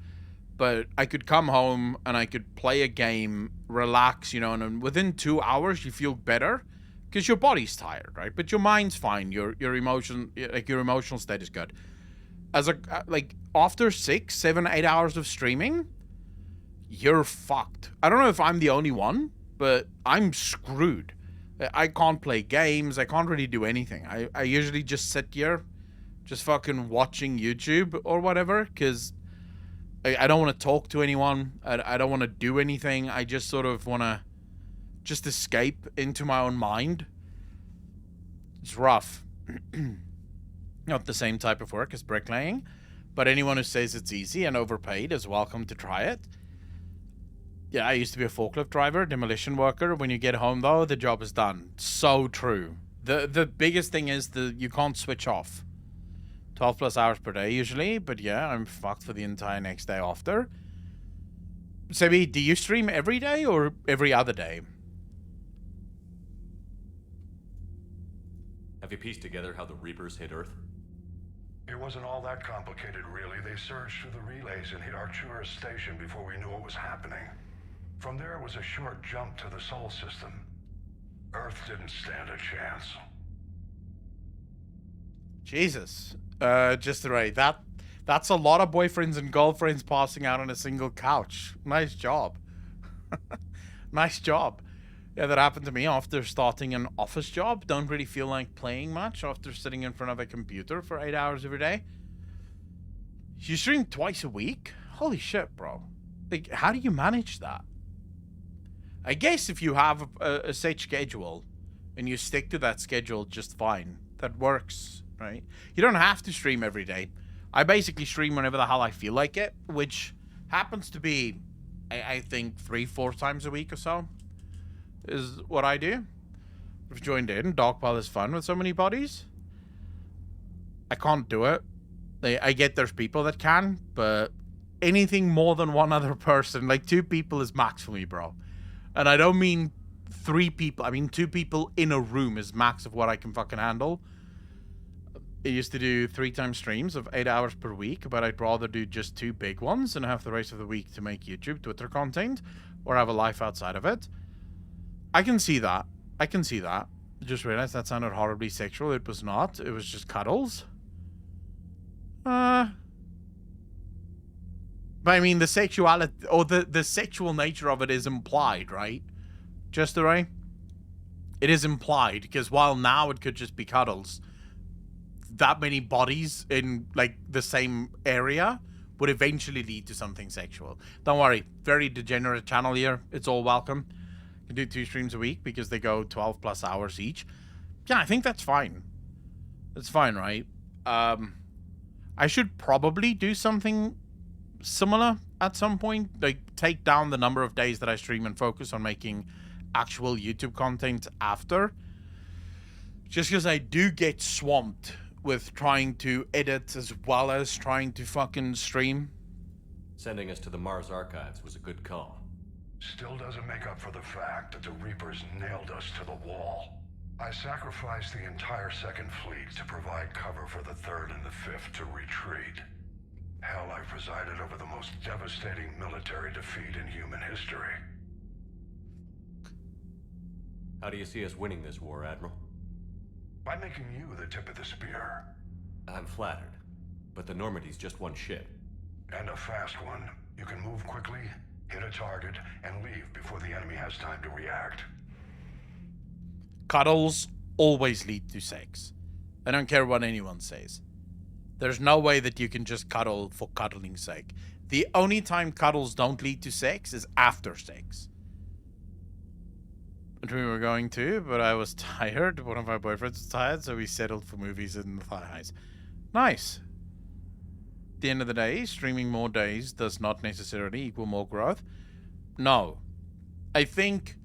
But I could come home and I could play a game, relax, you know, and within 2 hours you feel better because your body's tired, right? But your mind's fine. Your emotional state is good. Like after 6, 7, 8 hours of streaming, you're fucked. I don't know if I'm the only one, but I'm screwed. I can't play games. I can't really do anything. I usually just sit here, just fucking watching YouTube or whatever, because I don't want to talk to anyone. I don't want to do anything. I just sort of want to just escape into my own mind. It's rough. Not the same type of work as bricklaying, but anyone who says it's easy and overpaid is welcome to try it. Yeah, I used to be a forklift driver, demolition worker. When you get home, though, the job is done. So true. The biggest thing is you can't switch off. 12 plus hours per day usually, but yeah, I'm fucked for the entire next day after. Sebi, do you stream every day or every other day? Have you pieced together how the Reapers hit Earth? It wasn't all that complicated, really. They surged through the relays and hit Arcturus Station before we knew what was happening. From there, it was a short jump to the Sol system. Earth didn't stand a chance. Jesus. Just right. That's a lot of boyfriends and girlfriends passing out on a single couch. Nice job. Nice job. Yeah, that happened to me after starting an office job. Don't really feel like playing much after sitting in front of a computer for 8 hours every day. You stream twice a week? Holy shit, bro. Like, how do you manage that? I guess if you have a set schedule, and you stick to that schedule just fine. That works, right? You don't have to stream every day. I basically stream whenever the hell I feel like it, which happens to be, I think, 3-4 times a week or so is what I do. I've joined in. Dogpile is fun with so many bodies. I can't do it. I get there's people that can, but anything more than one other person, like 2 people is max for me, bro. And I don't mean 3 people. I mean 2 people in a room is max of what I can fucking handle. I used to do 3 times streams of 8 hours per week, but I'd rather do just 2 big ones and have the rest of the week to make YouTube, Twitter content, or have a life outside of it. I can see that. I can see that. I just realized that sounded horribly sexual. It was not. It was just cuddles. But I mean, the sexuality, or the sexual nature of it is implied, right? Just the right? It is implied, because while now it could just be cuddles, that many bodies in, like, the same area would eventually lead to something sexual. Don't worry. Very degenerate channel here. It's all welcome. You can do 2 streams a week because they go 12 plus hours each. Yeah, I think that's fine. That's fine, right? I should probably do something similar at some point. Like, take down the number of days that I stream and focus on making actual YouTube content after. Just because I do get swamped with trying to edit as well as trying to fucking stream. Sending us to the Mars Archives was a good call. Still doesn't make up for the fact that the Reapers nailed us to the wall. I sacrificed the entire Second Fleet to provide cover for the Third and the Fifth to retreat. Hell, I presided over the most devastating military defeat in human history. How do you see us winning this war, Admiral? By making you the tip of the spear. I'm flattered, but the Normandy's just one ship. And a fast one. You can move quickly, hit a target, and leave before the enemy has time to react. Cuddles always lead to sex. I don't care what anyone says. There's no way that you can just cuddle for cuddling's sake. The only time cuddles don't lead to sex is after sex. Which we were going to, but I was tired. One of my boyfriends was tired, so we settled for movies in the thigh highs. Nice. At the end of the day, streaming more days does not necessarily equal more growth. No. I think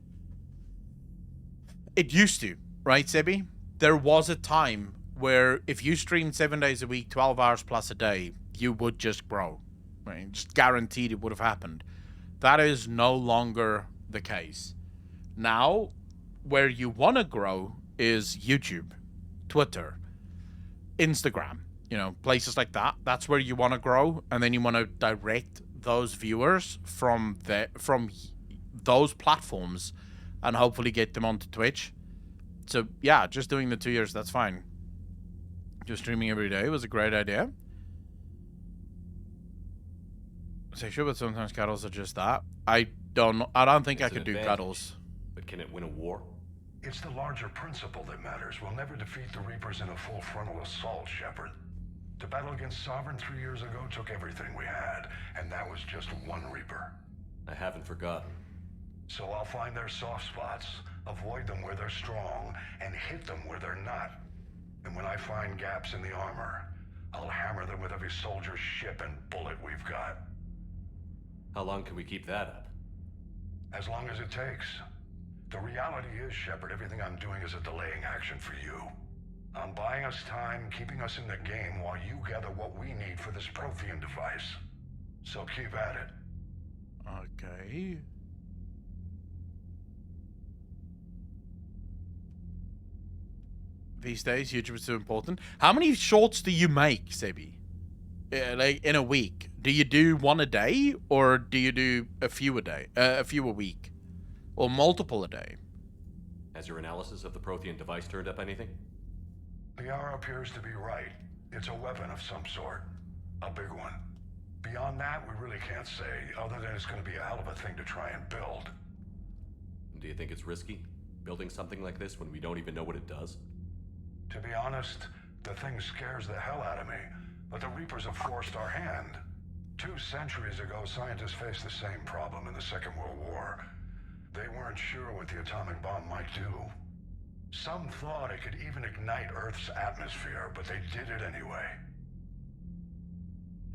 it used to, right, Sebi? There was a time where if you streamed 7 days a week, 12 hours plus a day, you would just grow. Right? Just guaranteed it would have happened. That is no longer the case. Now, where you want to grow is YouTube, Twitter, Instagram, you know, places like that. That's where you want to grow, and then you want to direct those viewers from those platforms and hopefully get them onto Twitch. So, yeah, just doing the 2 years, that's fine. Just streaming every day was a great idea. Sexual, but sometimes cuddles are just that. I don't think I could do cuddles. But can it win a war? It's the larger principle that matters. We'll never defeat the Reapers in a full frontal assault, Shepard. The battle against Sovereign 3 years ago took everything we had, and that was just one Reaper. I haven't forgotten. So I'll find their soft spots, avoid them where they're strong, and hit them where they're not. And when I find gaps in the armor, I'll hammer them with every soldier, ship, and bullet we've got. How long can we keep that up? As long as it takes. The reality is, Shepard, everything I'm doing is a delaying action for you. I'm buying us time, keeping us in the game while you gather what we need for this Prothean device. So keep at it. Okay. These days, YouTube is so important. How many shorts do you make, Sebi? Like, in a week? Do you do one a day, or do you do a few a day? A few a week? Or multiple a day? Has your analysis of the Prothean device turned up anything? Liara appears to be right. It's a weapon of some sort. A big one. Beyond that, we really can't say, other than it's going to be a hell of a thing to try and build. Do you think it's risky, building something like this when we don't even know what it does? To be honest, the thing scares the hell out of me, but the Reapers have forced our hand. 2 centuries ago, scientists faced the same problem in the Second World War. They weren't sure what the atomic bomb might do. Some thought it could even ignite Earth's atmosphere, but they did it anyway.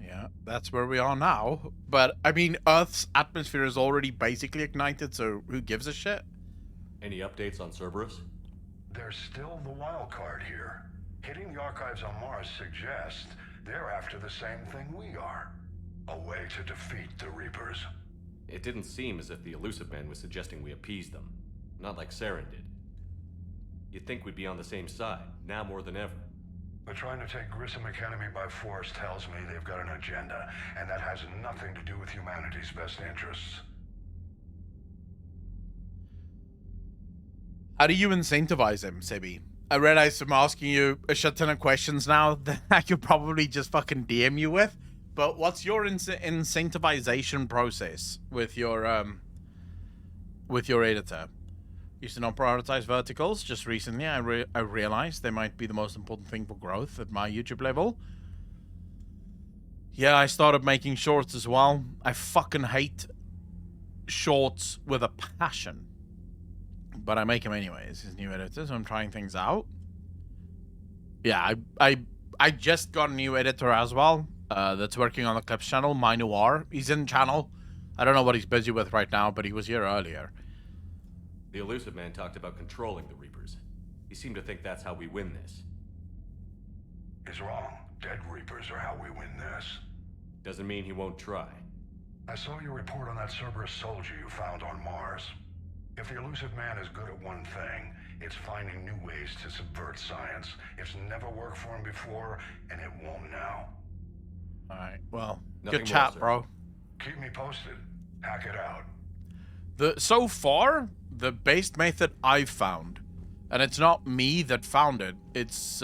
Yeah, that's where we are now. But, I mean, Earth's atmosphere is already basically ignited, so who gives a shit? Any updates on Cerberus? There's still the wild card here. Hitting the archives on Mars suggests they're after the same thing we are. A way to defeat the Reapers. It didn't seem as if the Illusive Man was suggesting we appease them. Not like Saren did. You'd think we'd be on the same side, now more than ever. But trying to take Grissom Academy by force tells me they've got an agenda, and that has nothing to do with humanity's best interests. How do you incentivize him, Sebi? I realize I'm asking you a shit ton of questions now that I could probably just fucking DM you with, but what's your incentivization process with your editor? Used to not prioritize verticals. Just recently, I realized they might be the most important thing for growth at my YouTube level. Yeah, I started making shorts as well. I fucking hate shorts with a passion. But I make them anyways. His new editor, so I'm trying things out. Yeah, I just got a new editor as well. That's working on the Clips channel, My Noir. He's in channel. I don't know what he's busy with right now, but he was here earlier. The Illusive Man talked about controlling the Reapers. He seemed to think that's how we win this. He's wrong. Dead Reapers are how we win this. Doesn't mean he won't try. I saw your report on that Cerberus soldier you found on Mars. If the Illusive Man is good at one thing, it's finding new ways to subvert science. It's never worked for him before, and it won't now. Alright, well, Nothing good chat, more, bro. Keep me posted. Hack it out. So far, the best method I've found, and it's not me that found it, it's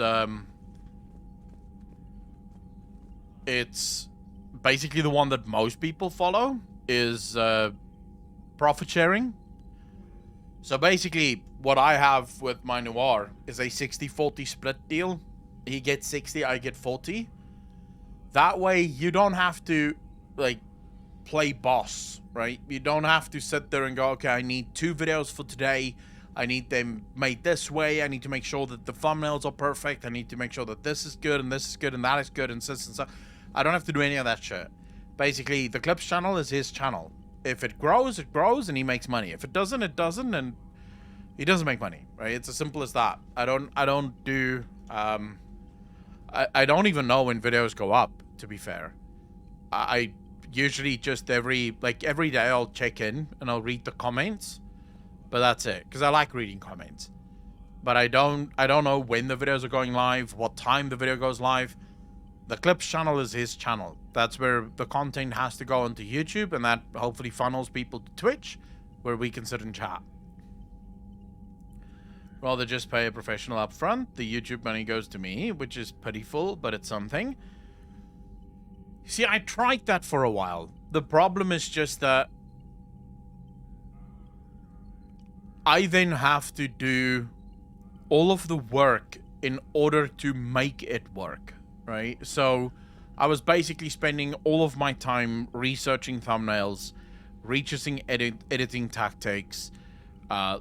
basically the one that most people follow, is profit sharing. So basically, what I have with My Noir is a 60-40 split deal. He gets 60, I get 40. That way, you don't have to, like, play boss, right? You don't have to sit there and go, okay, I need 2 videos for today. I need them made this way. I need to make sure that the thumbnails are perfect. I need to make sure that this is good and this is good and that is good and this and so. I don't have to do any of that shit. Basically, the Clips channel is his channel. If it grows, and he makes money. If it doesn't, it doesn't, and he doesn't make money, right? It's as simple as that. I don't do, I don't even know when videos go up, to be fair. I usually just every day I'll check in and I'll read the comments, but that's it, because I like reading comments. But I don't know when the videos are going live, what time the video goes live. The Clips channel is his channel. That's where the content has to go onto YouTube, and that hopefully funnels people to Twitch, where we can sit and chat. Rather just pay a professional up front. The YouTube money goes to me, which is pitiful, but it's something. See, I tried that for a while. The problem is just that I then have to do all of the work in order to make it work, right? So I was basically spending all of my time researching thumbnails, researching editing tactics,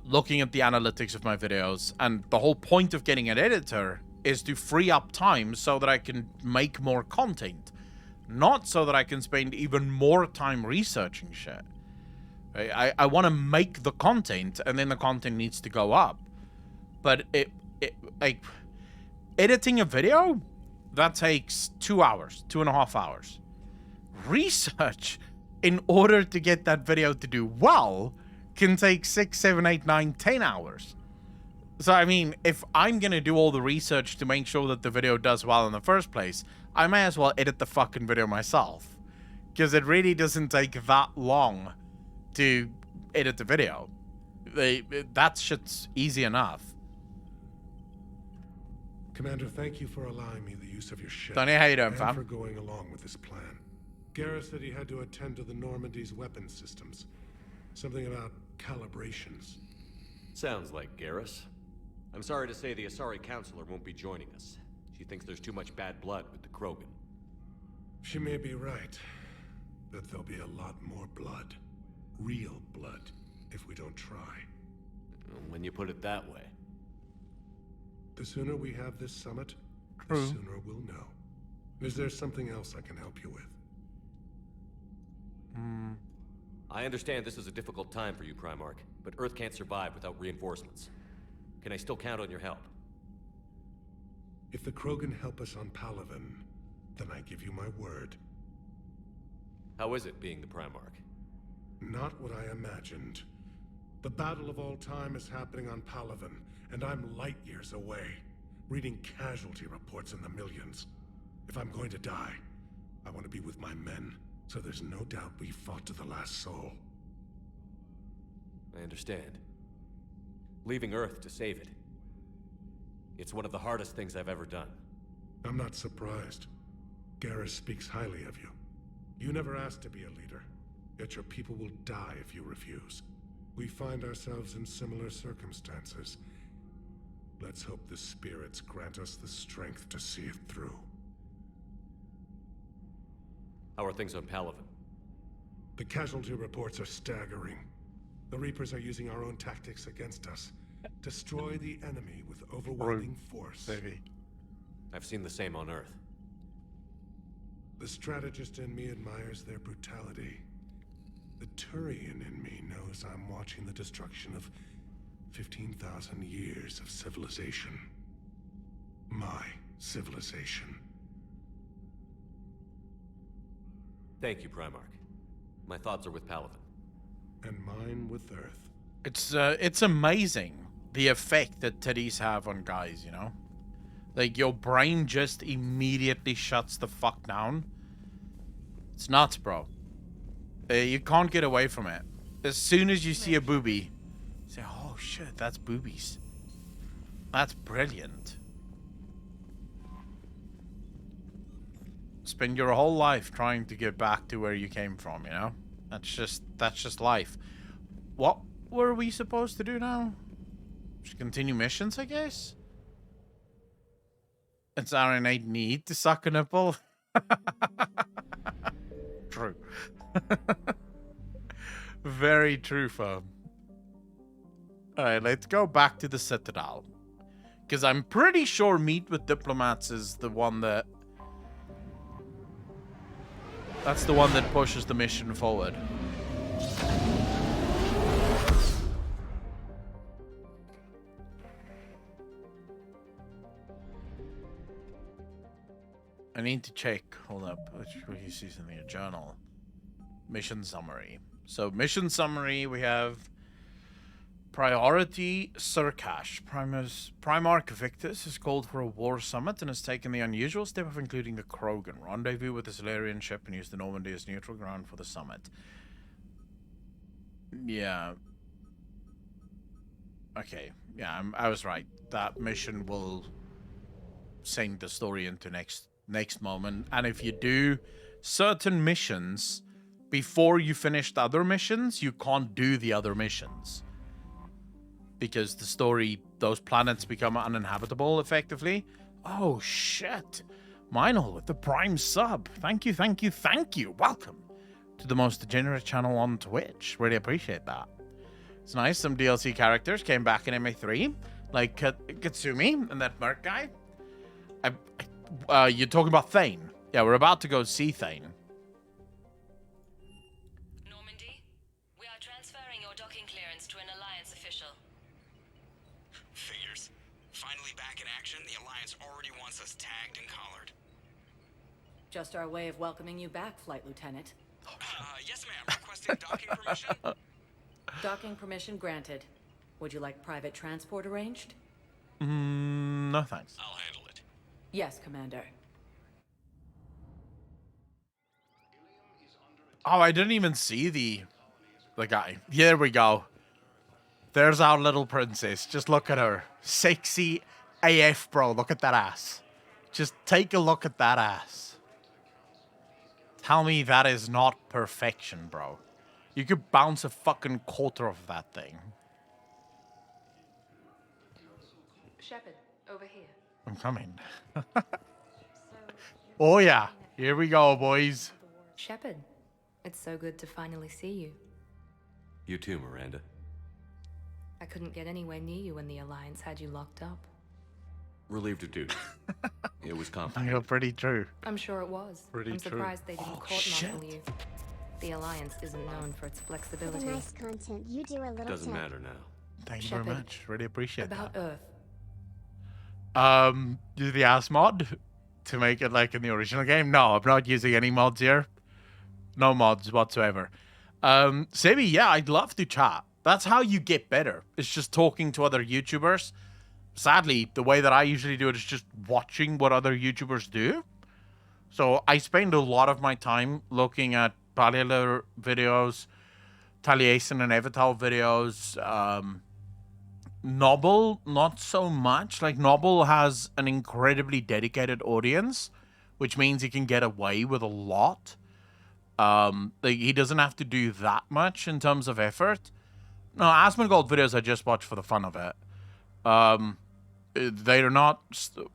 looking at the analytics of my videos, and the whole point of getting an editor is to free up time so that I can make more content, not so that I can spend even more time researching shit. I want to make the content, and then the content needs to go up. But like editing a video, that takes 2 hours, 2.5 hours. Research in order to get that video to do well can take 6, 7, 8, 9, 10 hours. So, I mean, if I'm going to do all the research to make sure that the video does well in the first place, I may as well edit the fucking video myself. Because it really doesn't take that long to edit the video. That shit's easy enough. Commander, thank you for allowing me the use of your ship. Tony, how you doing, and fam? for going along with this plan. Garrus said he had to attend to the Normandy's weapon systems. Something about calibrations. Sounds like Garrus. I'm sorry to say the Asari Counselor won't be joining us. She thinks there's too much bad blood with the Krogan. She may be right, but there'll be a lot more blood. Real blood, if we don't try. When you put it that way. The sooner we have this summit, True. the sooner we'll know. Is there something else I can help you with? I understand this is a difficult time for you, Primarch, but Earth can't survive without reinforcements. Can I still count on your help? If the Krogan help us on Palaven, then I give you my word. How is it being the Primarch? Not what I imagined. The battle of all time is happening on Palaven, and I'm light years away, reading casualty reports in the millions. If I'm going to die, I want to be with my men, so there's no doubt we fought to the last soul. I understand. Leaving Earth to save it. It's one of the hardest things I've ever done. I'm not surprised. Garrus speaks highly of you. You never asked to be a leader, yet your people will die if you refuse. We find ourselves in similar circumstances. Let's hope the spirits grant us the strength to see it through. How are things on Palaven? The casualty reports are staggering. The Reapers are using our own tactics against us. Destroy the enemy with overwhelming force. Baby. I've seen the same on Earth. The strategist in me admires their brutality. The Turian in me knows I'm watching the destruction of 15,000 years of civilization. My civilization. Thank you, Primarch. My thoughts are with Palaven. And mine with Earth. It's amazing the effect that titties have on guys, you know? Like, your brain just immediately shuts the fuck down. It's nuts, bro. You can't get away from it. As soon as you see a boobie, you say, oh shit, that's boobies. That's brilliant. Spend your whole life trying to get back to where you came from, you know? That's just life. What were we supposed to do now? Just continue missions, I guess? It's our innate need to suck a nipple. True. Very true, fam. Alright, let's go back to the Citadel. Because I'm pretty sure Meet with Diplomats is the one that... That's the one that pushes the mission forward. I need to check. Hold up. We can see something in your journal. Mission summary. So, mission summary, we have Priority Surcash. Primarch Victus has called for a war summit and has taken the unusual step of including a Krogan. Rendezvous with the Solarian ship and use the Normandy as neutral ground for the summit. Yeah. Okay. Yeah, I was right. That mission will send the story into next moment. And if you do certain missions before you finish the other missions, you can't do the other missions. Because the story, those planets become uninhabitable, effectively. Oh, shit. Minel with the Prime sub. Thank you, thank you, thank you. Welcome to the most degenerate channel on Twitch. Really appreciate that. It's nice. Some DLC characters came back in MA3, like Katsumi and that Merc guy. You're talking about Thane. Yeah, we're about to go see Thane. Normandy, we are transferring your docking clearance to an Alliance official. Figures. Finally back in action, the Alliance already wants us tagged and collared. Just our way of welcoming you back, Flight Lieutenant. Yes, ma'am. Requesting docking permission? Docking permission granted. Would you like private transport arranged? No thanks. I'll handle it. Yes, Commander. Oh, I didn't even see the guy. There we go. There's our little princess. Just look at her. Sexy AF, bro. Look at that ass. Just take a look at that ass. Tell me that is not perfection, bro. You could bounce a fucking quarter of that thing. Shepard, over here. I'm coming. Oh yeah. Here we go, boys. Shepard, it's so good to finally see you. You too, Miranda. I couldn't get anywhere near you when the Alliance had you locked up. Relieved of duty. It was I complicated. feel pretty true. I'm sure it was. Pretty I'm true. surprised they didn't Oh, court-martial shit. you. The Alliance isn't known for its For the flexibility. nice content, you do a little Doesn't tip. matter now. Thank you Shepard, very much. Really appreciate About that. Earth. Use the ass mod to make it like in the original game? No, I'm not using any mods here. No mods whatsoever. Sebi, yeah, I'd love to chat. That's how you get better. It's just talking to other YouTubers. Sadly, the way that I usually do it is just watching what other YouTubers do. So I spend a lot of my time looking at Pallialer videos, Taliesin and Evital videos, Noble, not so much. Like, Noble has an incredibly dedicated audience, which means he can get away with a lot. Like, he doesn't have to do that much in terms of effort. No, Asmongold videos I just watch for the fun of it. They're not...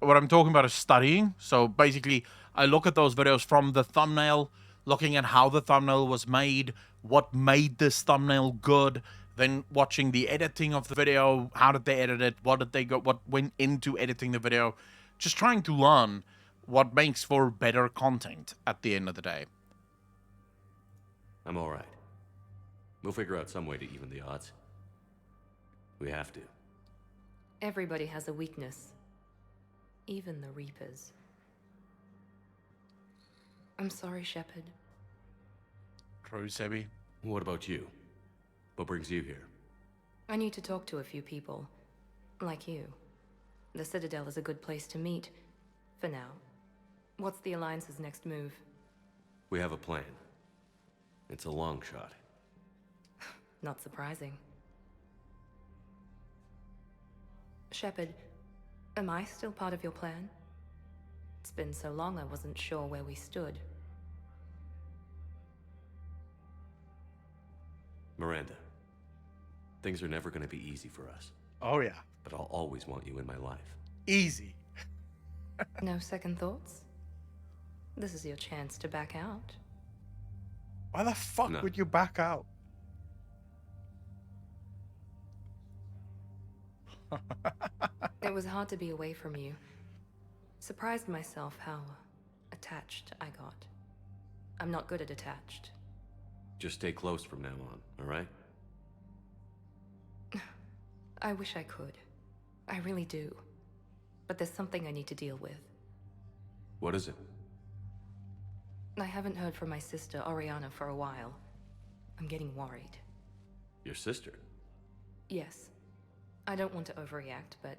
What I'm talking about is studying. So, basically, I look at those videos from the thumbnail, looking at how the thumbnail was made, what made this thumbnail good, then watching the editing of the video, how did they edit it, what went into editing the video, just trying to learn what makes for better content at the end of the day. I'm all right. We'll figure out some way to even the odds. We have to. Everybody has a weakness. Even the Reapers. I'm sorry, Shepard. True, Sebi. What about you? What brings you here? I need to talk to a few people. Like you. The Citadel is a good place to meet. For now. What's the Alliance's next move? We have a plan. It's a long shot. Not surprising. Shepard, am I still part of your plan? It's been so long I wasn't sure where we stood. Miranda, things are never going to be easy for us. Oh, yeah. But I'll always want you in my life. Easy. No second thoughts? This is your chance to back out. Why the fuck No. would you back out? It was hard to be away from you. Surprised myself how attached I got. I'm not good at attached. Just stay close from now on, all right? I wish I could. I really do. But there's something I need to deal with. What is it? I haven't heard from my sister, Oriana, for a while. I'm getting worried. Your sister? Yes. I don't want to overreact, but...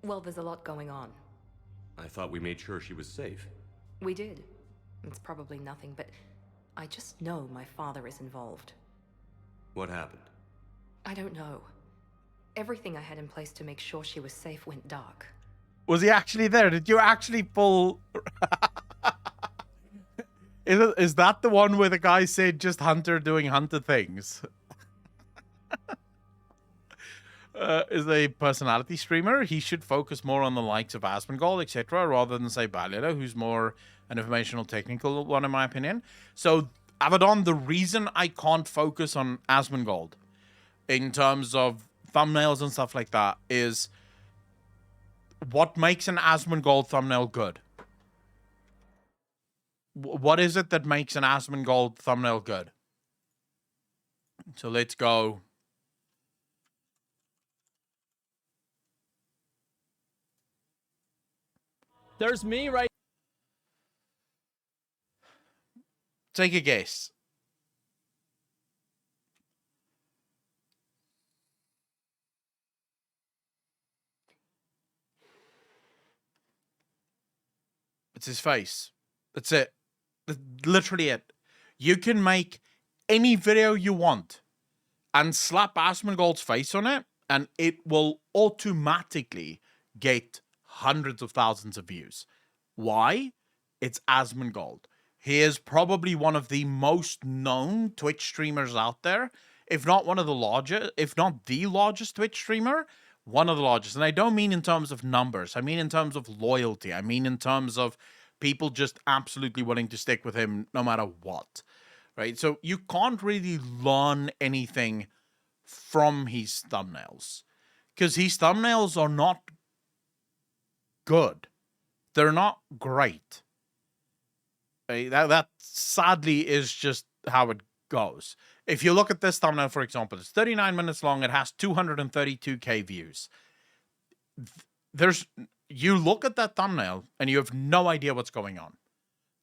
Well, there's a lot going on. I thought we made sure she was safe. We did. It's probably nothing, but... I just know my father is involved. What happened? I don't know. Everything I had in place to make sure she was safe went dark. Was he actually there? Did you actually pull... Is that the one where the guy said just Hunter doing Hunter things? Is a personality streamer. He should focus more on the likes of Asmongold, etc., rather than say Balila, who's more an informational technical one, in my opinion. So, Abaddon, the reason I can't focus on Asmongold in terms of thumbnails and stuff like that is what makes an Asmongold thumbnail good? What is it that makes an Asmongold thumbnail good? So let's go. There's me right. Take a guess. It's his face. That's it. That's literally it. You can make any video you want and slap Asmongold's face on it, and it will automatically get hundreds of thousands of views. Why? It's Asmongold. He is probably one of the most known Twitch streamers out there, if not one of the largest, if not the largest Twitch streamer, one of the largest. And I don't mean in terms of numbers. I mean in terms of loyalty. I mean in terms of people just absolutely willing to stick with him no matter what. Right? So you can't really learn anything from his thumbnails, because his thumbnails are not good. They're not great. That sadly is just how it goes. If you look at this thumbnail, for example, it's 39 minutes long. It has 232k views. You look at that thumbnail and you have no idea what's going on.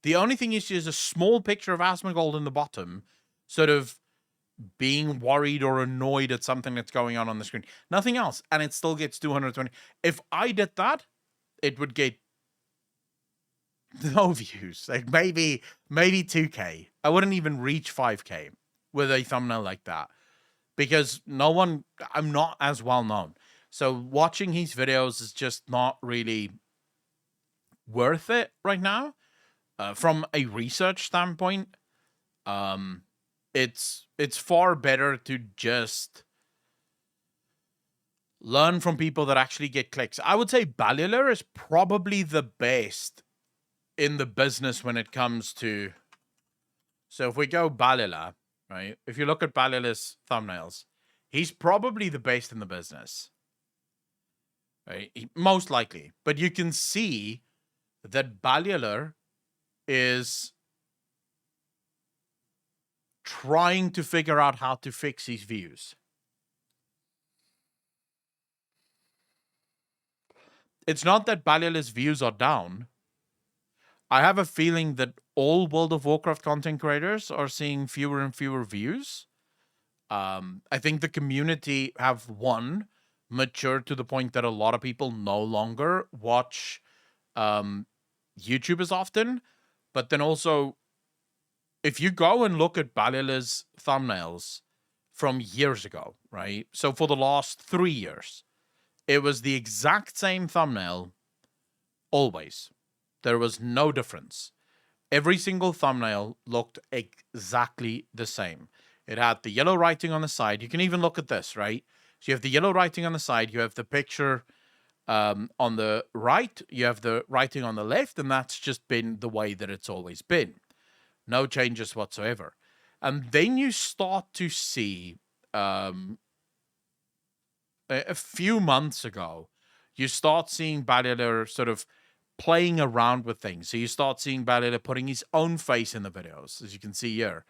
The only thing is a small picture of Asmongold in the bottom, sort of being worried or annoyed at something that's going on the screen. Nothing else. And it still gets 220. If I did that, it would get no views. Like maybe 2k. I wouldn't even reach 5k with a thumbnail like that. Because I'm not as well known. So watching his videos is just not really worth it right now. From a research standpoint, it's far better to just learn from people that actually get clicks. I would say Ballular is probably the best in the business when it comes to... So if we go Ballular, right? If you look at Ballular's thumbnails, he's probably the best in the business. Right? Most likely. But you can see that Ballular is trying to figure out how to fix his views. It's not that Ballular's views are down. I have a feeling that all World of Warcraft content creators are seeing fewer and fewer views. I think the community have matured to the point that a lot of people no longer watch YouTube as often. But then also, if you go and look at Ballular's thumbnails from years ago, right? So for the last 3 years, it was the exact same thumbnail always. There was no difference. Every single thumbnail looked exactly the same. It had the yellow writing on the side. You can even look at this, right? So you have the yellow writing on the side. You have the picture on the right. You have the writing on the left. And that's just been the way that it's always been. No changes whatsoever. And then you start to see, a few months ago, you start seeing Ballular sort of playing around with things. So you start seeing Ballular putting his own face in the videos, as you can see here.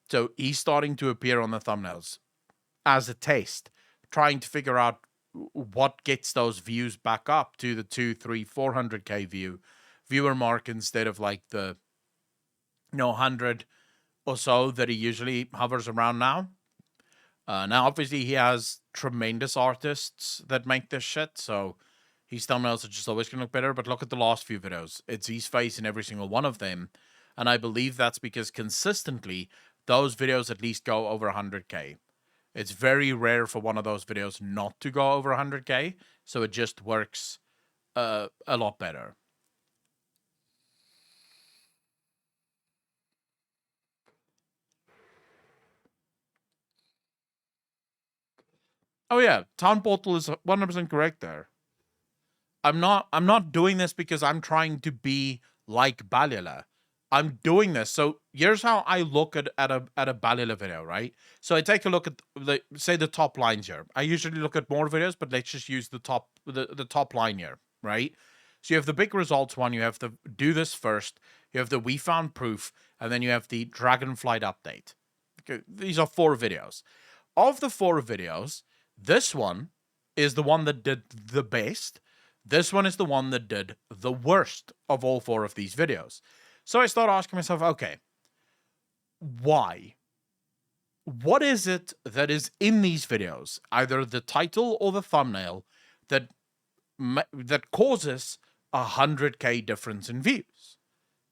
So he's starting to appear on the thumbnails as a test, trying to figure out what gets those views back up to the 200, 300, 400k viewer mark instead of like the 100 or so that he usually hovers around now. Now, obviously, he has tremendous artists that make this shit, so his thumbnails are just always going to look better. But look at the last few videos. It's his face in every single one of them. And I believe that's because consistently, those videos at least go over 100k. It's very rare for one of those videos not to go over 100k, so it just works a lot better. Oh yeah, Town Portal is 100% correct there. I'm not doing this because I'm trying to be like Ballular. I'm doing this. So here's how I look at a Ballular video, right? So I take a look at say the top lines here. I usually look at more videos, but let's just use the top line here, right? So you have the big results one, you have the do this first, you have the we found proof, and then you have the Dragonflight update. Okay, these are 4 videos. Of the 4 videos, this one is the one that did the best. This one is the one that did the worst of all 4 of these videos. So I start asking myself, okay, why? What is it that is in these videos, either the title or the thumbnail, that causes 100k difference in views?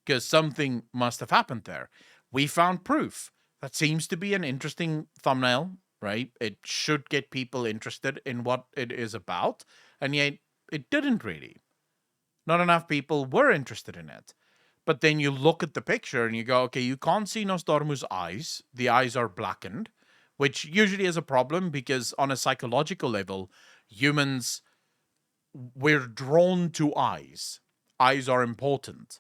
Because something must have happened there. We found proof. That seems to be an interesting thumbnail, right? It should get people interested in what it is about, and yet it didn't really. Not enough people were interested in it. But then you look at the picture and you go, okay, you can't see Nosdormu's eyes. The eyes are blackened, which usually is a problem because on a psychological level, humans, we're drawn to eyes. Eyes are important.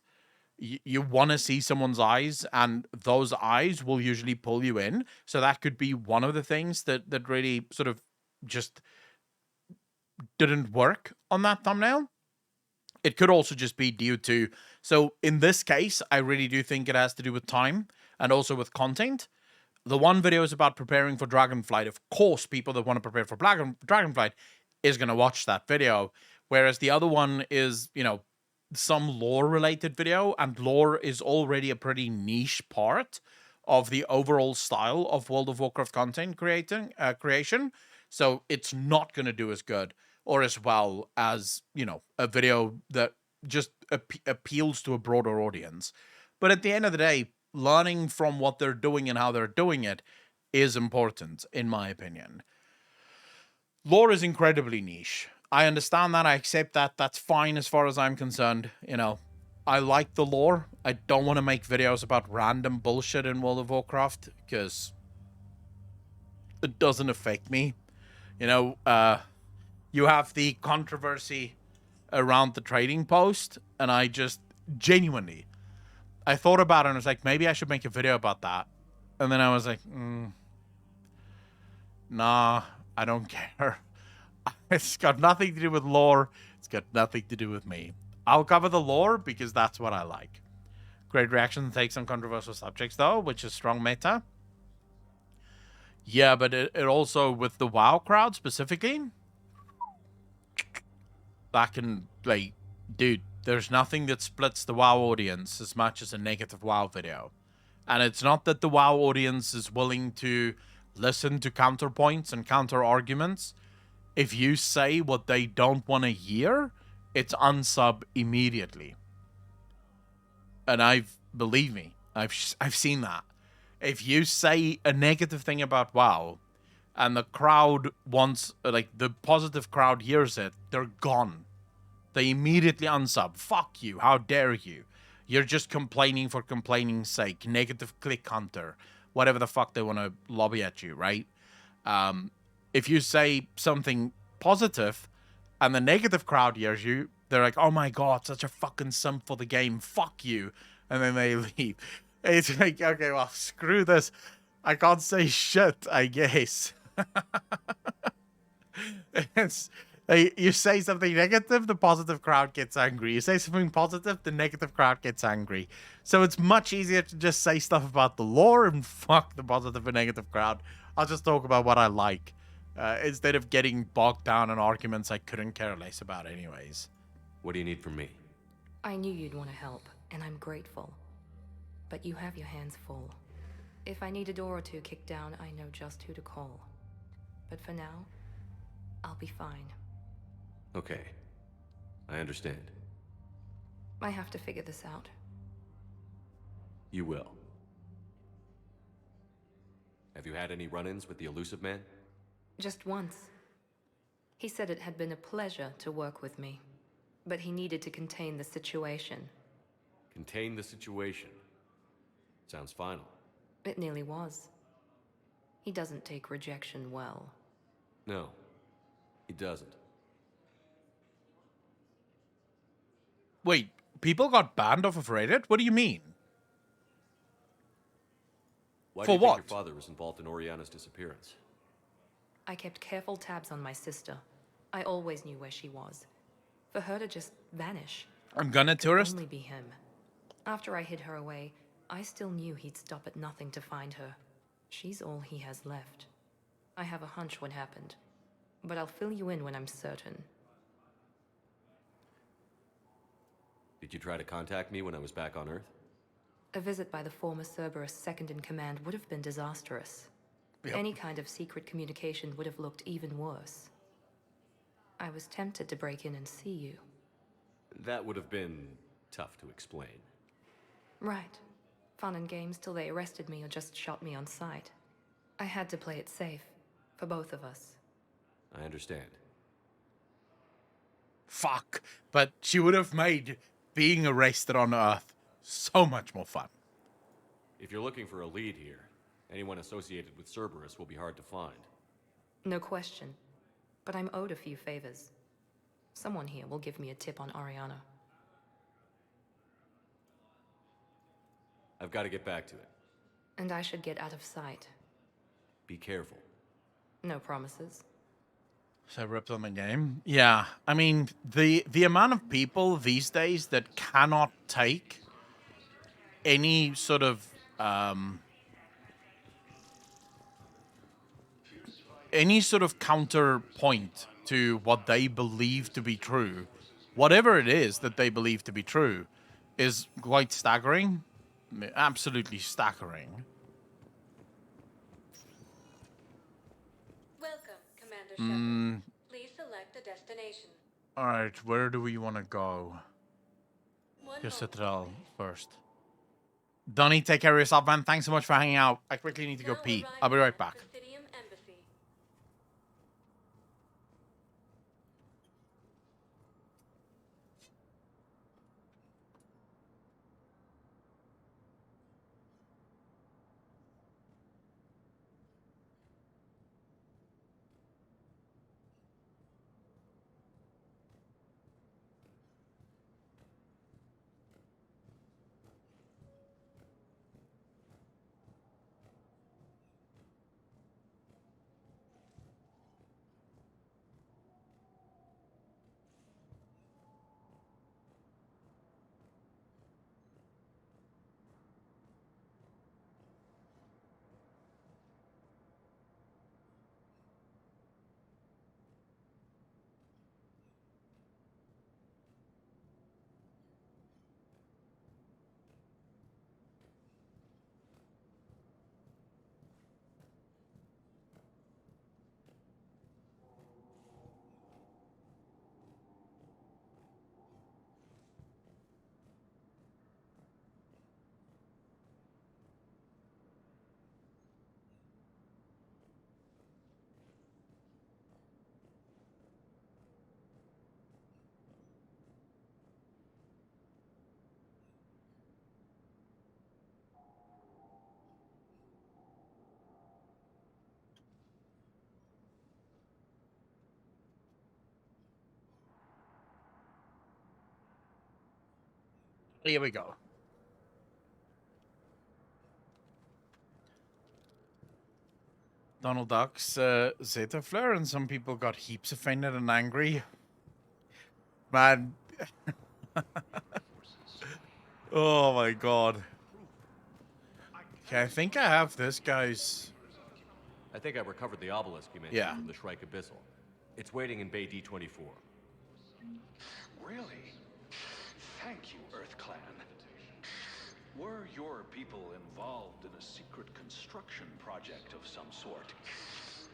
You want to see someone's eyes, and those eyes will usually pull you in. So that could be one of the things that really sort of just didn't work on that thumbnail. It could also just be due to... So in this case, I really do think it has to do with time and also with content. The one video is about preparing for Dragonflight. Of course, people that want to prepare for Dragonflight is going to watch that video. Whereas the other one is, you know, some lore-related video. And lore is already a pretty niche part of the overall style of World of Warcraft content creation. So it's not going to do as good or as well as, you know, a video that just appeals to a broader audience. But at the end of the day, learning from what they're doing and how they're doing it is important, in my opinion. Lore is incredibly niche. I understand that. I accept that. That's fine as far as I'm concerned. You know, I like the lore. I don't want to make videos about random bullshit in World of Warcraft because it doesn't affect me. You know, you have the controversy around the trading post, and I just genuinely, I thought about it and I was like, maybe I should make a video about that. And then I was like, nah, I don't care. It's got nothing to do with lore. It's got nothing to do with me. I'll cover the lore because that's what I like. Great reaction takes on controversial subjects, though, which is strong meta. Yeah, but it also, with the WoW crowd specifically, that can, like, dude, there's nothing that splits the WoW audience as much as a negative WoW video. And it's not that the WoW audience is willing to listen to counterpoints and counter-arguments. If you say what they don't want to hear, it's unsub immediately. And believe me, I've seen that. If you say a negative thing about WoW, and the crowd wants, like, the positive crowd hears it, they're gone. They immediately unsub. Fuck you. How dare you? You're just complaining for complaining's sake. Negative click hunter. Whatever the fuck they want to lobby at you, right? If you say something positive and the negative crowd hears you, they're like, oh my god, such a fucking simp for the game. Fuck you. And then they leave. It's like, okay, well, screw this. I can't say shit, I guess. It's, you say something negative, the positive crowd gets angry. You say something positive, the negative crowd gets angry. So it's much easier to just say stuff about the lore and fuck the positive and negative crowd. I'll just talk about what I like. Instead of getting bogged down in arguments I couldn't care less about anyways. What do you need from me? I knew you'd want to help, and I'm grateful. But you have your hands full. If I need a door or two kicked down, I know just who to call. But for now, I'll be fine. Okay. I understand. I have to figure this out. You will. Have you had any run-ins with the Elusive Man? Just once. He said it had been a pleasure to work with me, but he needed to contain the situation. Contain the situation. Sounds final. It nearly was. He doesn't take rejection well. No, he doesn't. Wait, people got banned off of Reddit? What do you mean? Why For do you what? think your father was involved in Oriana's disappearance? I kept careful tabs on my sister. I always knew where she was. For her to just vanish. I'm gonna tourist. Only be him. After I hid her away, I still knew he'd stop at nothing to find her. She's all he has left. I have a hunch what happened, but I'll fill you in when I'm certain. Did you try to contact me when I was back on Earth? A visit by the former Cerberus second-in-command would have been disastrous. Yep. Any kind of secret communication would have looked even worse. I was tempted to break in and see you. That would have been tough to explain. Right. Fun and games till they arrested me or just shot me on sight. I had to play it safe, for both of us. I understand. Fuck. But she would have made being arrested on Earth so much more fun. If you're looking for a lead here, anyone associated with Cerberus will be hard to find. No question. But I'm owed a few favors. Someone here will give me a tip on Oriana. I've got to get back to it. And I should get out of sight. Be careful. No promises. So I ripped on the game. Yeah, I mean the amount of people these days that cannot take any sort of counterpoint to what they believe to be true, whatever it is that they believe to be true, is quite staggering. Absolutely staggering. Welcome, Commander Shepard. Please select a destination. Alright, where do we want to go? Just Citadel first. Donnie, take care of yourself, man. Thanks so much for hanging out. I quickly need to go pee. I'll be right back. Here we go. Donald Duck's Zeta Flare, and some people got heaps offended and angry. Man. Oh my god. Okay, I think I have this guy's... I think I recovered the obelisk you mentioned from the Shrike Abyssal. It's waiting in Bay D-24. Really? Thank you, Earth Clan. Were your people involved in a secret construction project of some sort,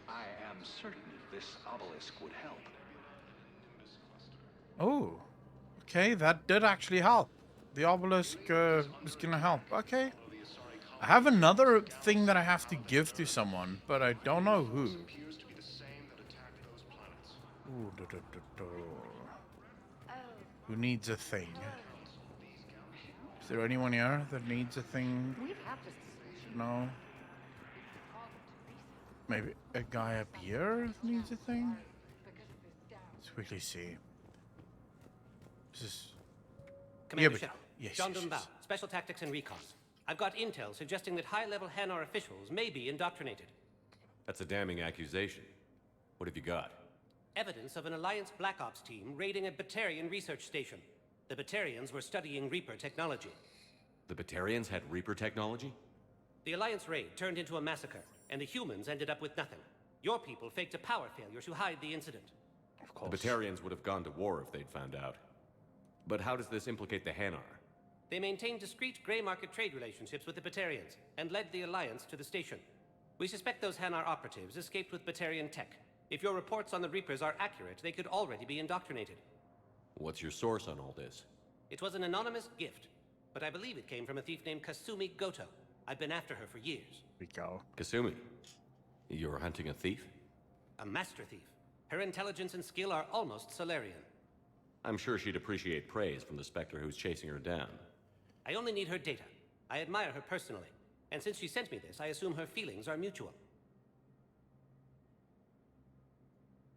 I am certain this obelisk would help. Oh, okay, that did actually help. The obelisk is gonna help. Okay. I have another thing that I have to give to someone, but I don't know who. Ooh, Who needs a thing? Is there anyone here that needs a thing? No. Maybe a guy up here needs a thing? Let's quickly see. This is... Commander Shepard, John Dumbau, Special Tactics and Recon. I've got intel suggesting that high-level Hanar officials may be indoctrinated. That's a damning accusation. What have you got? Evidence of an Alliance Black Ops team raiding a Batarian research station. The Batarians were studying Reaper technology. The Batarians had Reaper technology? The Alliance raid turned into a massacre, and the humans ended up with nothing. Your people faked a power failure to hide the incident. Of course. The Batarians would have gone to war if they'd found out. But how does this implicate the Hanar? They maintained discreet gray market trade relationships with the Batarians, and led the Alliance to the station. We suspect those Hanar operatives escaped with Batarian tech. If your reports on the Reapers are accurate, they could already be indoctrinated. What's your source on all this? It was an anonymous gift, but I believe it came from a thief named Kasumi Goto. I've been after her for years. We go. Kasumi? You're hunting a thief? A master thief. Her intelligence and skill are almost Solarian. I'm sure she'd appreciate praise from the Spectre who's chasing her down. I only need her data. I admire her personally. And since she sent me this, I assume her feelings are mutual.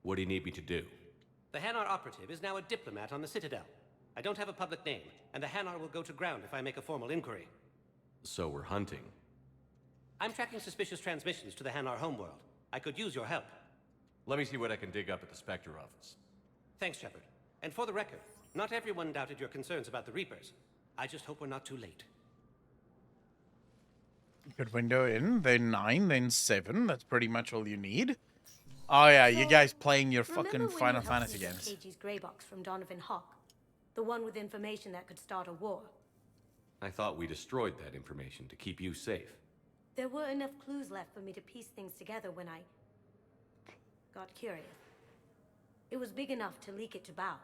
What do you need me to do? The Hanar operative is now a diplomat on the Citadel. I don't have a public name, and the Hanar will go to ground if I make a formal inquiry. So we're hunting. I'm tracking suspicious transmissions to the Hanar homeworld. I could use your help. Let me see what I can dig up at the Spectre office. Thanks, Shepard. And for the record, not everyone doubted your concerns about the Reapers. I just hope we're not too late. Good window in, then 9, then 7. That's pretty much all you need. Oh yeah, you guys playing your fucking Final Fantasy games. KG's grey box from Donovan Hawk. The one with information that could start a war. I thought we destroyed that information to keep you safe. There were enough clues left for me to piece things together when I got curious. It was big enough to leak it to Bao.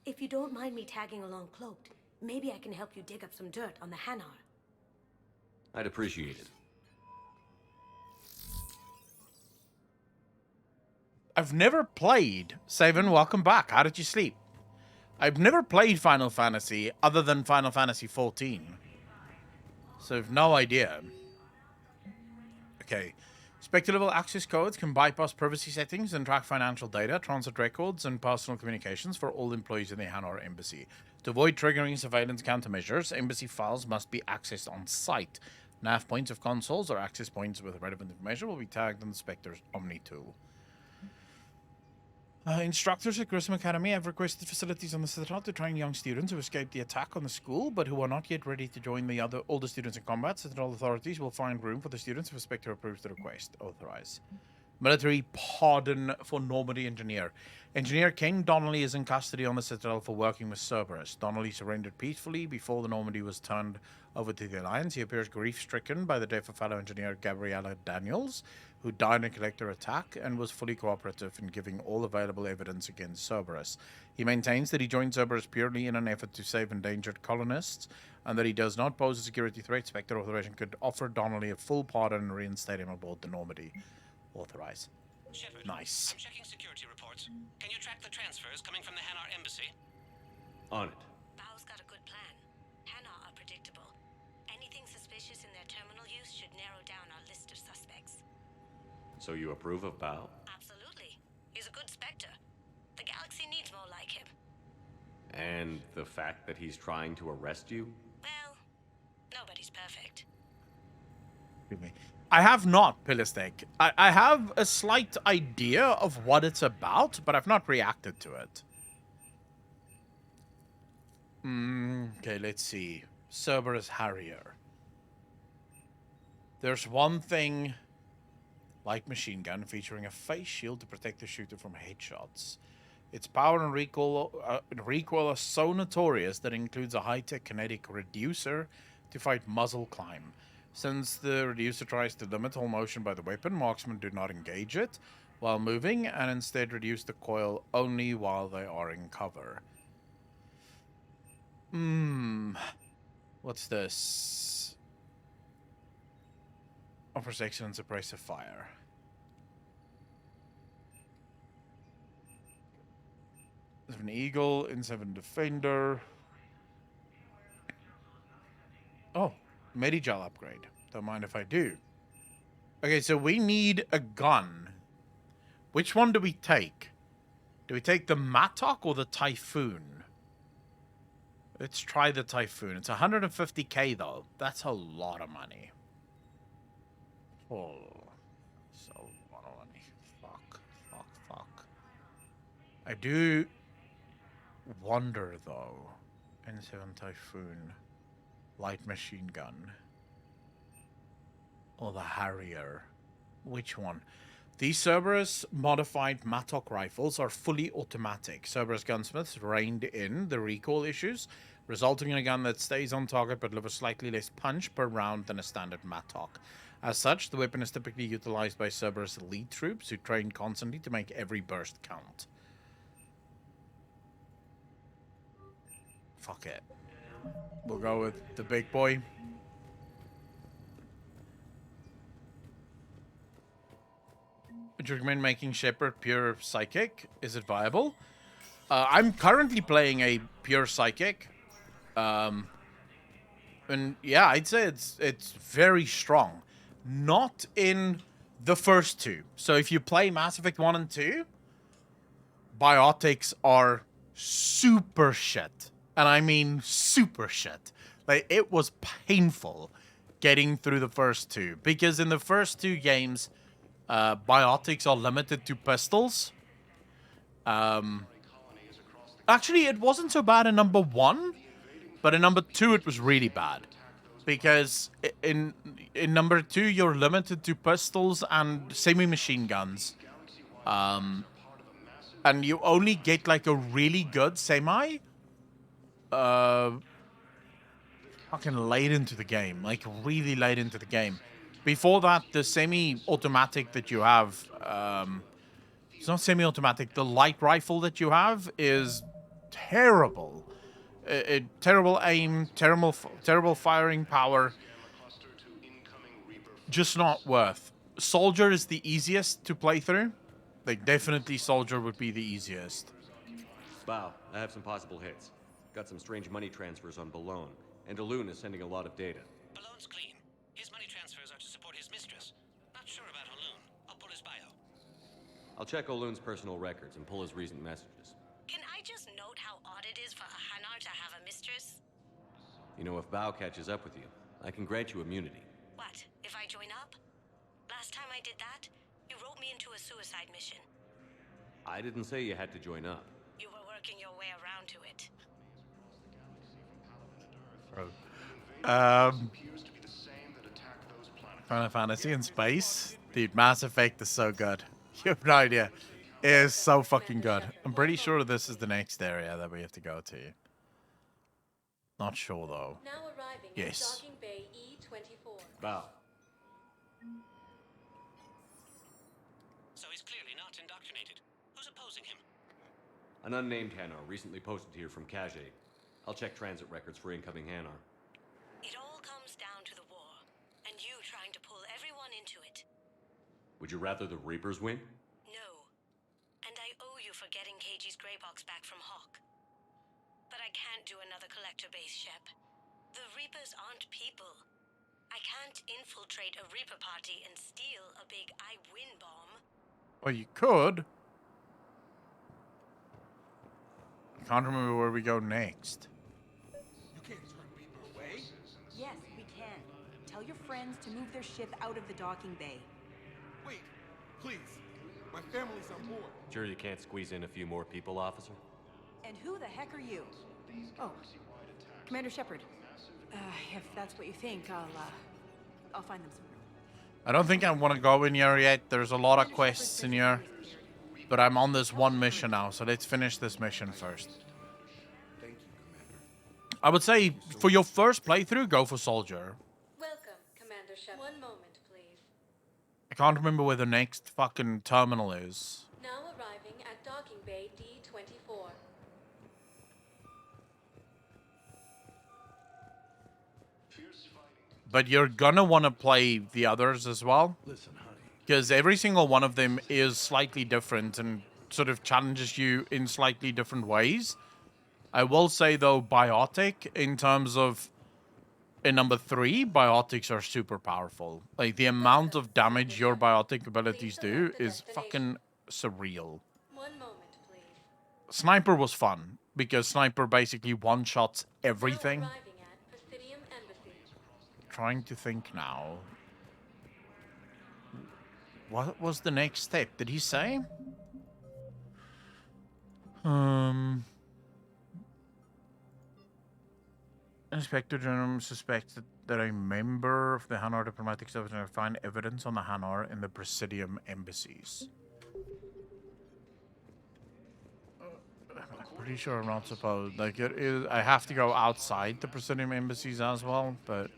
If you don't mind me tagging along cloaked, maybe I can help you dig up some dirt on the Hanar. I'd appreciate it. I've never played. Saven, welcome back. How did you sleep? I've never played Final Fantasy other than Final Fantasy 14. So I've no idea. Okay. Spectre level access codes can bypass privacy settings and track financial data, transit records, and personal communications for all employees in the Hanar Embassy. To avoid triggering surveillance countermeasures, embassy files must be accessed on site. Nav points of consoles or access points with relevant information will be tagged in the Spectre's Omni tool. Instructors at Grissom Academy have requested facilities on the Citadel to train young students who escaped the attack on the school, but who are not yet ready to join the other older students in combat. Citadel authorities will find room for the students if Spectre approves the request. Authorize. Military pardon for Normandy engineer. Engineer Ken Donnelly is in custody on the Citadel for working with Cerberus. Donnelly surrendered peacefully before the Normandy was turned over to the Alliance. He appears grief-stricken by the death of fellow engineer Gabriella Daniels, who died in a collector attack and was fully cooperative in giving all available evidence against Cerberus. He maintains that he joined Cerberus purely in an effort to save endangered colonists, and that he does not pose a security threat. Spectre authorization could offer Donnelly a full pardon and reinstate him aboard the Normandy. Authorize. Shepard, nice. I'm checking security reports. Can you track the transfers coming from the Hanar Embassy? On it. Bao's got a good plan. Hanar are predictable. Anything suspicious in their terminal use should narrow down our list of suspects. So you approve of Bao? Absolutely. He's a good Spectre. The galaxy needs more like him. And the fact that he's trying to arrest you? Well, nobody's perfect. I have not, Pilistek. I have a slight idea of what it's about, but I've not reacted to it. Okay, let's see. Cerberus Harrier. There's one thing... light machine gun featuring a face shield to protect the shooter from headshots. Its power and recoil are so notorious that it includes a high-tech kinetic reducer to fight muzzle climb. Since the reducer tries to limit all motion by the weapon, marksmen do not engage it while moving and instead reduce the coil only while they are in cover. What's this? Offers excellent suppressive fire. There's an Eagle, N7 Defender. Oh, Medigel upgrade. Don't mind if I do. Okay, so we need a gun. Which one do we take? Do we take the Mattock or the Typhoon? Let's try the Typhoon. It's 150k though. That's a lot of money. Oh, so a lot of money. Fuck. I do wonder though. N7 Typhoon. Light machine gun. Or the Harrier. Which one? These Cerberus modified Mattock rifles are fully automatic. Cerberus gunsmiths reined in the recoil issues, resulting in a gun that stays on target but delivers slightly less punch per round than a standard Mattock. As such, the weapon is typically utilized by Cerberus elite troops who train constantly to make every burst count. Fuck it. We'll go with the big boy. Would you recommend making Shepard pure psychic? Is it viable? I'm currently playing a pure psychic. And yeah, I'd say it's very strong. Not in the first two. So if you play Mass Effect 1 and 2, biotics are super shit. And I mean super shit. Like, it was painful getting through the first two. Because in the first two games, biotics are limited to pistols. Actually, it wasn't so bad in number 1, but in number 2 it was really bad. Because in number 2 you're limited to pistols and semi-machine guns. And you only get like a really good semi fucking late into the game. Like really late into the game. Before that, the semi-automatic that you have, it's not semi-automatic, the light rifle that you have is terrible. Terrible aim, terrible firing power. Just not worth. Soldier is the easiest to play through. Like, definitely Soldier would be the easiest. Bow, I have some possible hits. Got some strange money transfers on Balone, and Elune is sending a lot of data. Balone's clean. His money transfers are to support his mistress. Not sure about Elune. I'll pull his bio. I'll check Olune's personal records and pull his recent messages. Can I just note how odd it is for a Hanar to have a mistress? You know, if Bow catches up with you, I can grant you immunity. What, if I join up? Last time I did that, you wrote me into a suicide mission. I didn't say you had to join up. You were working your way around to it. Final Fantasy in space? Dude, Mass Effect is so good. You have no idea. It is so fucking good. I'm pretty sure this is the next area that we have to go to. Not sure though. Now arriving yes. at Docking Bay E24. Bow. So he's clearly not indoctrinated. Who's opposing him? An unnamed Hanar recently posted here from Khajiit. I'll check transit records for incoming Hanar. It all comes down to the war, and you trying to pull everyone into it. Would you rather the Reapers win? No. And I owe you for getting KG's Grey Box back from Hawk. But I can't do another collector base, Shep. The Reapers aren't people. I can't infiltrate a Reaper party and steal a big I win bomb. Well, you could. I can't remember where we go next. You can't turn Reaper away. Yes, we can. Tell your friends to move their ship out of the docking bay. Wait, please. My family's on board. Sure you can't squeeze in a few more people, officer? And who the heck are you? Oh, Commander Shepard. If that's what you think, I'll find them some room. I don't think I want to go in here yet. There's a lot of quests in here. But I'm on this one mission now, so let's finish this mission first. I would say, for your first playthrough, go for Soldier. Welcome, Commander Shepard. One moment, please. I can't remember where the next fucking terminal is. Now arriving at Docking Bay D24. But you're gonna want to play the others as well. Listen, honey. Because every single one of them is slightly different and sort of challenges you in slightly different ways. I will say, though, Biotic, in terms of... In number 3, Biotics are super powerful. Like, the amount of damage your Biotic abilities do is fucking surreal. One moment, please. Sniper was fun, because Sniper basically one-shots everything. Arriving at Presidium Embassy. Trying to think now. What was the next step? Did he say? Inspector General suspects that a member of the Hanar diplomatic service will find evidence on the Hanar in the Presidium embassies. I'm pretty sure I'm not supposed. Like, it is. I have to go outside the Presidium embassies as well, but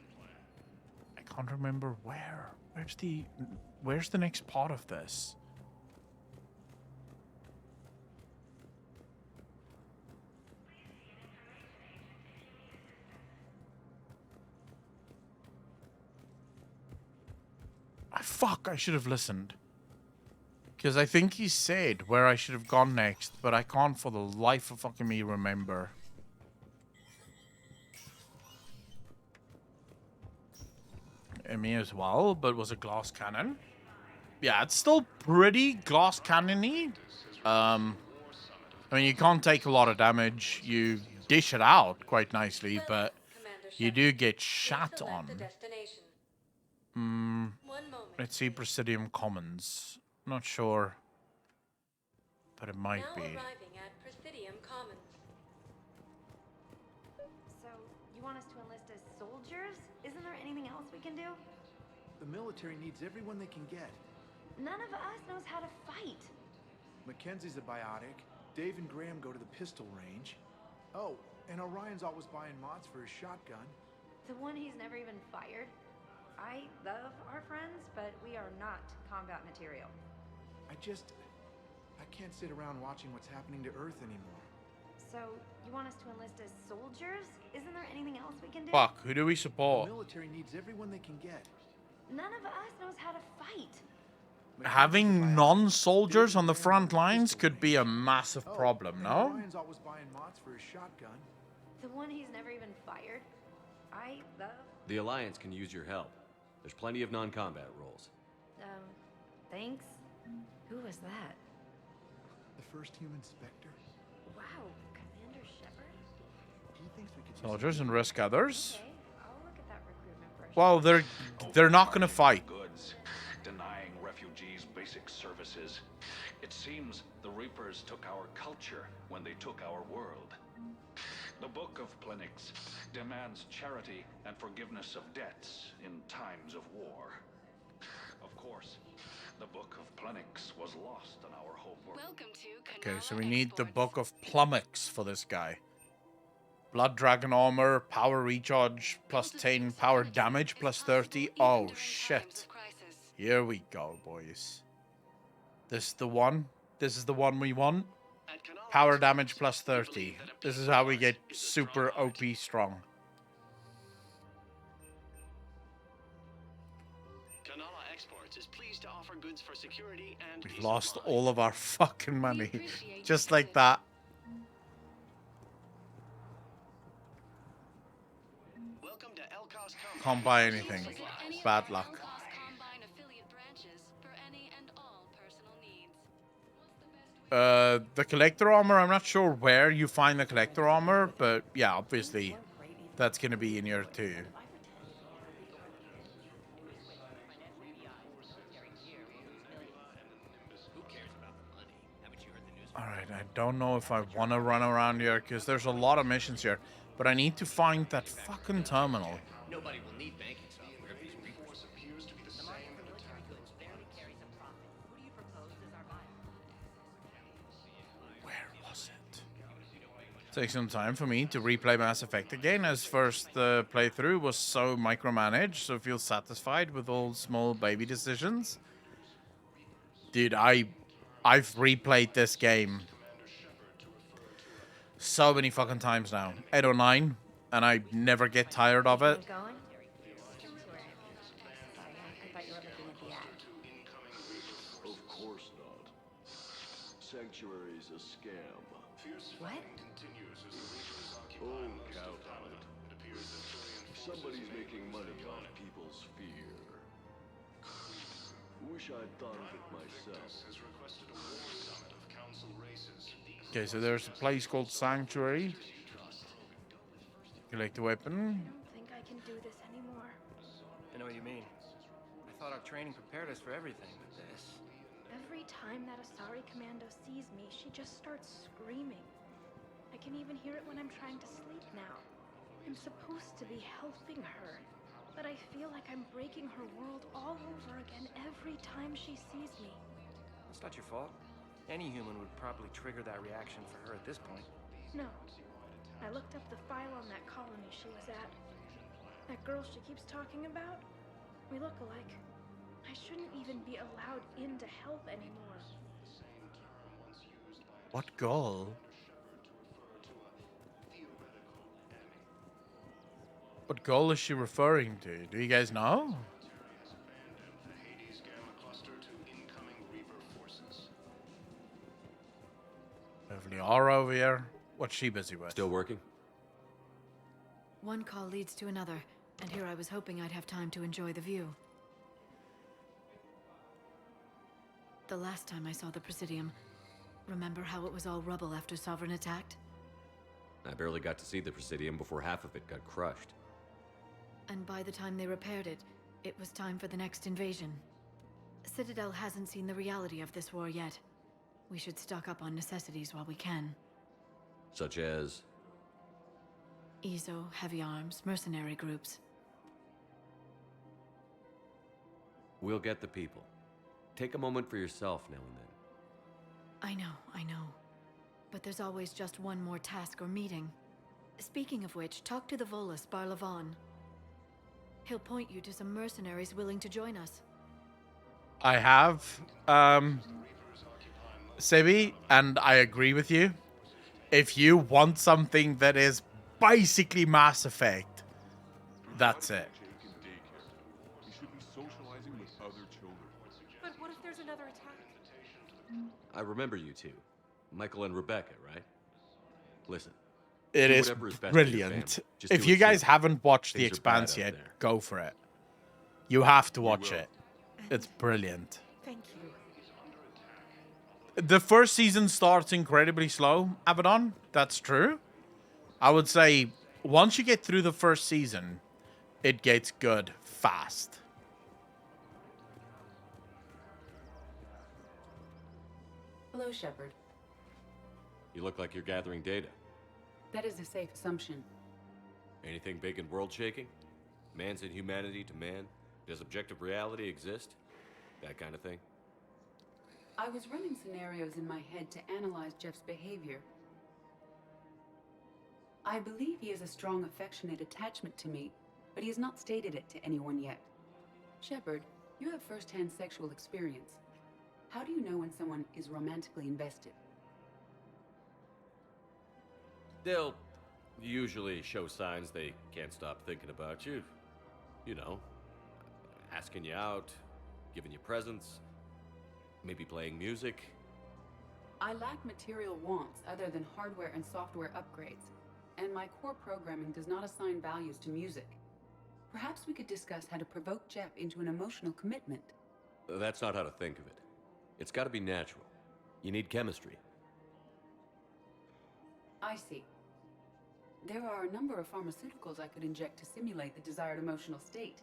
I can't remember where. Where's the next part of this? Fuck, I should have listened. Because I think he said where I should have gone next, but I can't for the life of fucking me remember. And me as well, but was a glass cannon. Yeah, it's still pretty glass cannon-y. I mean, you can't take a lot of damage. You dish it out quite nicely, but you do get shot on. Let's see Presidium Commons. Not sure, but it might Now be. arriving at Presidium Commons. So, you want us to enlist as soldiers? Isn't there anything else we can do? The military needs everyone they can get. None of us knows how to fight. Mackenzie's a biotic. Dave and Graham go to the pistol range. Oh, and Orion's always buying mods for his shotgun. The one he's never even fired. I love our friends, but we are not combat material. I can't sit around watching what's happening to Earth anymore. So, you want us to enlist as soldiers? Isn't there anything else we can do? Fuck, who do we The support? military needs everyone they can get. None of us knows how to fight. Having non-soldiers on the front lines could be a massive Oh, problem, and no? Orion's always buying mods for his shotgun. The one he's never even fired. I love... The Alliance can use your help. There's plenty of non-combat roles. Thanks. Who was that? The first human Spectre. Wow, Commander Shepard? He thinks we could use Soldiers and risk others. Okay, I'll look at that recruitment brochure. Well, they're not gonna fight. Goods, denying refugees basic services. It seems the Reapers took our culture when they took our world. The Book of Plenix demands charity and forgiveness of debts in times of war. Of course, the Book of Plenix was lost on our homeworld. Welcome to Okay, so we need the Book of Plummix for this guy. Blood Dragon Armor, Power Recharge, plus 10, Power Damage, plus 30. Oh, shit. Here we go, boys. This is the one. This is the one we want. Power Damage, plus 30. This is how we get super OP strong. Kanala Exports is pleased to offer goods for security and We've lost all of our fucking money. Just like that. Welcome to Elcos Can't buy anything. Bad luck. Combine affiliate branches for any and all personal needs. The collector armor, I'm not sure where you find the collector armor, but yeah, obviously that's gonna be in here too. Alright, I don't know if I want to run around here because there's a lot of missions here, but I need to find that fucking terminal. Nobody will need banking software if these Reapers. Where was it? Takes some time for me to replay Mass Effect again, as first playthrough was so micromanaged, so feel satisfied with all small baby decisions. Dude, I've replayed this game so many fucking times now. 8 or 9, and I never get tired of it. Going? Sorry, I thought you were looking at the ad. Of course not. Sanctuary's a scam. What? Oh, count on it. Somebody's making money off people's fear. Wish I'd thought of it myself. Okay, so there's a place called Sanctuary. Collect the weapon. I don't think I can do this anymore. I know what you mean. I thought our training prepared us for everything, but this... Every time that Asari Commando sees me, she just starts screaming. I can even hear it when I'm trying to sleep now. I'm supposed to be helping her, but I feel like I'm breaking her world all over again every time she sees me. It's not your fault. Any human would probably trigger that reaction for her at this point. No. I looked up the file on that colony she was at. That girl she keeps talking about? We look alike. I shouldn't even be allowed in to help anymore. What girl? What girl is she referring to? Do you guys know? Lovely Aura over here. What's she busy with? Still working? One call leads to another, and here I was hoping I'd have time to enjoy the view. The last time I saw the Presidium, remember how it was all rubble after Sovereign attacked? I barely got to see the Presidium before half of it got crushed. And by the time they repaired it, it was time for the next invasion. Citadel hasn't seen the reality of this war yet. We should stock up on necessities while we can. Such as? EZO, heavy arms, mercenary groups. We'll get the people. Take a moment for yourself now and then. I know. But there's always just one more task or meeting. Speaking of which, talk to the Volus, Barlavan. He'll point you to some mercenaries willing to join us. I have, Sebi, and I agree with you. If you want something that is basically Mass Effect, that's it. But what if there's another attack? I remember you two. Michael and Rebecca, right? Listen. It do is whatever is best for your brilliant. family. Just If do you it guys soon. haven't watched The Things are bad Expanse out yet, there. go for it. You have to watch it. It's brilliant. Thank you. The first season starts incredibly slow, Abaddon. That's true. I would say once you get through the first season, it gets good fast. Hello, Shepard. You look like you're gathering data. That is a safe assumption. Anything big and world-shaking? Man's inhumanity to man? Does objective reality exist? That kind of thing? I was running scenarios in my head to analyze Jeff's behavior. I believe he has a strong affectionate attachment to me, but he has not stated it to anyone yet. Shepard, you have first-hand sexual experience. How do you know when someone is romantically invested? They'll usually show signs they can't stop thinking about you. You know, asking you out, giving you presents, maybe playing music. I lack material wants other than hardware and software upgrades, and my core programming does not assign values to music. Perhaps we could discuss how to provoke Jeff into an emotional commitment. That's not how to think of it. It's got to be natural. You need chemistry. I see. There are a number of pharmaceuticals I could inject to simulate the desired emotional state.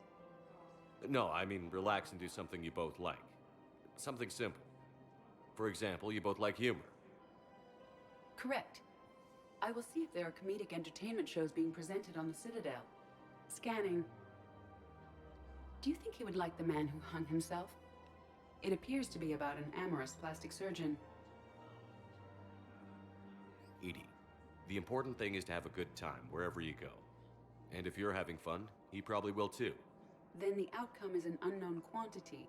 No, I mean relax and do something you both like. Something simple. For example, you both like humor. Correct. I will see if there are comedic entertainment shows being presented on the Citadel. Scanning. Do you think he would like The Man Who Hung Himself? It appears to be about an amorous plastic surgeon. Edie, the important thing is to have a good time wherever you go. And if you're having fun, he probably will too. Then the outcome is an unknown quantity,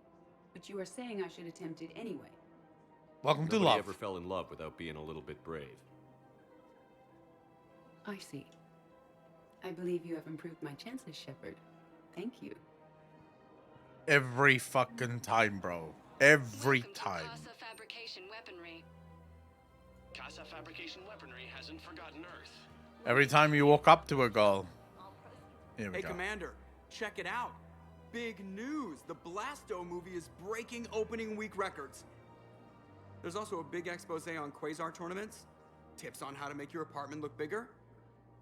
but you are saying I should attempt it anyway. Welcome to Nobody love. ever fell in love without being a little bit brave. I see. I believe you have improved my chances, Shepard. Thank you. Every fucking time, bro. Every time. Casa Fabrication Weaponry. Casa Fabrication Weaponry hasn't forgotten Earth. Every time you walk up to a girl. Here we Hey, go. Commander, check it out. Big news! The Blasto movie is breaking opening week records. There's also a big expose on Quasar tournaments, tips on how to make your apartment look bigger,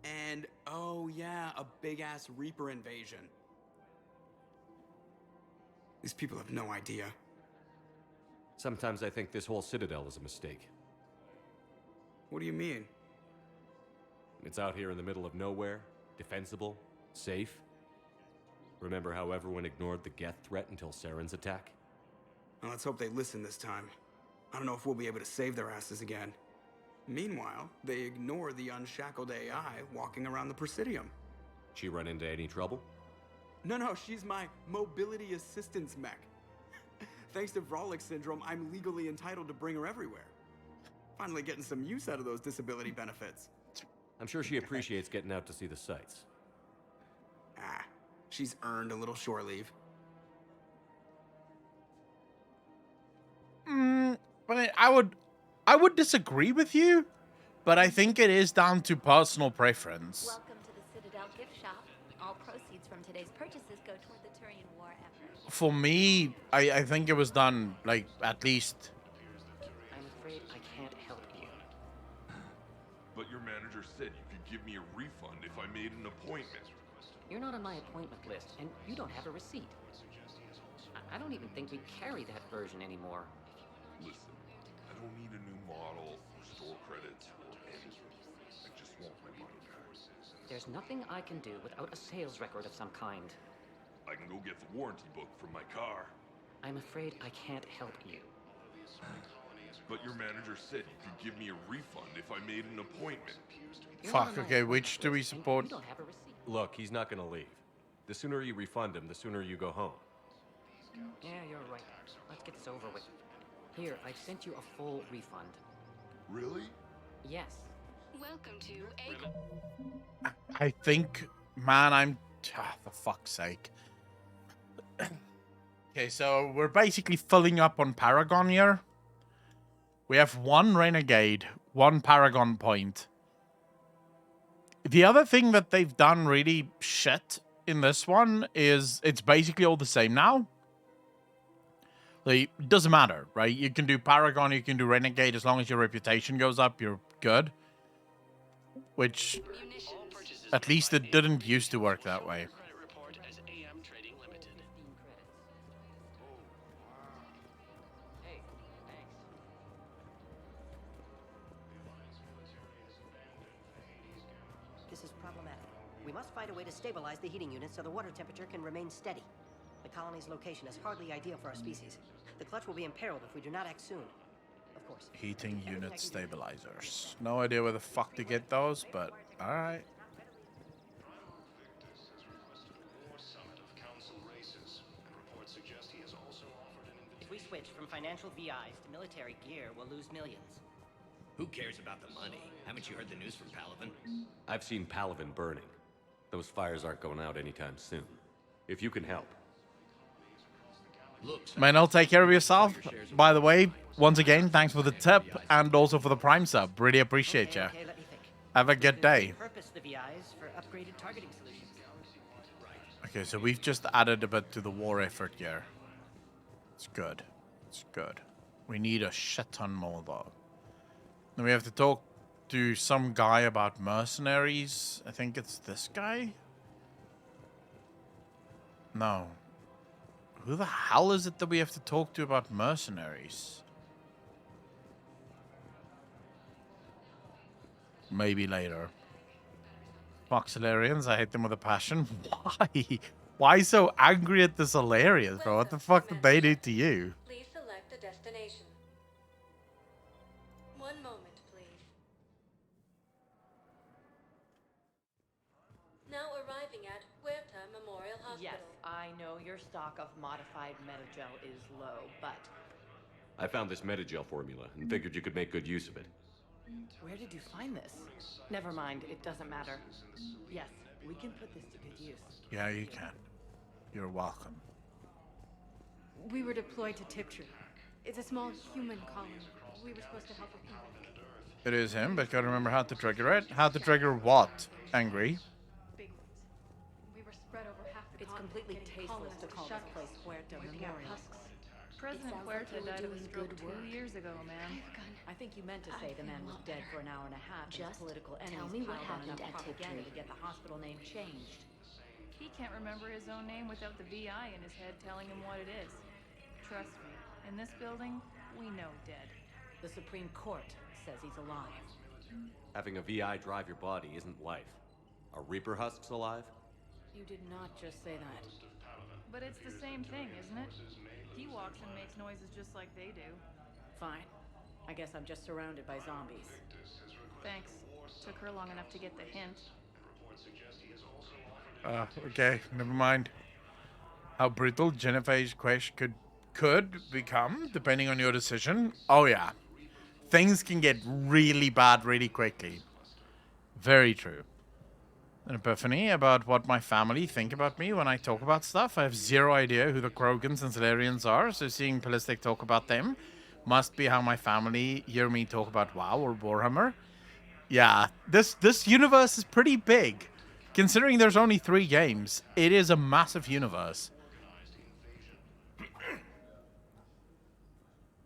and, oh yeah, a big-ass Reaper invasion. These people have no idea. Sometimes I think this whole Citadel is a mistake. What do you mean? It's out here in the middle of nowhere, defensible, safe. Remember how everyone ignored the Geth threat until Saren's attack? Well, let's hope they listen this time. I don't know if we'll be able to save their asses again. Meanwhile, they ignore the unshackled AI walking around the Presidium. She run into any trouble? No, she's my mobility assistance mech. Thanks to Vrolic syndrome, I'm legally entitled to bring her everywhere. Finally getting some use out of those disability benefits. I'm sure she appreciates getting out to see the sights. Ah, she's earned a little shore leave. But I would disagree with you, but I think it is down to personal preference. Welcome to the Citadel gift shop. All proceeds from today's purchases go toward the Turian War effort. For me, I think it was done, like, at least. I'm afraid I can't help you. But your manager said you could give me a refund if I made an appointment. You're not on my appointment list, and you don't have a receipt. I don't even think we carry that version anymore. Listen, I don't need a new model or store credits or anything. I just want my money back. There's nothing I can do without a sales record of some kind. I can go get the warranty book from my car. I'm afraid I can't help you. But your manager said you could give me a refund if I made an appointment. Fuck, okay, which do we support? You don't have a receipt. Look, he's not gonna leave. The sooner you refund him, the sooner you go home. Yeah, you're right. Let's get this over with. Here, I've sent you a full refund. Really? Yes. Welcome to I think, man, I'm... for fuck's sake. Okay, so we're basically filling up on Paragon here. We have one Renegade, one Paragon point. The other thing that they've done really shit in this one is it's basically all the same now. Like, it doesn't matter, right? You can do Paragon, you can do Renegade, as long as your reputation goes up, you're good. Which, at least it didn't used to work that way. This is problematic. We must find a way to stabilize the heating unit so the water temperature can remain steady. The colony's location is hardly ideal for our species. The clutch will be imperiled if we do not act soon. Of course. Heating unit stabilizers. No idea where the fuck to get those, but alright. If we switch from financial VIs to military gear, we'll lose millions. Who cares about the money? Haven't you heard the news from Palaven? I've seen Palaven burning. Those fires aren't going out anytime soon. If you can help. Look, Man, I'll take care of yourself. By the way, once again, thanks for the tip and also for the Prime sub. Really appreciate you. Okay, let me think. Have a good day. Repurpose the VIs for upgraded targeting solutions. Okay, so we've just added a bit to the war effort here. It's good. It's good. We need a shit ton more, though. Then we have to talk to some guy about mercenaries. I think it's this guy? No. Who the hell is it that we have to talk to about mercenaries? Maybe later. Fuck Solarians, I hate them with a passion. Why? Why so angry at the Solarians, bro? What the fuck did they do to you? Please select a destination. One moment, please. Now arriving at Huerta Memorial Hospital. Yes, I know your stock of modified Metagel is low, but... I found this Metagel formula and figured you could make good use of it. Where did you find this? Never mind, it doesn't matter. Yes, we can put this to good use. Yeah, you can. You're welcome. We were deployed to Tiptree. It's a small human colony. We were supposed to help with people. It is him, but gotta remember how to trigger it. How to trigger what? Angry. Big ones. We were spread over half the It's continent, completely getting tasteless to colonized call with this place shuttles. Huerta Ripping out Memorial. husks. President sounds like Huerta you were died of a doing stroke good 2 work. years ago, ma'am. I think you meant to say the man was dead for an hour and a half. And his Just political tell enemies me what piled on happened enough at propaganda Tiptree. to get the hospital name changed. He can't remember his own name without the VI in his head telling him what it is. Trust me, in this building, we know dead. The Supreme Court says he's alive. Having a VI drive your body isn't life. Are Reaper husks alive? You did not just say that. But it's the same thing, isn't it? He walks and makes noises just like they do. Fine. I guess I'm just surrounded by zombies. Thanks. Took her long enough to get the hint. Okay, never mind. How brutal Jennifer's quest could become, depending on your decision. Oh yeah. Things can get really bad really quickly. Very true. An epiphany about what my family think about me when I talk about stuff. I have zero idea who the Krogans and Solarians are, so seeing Ballistic talk about them must be how my family hear me talk about WoW or Warhammer. Yeah, this universe is pretty big. Considering there's only 3 games, it is a massive universe.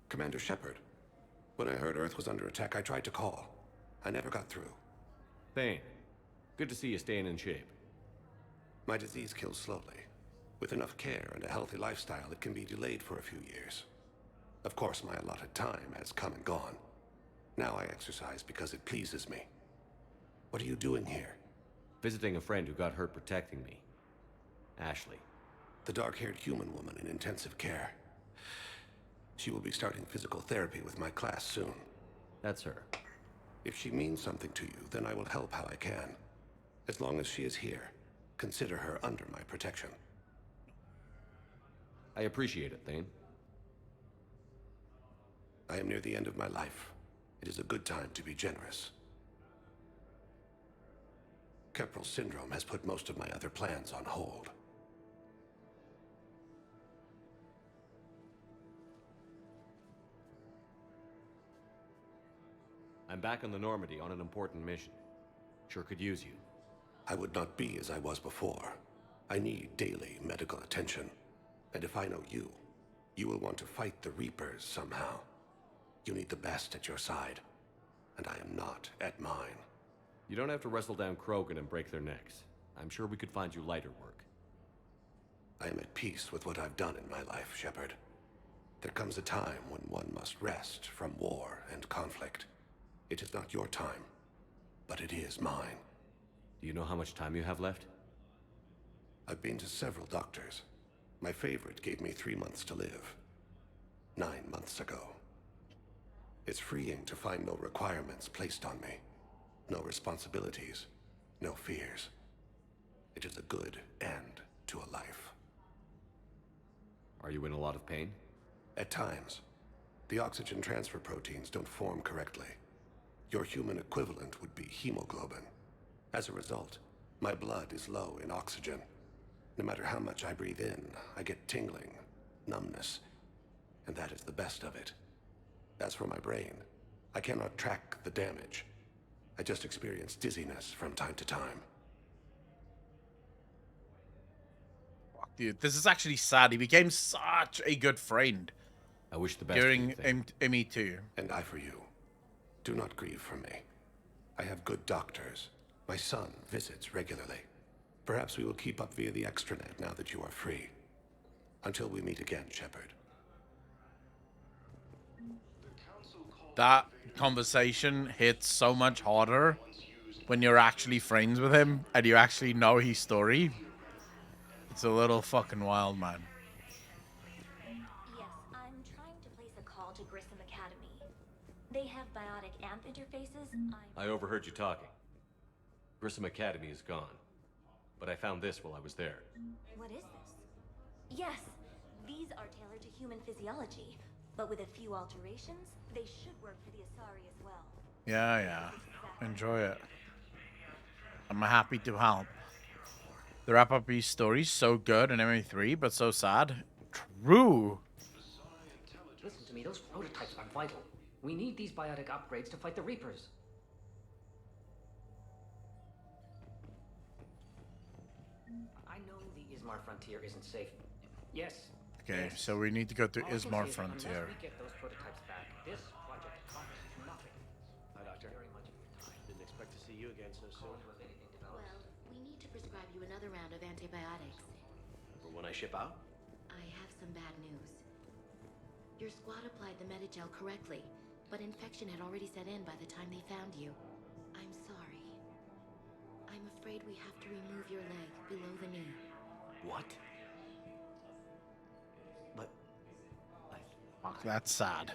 Commander Shepard, when I heard Earth was under attack, I tried to call. I never got through. Thane, good to see you staying in shape. My disease kills slowly. With enough care and a healthy lifestyle, it can be delayed for a few years. Of course, my allotted time has come and gone. Now I exercise because it pleases me. What are you doing here? Visiting a friend who got hurt protecting me. Ashley. The dark-haired human woman in intensive care. She will be starting physical therapy with my class soon. That's her. If she means something to you, then I will help how I can. As long as she is here, consider her under my protection. I appreciate it, Thane. I am near the end of my life. It is a good time to be generous. Keppel syndrome has put most of my other plans on hold. I'm back on the Normandy on an important mission. Sure could use you. I would not be as I was before. I need daily medical attention. And if I know you, you will want to fight the Reapers somehow. You need the best at your side, and I am not at mine. You don't have to wrestle down Krogan and break their necks. I'm sure we could find you lighter work. I am at peace with what I've done in my life, Shepard. There comes a time when one must rest from war and conflict. It is not your time, but it is mine. Do you know how much time you have left? I've been to several doctors. My favorite gave me 3 months to live. 9 months ago. It's freeing to find no requirements placed on me. No responsibilities. No fears. It is a good end to a life. Are you in a lot of pain? At times. The oxygen transfer proteins don't form correctly. Your human equivalent would be hemoglobin. As a result, my blood is low in oxygen. No matter how much I breathe in, I get tingling, numbness, and that is the best of it. As for my brain, I cannot track the damage. I just experience dizziness from time to time. Fuck, dude, this is actually sad. He became such a good friend. I wish the best during ME 2. And I for you. Do not grieve for me. I have good doctors. My son visits regularly. Perhaps we will keep up via the extranet now that you are free. Until we meet again, Shepard. That conversation hits so much harder when you're actually friends with him and you actually know his story. It's a little fucking wild, man. Yes, I'm trying to place a call to Grissom Academy. They have biotic amp interfaces. I overheard you talking. Grissom Academy is gone. But I found this while I was there. What is this? Yes, these are tailored to human physiology, but with a few alterations, they should work for the Asari as well. Yeah. Enjoy it. I'm happy to help. The wrap-up of his story so good in ME3, but so sad. True. Listen to me, those prototypes are vital. We need these biotic upgrades to fight the Reapers. I know the Ismar frontier isn't safe. Yes. Okay, so we need to go to All I can Ismar say is that Frontier. Unless we get those prototypes back, this project accomplishes nothing. Hi, Doctor. Very much of your time. Didn't expect to see you again so soon. Well, we need to prescribe you another round of antibiotics. For when I ship out? I have some bad news. Your squad applied the Medigel correctly, but infection had already set in by the time they found you. I'm sorry. I'm afraid we have to remove your leg below the knee. What? Fuck, that's sad.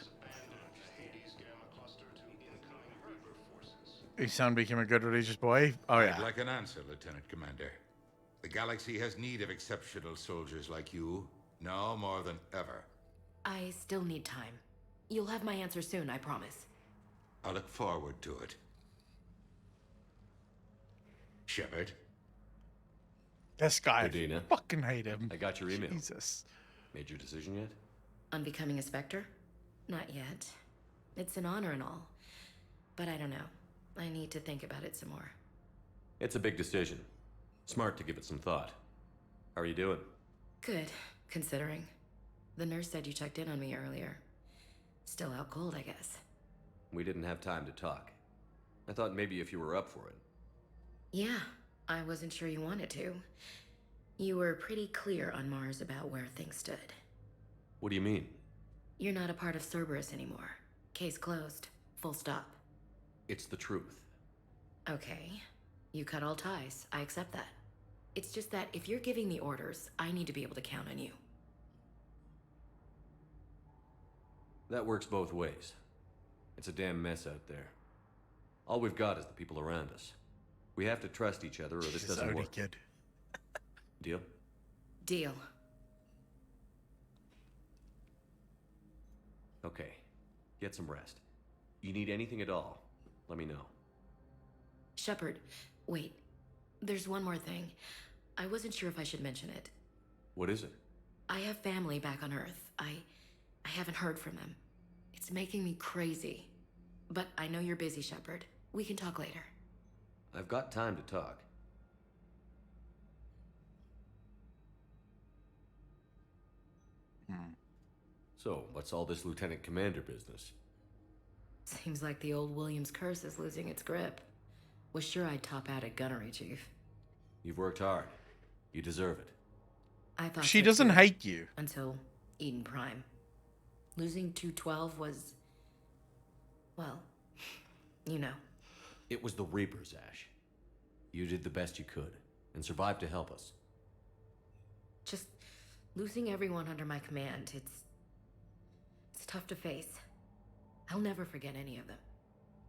His son became a good religious boy? Oh, yeah. I'd like an answer, Lieutenant Commander. The galaxy has need of exceptional soldiers like you, now more than ever. I still need time. You'll have my answer soon, I promise. I look forward to it. Shepard? This guy, Udina. fucking hate him. I got your email. Jesus. Made your decision yet? On becoming a Spectre? Not yet. It's an honor and all. But I don't know. I need to think about it some more. It's a big decision. Smart to give it some thought. How are you doing? Good, considering. The nurse said you checked in on me earlier. Still out cold, I guess. We didn't have time to talk. I thought maybe if you were up for it. Yeah, I wasn't sure you wanted to. You were pretty clear on Mars about where things stood. What do you mean? You're not a part of Cerberus anymore. Case closed. Full stop. It's the truth. Okay. You cut all ties. I accept that. It's just that if you're giving me orders, I need to be able to count on you. That works both ways. It's a damn mess out there. All we've got is the people around us. We have to trust each other or this doesn't work. Kid. Deal? Deal. Okay. Get some rest. You need anything at all, let me know. Shepard, wait. There's one more thing. I wasn't sure if I should mention it. What is it? I have family back on Earth. I haven't heard from them. It's making me crazy. But I know you're busy, Shepard. We can talk later. I've got time to talk. So, what's all this Lieutenant Commander business? Seems like the old Williams curse is losing its grip. Was sure I'd top out at gunnery, Chief. You've worked hard. You deserve it. I thought She so doesn't too, hate you. until Eden Prime. Losing 212 was, well, you know. It was the Reapers, Ash. You did the best you could, and survived to help us. Just losing everyone under my command, it's tough to face. I'll never forget any of them.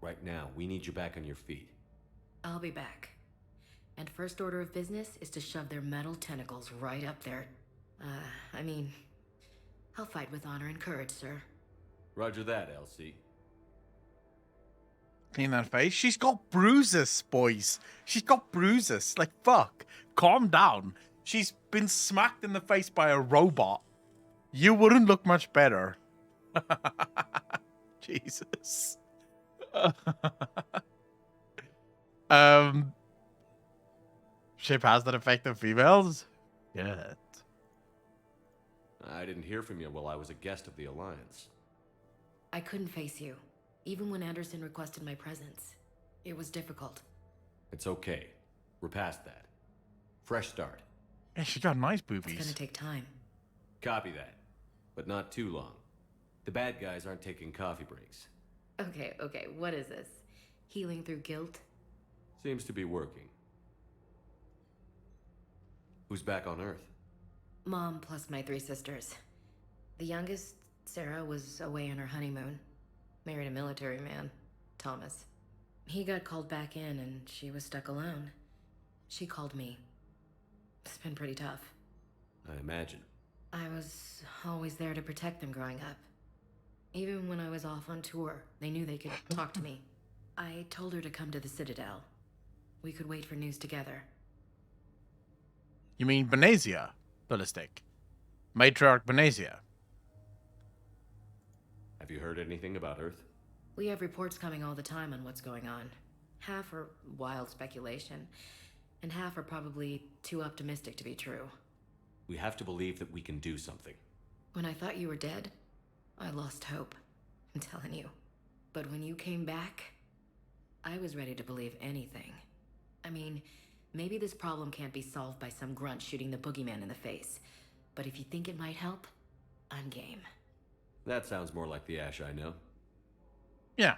Right now, we need you back on your feet. I'll be back. And first order of business is to shove their metal tentacles right up there. I mean, I'll fight with honor and courage, sir. Roger that, Elsie. Clean that face. She's got bruises, boys. She's got bruises. Like, fuck. Calm down. She's been smacked in the face by a robot. You wouldn't look much better. Jesus. Ship has that effect on females? Good. I didn't hear from you while I was a guest of the Alliance. I couldn't face you, even when Anderson requested my presence. It was difficult. It's okay. We're past that. Fresh start. Yeah, she got nice boobies. It's gonna take time. Copy that. But not too long. The bad guys aren't taking coffee breaks. Okay, what is this? Healing through guilt? Seems to be working. Who's back on Earth? Mom plus my 3 sisters. The youngest, Sarah, was away on her honeymoon. Married a military man, Thomas. He got called back in and she was stuck alone. She called me. It's been pretty tough. I imagine. I was always there to protect them growing up. Even when I was off on tour, they knew they could talk to me. I told her to come to the Citadel. We could wait for news together. You mean Benezia? Ballistic. Matriarch Benezia. Have you heard anything about Earth? We have reports coming all the time on what's going on. Half are wild speculation, and half are probably too optimistic to be true. We have to believe that we can do something. When I thought you were dead, I lost hope. I'm telling you. But when you came back, I was ready to believe anything. I mean, maybe this problem can't be solved by some grunt shooting the boogeyman in the face. But if you think it might help, I'm game. That sounds more like the Ash I know. Yeah.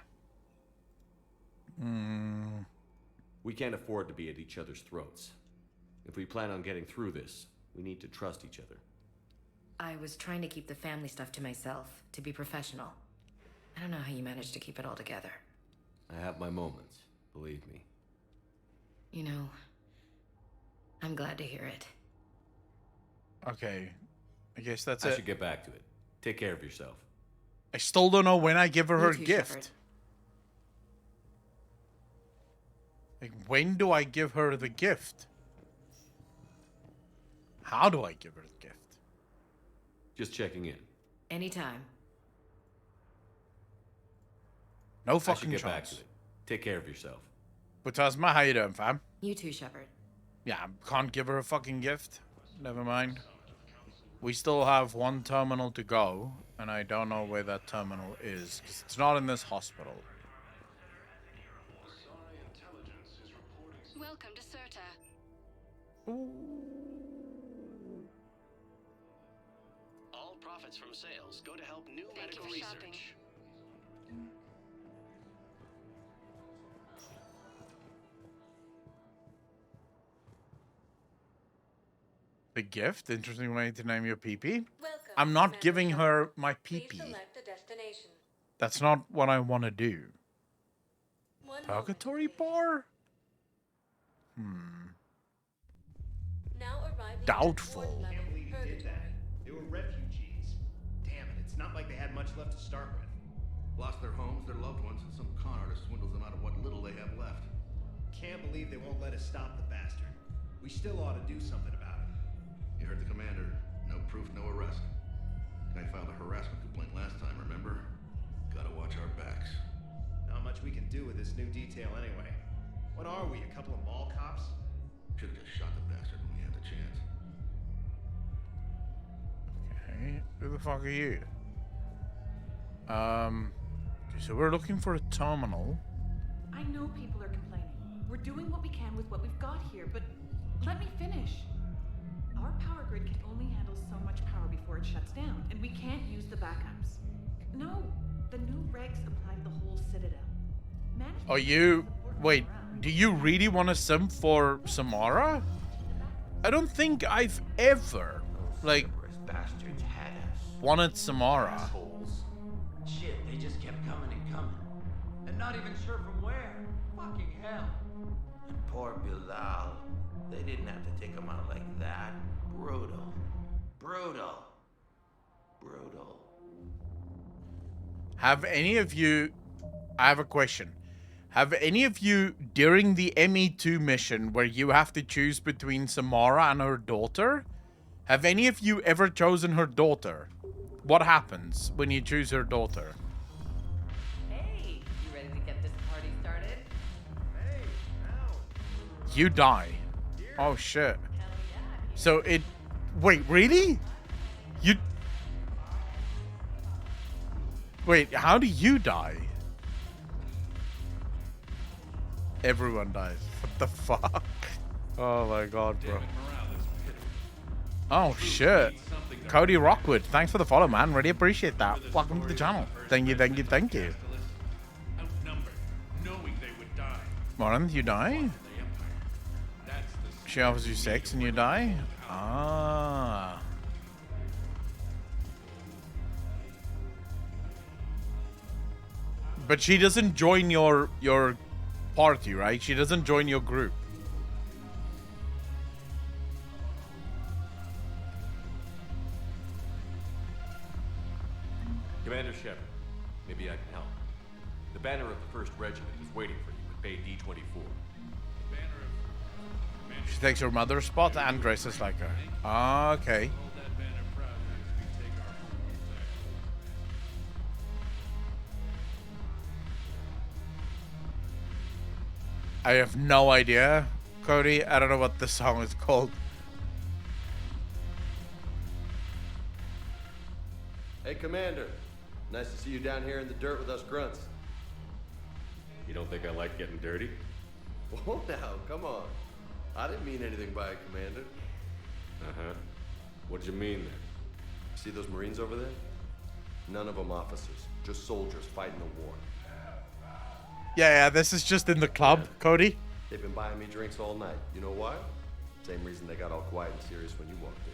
We can't afford to be at each other's throats. If we plan on getting through this, we need to trust each other. I was trying to keep the family stuff to myself, to be professional. I don't know how you managed to keep it all together. I have my moments, believe me. You know, I'm glad to hear it. Okay. I guess that's I it. should get back to it. Take care of yourself. I still don't know when I give her You her too, gift. Shepard. Like, when do I give her the gift? How do I give her the gift? Just checking in. Anytime. No I should fucking get back chance. to it. Take care of yourself. But Tasma, how you doing, fam? You too, Shepard. Yeah, can't give her a fucking gift. Never mind. We still have one terminal to go, and I don't know where that terminal is, because it's not in this hospital. Welcome to Serta. profits from sales go to help new Thank you medical for shopping. research. The gift? Interesting way to name your PP. Welcome, I'm not Commander giving Shepard. her my Please PP. select a destination. That's not what I want to do. One Purgatory bar? Now arriving Doubtful. at fourth level Can't believe you did Purgatory. that. They were refugees. Damn it, it's not like they had much left to start with. Lost their homes, their loved ones, and some con artist swindles them out of what little they have left. Can't believe they won't let us stop the bastard. We still ought to do something about it. You heard the commander. No proof, no arrest. Guy filed a harassment complaint last time, remember? Gotta watch our backs. Not much we can do with this new detail anyway. What are we, a couple of mall cops? Should've just shot the bastard when we had the chance. Okay, who the fuck are you? So we're looking for a terminal. I know people are complaining. We're doing what we can with what we've got here, but let me finish. Our power grid can only handle so much power before it shuts down, and we can't use the backups. No, the new regs apply to the whole Citadel. Management Are you... Wait, do you really want to sim for Samara? I don't think I've ever, like, bastards had us. wanted Samara. Assholes. Shit, they just kept coming and coming. And not even sure from where. Fucking hell. And poor Bilal. They didn't have to take him out like that. Brutal. Brutal. Brutal. Have any of you... I have a question. Have any of you, during the ME2 mission where you have to choose between Samara and her daughter, have any of you ever chosen her daughter? What happens when you choose her daughter? Hey, you ready to get this party started? Hey, now. You die. Oh shit. So it... Wait, really? You... Wait, how do you die? Everyone dies. What the fuck? Oh my god, bro. Oh shit. Cody Rockwood, thanks for the follow, man. Really appreciate that. Welcome to the channel. Thank you, thank you, thank you. Outnumbered, knowing they would die. Moran, you die? That's the She offers you sex and you die? Ah. But she doesn't join your party, right? She doesn't join your group. Commander Shepard, maybe I can help. The banner of the 1st Regiment is waiting for you at Bay D-24. She takes her mother's spot and dresses like her. Ah, okay. I have no idea, Cody. I don't know what this song is called. Hey, Commander. Nice to see you down here in the dirt with us grunts. You don't think I like getting dirty? Oh, now, come on. I didn't mean anything by it, Commander. Uh-huh. What'd you mean then? See those Marines over there? None of them officers, just soldiers fighting a war. Yeah, this is just in the club, Cody. They've been buying me drinks all night. You know why? Same reason they got all quiet and serious when you walked in.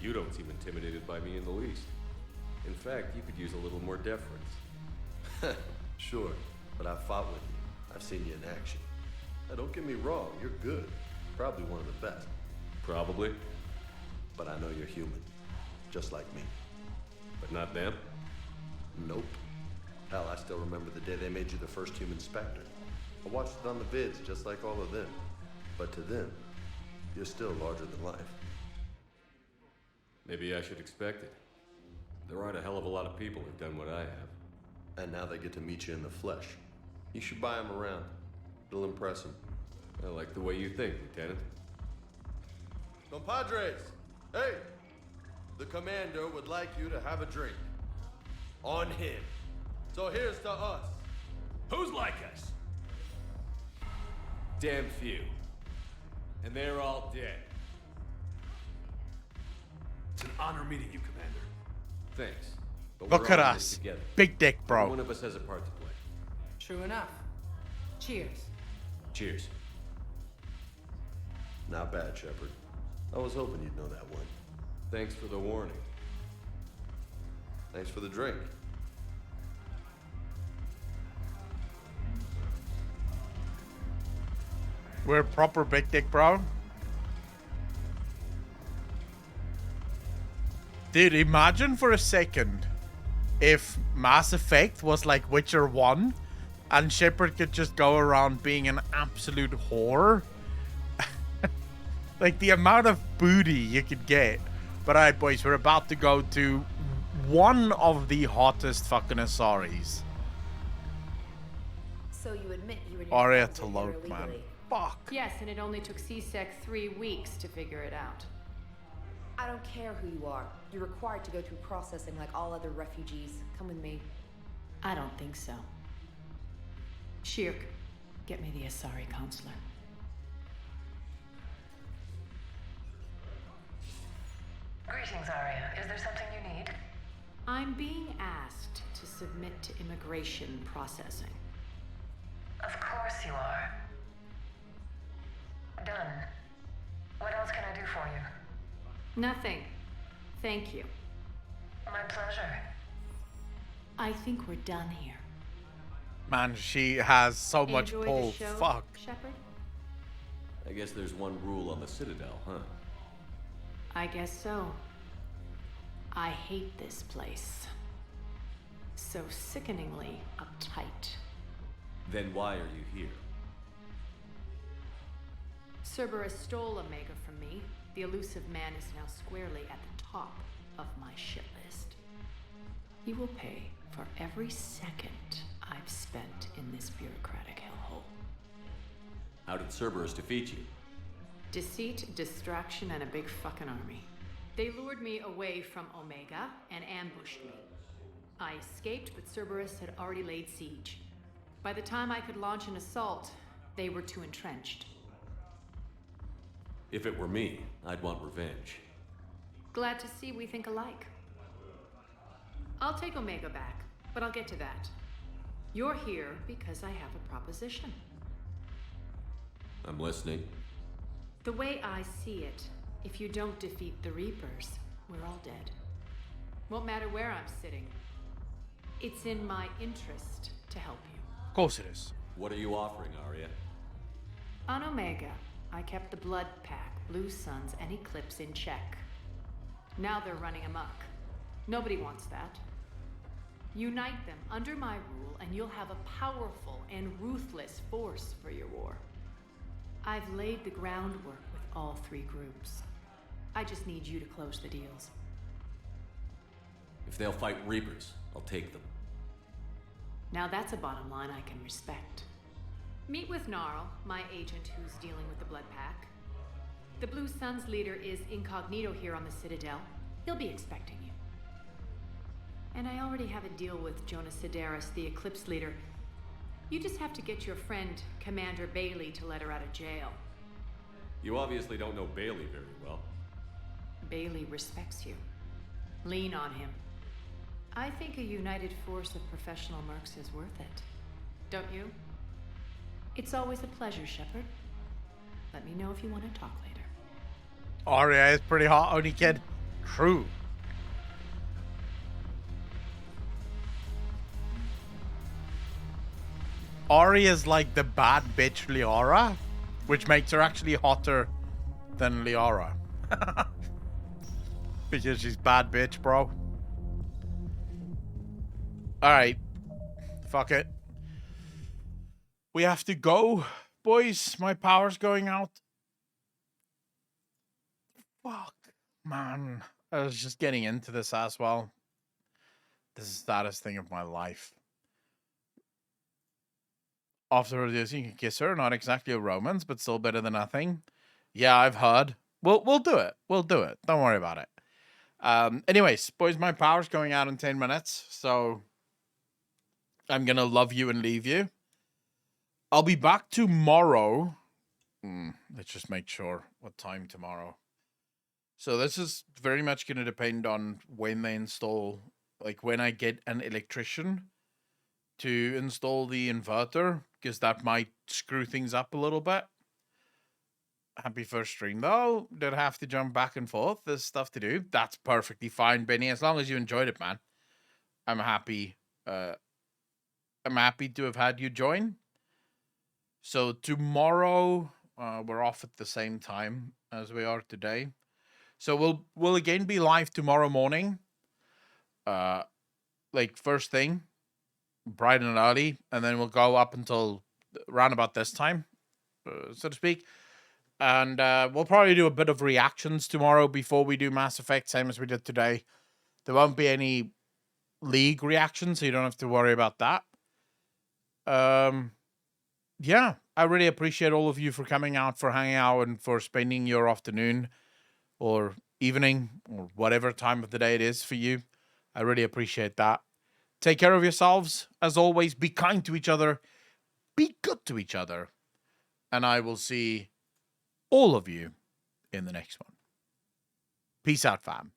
You don't seem intimidated by me in the least. In fact, you could use a little more deference. Sure, but I've fought with you. I've seen you in action. Now, don't get me wrong, you're good. Probably one of the best. Probably. But I know you're human. Just like me. But not them? Nope. Hell, I still remember the day they made you the first human Spectre. I watched it on the vids, just like all of them. But to them, you're still larger than life. Maybe I should expect it. There aren't a hell of a lot of people who've done what I have. And now they get to meet you in the flesh. You should buy them around. It'll impress them. I like the way you think, Lieutenant. Compadres! Hey! The commander would like you to have a drink. On him. So here's to us. Who's like us? Damn few. And they're all dead. It's an honor meeting you, Commander. Thanks. But Look we're at all in this us. together. Big dick, bro. One of us has a part to play. True enough. Cheers. Cheers. Not bad, Shepard. I was hoping you'd know that one. Thanks for the warning. Thanks for the drink. We're proper big dick, bro. Dude, imagine for a second if Mass Effect was like Witcher 1 and Shepard could just go around being an absolute whore. Like the amount of booty you could get. But alright, boys, we're about to go to one of the hottest fucking Asaris. So you admit you were Aria T'Loak, man. Fuck. Yes, and it only took C-Sec 3 weeks to figure it out. I don't care who you are. You're required to go through processing like all other refugees. Come with me. I don't think so. Shirk, get me the Asari consular. Greetings, Aria. Is there something you need? I'm being asked to submit to immigration processing. Of course you are. Done. What else can I do for you? Nothing. Thank you. My pleasure. I think we're done here. Man, she has so much Enjoy pull. the show, Fuck. Shepard? I guess there's one rule on the Citadel, huh? I guess so. I hate this place. So sickeningly uptight. Then why are you here? Cerberus stole Omega from me. The elusive man is now squarely at the top of my shit list. He will pay for every second I've spent in this bureaucratic hellhole. How did Cerberus defeat you? Deceit, distraction, and a big fucking army. They lured me away from Omega and ambushed me. I escaped, but Cerberus had already laid siege. By the time I could launch an assault, they were too entrenched. If it were me, I'd want revenge. Glad to see we think alike. I'll take Omega back, but I'll get to that. You're here because I have a proposition. I'm listening. The way I see it, if you don't defeat the Reapers, we're all dead. Won't matter where I'm sitting. It's in my interest to help you. Of course it is. What are you offering, Aria? On Omega, I kept the Blood Pack, Blue Suns, and Eclipse in check. Now they're running amok. Nobody wants that. Unite them under my rule, and you'll have a powerful and ruthless force for your war. I've laid the groundwork with all three groups. I just need you to close the deals. If they'll fight Reapers, I'll take them. Now that's a bottom line I can respect. Meet with Gnarl, my agent who's dealing with the Blood Pack. The Blue Suns leader is incognito here on the Citadel. He'll be expecting you. And I already have a deal with Jonas Sidaris, the Eclipse leader. You just have to get your friend, Commander Bailey, to let her out of jail. You obviously don't know Bailey very well. Bailey respects you. Lean on him. I think a united force of professional mercs is worth it. Don't you? It's always a pleasure, Shepard. Let me know if you want to talk later. Aria is pretty hot, only kid. True. Aria's like the bad bitch Liara, which makes her actually hotter than Liara. Because she's bad bitch, bro. Alright. Fuck it. We have to go, boys. My power's going out. Fuck, man. I was just getting into this as well. This is the saddest thing of my life. After reducing, you can kiss her. Not exactly a romance, but still better than nothing. Yeah, I've heard. We'll do it. We'll do it. Don't worry about it. Anyways, boys, my power's going out in 10 minutes, so I'm gonna love you and leave you. I'll be back tomorrow. Let's just make sure what time tomorrow. So this is very much going to depend on when they install, like when I get an electrician to install the inverter, because that might screw things up a little bit. Happy first stream though. Did have to jump back and forth. There's stuff to do. That's perfectly fine, Benny. As long as you enjoyed it, man. I'm happy. I'm happy to have had you join. So tomorrow, we're off at the same time as we are today. So we'll again be live tomorrow morning. Like first thing, bright and early, and then we'll go up until around about this time, so to speak. And we'll probably do a bit of reactions tomorrow before we do Mass Effect, same as we did today. There won't be any League reactions, so you don't have to worry about that. Yeah, I really appreciate all of you for coming out, for hanging out, and for spending your afternoon or evening or whatever time of the day it is for you. I really appreciate that. Take care of yourselves. As always, be kind to each other. Be good to each other. And I will see all of you in the next one. Peace out, fam.